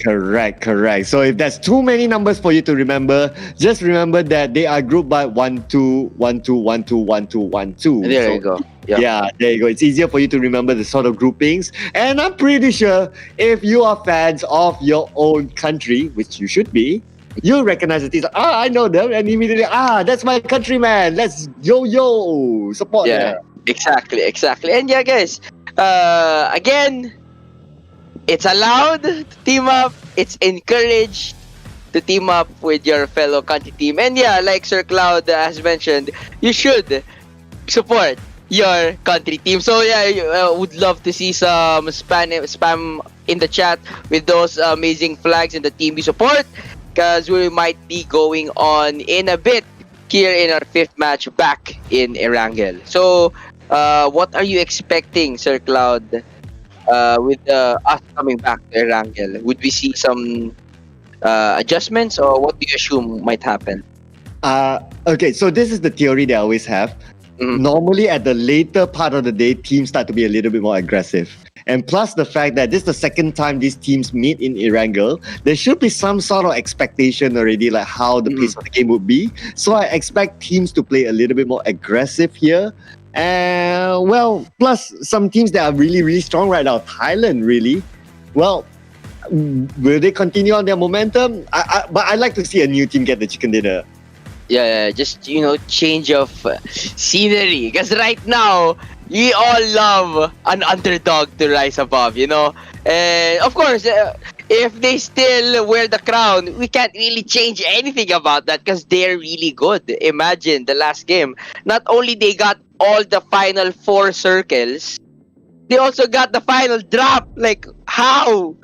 [SPEAKER 11] Correct. So if there's too many numbers for you to remember, just remember that they are grouped by 1, 2, 1, 2, 1, 2, 1, 2, 1, 2.
[SPEAKER 9] There you go. Yep.
[SPEAKER 11] Yeah, there you go. It's easier for you to remember the sort of groupings. And I'm pretty sure if you are fans of your own country, which you should be, you'll recognize the teams. I know them. And immediately, that's my countryman. Let's support them.
[SPEAKER 9] Exactly. And yeah, guys, again, it's allowed to team up. It's encouraged to team up with your fellow country team. And yeah, like Sir Cloud has mentioned, you should support your country team. So yeah, would love to see some spam in the chat with those amazing flags and the team you support, because we might be going on in a bit here in our 5th match back in Erangel. So what are you expecting, Sir Cloud? With us coming back to Erangel, would we see some adjustments, or what do you assume might happen?
[SPEAKER 11] Okay, so this is the theory that I always have. Normally, at the later part of the day, teams start to be a little bit more aggressive. And plus the fact that this is the second time these teams meet in Erangel, there should be some sort of expectation already, like how the pace of the game would be. So I expect teams to play a little bit more aggressive here. And plus some teams that are really, really strong right now. Thailand, really. Well, will they continue on their momentum? But I'd like to see a new team get the chicken dinner.
[SPEAKER 9] Yeah, just, change of scenery. Because right now, we all love an underdog to rise above, And of course, if they still wear the crown, we can't really change anything about that because they're really good. Imagine the last game. Not only they got all the final 4 circles, they also got the final drop. Like, how?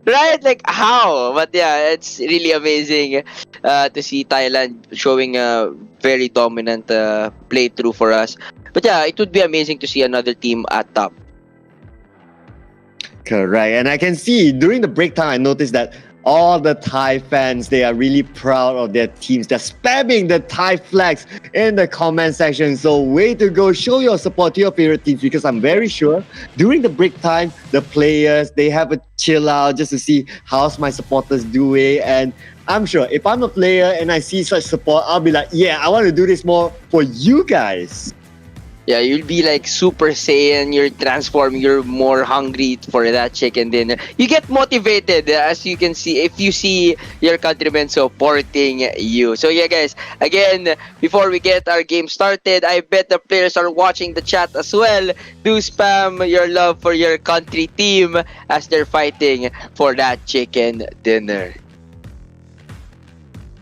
[SPEAKER 9] Right? Like, how? But yeah, it's really amazing to see Thailand showing a very dominant playthrough for us. But yeah, it would be amazing to see another team at top.
[SPEAKER 11] Correct. And I can see during the break time, I noticed that all the Thai fans, they are really proud of their teams. They're spamming the Thai flags in the comment section. So way to go. Show your support to your favorite teams, because I'm very sure during the break time, the players, they have a chill out just to see how's my supporters doing. And I'm sure if I'm a player and I see such support, I'll be like, yeah, I want to do this more for you guys.
[SPEAKER 9] Yeah, you'll be like Super Saiyan, you're transforming, you're more hungry for that chicken dinner. You get motivated, as you can see, if you see your countrymen supporting you. So yeah, guys, again, before we get our game started, I bet the players are watching the chat as well. Do spam your love for your country team as they're fighting for that chicken dinner.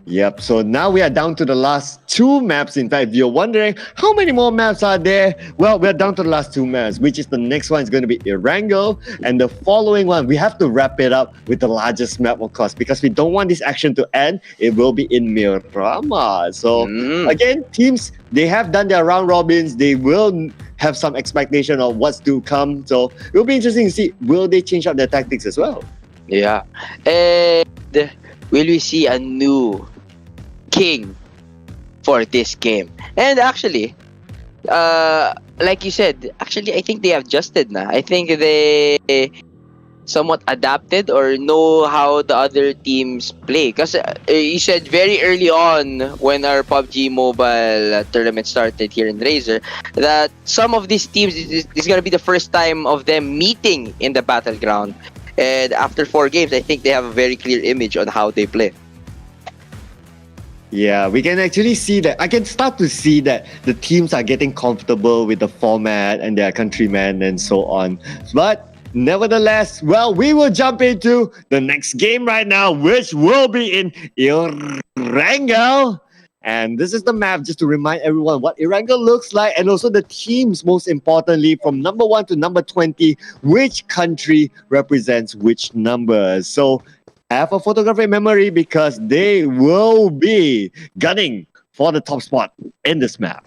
[SPEAKER 11] Yep, so now we are down to the last 2 maps. In fact, if you're wondering how many more maps are there, well, we're down to the last 2 maps, which is the next one is going to be Erangel, and the following one, we have to wrap it up with the largest map, of course, because we don't want this action to end. It will be in Miramar. So again, teams, they have done their round robins. They will have some expectation of what's to come. So it will be interesting to see, will they change up their tactics as well?
[SPEAKER 9] Yeah, and will we see a new king for this game? And actually, like you said, actually, I think they have adjusted now. I think they somewhat adapted or know how the other teams play. Because you said very early on when our PUBG mobile tournament started here in Razer that some of these teams, this is going to be the first time of them meeting in the battleground. And after 4 games, I think they have a very clear image on how they play.
[SPEAKER 11] Yeah, we can actually see that. I can start to see that the teams are getting comfortable with the format and their countrymen and so on. But nevertheless, well, we will jump into the next game right now, which will be in Erangel. And this is the map, just to remind everyone what Erangel looks like, and also the teams, most importantly, from number 1 to number 20, which country represents which numbers. So have a photographic memory, because they will be gunning for the top spot in this map.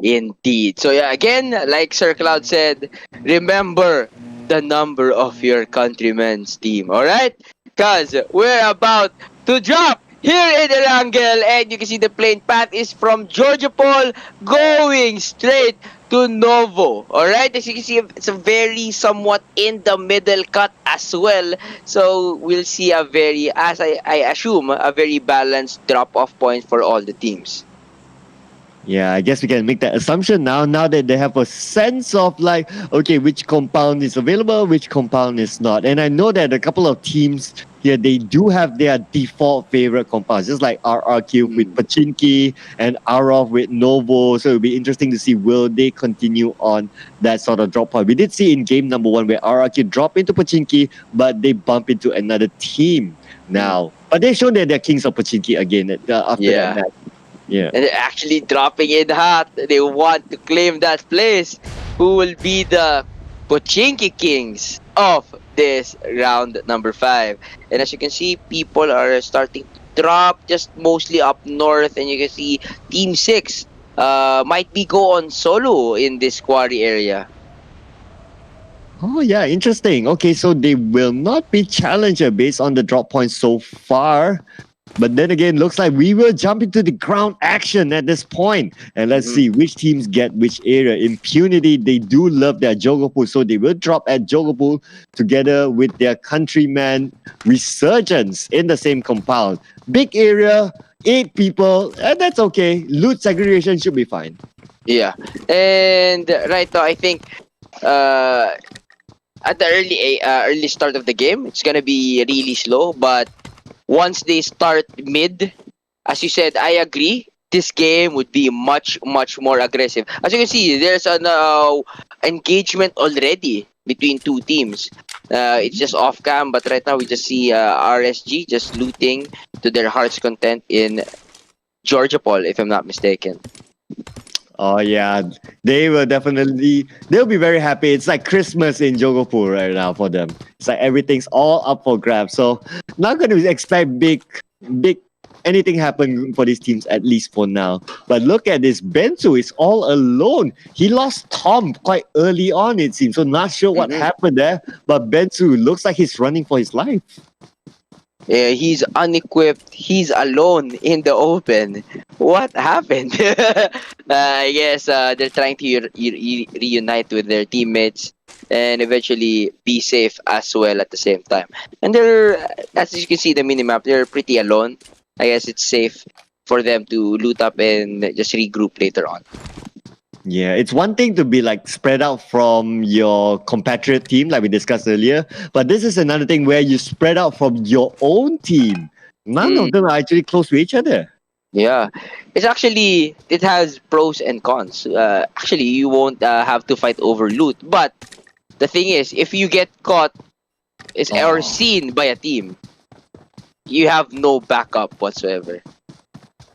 [SPEAKER 9] Indeed. So yeah, again, like Sir Cloud said, remember the number of your countrymen's team, alright? Because we're about to drop here in Erangel, and you can see the plane path is from Georgia Paul going straight to Novo. Alright, as you can see, it's a very somewhat in the middle cut as well. So we'll see a very, as I assume, a very balanced drop-off point for all the teams.
[SPEAKER 11] Yeah, I guess we can make that assumption now that they have a sense of like, okay, which compound is available, which compound is not. And I know that a couple of teams here, they do have their default favorite compounds, just like RRQ with Pachinki and Arov with Novo. So it'll be interesting to see, will they continue on that sort of drop point. We did see in game number 1 where RRQ drop into Pachinki, but they bump into another team now. But they show that they're kings of Pachinki again after that match. Yeah.
[SPEAKER 9] And they're actually dropping in hot. They want to claim that place. Who will be the Pochinki Kings of this round number 5? And as you can see, people are starting to drop just mostly up north. And you can see Team 6 might be go on solo in this quarry area.
[SPEAKER 11] Oh yeah, interesting. Okay, so they will not be challenger based on the drop points so far. But then again, looks like we will jump into the ground action at this point. And let's see which teams get which area. Impunity, they do love their Jogopul, so they will drop at Jogopul together with their countryman Resurgence in the same compound. Big area, 8 people, and that's okay. Loot segregation should be fine.
[SPEAKER 9] Yeah. And right now, I think at the early start of the game, it's going to be really slow. But once they start mid, as you said, I agree. This game would be much more aggressive. As you can see, there's an engagement already between 2 teams. It's just off cam, but right now we just see RSG just looting to their heart's content in Georgia Paul, if I'm not mistaken.
[SPEAKER 11] Oh yeah, they'll be very happy. It's like Christmas in Jogopur right now for them. It's like everything's all up for grabs. So not going to expect big anything happen for these teams, at least for now. But look at this, Bensu is all alone. He lost Tom quite early on, it seems. So not sure what happened there. But Bensu looks like he's running for his life.
[SPEAKER 9] Yeah, he's unequipped. He's alone in the open. What happened? I guess they're trying to reunite with their teammates and eventually be safe as well at the same time. And they're, as you can see the minimap, they're pretty alone. I guess it's safe for them to loot up and just regroup later on.
[SPEAKER 11] Yeah, it's one thing to be like spread out from your compatriot team, like we discussed earlier, but this is another thing where you spread out from your own team. None of them are actually close to each other.
[SPEAKER 9] Yeah, it has pros and cons. Actually, you won't have to fight over loot, but the thing is, if you get caught or seen by a team, you have no backup whatsoever.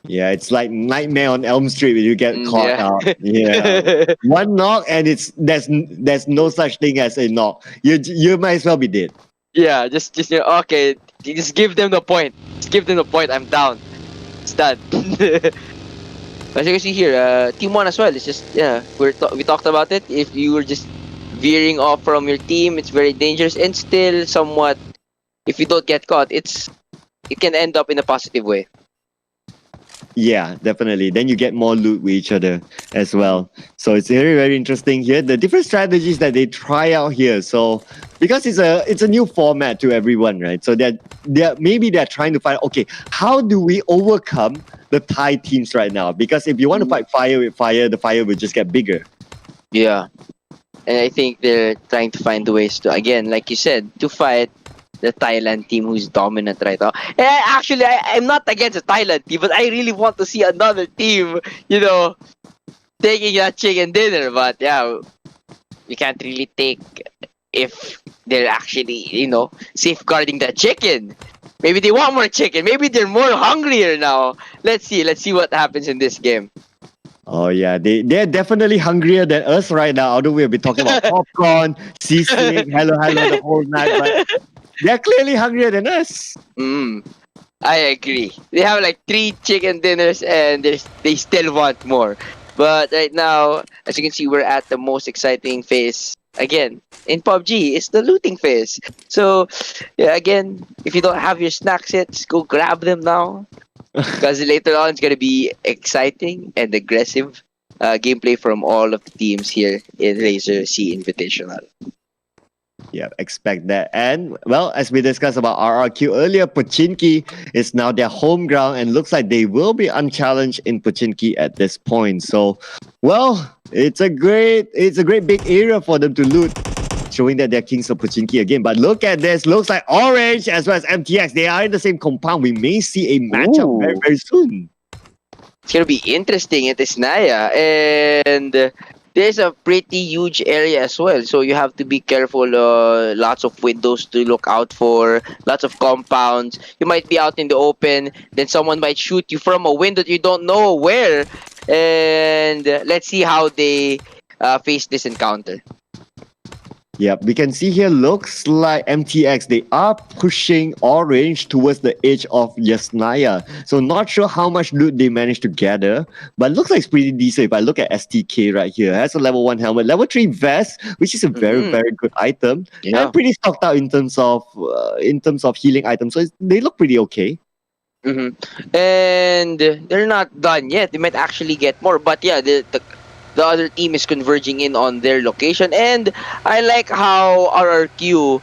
[SPEAKER 11] Yeah, it's like Nightmare on Elm Street when you get caught
[SPEAKER 9] yeah.
[SPEAKER 11] out. Yeah, one knock and there's no such thing as a knock. You might as well be dead.
[SPEAKER 9] Yeah, just okay. Just give them the point. Just give them the point. I'm down. It's done. As you can see here, team one as well. It's just we talked about it. If you were just veering off from your team, it's very dangerous and still somewhat. If you don't get caught, it can end up in a positive way.
[SPEAKER 11] Yeah, definitely. Then you get more loot with each other as well. So it's very, very interesting here. The different strategies that they try out here. So because it's a new format to everyone, right? So they're trying to find, okay, how do we overcome the Thai teams right now? Because if you want to fight fire with fire, the fire will just get bigger.
[SPEAKER 9] Yeah. And I think they're trying to find ways to, again, like you said, to fight the Thailand team who's dominant right now. And I'm not against the Thailand team, but I really want to see another team, taking that chicken dinner. But yeah, we can't really take if they're actually, safeguarding that chicken. Maybe they want more chicken. Maybe they're more hungrier now. Let's see what happens in this game.
[SPEAKER 11] Oh yeah, they're definitely hungrier than us right now. Although we'll be talking about popcorn, seasoning, hello the whole night, but they're clearly hungrier than us.
[SPEAKER 9] I agree. They have like 3 chicken dinners and they still want more. But right now, as you can see, we're at the most exciting phase. Again, in PUBG, it's the looting phase. So, yeah, again, if you don't have your snacks yet, just go grab them now. Because later on, it's going to be exciting and aggressive gameplay from all of the teams here in Razer SEA-Invitational.
[SPEAKER 11] Yeah, expect that. And, well, as we discussed about RRQ earlier, Pochinki is now their home ground and looks like they will be unchallenged in Pochinki at this point. So, well, it's a great big area for them to loot, showing that they're kings of Pochinki again. But look at this. Looks like Orange as well as MTX, they are in the same compound. We may see a matchup very, very soon.
[SPEAKER 9] It's going to be interesting at Isnaya. And there's a pretty huge area as well, so you have to be careful. Lots of windows to look out for, lots of compounds. You might be out in the open, then someone might shoot you from a window that you don't know where. And let's see how they face this encounter.
[SPEAKER 11] Yep, we can see here, looks like MTX, they are pushing Orange towards the edge of Yasnaya. So not sure how much loot they managed to gather, but looks like it's pretty decent. If I look at STK right here, it has a level 1 helmet, level 3 vest, which is a very, very good item.
[SPEAKER 9] Yeah.
[SPEAKER 11] And pretty stocked out in terms of healing items. So they look pretty okay.
[SPEAKER 9] And they're not done yet. They might actually get more, but yeah, the other team is converging in on their location, and I like how RRQ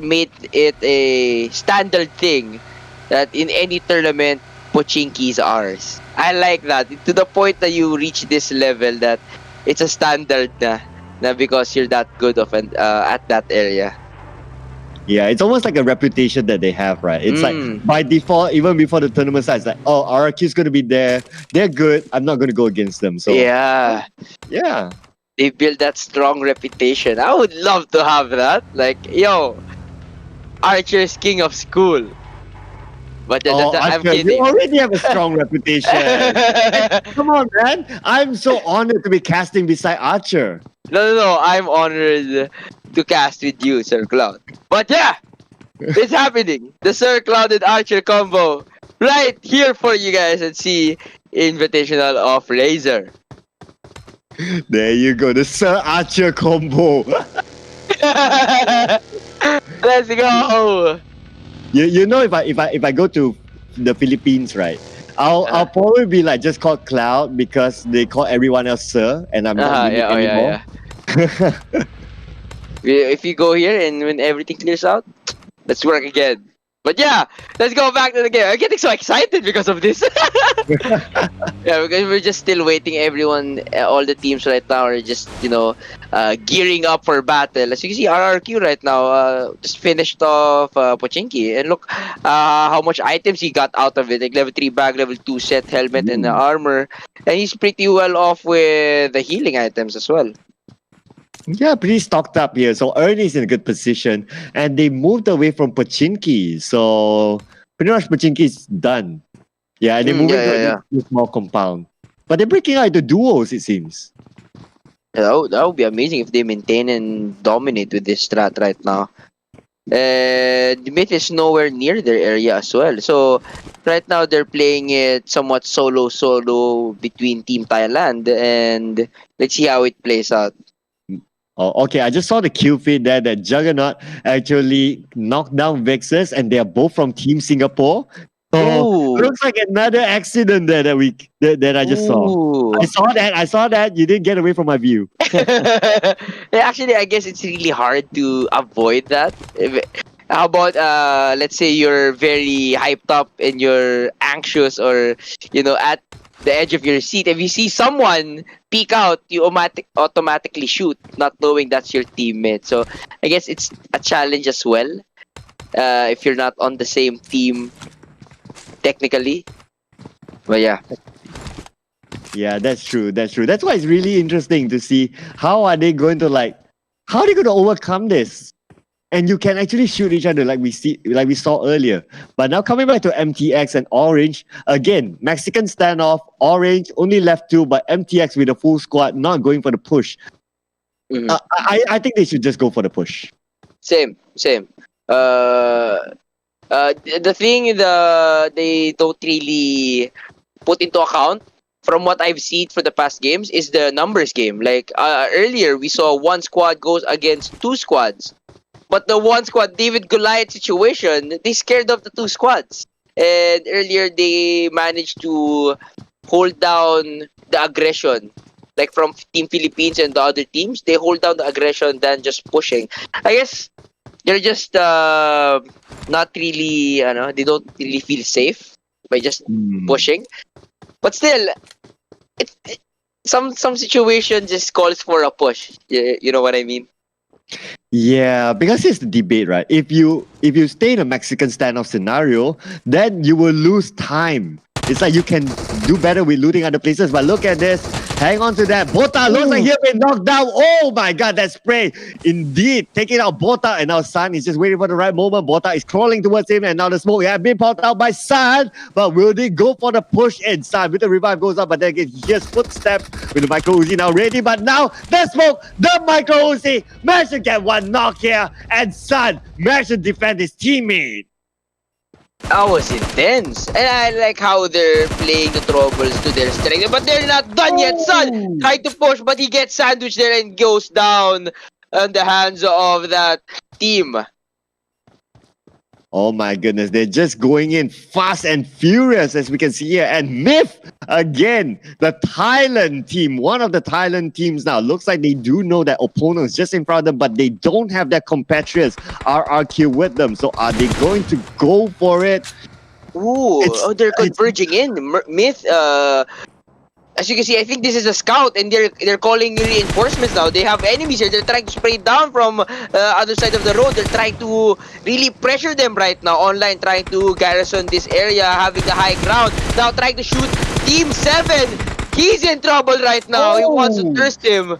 [SPEAKER 9] made it a standard thing that in any tournament, Pochinki is ours. I like that, to the point that you reach this level that it's a standard na because you're that good of at that area.
[SPEAKER 11] Yeah, it's almost like a reputation that they have, right? It's like by default, even before the tournament starts, like, oh, RRQ is going to be there. They're good. I'm not going to go against them. So
[SPEAKER 9] yeah, they build that strong reputation. I would love to have that. Like, yo, Archer is king of school. But I'm
[SPEAKER 11] Archer,
[SPEAKER 9] kidding.
[SPEAKER 11] you already have a strong reputation. Hey, come on, man. I'm so honored to be casting beside Archer.
[SPEAKER 9] No. I'm honored to cast with you, Sir Cloud. But yeah, it's happening. The Sir Cloud and Archer combo right here for you guys at SEA-Invitational of Razer.
[SPEAKER 11] There you go, the Sir Archer combo.
[SPEAKER 9] Let's go.
[SPEAKER 11] You know, if I go to the Philippines, right? I'll probably be like just called Cloud because they call everyone else Sir, and I'm not unique anymore.
[SPEAKER 9] If you go here and when everything clears out, let's work again. But yeah, let's go back to the game. I'm getting so excited because of this. Yeah, because we're just still waiting. Everyone, all the teams right now are just, gearing up for battle. As you can see, RRQ right now just finished off Pochinki. And look how much items he got out of it. Like level 3 bag, level 2 set, helmet, and the armor. And he's pretty well off with the healing items as well.
[SPEAKER 11] Yeah, pretty stocked up here. So Ernie's in a good position. And they moved away from Pochinki. So pretty much Pochinki is done. Yeah, and they're moving to a small compound. But they're breaking out into duos, it seems.
[SPEAKER 9] Yeah, that would be amazing if they maintain and dominate with this strat right now. The Myth is nowhere near their area as well. So right now they're playing it somewhat solo between Team Thailand. And let's see how it plays out.
[SPEAKER 11] Oh, okay, I just saw the kill feed there that Juggernaut actually knocked down Vexus, and they are both from Team Singapore. Oh, looks like another accident there that I just saw. I saw that. You didn't get away from my view.
[SPEAKER 9] Actually, I guess it's really hard to avoid that. How about let's say you're very hyped up and you're anxious or at the edge of your seat. If you see someone peek out, you automatically shoot, not knowing that's your teammate. So I guess it's a challenge as well. If you're not on the same team technically. But yeah.
[SPEAKER 11] Yeah, that's true. That's why it's really interesting to see how are they going to overcome this. And you can actually shoot each other like we saw earlier. But now coming back to MTX and Orange, again, Mexican standoff, Orange only left 2, but MTX with a full squad not going for the push. I think they should just go for the push.
[SPEAKER 9] Same. The thing they don't really put into account from what I've seen for the past games is the numbers game. Like earlier, we saw one squad goes against 2 squads. But the one squad, David Goliath situation, they scared off the 2 squads. And earlier, they managed to hold down the aggression. Like from Team Philippines and the other teams, they hold down the aggression than just pushing. I guess they're just not really, they don't really feel safe by just pushing. But still, some situation just calls for a push. You know what I mean?
[SPEAKER 11] Yeah, because here's the debate, right? If you stay in a Mexican standoff scenario, then you will lose time. It's like you can do better with looting other places, but look at this. Hang on to that. Bota looks like he's been knocked down. Oh my god, that spray. Indeed, taking out Bota, and now Sun is just waiting for the right moment. Bota is crawling towards him, and now the smoke has been popped out by Sun. But will they go for the push in? Sun with the revive goes up, but then again, here's footsteps with the micro Uzi now ready. But now the smoke, the micro Uzi managed to get one knock here, and Sun managed to defend his teammate.
[SPEAKER 9] That was intense. And I like how they're playing the troubles to their strength. But they're not done yet. Sun tried to push, but he gets sandwiched there and goes down on the hands of that team.
[SPEAKER 11] Oh my goodness, they're just going in fast and furious as we can see here. And Myth, again, the Thailand team, one of the Thailand teams now. Looks like they do know that opponents just in front of them, but they don't have their compatriots RRQ with them. So are they going to go for it?
[SPEAKER 9] Ooh, they're converging in. Myth, as you can see, I think this is a scout, and they're calling reinforcements now. They have enemies here. They're trying to spray down from other side of the road. They're trying to really pressure them right now. Online, trying to garrison this area, having the high ground. Now trying to shoot Team 7. He's in trouble right now. He wants to thirst him.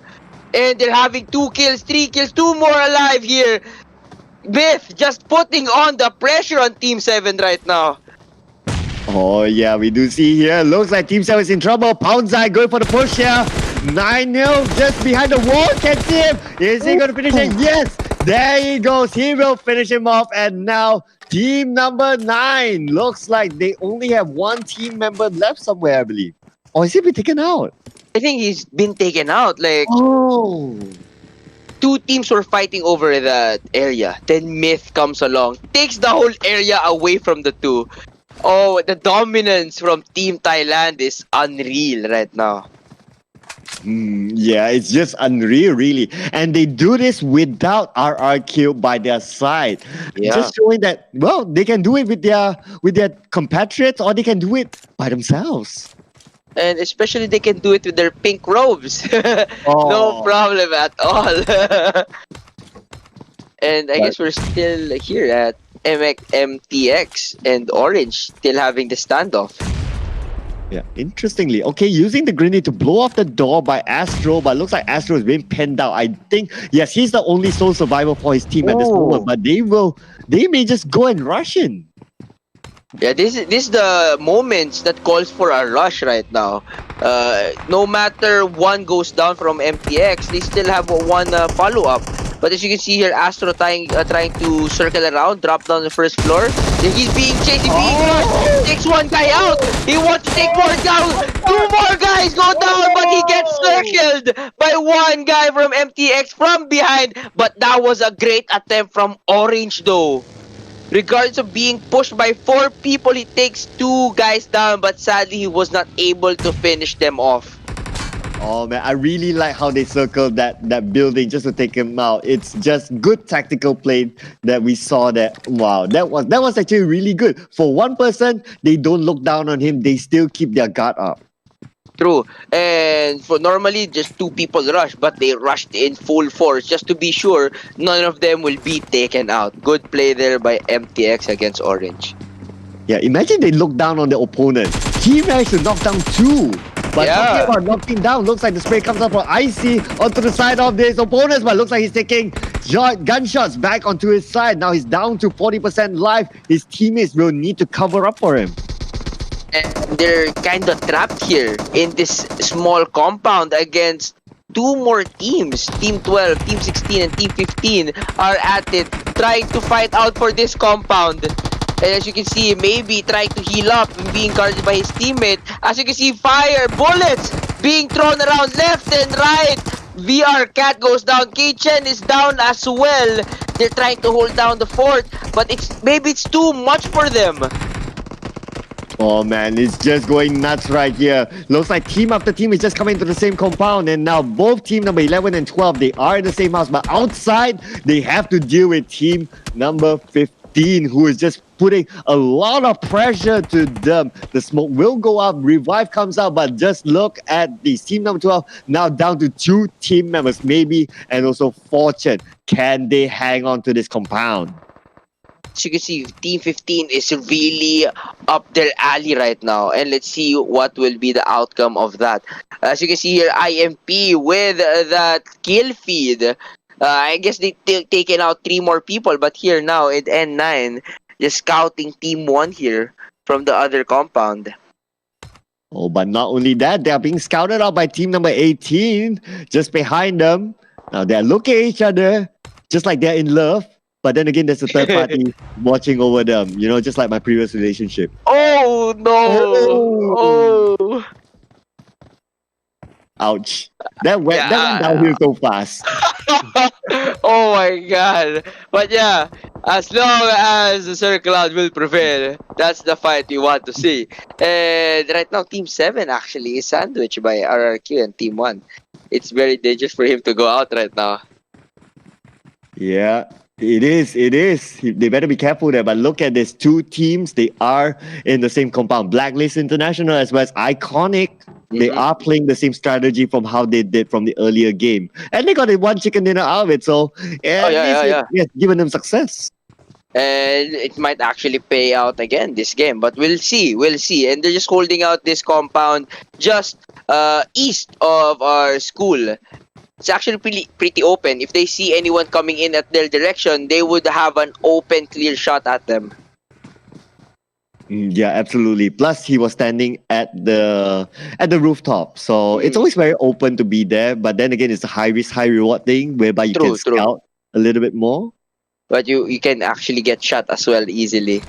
[SPEAKER 9] And they're having 2 kills, 3 kills, 2 more alive here. Myth just putting on the pressure on Team 7 right now.
[SPEAKER 11] Oh yeah, we do see here. Looks like Team 7 is in trouble. Poundzai going for the push here. 9-0 just behind the wall. Can see him. Is he going to finish it? Yes. There he goes. He will finish him off. And now team number 9. Looks like they only have 1 team member left somewhere, I believe. Or is he been taken out?
[SPEAKER 9] I think he's been taken out. Like, two teams were fighting over that area. Then Myth comes along, takes the whole area away from the two. Oh, the dominance from Team Thailand is unreal right now.
[SPEAKER 11] Yeah, it's just unreal, really. And they do this without RRQ by their side.
[SPEAKER 9] Yeah.
[SPEAKER 11] Just showing that, well, they can do it with their compatriots, or they can do it by themselves.
[SPEAKER 9] And especially they can do it with their pink robes.
[SPEAKER 11] Oh.
[SPEAKER 9] No problem at all. And I guess we're still here at MTX and Orange still having the standoff.
[SPEAKER 11] Yeah, interestingly, okay, using the grenade to blow off the door by Astro, but looks like Astro is being penned out. I think, yes, he's the only sole survivor for his team at this moment, but they may just go and rush in.
[SPEAKER 9] Yeah, this is the moments that calls for a rush right now. No matter one goes down from MTX, they still have one follow-up. But as you can see here, Astro trying to circle around, drop down the first floor. Then he's being chased, he's being rushed. Takes one guy out. He wants to take more down. Two more guys go down, but he gets circled by one guy from MTX from behind. But that was a great attempt from Orange though. Regardless of being pushed by 4 people, he takes 2 guys down, but sadly he was not able to finish them off.
[SPEAKER 11] Oh man, I really like how they circled that building just to take him out. It's just good tactical play that we saw. Wow, that was actually really good. For one person, they don't look down on him. They still keep their guard up.
[SPEAKER 9] True. And for normally just 2 people rush, but they rushed in full force just to be sure none of them will be taken out. Good play there by MTX against Orange.
[SPEAKER 11] Yeah, imagine they look down on the opponent. He managed to knock down 2. But talking about knocking down, looks like the spray comes up from Icy onto the side of his opponents, but looks like he's taking gunshots back onto his side. Now he's down to 40% life. His teammates will need to cover up for him.
[SPEAKER 9] And they're kind of trapped here in this small compound against 2 more teams. Team 12, Team 16, and Team 15 are at it, trying to fight out for this compound. And as you can see, maybe trying to heal up and being guarded by his teammate. As you can see, fire, bullets being thrown around left and right. VR Cat goes down. K-Chen is down as well. They're trying to hold down the fort, but maybe it's too much for them.
[SPEAKER 11] Oh man, it's just going nuts right here. Looks like team after team is just coming to the same compound, and now both team number 11 and 12, they are in the same house, but outside, they have to deal with team number 15, who is just putting a lot of pressure to them. The smoke will go up, revive comes out, but just look at the team number 12, now down to 2 team members, maybe, and also Fortune. Can they hang on to this compound?
[SPEAKER 9] As you can see, Team 15 is really up their alley right now. And let's see what will be the outcome of that. As you can see here, IMP with that kill feed. I guess they taken out 3 more people. But here now at N9, just scouting Team 1 here from the other compound.
[SPEAKER 11] Oh, but not only that, they are being scouted out by team number 18, just behind them. Now they're looking at each other, just like they're in love. But then again, there's a third party watching over them, you know, just like my previous relationship.
[SPEAKER 9] Oh, no! Oh!
[SPEAKER 11] Ouch. That went downhill so fast.
[SPEAKER 9] Oh my god. But yeah, as long as the Sir Cloud will prevail, that's the fight we want to see. And right now, Team 7 actually is sandwiched by RRQ and Team 1. It's very dangerous for him to go out right now.
[SPEAKER 11] Yeah. It is. They better be careful there. But look at this. 2 teams, they are in the same compound. Blacklist International as well as Iconic. They are playing the same strategy from how they did from the earlier game. And they got a 1 chicken dinner out of it. So, it's given them success.
[SPEAKER 9] And it might actually pay out again this game. But we'll see. And they're just holding out this compound just east of our school. It's actually pretty open. If they see anyone coming in at their direction, they would have an open, clear shot at them.
[SPEAKER 11] Yeah, absolutely. Plus, he was standing at the rooftop, so it's always very open to be there. But then again, it's a high risk, high reward thing, whereby you can scout a little bit more.
[SPEAKER 9] But you can actually get shot as well easily.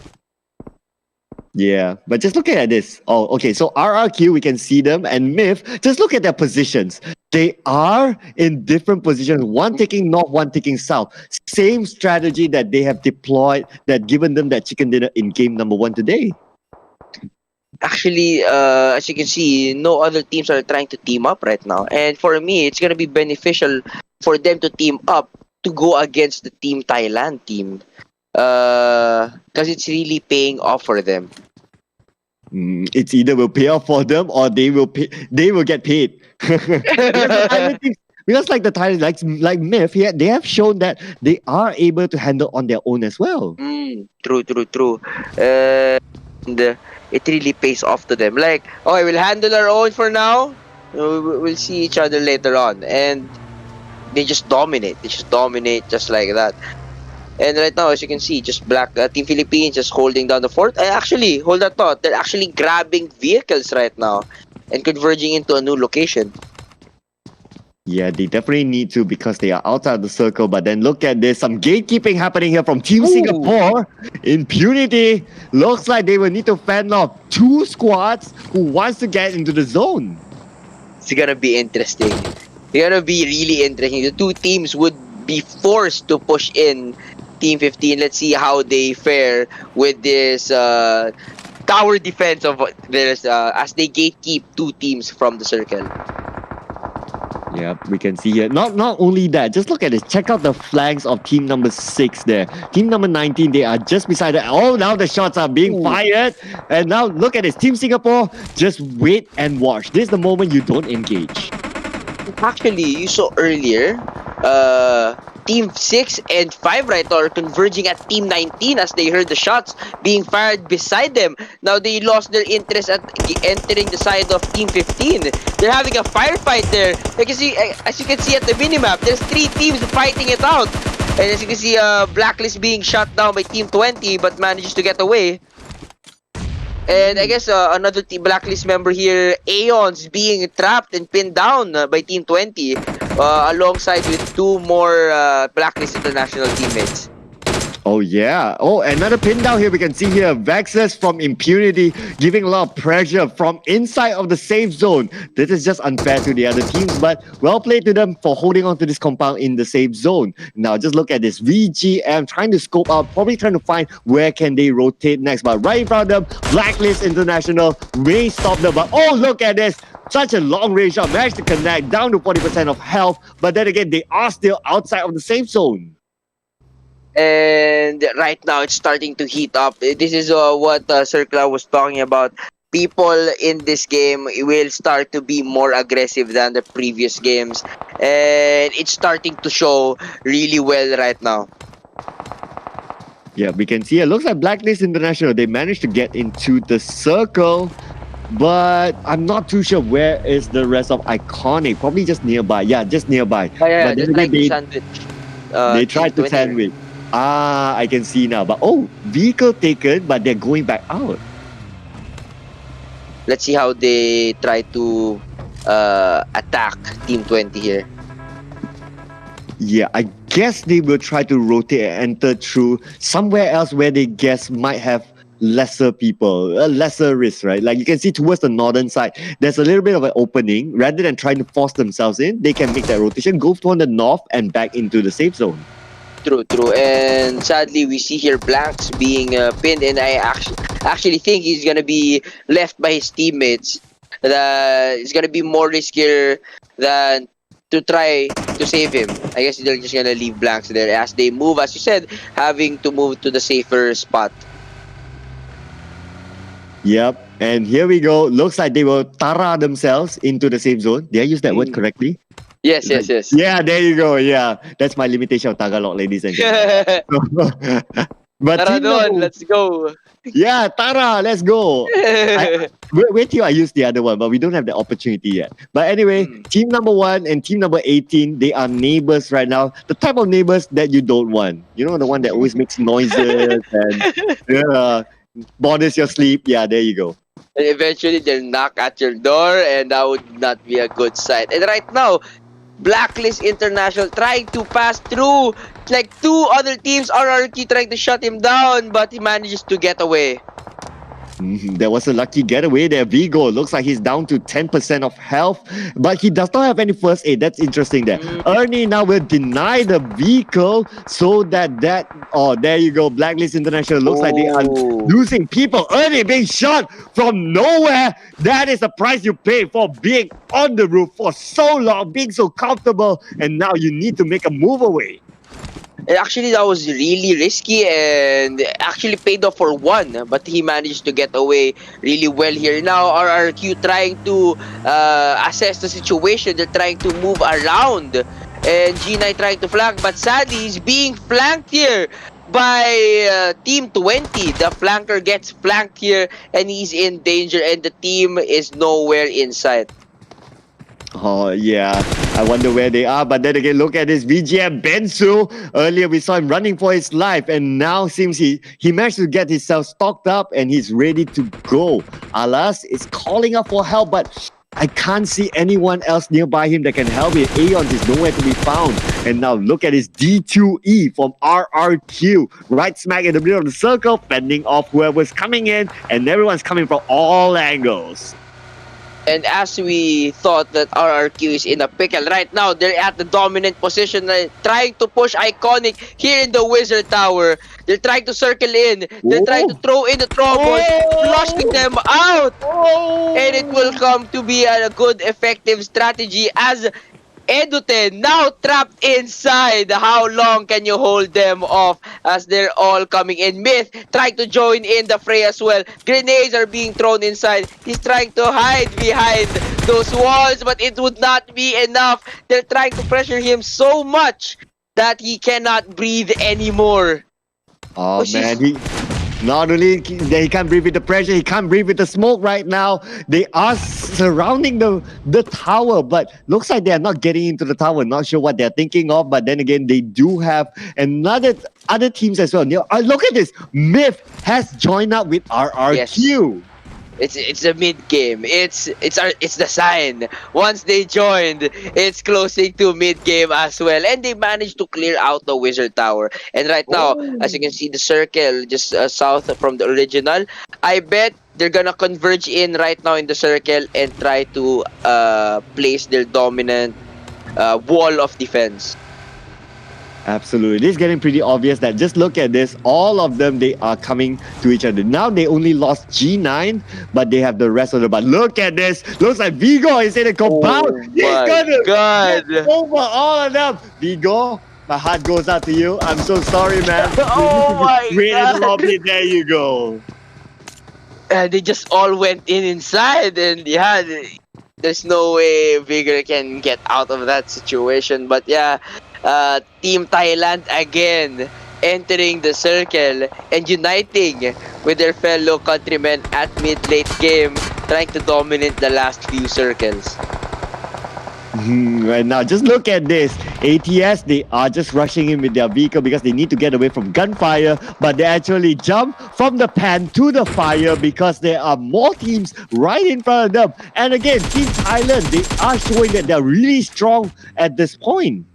[SPEAKER 11] Yeah, but just looking at this. Oh, okay. So RRQ, we can see them, and Myth. Just look at their positions. They are in different positions. One taking north, one taking south. Same strategy that they have deployed, that given them that chicken dinner in game number 1 today.
[SPEAKER 9] Actually, as you can see, no other teams are trying to team up right now. And for me, it's gonna be beneficial for them to team up to go against the Team Thailand team. Because it's really paying off for them.
[SPEAKER 11] It's either will pay off for them or they will pay. They will get paid. because the Thailand teams, because like the Thailand, like Myth, yeah, they have shown that they are able to handle on their own as well.
[SPEAKER 9] True. And it really pays off to them. Like, okay, we'll handle our own for now. We'll see each other later on. And they just dominate. They just dominate just like that. And right now, as you can see, just Black Team Philippines just holding down the fort. Actually, hold that thought. They're actually grabbing vehicles right now and converging into a new location.
[SPEAKER 11] Yeah, they definitely need to because they are outside the circle. But then look at this. Some gatekeeping happening here from Team Singapore. Impunity. Looks like they will need to fend off 2 squads who wants to get into the zone.
[SPEAKER 9] It's gonna be interesting. It's gonna be really interesting. The 2 teams would be forced to push in Team 15. Let's see how they fare with this tower defense of theirs as they gatekeep 2 teams from the circle.
[SPEAKER 11] Yeah, we can see here. Not only that, just look at this. Check out the flanks of team number 6 there. Team number 19, they are just beside it. Oh, now the shots are being fired. And now look at this. Team Singapore, just wait and watch. This is the moment you don't engage.
[SPEAKER 9] Actually, you saw earlier, Team 6 and 5 right now are converging at Team 19 as they heard the shots being fired beside them. Now they lost their interest at entering the side of Team 15. They're having a firefight there. As you can see at the minimap, there's 3 teams fighting it out. And as you can see, Blacklist being shot down by Team 20 but manages to get away. And I guess another Blacklist member here, Aeons, being trapped and pinned down by Team 20 alongside with 2 more Blacklist International teammates.
[SPEAKER 11] Oh yeah. Oh, another pin down here. We can see here Vexus from Impunity giving a lot of pressure from inside of the safe zone. This is just unfair to the other teams, but well played to them for holding on to this compound in the safe zone. Now just look at this VGM trying to scope out, probably trying to find where can they rotate next. But right in front of them, Blacklist International may stop them. But oh, look at this. Such a long range shot, managed to connect down to 40% of health. But then again, they are still outside of the safe zone.
[SPEAKER 9] And right now, it's starting to heat up. This is what Circular was talking about. People in this game will start to be more aggressive than the previous games. And it's starting to show really well right now.
[SPEAKER 11] Yeah, we can see it looks like Blacklist International. They managed to get into the circle. But I'm not too sure where is the rest of Iconic. Probably just nearby. Yeah, just nearby.
[SPEAKER 9] Yeah,
[SPEAKER 11] but they tried to sandwich. Ah, I can see now. But oh, vehicle taken, but they're going back out.
[SPEAKER 9] Let's see how they try to attack Team 20 here.
[SPEAKER 11] Yeah, I guess they will try to rotate and enter through somewhere else where they guess might have lesser people, lesser risk, right? Like you can see towards the northern side, there's a little bit of an opening. Rather than trying to force themselves in, they can make that rotation, go toward the north and back into the safe zone.
[SPEAKER 9] True. And sadly, we see here Blanks being pinned, and I actually think he's gonna be left by his teammates. It's gonna be more riskier than to try to save him. I guess they're just gonna leave Blanks there as they move, as you said, having to move to the safer spot.
[SPEAKER 11] Yep, and here we go. Looks like they will Tara themselves into the safe zone. Did I use that word correctly?
[SPEAKER 9] Yes.
[SPEAKER 11] Yeah, there you go. Yeah, that's my limitation of Tagalog, ladies and gentlemen. But
[SPEAKER 9] Tara, let's go.
[SPEAKER 11] Yeah, Tara, let's go. Wait till I use the other one, but we don't have the opportunity yet. But anyway, team number 1 and team number 18, they are neighbors right now. The type of neighbors that you don't want. You know, the one that always makes noises and bothers your sleep. Yeah, there you go.
[SPEAKER 9] And eventually they'll knock at your door, and that would not be a good sight. And right now, Blacklist International trying to pass through. Like 2 other teams, RRQ trying to shut him down, but he manages to get away.
[SPEAKER 11] There was a lucky getaway there. Vigo looks like he's down to 10% of health, but he does not have any first aid. That's interesting there. Ernie now will deny the vehicle so that there you go. Blacklist International looks like they are losing people. Ernie being shot from nowhere. That is the price you pay for being on the roof for so long, being so comfortable, and now you need to make a move away.
[SPEAKER 9] Actually, that was really risky and actually paid off for one, but he managed to get away really well here. Now, RRQ trying to assess the situation. They're trying to move around, and G9 trying to flank, but sadly, he's being flanked here by Team 20. The flanker gets flanked here, and he's in danger, and the team is nowhere in sight.
[SPEAKER 11] Oh, yeah. I wonder where they are. But then again, look at this VGM Bensu. Earlier, we saw him running for his life. And now seems he managed to get himself stocked up and he's ready to go. Alas is calling up for help, but I can't see anyone else nearby him that can help him. Aeons is nowhere to be found. And now look at his D2E from RRQ. Right smack in the middle of the circle, fending off whoever's coming in. And everyone's coming from all angles.
[SPEAKER 9] And as we thought that RRQ is in a pickle, right now they're at the dominant position, trying to push Iconic here in the Wizard Tower. They're trying to circle in. They're trying to throw in the Trombones, flushing them out. And it will come to be a good, effective strategy as Eduten now trapped inside. How long can you hold them off as they're all coming in? Myth trying to join in the fray as well. Grenades are being thrown inside. He's trying to hide behind those walls, but it would not be enough. They're trying to pressure him so much that he cannot breathe anymore.
[SPEAKER 11] Oh man, not only he can't breathe with the pressure, he can't breathe with the smoke right now. They are surrounding the tower, but looks like they are not getting into the tower. Not sure what they're thinking of, but then again, they do have other teams as well. Look at this. Myth has joined up with RRQ.
[SPEAKER 9] Yes. It's a mid game. It's the sign. Once they joined, it's closing to mid game as well, and they managed to clear out the Wizard Tower. And right now, as you can see, the circle just south from the original. I bet they're gonna converge in right now in the circle and try to place their dominant wall of defense.
[SPEAKER 11] Absolutely. It's getting pretty obvious that just look at this. All of them, they are coming to each other. Now they only lost G9, but they have the rest of them. But look at this. Looks like Vigo is in a compound. He's gonna get over all of them. Vigo, my heart goes out to you. I'm so sorry, man.
[SPEAKER 9] Oh my God.
[SPEAKER 11] Lobby. There you go.
[SPEAKER 9] They just all went inside, and yeah, there's no way Vigor can get out of that situation. But yeah, Team Thailand again entering the circle and uniting with their fellow countrymen at mid-late game, trying to dominate the last few circles.
[SPEAKER 11] Right now, just look at this. ATS, they are just rushing in with their vehicle because they need to get away from gunfire, but they actually jump from the pan to the fire because there are more teams right in front of them. And again, Team Thailand, they are showing that they're really strong at this point.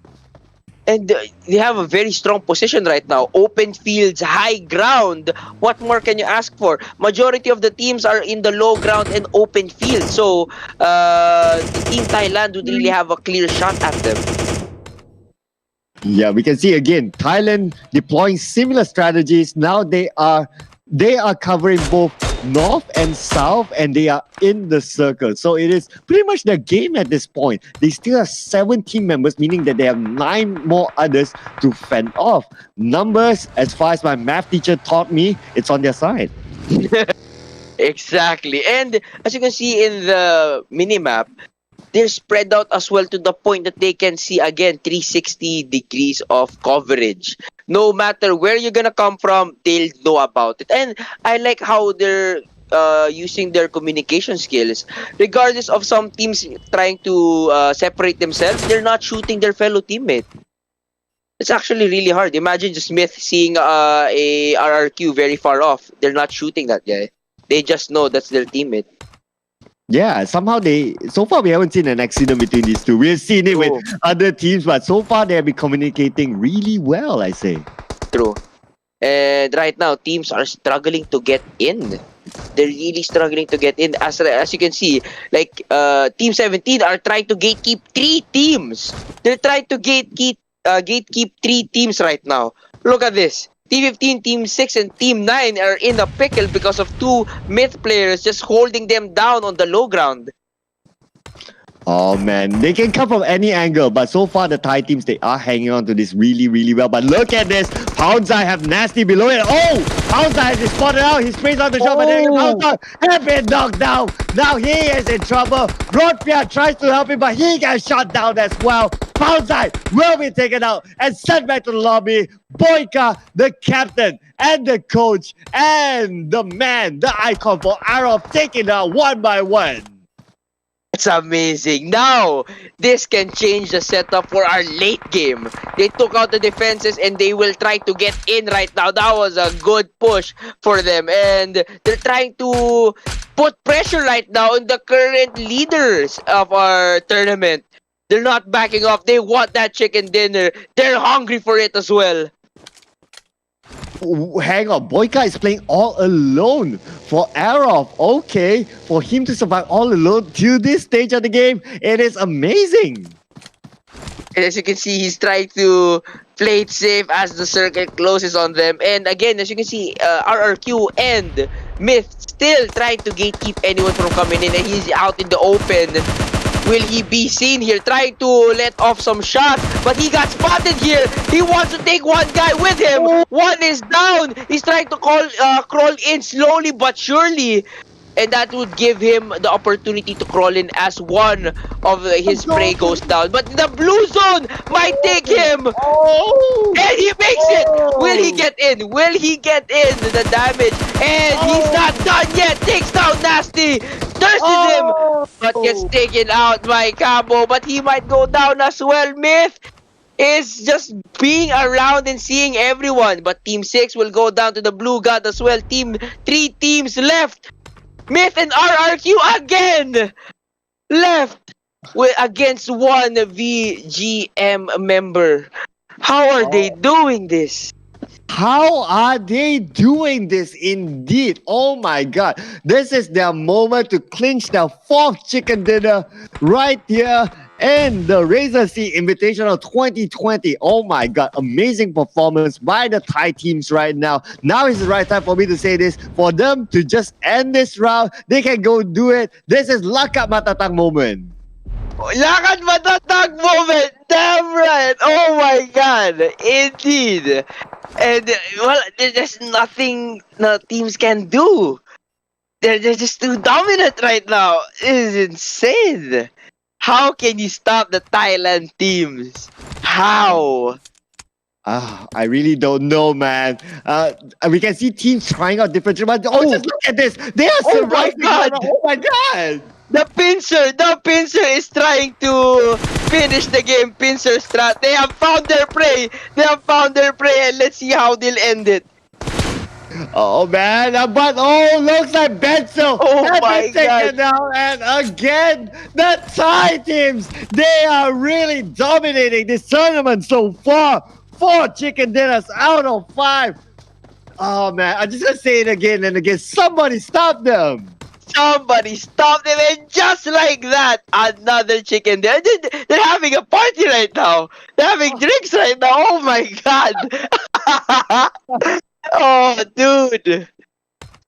[SPEAKER 9] And they have a very strong position right now. Open fields, high ground. What more can you ask for? Majority of the teams are in the low ground and open field. So, Team Thailand would really have a clear shot at them.
[SPEAKER 11] Yeah, we can see again, Thailand deploying similar strategies. Now they are covering both north and south, and they are in the circle. So it is pretty much their game at this point. They still have 7 team members, meaning that they have 9 more others to fend off. Numbers, as far as my math teacher taught me, it's on their side.
[SPEAKER 9] Exactly. And as you can see in the minimap, they're spread out as well to the point that they can see again 360 degrees of coverage. No matter where you're gonna come from, they'll know about it. And I like how they're using their communication skills. Regardless of some teams trying to separate themselves, they're not shooting their fellow teammate. It's actually really hard. Imagine just Smith seeing a RRQ very far off. They're not shooting that guy. They just know that's their teammate.
[SPEAKER 11] Yeah, somehow so far we haven't seen an accident between these two. We've seen it with other teams, but so far they have been communicating really well, I say.
[SPEAKER 9] True. And right now, teams are struggling to get in. They're really struggling to get in. As you can see, like Team 17 are trying to gatekeep 3 teams. They're trying to gatekeep 3 teams right now. Look at this. Team 15, Team 6, and Team 9 are in a pickle because of 2 myth players just holding them down on the low ground.
[SPEAKER 11] Oh man, they can come from any angle, but so far the Thai teams, they are hanging on to this really, really well. But look at this, Poundzai have Nasty below it. Oh, Poundzai has spotted out, he sprays on the shot, but then Poundzai has been knocked down. Now he is in trouble. Rodpia tries to help him, but he gets shot down as well. Poundzai will be taken out and sent back to the lobby. Boyka, the captain, and the coach, and the man, the icon for Arrow, taking out one by one.
[SPEAKER 9] It's amazing. Now, this can change the setup for our late game. They took out the defenses and they will try to get in right now. That was a good push for them. And they're trying to put pressure right now on the current leaders of our tournament. They're not backing off. They want that chicken dinner. They're hungry for it as well.
[SPEAKER 11] Hang on, Boyka is playing all alone for Arov. Okay, for him to survive all alone to this stage of the game, it is amazing.
[SPEAKER 9] And as you can see, he's trying to play it safe as the circuit closes on them. And again, as you can see, RRQ and Myth still trying to gatekeep anyone from coming in. And he's out in the open. Will he be seen here? Trying to let off some shots, but he got spotted here. He wants to take one guy with him. One is down. He's trying to crawl in slowly but surely. And that would give him the opportunity to crawl in as one of his prey goes down. But the blue zone might take him. And he makes it. Will he get in? Will he get in? The damage. And he's not done yet. Takes down Nasty. Thirsts him. But gets taken out by Cabo. But he might go down as well. Myth is just being around and seeing everyone. But Team 6 will go down to the blue god as well. 3 teams left. Myth and RRQ again left against one VGM member. How are they doing this?
[SPEAKER 11] How are they doing this indeed? Oh my god. This is their moment to clinch their 4th chicken dinner right here in the Razer SEA-Invitational 2020. Oh my god, amazing performance by the Thai teams right now. Now is the right time for me to say this. For them to just end this round, they can go do it. This is Lakat Matatang moment.
[SPEAKER 9] Lakat Matatang moment! Damn right! Oh my god! Indeed! And, well, there's nothing the teams can do. They're just too dominant right now. It is insane. How can you stop the Thailand teams? How?
[SPEAKER 11] I really don't know, man. We can see teams trying out different but just look at this. They are surviving. Oh my god!
[SPEAKER 9] The pincer is trying to finish the game. Pincer strat. They have found their prey. And let's see how they'll end it.
[SPEAKER 11] Oh man, but looks like Benzo has been taken down, and again, the Thai teams, they are really dominating this tournament so far. 4 chicken dinners out of 5. Oh man, I'm just gonna say it again and again. Somebody stop them.
[SPEAKER 9] Somebody stop them, and just like that, another chicken dinner. They're having a party right now. They're having drinks right now. Oh my god. Oh, dude.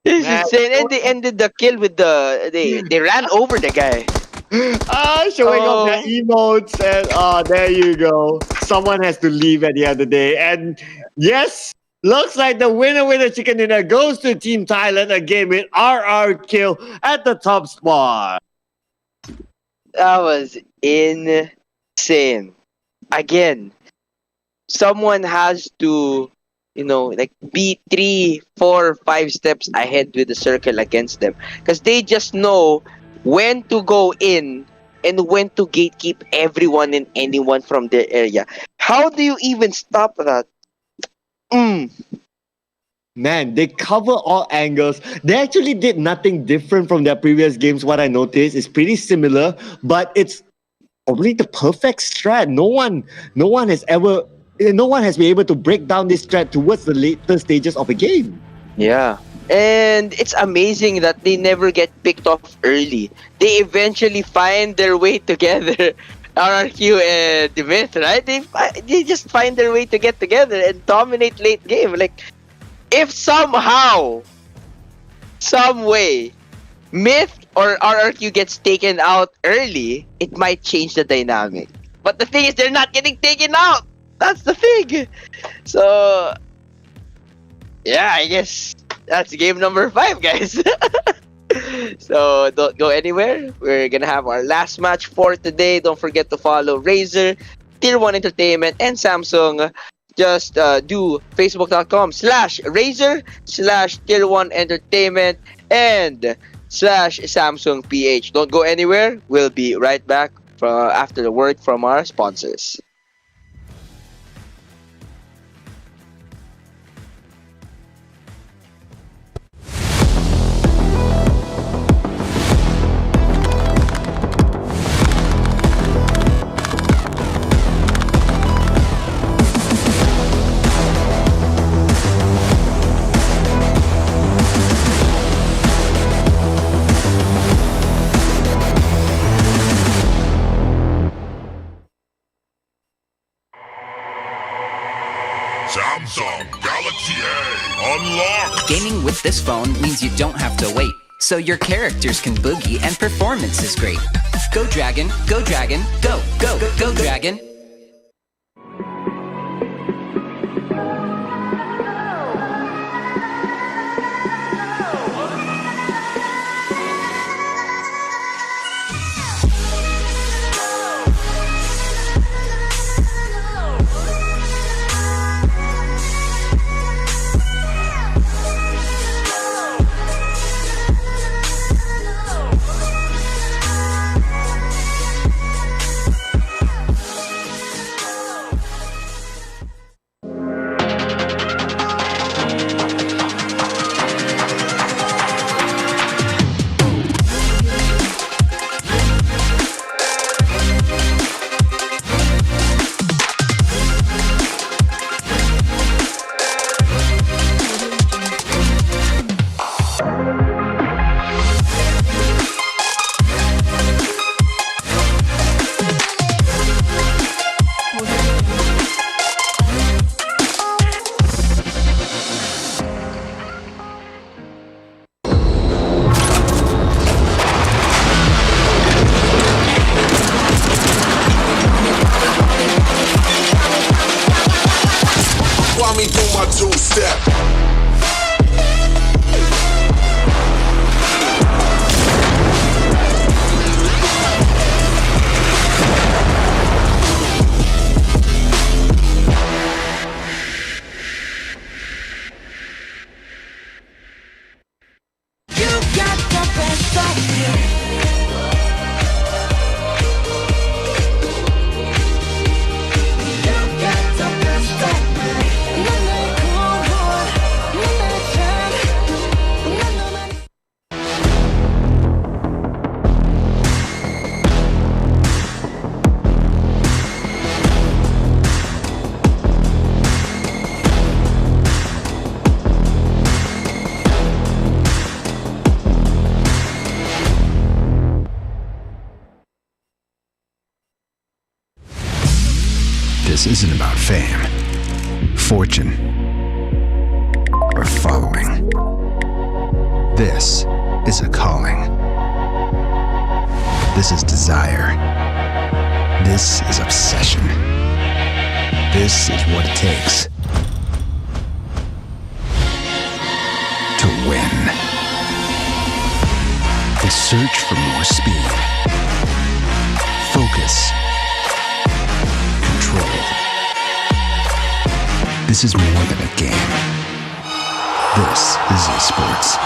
[SPEAKER 9] This is insane. And they ended the kill with they ran over the guy.
[SPEAKER 11] Showing off their emotes, and there you go. Someone has to leave at the end of the day. And yes, looks like the winner chicken dinner goes to Team Thailand again with RRQ at the top spot.
[SPEAKER 9] That was insane. Again, someone has to be 3, 4, 5 steps ahead with the circle against them. Because they just know when to go in and when to gatekeep everyone and anyone from their area. How do you even stop that?
[SPEAKER 11] Man, they cover all angles. They actually did nothing different from their previous games. What I noticed is pretty similar, but it's probably the perfect strat. No one has ever no one has been able to break down this thread towards the later stages of a game.
[SPEAKER 9] Yeah. And it's amazing that they never get picked off early. They eventually find their way together. RRQ and the Myth, right? They just find their way to get together and dominate late game. Like, if somehow, some way, Myth or RRQ gets taken out early, it might change the dynamic. But the thing is, they're not getting taken out. That's the thing. So, yeah, I guess that's game number 5, guys. So don't go anywhere. We're gonna have our last match for today. Don't forget to follow Razer, Tier 1 Entertainment, and Samsung. Just do facebook.com/Razer/Tier 1 Entertainment and /Samsung PH. Don't go anywhere. We'll be right back after the word from our sponsors.
[SPEAKER 1] Samsung Galaxy A unlocked.
[SPEAKER 2] Gaming with this phone means you don't have to wait, so your characters can boogie and performance is great. Go Dragon, go Dragon, go, go, go, go Dragon.
[SPEAKER 1] Me do my two-step.
[SPEAKER 3] You got the best of me.
[SPEAKER 7] This isn't about fame, fortune, or following. This is a calling. This is desire. This is obsession. This is what it takes to win. They search for more speed, focus, control. This is more than a game. This is esports.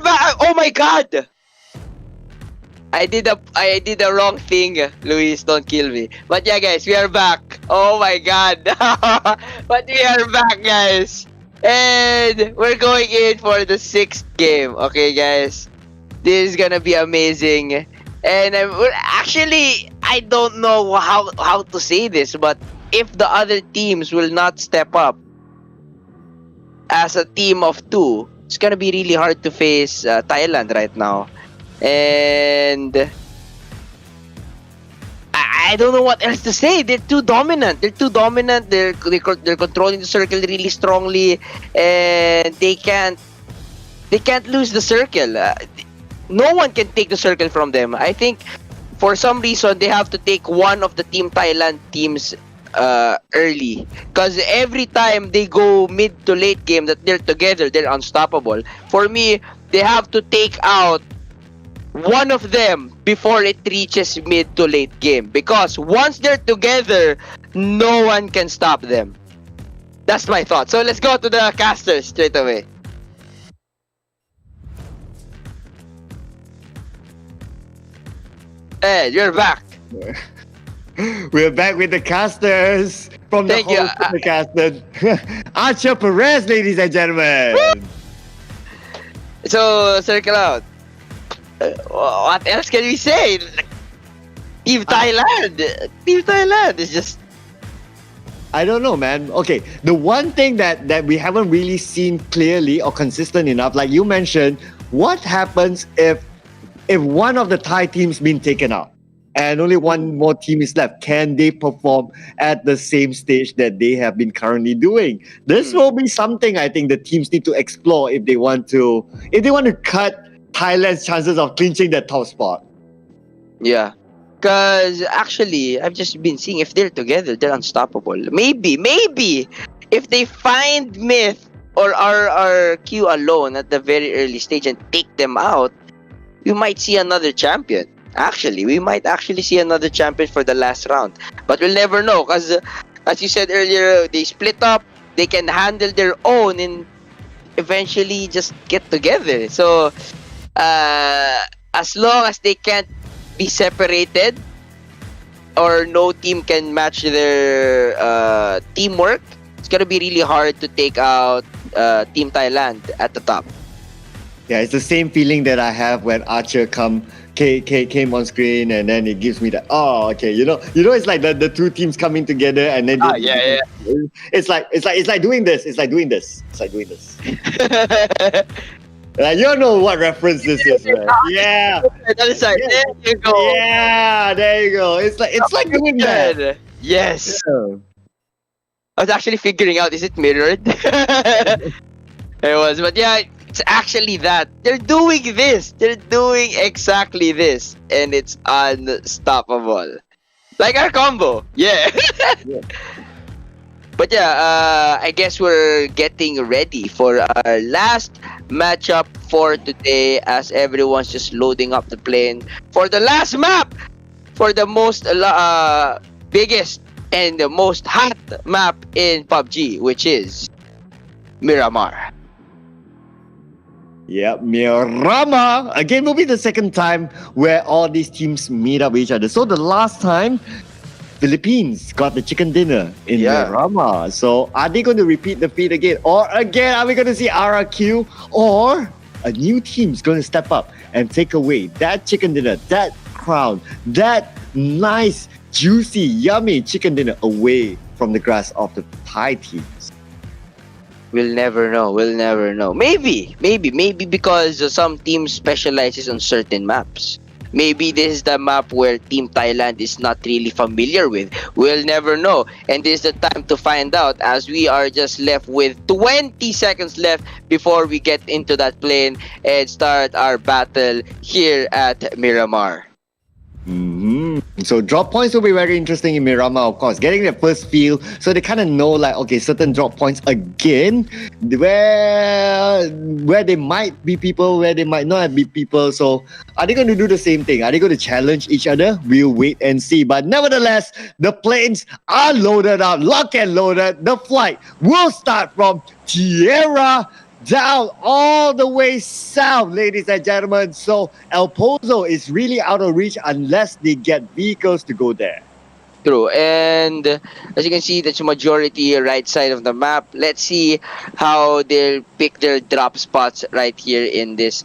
[SPEAKER 9] back! Oh my god! I did a wrong thing, Luis. Don't kill me. But yeah, guys, we are back. Oh my god! But we are back, guys, and we're going in for the 6th game. Okay, guys, this is gonna be amazing. And I don't know how to say this, but if the other teams will not step up as a team of 2, it's gonna be really hard to face Thailand right now. And I don't know what else to say. They're too dominant. They're controlling the circle really strongly, and they can't lose the circle. No one can take the circle from them. I think for some reason they have to take one of the Team Thailand teams early, because every time they go mid to late game that they're together, they're unstoppable. For me, they have to take out one of them before it reaches mid to late game, because once they're together, no one can stop them. That's my thought. So let's go to the casters straight away. Hey, you're back.
[SPEAKER 11] We're back with the casters from the host of the caster, Archer Perez, ladies and gentlemen.
[SPEAKER 9] So circle out. What else can we say? Team Thailand. Team Thailand is just.
[SPEAKER 11] I don't know, man. Okay, the one thing that we haven't really seen clearly or consistent enough, like you mentioned, what happens if one of the Thai teams been taken out and only one more team is left? Can they perform at the same stage that they have been currently doing? This will be something I think the teams need to explore if they want to cut Thailand's chances of clinching that top spot.
[SPEAKER 9] Yeah. Because actually, I've just been seeing if they're together, they're unstoppable. Maybe if they find Myth or RRQ alone at the very early stage and take them out, we might see another champion. Actually, we might actually see another champion for the last round. But we'll never know, because as you said earlier, they split up, they can handle their own and eventually just get together. So, as long as they can't be separated or no team can match their teamwork, it's gonna be really hard to take out Team Thailand at the top.
[SPEAKER 11] Yeah, it's the same feeling that I have when Archer came on screen, and then it gives me that, oh, okay, you know it's like the two teams coming together, and then it's like doing this. Like, you don't know what reference this is, right? Yeah.
[SPEAKER 9] That is like, there you go.
[SPEAKER 11] Yeah, there you go. It's like doing that.
[SPEAKER 9] Yes.
[SPEAKER 11] Yeah.
[SPEAKER 9] I was actually figuring out, is it mirrored? It was, but yeah, it's actually that. They're doing this. They're doing exactly this, and it's unstoppable. Like our combo. Yeah.
[SPEAKER 11] Yeah.
[SPEAKER 9] But yeah, I guess we're getting ready for our last matchup for today, as everyone's just loading up the plane for the last map, for the most biggest and the most hot map in PUBG, which is Miramar.
[SPEAKER 11] Yep, Miramar. Again, will be the second time where all these teams meet up with each other. So the last time, Philippines got the chicken dinner in Miramar. So are they going to repeat the feat again? Or again, are we going to see RRQ? Or a new team's going to step up and take away that chicken dinner, that crown, that nice, juicy, yummy chicken dinner away from the grass of the Thai teams?
[SPEAKER 9] We'll never know. Maybe because some teams specializes on certain maps. Maybe this is the map where Team Thailand is not really familiar with. We'll never know. And this is the time to find out, as we are just left with 20 seconds left before we get into that plane and start our battle here at Miramar.
[SPEAKER 11] So drop points will be very interesting in Miramar, of course. Getting their first feel, so they kind of know, like, okay, certain drop points again, where they might be people, where they might not be people. So are they going to do the same thing? Are they going to challenge each other? We'll wait and see. But nevertheless, the planes are loaded up, lock and loaded. The flight will start from Tierra down all the way south, ladies and gentlemen. So El Pozo is really out of reach unless they get vehicles to go there.
[SPEAKER 9] True, and as you can see, that's majority right side of the map. Let's see how they'll pick their drop spots right here in this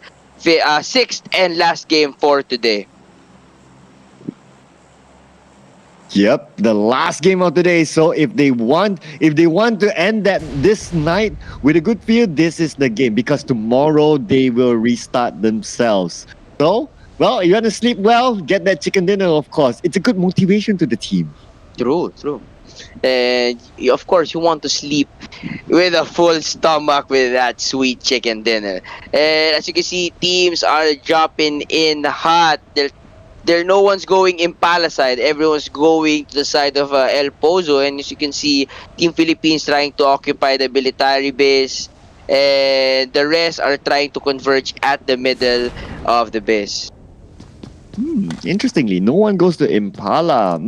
[SPEAKER 9] sixth and last game for today.
[SPEAKER 11] Yep, the last game of the day. So if they want to end this night with a good feel, this is the game because tomorrow they will restart themselves. So, well, you want to sleep well, get that chicken dinner, of course. It's a good motivation to the team.
[SPEAKER 9] True. And of course, you want to sleep with a full stomach with that sweet chicken dinner. And as you can see, teams are dropping in hot. No one's going Impala side. Everyone's going to the side of El Pozo. And as you can see, Team Philippines trying to occupy the military base. And the rest are trying to converge at the middle of the base.
[SPEAKER 11] Interestingly, no one goes to Impala.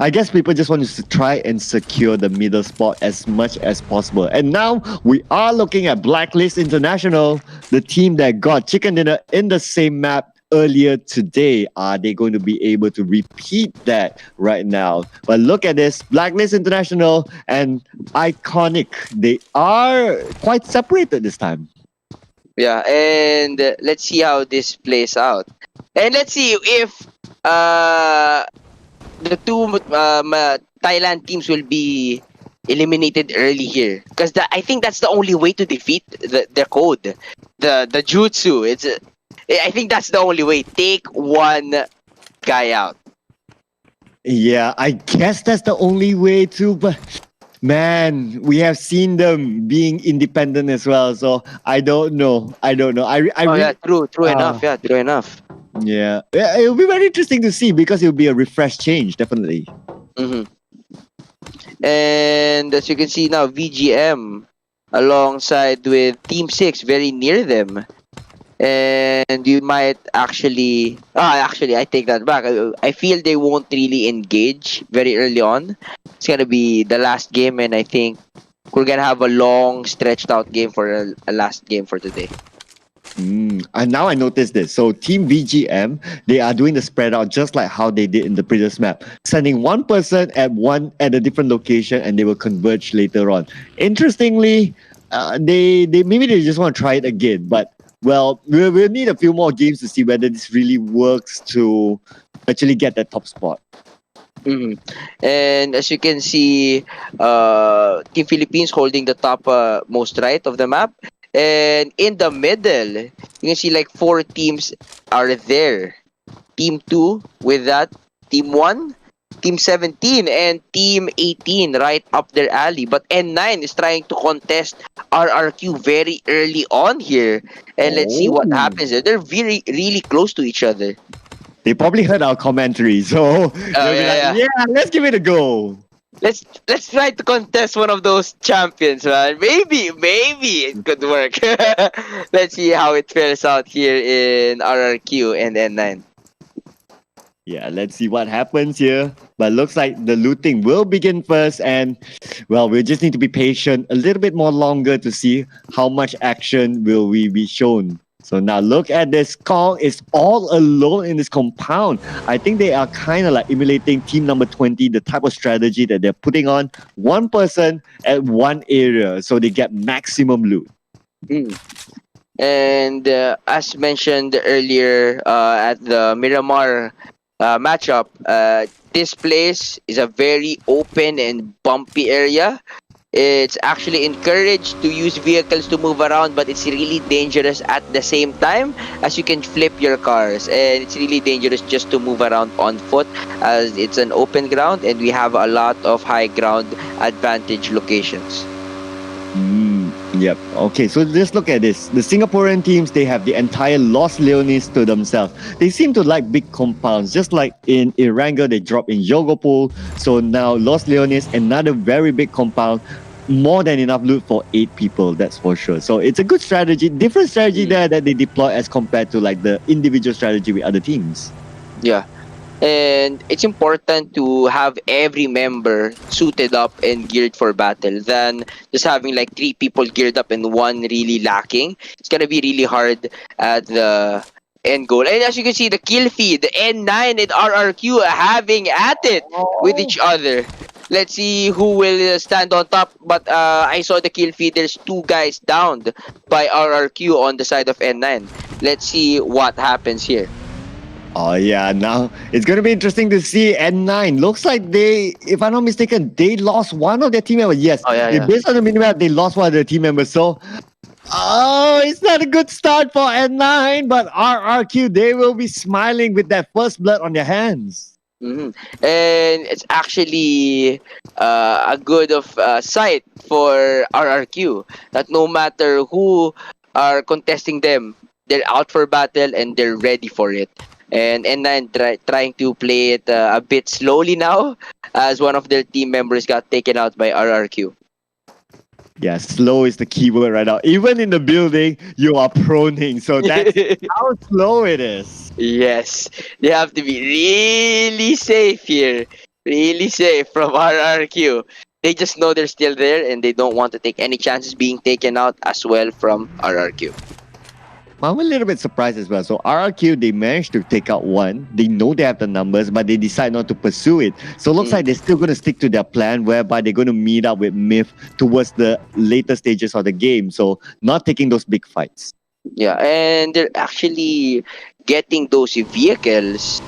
[SPEAKER 11] I guess people just want to try and secure the middle spot as much as possible. And now we are looking at Blacklist International, the team that got chicken dinner in the same map earlier today. Are they going to be able to repeat that right now? But look at this, Blacklist International and Iconic. They are quite separated this time.
[SPEAKER 9] Yeah, and let's see how this plays out. And let's see if the two Thailand teams will be eliminated early here. Because I think that's the only way to defeat the code. The jutsu. I think that's the only way. Take one guy out.
[SPEAKER 11] Yeah, I guess that's the only way too, but man, we have seen them being independent as well, so I don't know.
[SPEAKER 9] Yeah, true enough. Yeah, true enough.
[SPEAKER 11] Yeah, it'll be very interesting to see because it'll be a refresh change, definitely.
[SPEAKER 9] And as you can see now, VGM alongside with Team 6 very near them. And you might actually I take that back. I feel they won't really engage very early on. It's gonna be the last game, and I think we're gonna have a long stretched out game for a last game for today.
[SPEAKER 11] And now I noticed this. So Team VGM, they are doing the spread out just like how they did in the previous map, sending one person at a different location, and they will converge later on. Interestingly, they maybe they just want to try it again, but well, we'll need a few more games to see whether this really works to actually get that top spot.
[SPEAKER 9] And as you can see, Team Philippines holding the top most right of the map. And in the middle, you can see like 4 teams are there. Team 2 with that, Team 1, Team 17, and Team 18 right up their alley. But N9 is trying to contest RRQ very early on here. And let's see what happens. They're very, really close to each other.
[SPEAKER 11] They probably heard our commentary, so yeah, let's give it a go.
[SPEAKER 9] Let's try to contest one of those champions, man. Maybe it could work. Let's see how it fares out here in RRQ and N9.
[SPEAKER 11] Yeah, let's see what happens here. But looks like the looting will begin first, and well, we'll just need to be patient a little bit more longer to see how much action will we be shown. So now look at this. Kong is all alone in this compound. I think they are kind of like emulating team number 20, the type of strategy that they're putting on. One person at one area, so they get maximum loot.
[SPEAKER 9] And as mentioned earlier at the Miramar matchup, this place is a very open and bumpy area. It's actually encouraged to use vehicles to move around, but it's really dangerous at the same time as you can flip your cars. And it's really dangerous just to move around on foot as it's an open ground and we have a lot of high ground advantage locations.
[SPEAKER 11] Yep. Okay, so just look at this. The Singaporean teams, they have the entire Los Leones to themselves. They seem to like big compounds. Just like in Erangel, they drop in Yogopol. So now Los Leones, another very big compound. More than enough loot for 8 people, that's for sure. So it's a good strategy, different strategy there that they deploy as compared to like the individual strategy with other teams.
[SPEAKER 9] Yeah. And it's important to have every member suited up and geared for battle than just having like 3 people geared up and one really lacking. It's gonna be really hard at the end goal. And as you can see, the kill feed, the N9 and RRQ are having at it with each other. Let's see who will stand on top. But I saw the kill feed. There's 2 guys downed by RRQ on the side of N9. Let's see what happens here.
[SPEAKER 11] Oh yeah, now it's gonna be interesting to see N9. Looks like they, if I'm not mistaken, they lost one of their team members. Yes, based on the minimap, they lost one of their team members. So, it's not a good start for N9, but RRQ, they will be smiling with that first blood on their hands.
[SPEAKER 9] And it's actually a good of sight for RRQ that no matter who are contesting them, they're out for battle and they're ready for it. And N9 trying to play it a bit slowly now as one of their team members got taken out by RRQ.
[SPEAKER 11] Yeah, slow is the keyword right now. Even in the building, you are proning. So that's how slow it is.
[SPEAKER 9] Yes, they have to be really safe here. Really safe from RRQ. They just know they're still there and they don't want to take any chances being taken out as well from RRQ.
[SPEAKER 11] I'm a little bit surprised as well. So RRQ, they managed to take out one. They know they have the numbers, but they decide not to pursue it. So it looks like they're still going to stick to their plan, whereby they're going to meet up with Myth towards the later stages of the game. So not taking those big fights.
[SPEAKER 9] Yeah, and they're actually getting those vehicles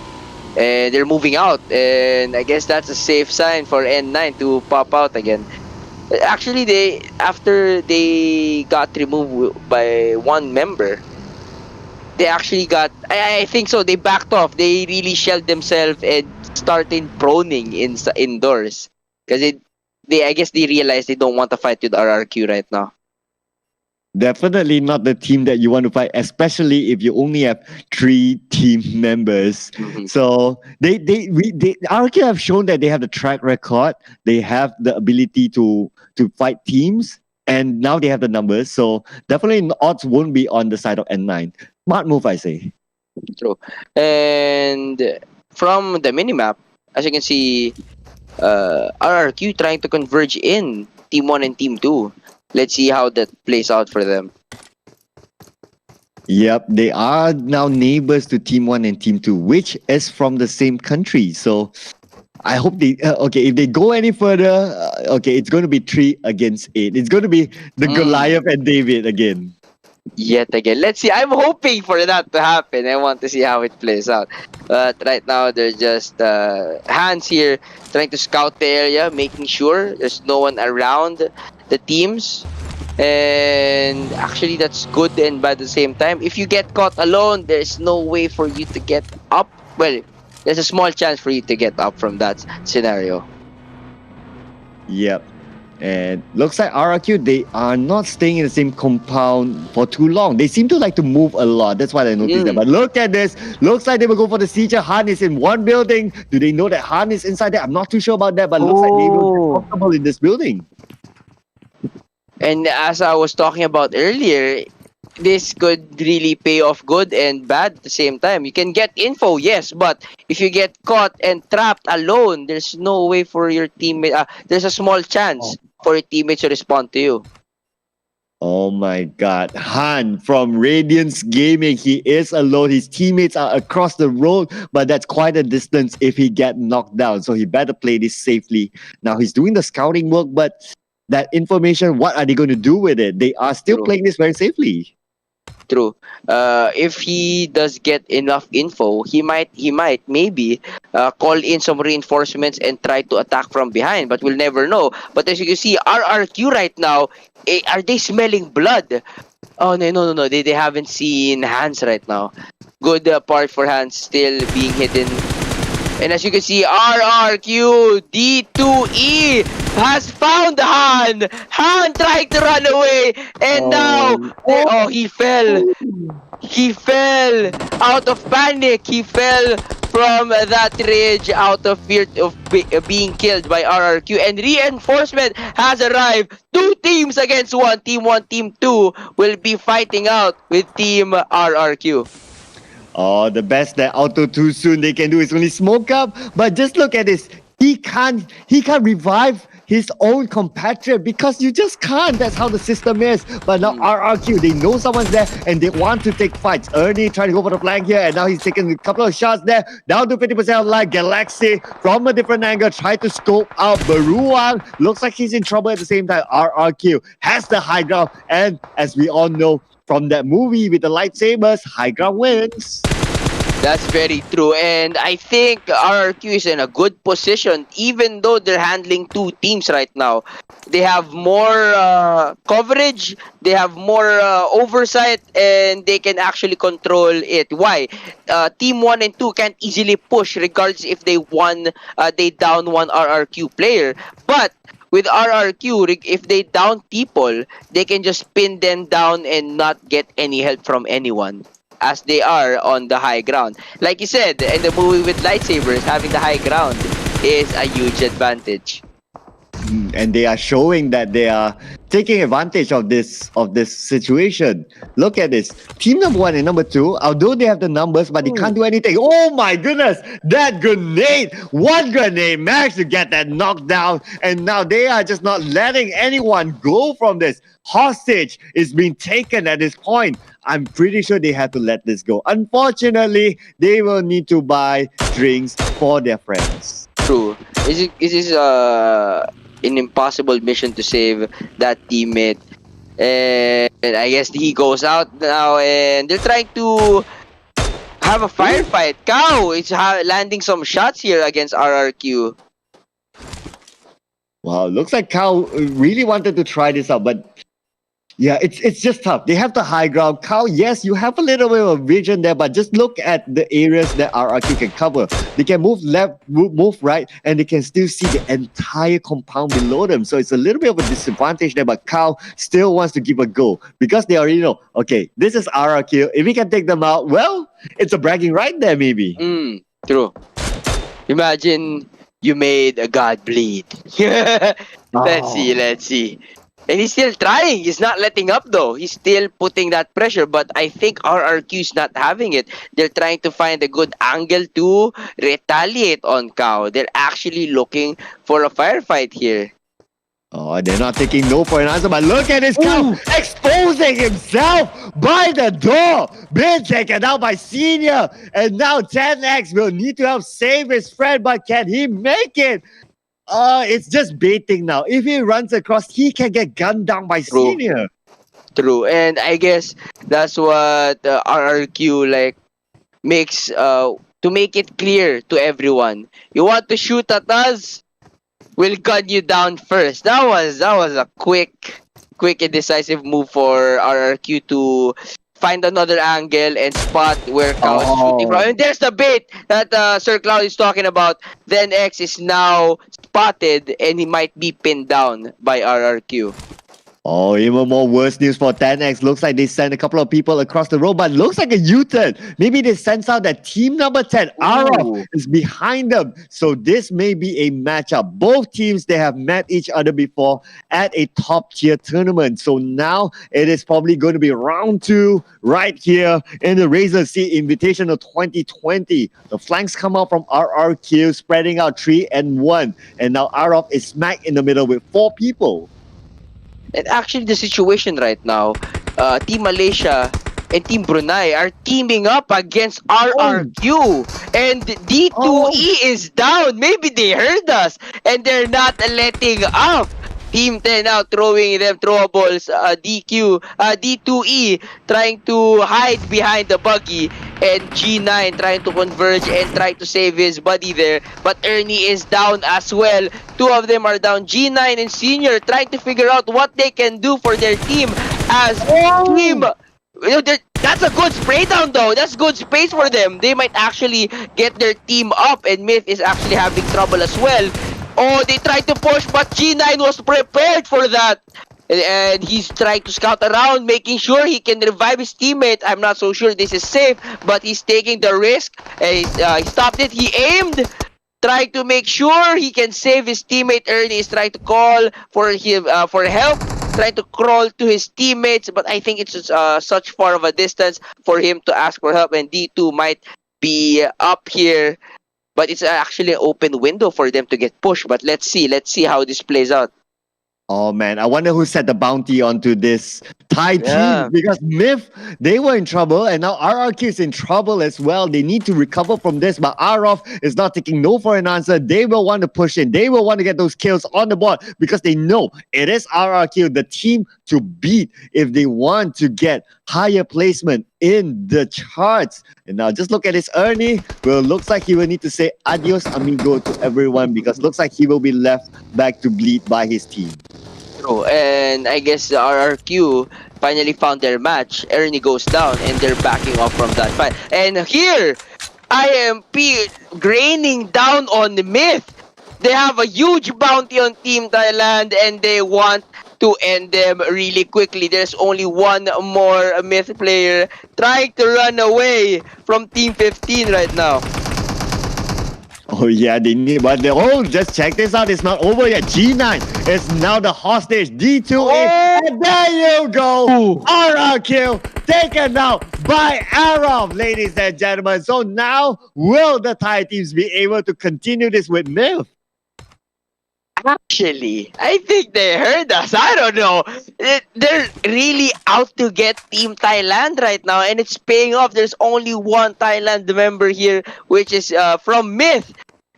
[SPEAKER 9] and they're moving out. And I guess that's a safe sign for N9 to pop out again. Actually, after they got removed by one member, they actually got, I think so, they backed off. They really shelled themselves and started proning indoors. Because I guess they realized they don't want to fight with RRQ right now.
[SPEAKER 11] Definitely not the team that you want to fight, especially if you only have 3 team members. So RRQ have shown that they have the track record. They have the ability to fight teams. And now they have the numbers. So definitely the odds won't be on the side of N9. Smart move, I say.
[SPEAKER 9] True. And from the minimap, as you can see, RRQ trying to converge in Team 1 and Team 2. Let's see how that plays out for them.
[SPEAKER 11] Yep, they are now neighbors to Team 1 and Team 2, which is from the same country. So I hope they, if they go any further, it's going to be 3 against 8. It's going to be the Goliath and David again.
[SPEAKER 9] Yet again. Let's see. I'm hoping for that to happen. I want to see how it plays out. But right now, they're just hands here trying to scout the area, making sure there's no one around the teams. And actually, that's good and bad at the same time. If you get caught alone, there's no way for you to get up. Well, there's a small chance for you to get up from that scenario.
[SPEAKER 11] Yep. And looks like RRQ, they are not staying in the same compound for too long. They seem to like to move a lot. That's why I noticed that. But look at this. Looks like they will go for the Sieger. Han is in one building. Do they know that Han is inside there? I'm not too sure about that, but looks like they will be comfortable in this building.
[SPEAKER 9] And as I was talking about earlier, this could really pay off good and bad at the same time. You can get info, yes, but if you get caught and trapped alone, there's no way for your teammate. There's a small chance for your teammates to respond to you.
[SPEAKER 11] Oh my God. Han from Radiance Gaming, he is alone. His teammates are across the road, but that's quite a distance if he get knocked down. So he better play this safely. Now he's doing the scouting work, but that information, what are they going to do with it? They are still playing this very safely.
[SPEAKER 9] True. If he does get enough info, he might maybe call in some reinforcements and try to attack from behind, but we'll never know. But as you can see, RRQ right now, are they smelling blood? Oh, no. They haven't seen Hans right now. Good part for Hans still being hidden. And as you can see, RRQ D2E has found Han. Han tried to run away, and now he fell. He fell out of panic. He fell from that ridge out of fear of being killed by RRQ. And reinforcement has arrived. 2 teams against 1. Team 1, Team 2 will be fighting out with Team RRQ.
[SPEAKER 11] Oh, the best that Auto Too Soon they can do is only smoke up. But just look at this. He can't revive his own compatriot because you just can't. That's how the system is. But now RRQ, they know someone's there and they want to take fights. Ernie trying to go for the flank here, and now he's taking a couple of shots there. Down to 50% of life. Galaxy from a different angle try to scope out Baruan. Looks like he's in trouble at the same time. RRQ has the high ground, and as we all know from that movie with the lightsabers, high ground wins.
[SPEAKER 9] That's very true, and I think RRQ is in a good position, even though they're handling two teams right now. They have more coverage, they have more oversight, and they can actually control it. Why? Team 1 and 2 can't easily push, regardless if they down one RRQ player. But with RRQ, if they down people, they can just pin them down and not get any help from anyone, as they are on the high ground. Like you said, in the movie with lightsabers, having the high ground is a huge advantage.
[SPEAKER 11] And they are showing that they are taking advantage of this situation. Look at this. Team number 1 and number 2, although they have the numbers, but they can't do anything. Oh my goodness! That grenade! One grenade managed to get that knockdown, and now they are just not letting anyone go from this. Hostage is being taken at this point. I'm pretty sure they have to let this go. Unfortunately, they will need to buy drinks for their friends.
[SPEAKER 9] True. It is an impossible mission to save that teammate. And I guess he goes out now, and they're trying to have a firefight. Cow is landing some shots here against RRQ.
[SPEAKER 11] Wow, looks like Kao really wanted to try this out, but yeah, it's just tough. They have the high ground. Kao, yes, you have a little bit of vision there, but just look at the areas that RRQ can cover. They can move left, move right, and they can still see the entire compound below them. So it's a little bit of a disadvantage there, but Kao still wants to give a go because they already know, okay, this is RRQ. If we can take them out, well, it's a bragging right there, maybe.
[SPEAKER 9] True. Imagine you made a god bleed. Let's see. And he's still trying. He's not letting up though. He's still putting that pressure. But I think RRQ is not having it. They're trying to find a good angle to retaliate on Kao. They're actually looking for a firefight here.
[SPEAKER 11] Oh, they're not taking no for an answer, but look at this Kao exposing himself by the door. Being taken out by Senior. And now 10X will need to help save his friend, but can he make it? It's just baiting now. If he runs across, he can get gunned down by Senior.
[SPEAKER 9] True, and I guess that's what RRQ makes to make it clear to everyone. You want to shoot at us? We'll gun you down first. That was a quick and decisive move for RRQ to find another angle and spot where Kao is shooting from. And there's the bait that Sir Cloud is talking about. Then X is now spotted and he might be pinned down by RRQ.
[SPEAKER 11] Oh, even more worse news for 10X. Looks like they sent a couple of people across the road, but looks like a U-turn. Maybe they sense out that team number 10, Araf, is behind them. So this may be a matchup. Both teams, they have met each other before at a top-tier tournament. So now it is probably going to be round 2 right here in the Razer SEA-Invitational 2020. The flanks come out from RRQ, spreading out 3 and 1. And now Araf is smack in the middle with 4 people.
[SPEAKER 9] And actually, the situation right now, Team Malaysia and Team Brunei are teaming up against RRQ. And D2E is down. Maybe they heard us and they're not letting up. Team 10 now throwing them throwables. D2E trying to hide behind the buggy. And G9 trying to converge and try to save his buddy there. But Ernie is down as well. 2 of them are down. G9 and Senior trying to figure out what they can do for their team as team. That's a good spray down though. That's good space for them. They might actually get their team up, and Myth is actually having trouble as well. Oh, they tried to push, but G9 was prepared for that. And he's trying to scout around, making sure he can revive his teammate. I'm not so sure this is safe, but he's taking the risk. And he stopped it. He aimed, trying to make sure he can save his teammate. Ernie is trying to call for him for help. trying to crawl to his teammates, but I think it's such far of a distance for him to ask for help, and D2 might be up here, but it's actually an open window for them to get pushed. But let's see how this plays out.
[SPEAKER 11] Oh man, I wonder who set the bounty onto this Thai team, because Myth, they were in trouble, and now RRQ is in trouble as well. They need to recover from this, but Arof is not taking no for an answer. They will want to push in. They will want to get those kills on the board because they know it is RRQ, the team to beat if they want to get higher placement in the charts. And now just look at his Ernie. Well, looks like he will need to say adios amigo to everyone, because looks like he will be left back to bleed by his team.
[SPEAKER 9] True, and I guess the RRQ finally found their match. Ernie goes down and they're backing off from that fight. And here, IMP graining down on the Myth. They have a huge bounty on Team Thailand and they want to end them really quickly. There's only one more Myth player trying to run away from Team 15 right now.
[SPEAKER 11] Oh yeah, they need, but just check this out. It's not over yet. G9 is now the hostage. D2 and there you go. RRQ taken out by Arab, ladies and gentlemen. So now, will the Thai teams be able to continue this with Myth?
[SPEAKER 9] Actually, I think they heard us. I don't know. They're really out to get Team Thailand right now, and it's paying off. There's only one Thailand member here, which is from Myth,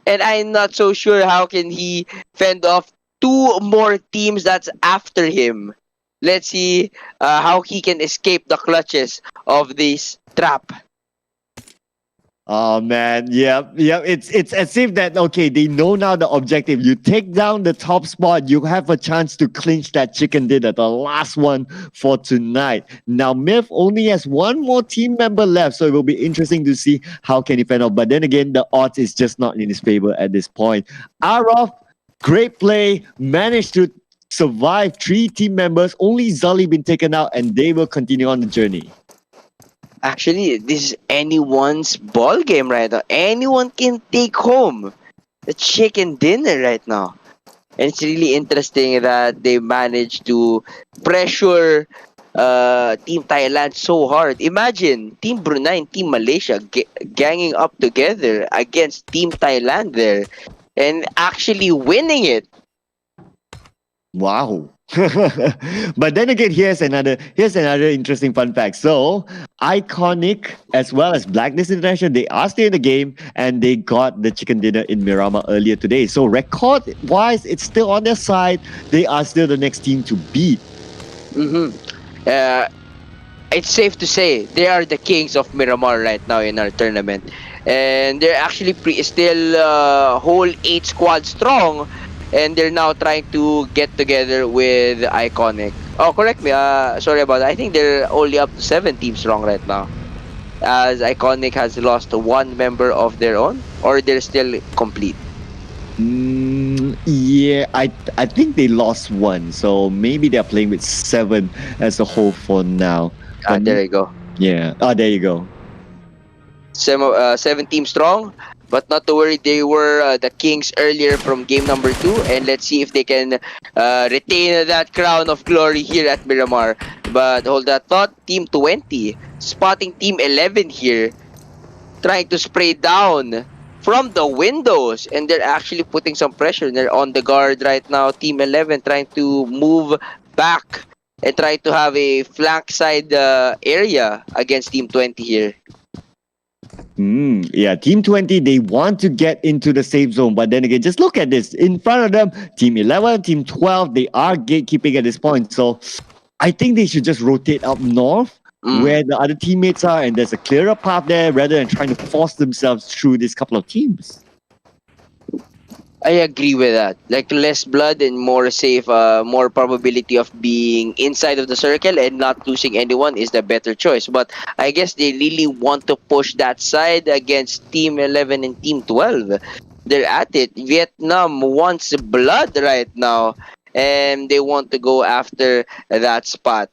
[SPEAKER 9] and I'm not so sure how can he fend off two more teams that's after him. Let's see how he can escape the clutches of this trap.
[SPEAKER 11] Oh man, yeah. It's as if that, okay, they know now the objective. You take down the top spot, you have a chance to clinch that chicken dinner, the last one for tonight. Now Myth only has one more team member left, so it will be interesting to see how can he fend off. But then again, the odds is just not in his favor at this point. Arof, great play, managed to survive 3 team members. Only Zully been taken out, and they will continue on the journey.
[SPEAKER 9] Actually, this is anyone's ball game right now. Anyone can take home the chicken dinner right now. And it's really interesting that they managed to pressure Team Thailand so hard. Imagine Team Brunei and Team Malaysia ganging up together against Team Thailand there and actually winning it.
[SPEAKER 11] Wow. But then again, here's another interesting fun fact. So Iconic as well as Blackness International, they are still in the game and they got the chicken dinner in Miramar earlier today. So record wise, it's still on their side. They are still the next team to beat.
[SPEAKER 9] It's safe to say they are the kings of Miramar right now in our tournament, and they're actually still whole 8 squad strong. And they're now trying to get together with Iconic. Oh, correct me. Sorry about that. I think they're only up to 7 teams strong right now, as Iconic has lost 1 member of their own, or they're still complete.
[SPEAKER 11] Yeah, I think they lost 1, so maybe they're playing with 7 as a whole for now.
[SPEAKER 9] There you go.
[SPEAKER 11] Yeah. Oh, there you go.
[SPEAKER 9] 7 teams strong. But not to worry, they were the kings earlier from game number 2. And let's see if they can retain that crown of glory here at Miramar. But hold that thought. Team 20 spotting Team 11 here. Trying to spray down from the windows. And they're actually putting some pressure. They're on the guard right now. Team 11 trying to move back and try to have a flank side area against Team 20 here.
[SPEAKER 11] Yeah, Team 20, they want to get into the safe zone. But then again, just look at this. In front of them, Team 11, Team 12, they are gatekeeping at this point. So I think they should just rotate up north where the other teammates are. And there's a clearer path there rather than trying to force themselves through this couple of teams.
[SPEAKER 9] I agree with that. Like less blood and more safe, more probability of being inside of the circle and not losing anyone is the better choice. But I guess they really want to push that side against Team 11 and Team 12. They're at it. Vietnam wants blood right now and they want to go after that spot.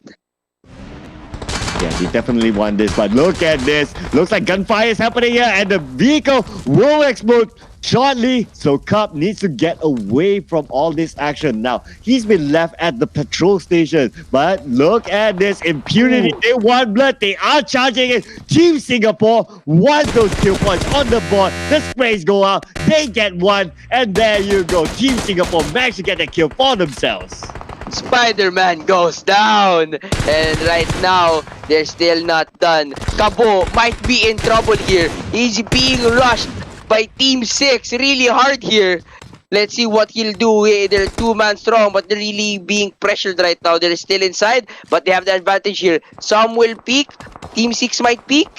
[SPEAKER 11] Yeah, they definitely want this, but look at this. Looks like gunfire is happening here and the vehicle will explode. shortly. So Cup needs to get away from all this action. Now, he's been left at the patrol station. But look at this impunity. They want blood. They are charging it. Team Singapore wants those kill points on the board. The sprays go out. They get one. And there you go. Team Singapore managed to get a kill for themselves.
[SPEAKER 9] Spider-Man goes down. And right now, they're still not done. Kabo might be in trouble here. He's being rushed by Team 6 really hard here. Let's see what he'll do. They're 2-man strong, but they're really being pressured right now. They're still inside, but they have the advantage here. Some will peek. Team 6 might peek.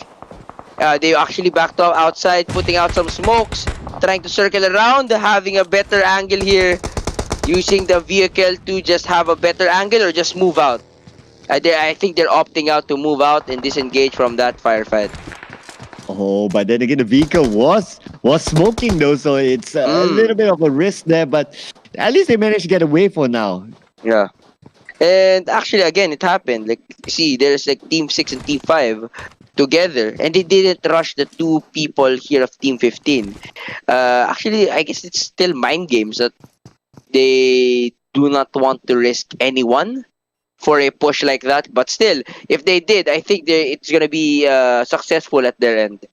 [SPEAKER 9] They actually backed up outside, putting out some smokes, trying to circle around, having a better angle here, using the vehicle to just have a better angle or just move out. I think they're opting out to move out and disengage from that firefight.
[SPEAKER 11] Oh, but then again, the vehicle was smoking though, so it's a little bit of a risk there, but at least they managed to get away for now.
[SPEAKER 9] Yeah. And actually, again, it happened. Like, see, there's like Team 6 and Team 5 together, and they didn't rush the two people here of Team 15. Actually, I guess it's still mind games that they do not want to risk anyone for a push like that, but still, if they did, I think it's gonna be successful at their end.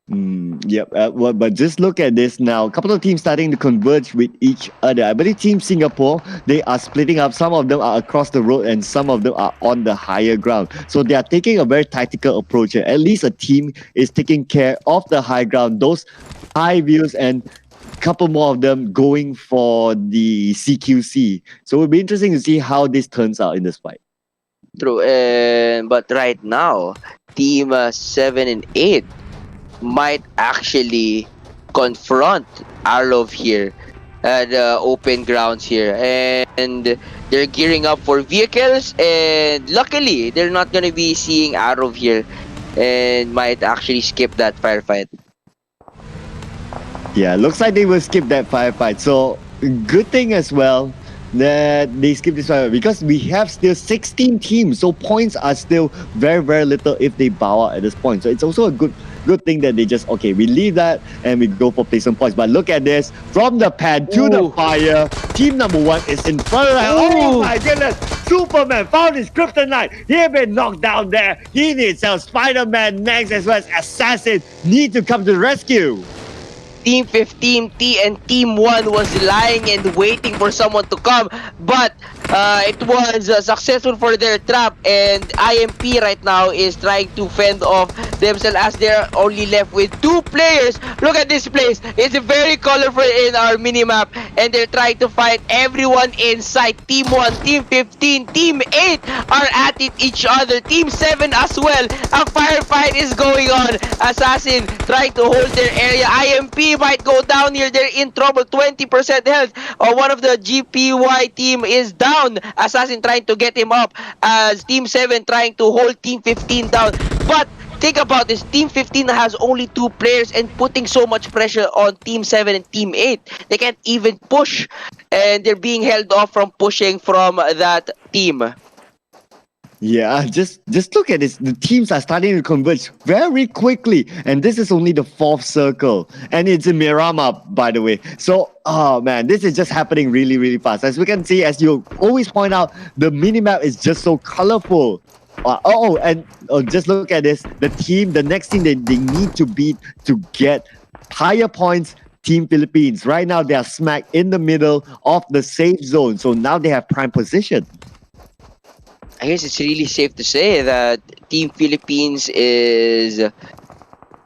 [SPEAKER 11] Yep, but just look at this now. A couple of teams starting to converge with each other. I believe Team Singapore, they are splitting up. Some of them are across the road and some of them are on the higher ground. So they are taking a very tactical approach here. At least a team is taking care of the high ground, those high views, and couple more of them going for the CQC. So it'll be interesting to see how this turns out in this fight.
[SPEAKER 9] True, but right now, Team 7 and 8 might actually confront Arlov here at open grounds here, and they're gearing up for vehicles, and luckily they're not going to be seeing Arlov here and might actually skip that firefight.
[SPEAKER 11] Yeah, looks like they will skip that firefight. So good thing as well that they skip this firefight, because we have still 16 teams. So points are still very, very little if they bow out at this point. So it's also a good thing that they just, okay, we leave that and we go for placement points. But look at this, from the pad to the fire, team number 1 is in front of that. Oh my goodness, Superman found his kryptonite. He had been knocked down there. He needs help. Spider-Man next, as well as Assassin, need to come to the rescue.
[SPEAKER 9] Team 15 and Team 1 was lying and waiting for someone to come, but it was successful for their trap, and IMP right now is trying to fend off themselves as they're only left with 2 players. Look at this place. It's very colorful in our minimap, and they're trying to fight everyone in sight. Team 1, Team 15, Team 8 are at it each other. Team 7 as well. A firefight is going on. Assassin trying to hold their area. IMP might go down here. They're in trouble. 20% health. One of the GPY team is down. Assassin trying to get him up as Team 7 trying to hold Team 15 down. But think about this. Team 15 has only 2 players and putting so much pressure on Team 7 and Team 8. They can't even push, and they're being held off from pushing from that team.
[SPEAKER 11] Yeah, just look at this. The teams are starting to converge very quickly, and this is only the 4th circle, and it's in Miramar, by the way. So, oh man, this is just happening really, really fast. As we can see, as you always point out, the minimap is just so colorful. And just look at this. The next team they need to beat to get higher points, Team Philippines. Right now, they are smack in the middle of the safe zone, so now they have prime position.
[SPEAKER 9] I guess it's really safe to say that Team Philippines is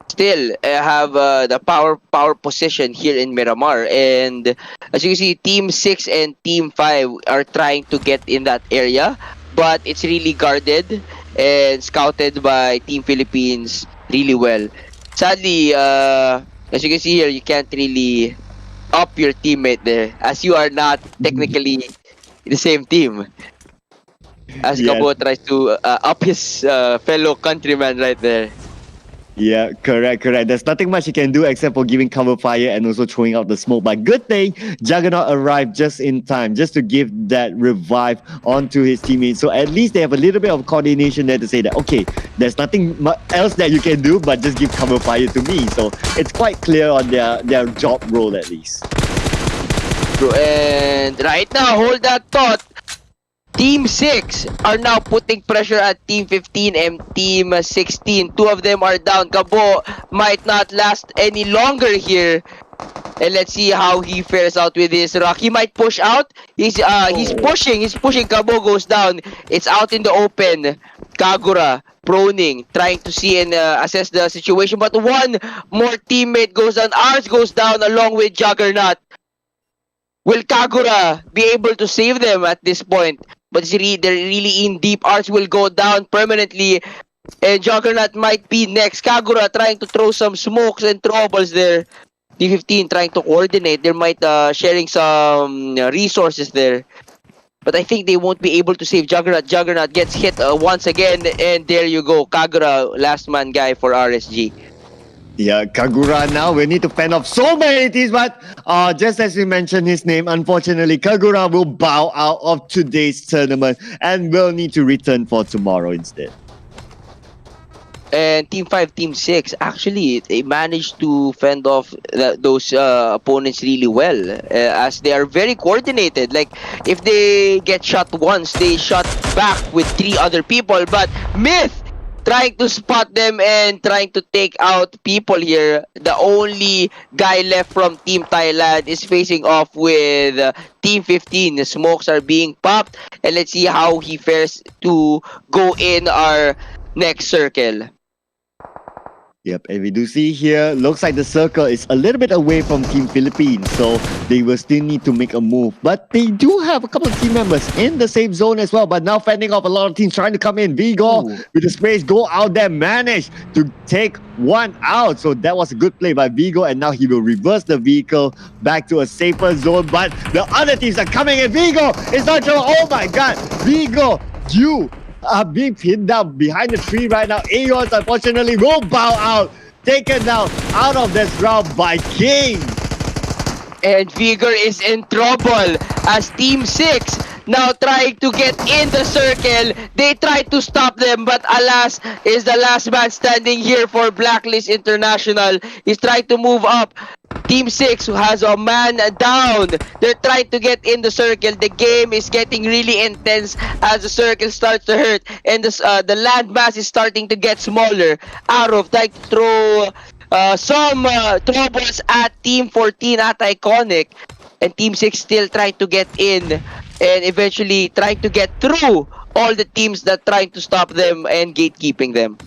[SPEAKER 9] still have the power position here in Miramar, and as you can see, Team 6 and Team 5 are trying to get in that area, but it's really guarded and scouted by Team Philippines really well. Sadly, as you can see here, you can't really up your teammate there, as you are not technically the same team. As Gabo tries to up his fellow countryman right there.
[SPEAKER 11] Yeah, correct. There's nothing much he can do except for giving cover fire and also throwing out the smoke. But good thing Juggernaut arrived just in time, just to give that revive onto his teammates. So at least they have a little bit of coordination there to say that, okay, there's nothing else that you can do, but just give cover fire to me. So it's quite clear on their job role at least.
[SPEAKER 9] And right now, hold that thought. Team 6 are now putting pressure at Team 15 and Team 16. Two of them are down. Gabo might not last any longer here. And let's see how he fares out with this rock. He might push out. He's pushing. Gabo goes down. It's out in the open. Kagura proning, trying to see and assess the situation. But one more teammate goes down. Ours goes down along with Juggernaut. Will Kagura be able to save them at this point? But they're really in deep. Arts will go down permanently. And Juggernaut might be next. Kagura trying to throw some smokes and troubles there. D15 trying to coordinate. They might sharing some resources there. But I think they won't be able to save Juggernaut. Juggernaut gets hit once again. And there you go. Kagura, last man guy for RSG.
[SPEAKER 11] Yeah, Kagura now will need to fend off so many teams, but just as we mentioned his name, unfortunately, Kagura will bow out of today's tournament and will need to return for tomorrow instead.
[SPEAKER 9] And Team 5, Team 6, actually, they managed to fend off those opponents really well, as they are very coordinated. Like, if they get shot once, they shot back with 3 other people, but Myth trying to spot them and trying to take out people here. The only guy left from Team Thailand is facing off with Team 15. The smokes are being popped, and let's see how he fares to go in our next circle.
[SPEAKER 11] Yep, and we do see here, looks like the circle is a little bit away from Team Philippines, so they will still need to make a move. But they do have a couple of team members in the same zone as well, but now fending off a lot of teams trying to come in. Vigo with the space, go out there, managed to take one out. So that was a good play by Vigo, and now he will reverse the vehicle back to a safer zone. But the other teams are coming in. Vigo is not sure. Oh my god, Vigo, you are being pinned down behind the tree right now. Aeons unfortunately will bow out, taken down out of this round by King.
[SPEAKER 9] And Vigor is in trouble as Team 6 now trying to get in the circle. They try to stop them, but alas, is the last man standing here for Blacklist International. He's trying to move up. Team 6 who has a man down. They're trying to get in the circle. The game is getting really intense as the circle starts to hurt, and the land mass is starting to get smaller. Arrow trying to throw some troubles at Team 14 at Iconic, and Team 6 still trying to get in and eventually trying to get through all the teams that trying to stop them and gatekeeping them.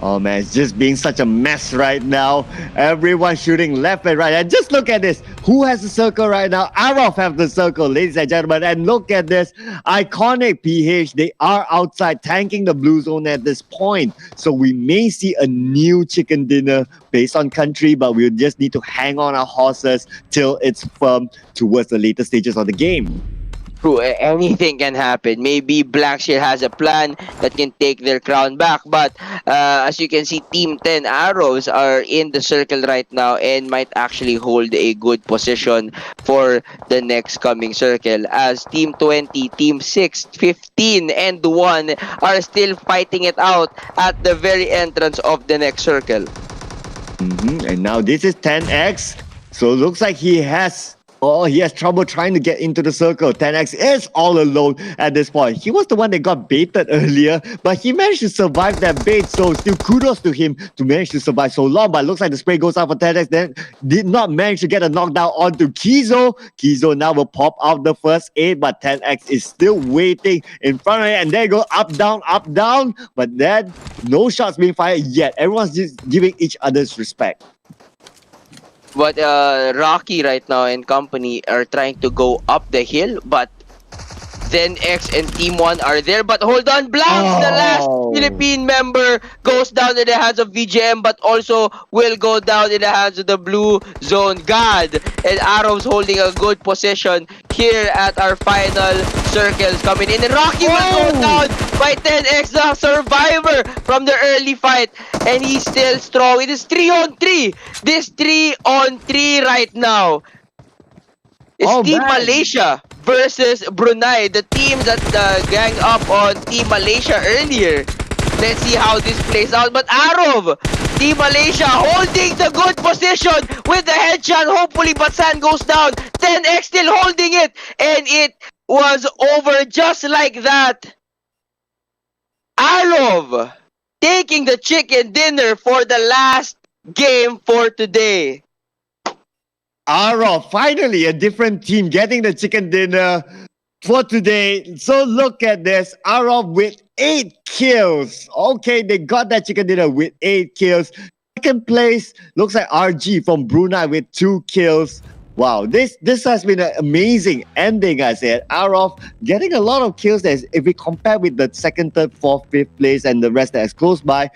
[SPEAKER 11] Oh man, it's just being such a mess right now. Everyone shooting left and right. And just look at this. Who has the circle right now? Arov have the circle, ladies and gentlemen. And look at this. Iconic PH, they are outside tanking the blue zone at this point. So we may see a new chicken dinner based on country, but we'll just need to hang on our horses till it's firm towards the later stages of the game.
[SPEAKER 9] True, anything can happen. Maybe Blackshear has a plan that can take their crown back, but as you can see, Team 10 Arrows are in the circle right now and might actually hold a good position for the next coming circle, as Team 20, Team 6, 15, and 1 are still fighting it out at the very entrance of the next circle.
[SPEAKER 11] And now this is 10X, so it looks like he has trouble trying to get into the circle. 10X is all alone at this point. He was the one that got baited earlier, but he managed to survive that bait, so still kudos to him to manage to survive so long. But it looks like the spray goes out for 10X, then did not manage to get a knockdown onto Kizo. Kizo now will pop out the first aid, but 10X is still waiting in front of it, and there you go, up, down, but then no shots being fired yet. Everyone's just giving each other's respect.
[SPEAKER 9] But Rocky right now and company are trying to go up the hill, but then X and Team 1 are there. But hold on, Blanks, the last Philippine member, goes down in the hands of VGM, but also will go down in the hands of the Blue Zone God. And Arrows holding a good position here at our final circles coming in. And Rocky will go down. by 10X, the survivor from the early fight. And he's still strong. It is 3-on-3. This 3-on-3 right now. It's Team Malaysia versus Brunei, the team that gang up on Team Malaysia earlier. Let's see how this plays out. But Arov, Team Malaysia holding the good position with the headshot. Hopefully Batsan goes down. 10X still holding it. And it was over just like that. Arov taking the chicken dinner for the last game for today.
[SPEAKER 11] Arov, finally a different team getting the chicken dinner for today. So look at this. Arov with 8 kills. Okay, they got that chicken dinner with 8 kills. Second place looks like RG from Brunei with 2 kills. Wow, this has been an amazing ending, I said. Arov getting a lot of kills. If we compare with the second, third, fourth, fifth place and the rest that is close by,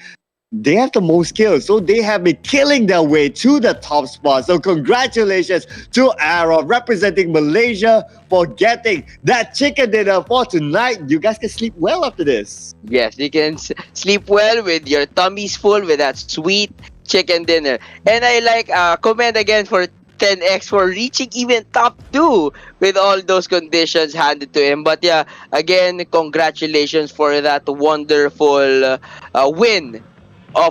[SPEAKER 11] they have the most kills. So they have been killing their way to the top spot. So congratulations to Arov representing Malaysia for getting that chicken dinner for tonight. You guys can sleep well after this.
[SPEAKER 9] Yes, you can sleep well with your tummies full with that sweet chicken dinner. And I like comment again for 10X for reaching even top 2 with all those conditions handed to him. But yeah, again, congratulations for that wonderful win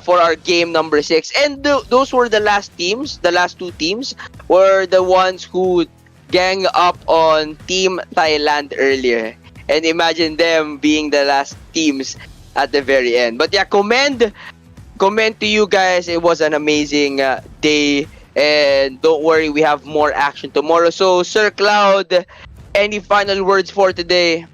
[SPEAKER 9] for our game number 6. And those were the last teams. The last 2 teams were the ones who gang up on Team Thailand earlier. And imagine them being the last teams at the very end. But yeah, comment to you guys. It was an amazing day. And don't worry, we have more action tomorrow. So, Sir Cloud, any final words for today?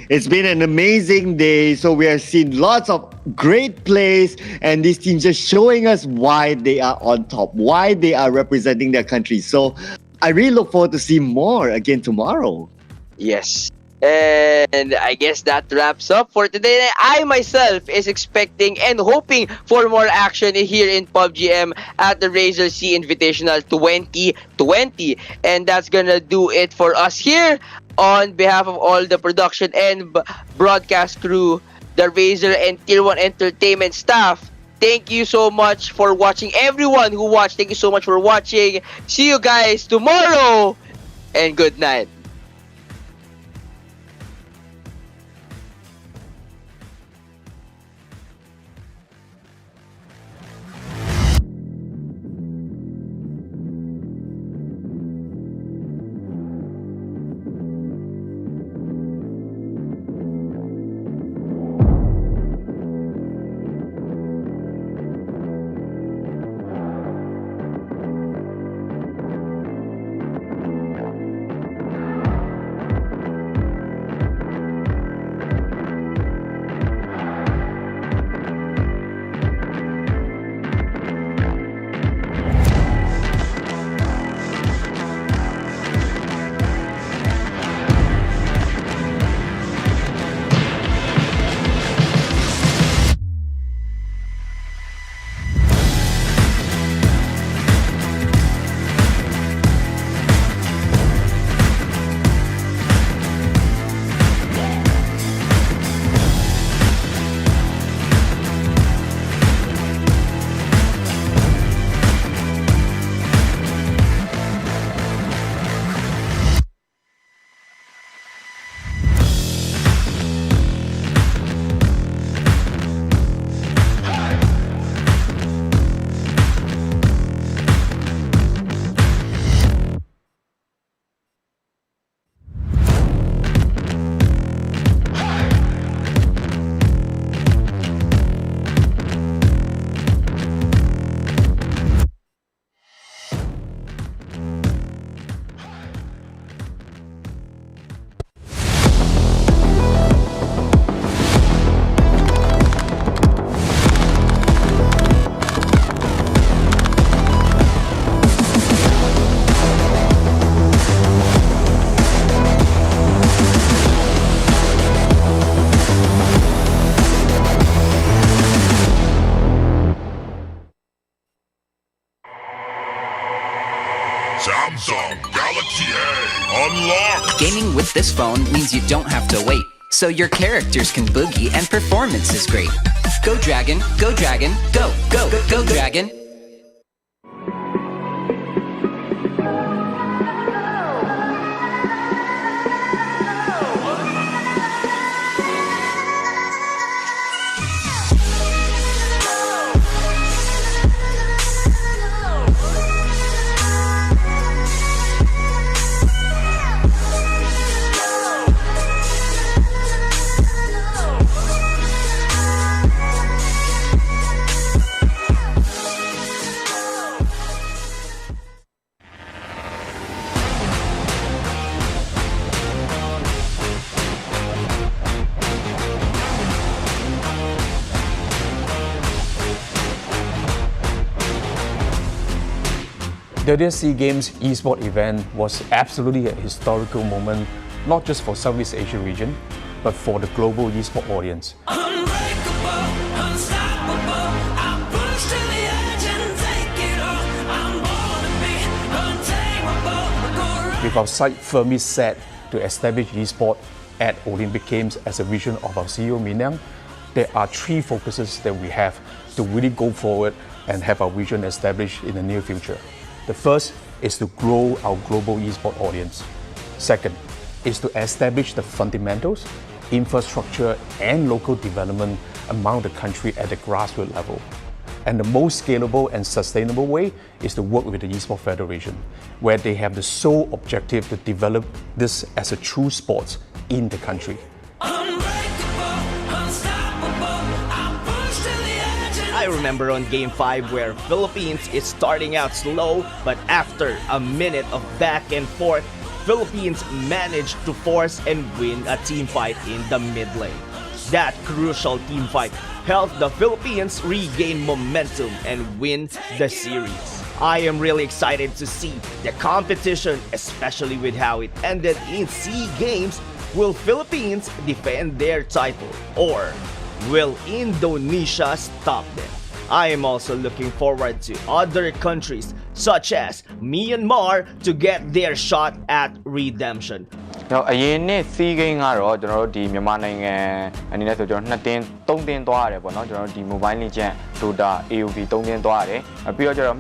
[SPEAKER 11] It's been an amazing day. So we are seeing lots of great plays, and these teams just showing us why they are on top, why they are representing their country. So I really look forward to see more again tomorrow.
[SPEAKER 9] Yes. And I guess that wraps up for today. I myself is expecting and hoping for more action here in PUBG M at the Razer SEA-Invitational 2020. And that's gonna do it for us here. On behalf of all the production and broadcast crew, the Razer and Tier 1 Entertainment staff, thank you so much for watching. Everyone who watched, thank you so much for watching. See you guys tomorrow, and good night.
[SPEAKER 1] Samsung Galaxy A unlocked.
[SPEAKER 2] Gaming with this phone means you don't have to wait. so your characters can boogie and performance is great. Go Dragon, go Dragon, go, go, go, go Dragon.
[SPEAKER 13] The SEA Games eSport event was absolutely a historical moment, not just for Southeast Asia region, but for the global eSport audience. With our sight firmly set to establish eSport at Olympic Games as a vision of our CEO Minang, there are three focuses that we have to really go forward and have our vision established in the near future. The first is to grow our global eSport audience. Second is to establish the fundamentals, infrastructure, and local development among the country at the grassroots level. And the most scalable and sustainable way is to work with the eSport Federation, where they have the sole objective to develop this as a true sport in the country.
[SPEAKER 14] I remember on Game 5 where Philippines is starting out slow, but after a minute of back and forth, Philippines managed to force and win a team fight in the mid lane. That crucial team fight helped the Philippines regain momentum and win the series. I am really excited to see the competition, especially with how it ended in SEA Games. Will Philippines defend their title, or will Indonesia stop them? I am also looking forward to other countries such as Myanmar to get their shot at redemption.
[SPEAKER 15] အရင်နှစ်စီးကိန်းကတော့ကျွန်တော်တို့ဒီမြန်မာနိုင်ငံအနေနဲ့ဆိုကျွန်တော်2တင်း3တင်းသွားရတယ်ပေါ့နော်ကျွန်တော်တို့ဒီ Mobile Legends Dota AOV 3တင်းသွားရတယ်ပြီးတော့ကျတော့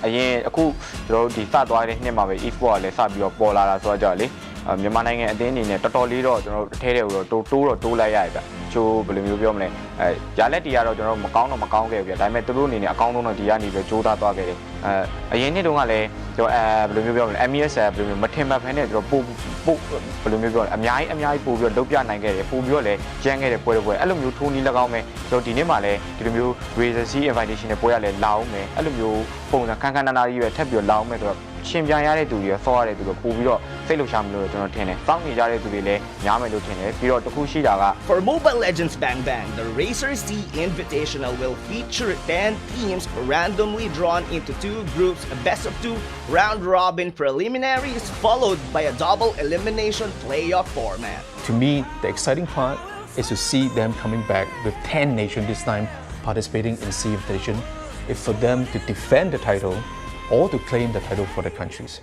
[SPEAKER 15] အရင်အခုကျွန်တော်တို့ဒီစသွားတဲ့နှစ်မှာပဲ e-sport ကလည်းစပြီးတော့ပေါ်လာတာဆိုတော့ကြလေမြန်မာနိုင်ငံအသင်းအနေနဲ့တော်တော်လေးတော့ကျွန်တော်တို့အထဲတွေကိုတော့တိုးလိုက်ရတယ်ဗျချိုးဘယ်လိုမျိုးပြောမလဲရလက်တီကတော့ကျွန်တော်တို့မကောင်းခဲ့ဘူးဗျဒါပေမဲ့သူတို့အနေနဲ့အကောင်းဆုံးတော့ဒီကနေပဲကြိုးစားသွားခဲ့တယ်အရင်နှစ်တုန်းကလည်းကျွန်တော်ဘယ်လိုမျိုးပြောမလဲ MES ဘယ်လိုမျိုးမထင်မှတ်ဖ ೇನೆ ကျွန်တော်ပို့ဘယ်လိုမျိုးပြောလဲအများကြီးပို့ပြီးတော့လုပ်ပြနိုင်ခဲ့တယ်ပို့ပြီးတော့လည်းကျန်းခဲ့တဲ့ပွဲအဲ့လိုမျိုးထိုးနီး၎င်းမယ်ကျွန်တော်ဒီနေ့မှလည်းဒီလိုမျိုး Razer SEA-Invitational ပွဲရလဲလာအောင်မယ်အဲ့လိုမျိုးပုံစံခန်းနာကြီးပဲထပ်ပြီးတော့လာအောင်မယ်ဆိုတော့ရှင်ပြိုင်ရတဲ့သူတွေဆော့ရတဲ့သူတွေပို့ပြီးတော့စိတ်လှုပ်ရှားမလို့ကျွန်တော်ထင်တယ်စောင့်နေကြတဲ့သူတွေလည်းများမယ်လို့ထင်တယ်ပြီးတော့တခုရှိတာက
[SPEAKER 14] For Mobile Legends Bang Bang, the Razer SEA-Invitational will feature 10 teams randomly drawn into 2 groups, a best of 2 round-robin preliminaries followed by a double elimination playoff format.
[SPEAKER 13] To me, the exciting part is to see them coming back with 10 nations this time participating in SEA-Invitation. It's for them to defend the title or to claim the title for the countries.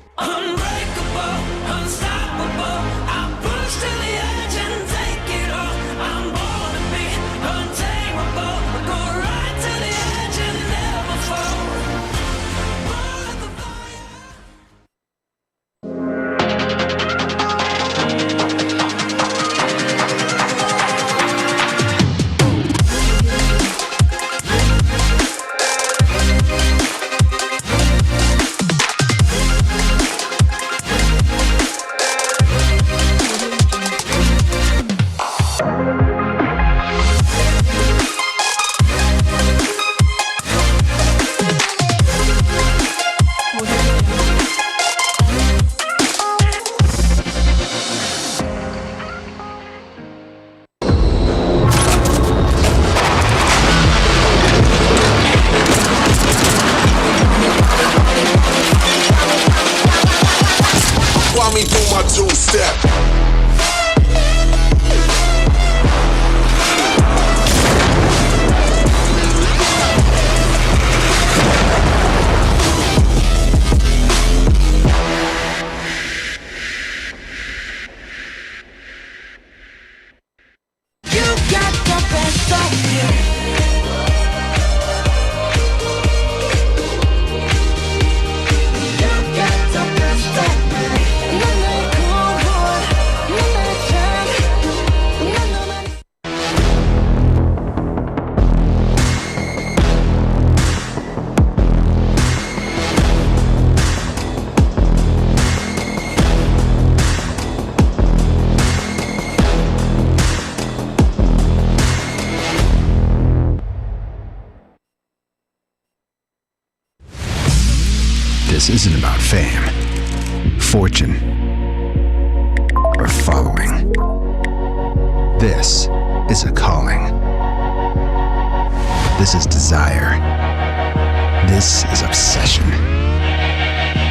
[SPEAKER 7] This isn't about fame, fortune, or following. This is a calling. This is desire. This is obsession.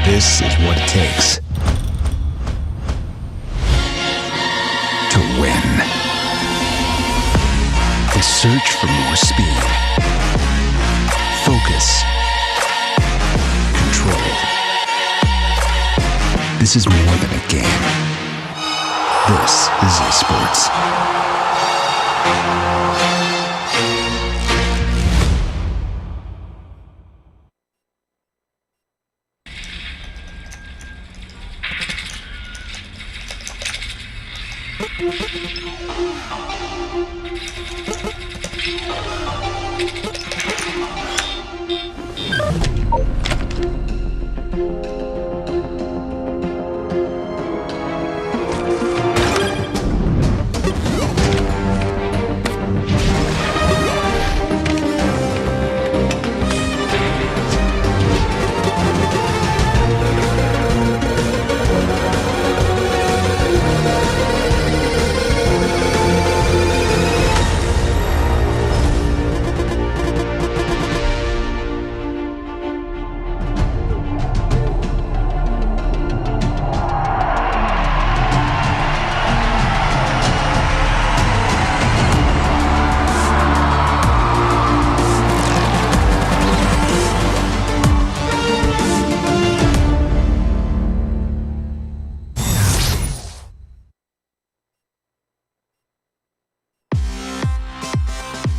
[SPEAKER 7] This is what it takes to win. The search for more speed, focus, control. This is more than a game. This is esports.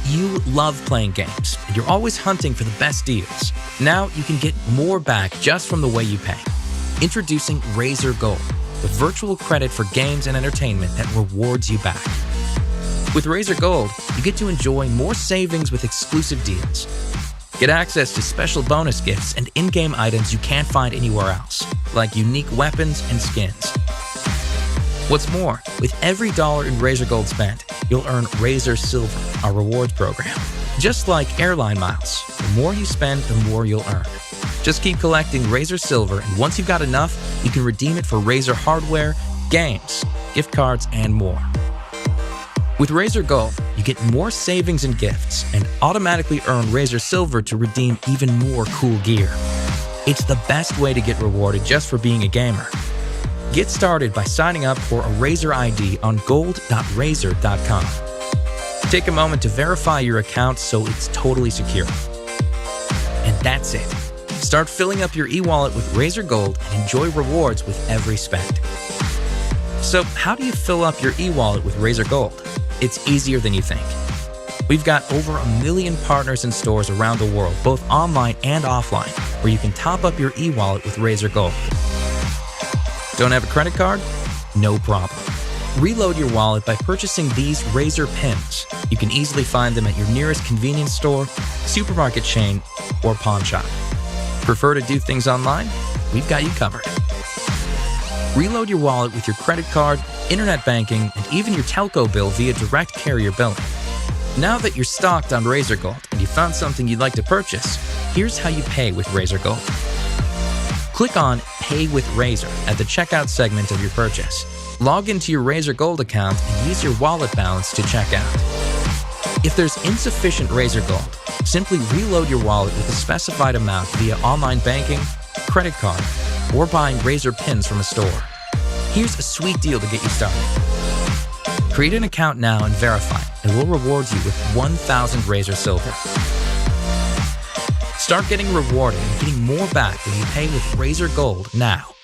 [SPEAKER 8] You love playing games, and you're always hunting for the best deals. Now you can get more back just from the way you pay. Introducing Razer Gold, the virtual credit for games and entertainment that rewards you back. With Razer Gold, you get to enjoy more savings with exclusive deals. Get access to special bonus gifts and in-game items you can't find anywhere else, like unique weapons and skins. What's more, with every dollar in Razer Gold spent, you'll earn Razer Silver, our rewards program. Just like airline miles, the more you spend, the more you'll earn. Just keep collecting Razer Silver, and once you've got enough, you can redeem it for Razer hardware, games, gift cards, and more. With Razer Gold, you get more savings and gifts, and automatically earn Razer Silver to redeem even more cool gear. It's the best way to get rewarded just for being a gamer. Get started by signing up for a Razer ID on gold.razer.com. Take a moment to verify your account so it's totally secure. And that's it. Start filling up your e-wallet with Razer Gold and enjoy rewards with every spend. So how do you fill up your e-wallet with Razer Gold? It's easier than you think. We've got over 1 million partners and stores around the world, both online and offline, where you can top up your e-wallet with Razer Gold. Don't have a credit card? No problem. Reload your wallet by purchasing these Razer pins. You can easily find them at your nearest convenience store, supermarket chain, or pawn shop. Prefer to do things online? We've got you covered. Reload your wallet with your credit card, internet banking, and even your telco bill via direct carrier billing. Now that you're stocked on Razer Gold and you found something you'd like to purchase, here's how you pay with Razer Gold. Click on Pay with Razer at the checkout segment of your purchase. Log into your Razer Gold account and use your wallet balance to check out. If there's insufficient Razer Gold, simply reload your wallet with a specified amount via online banking, credit card, or buying Razer pins from a store. Here's a sweet deal to get you started. Create an account now and verify, and we'll reward you with 1,000 Razer Silver. Start getting rewarded and getting more back when you pay with Razer Gold now.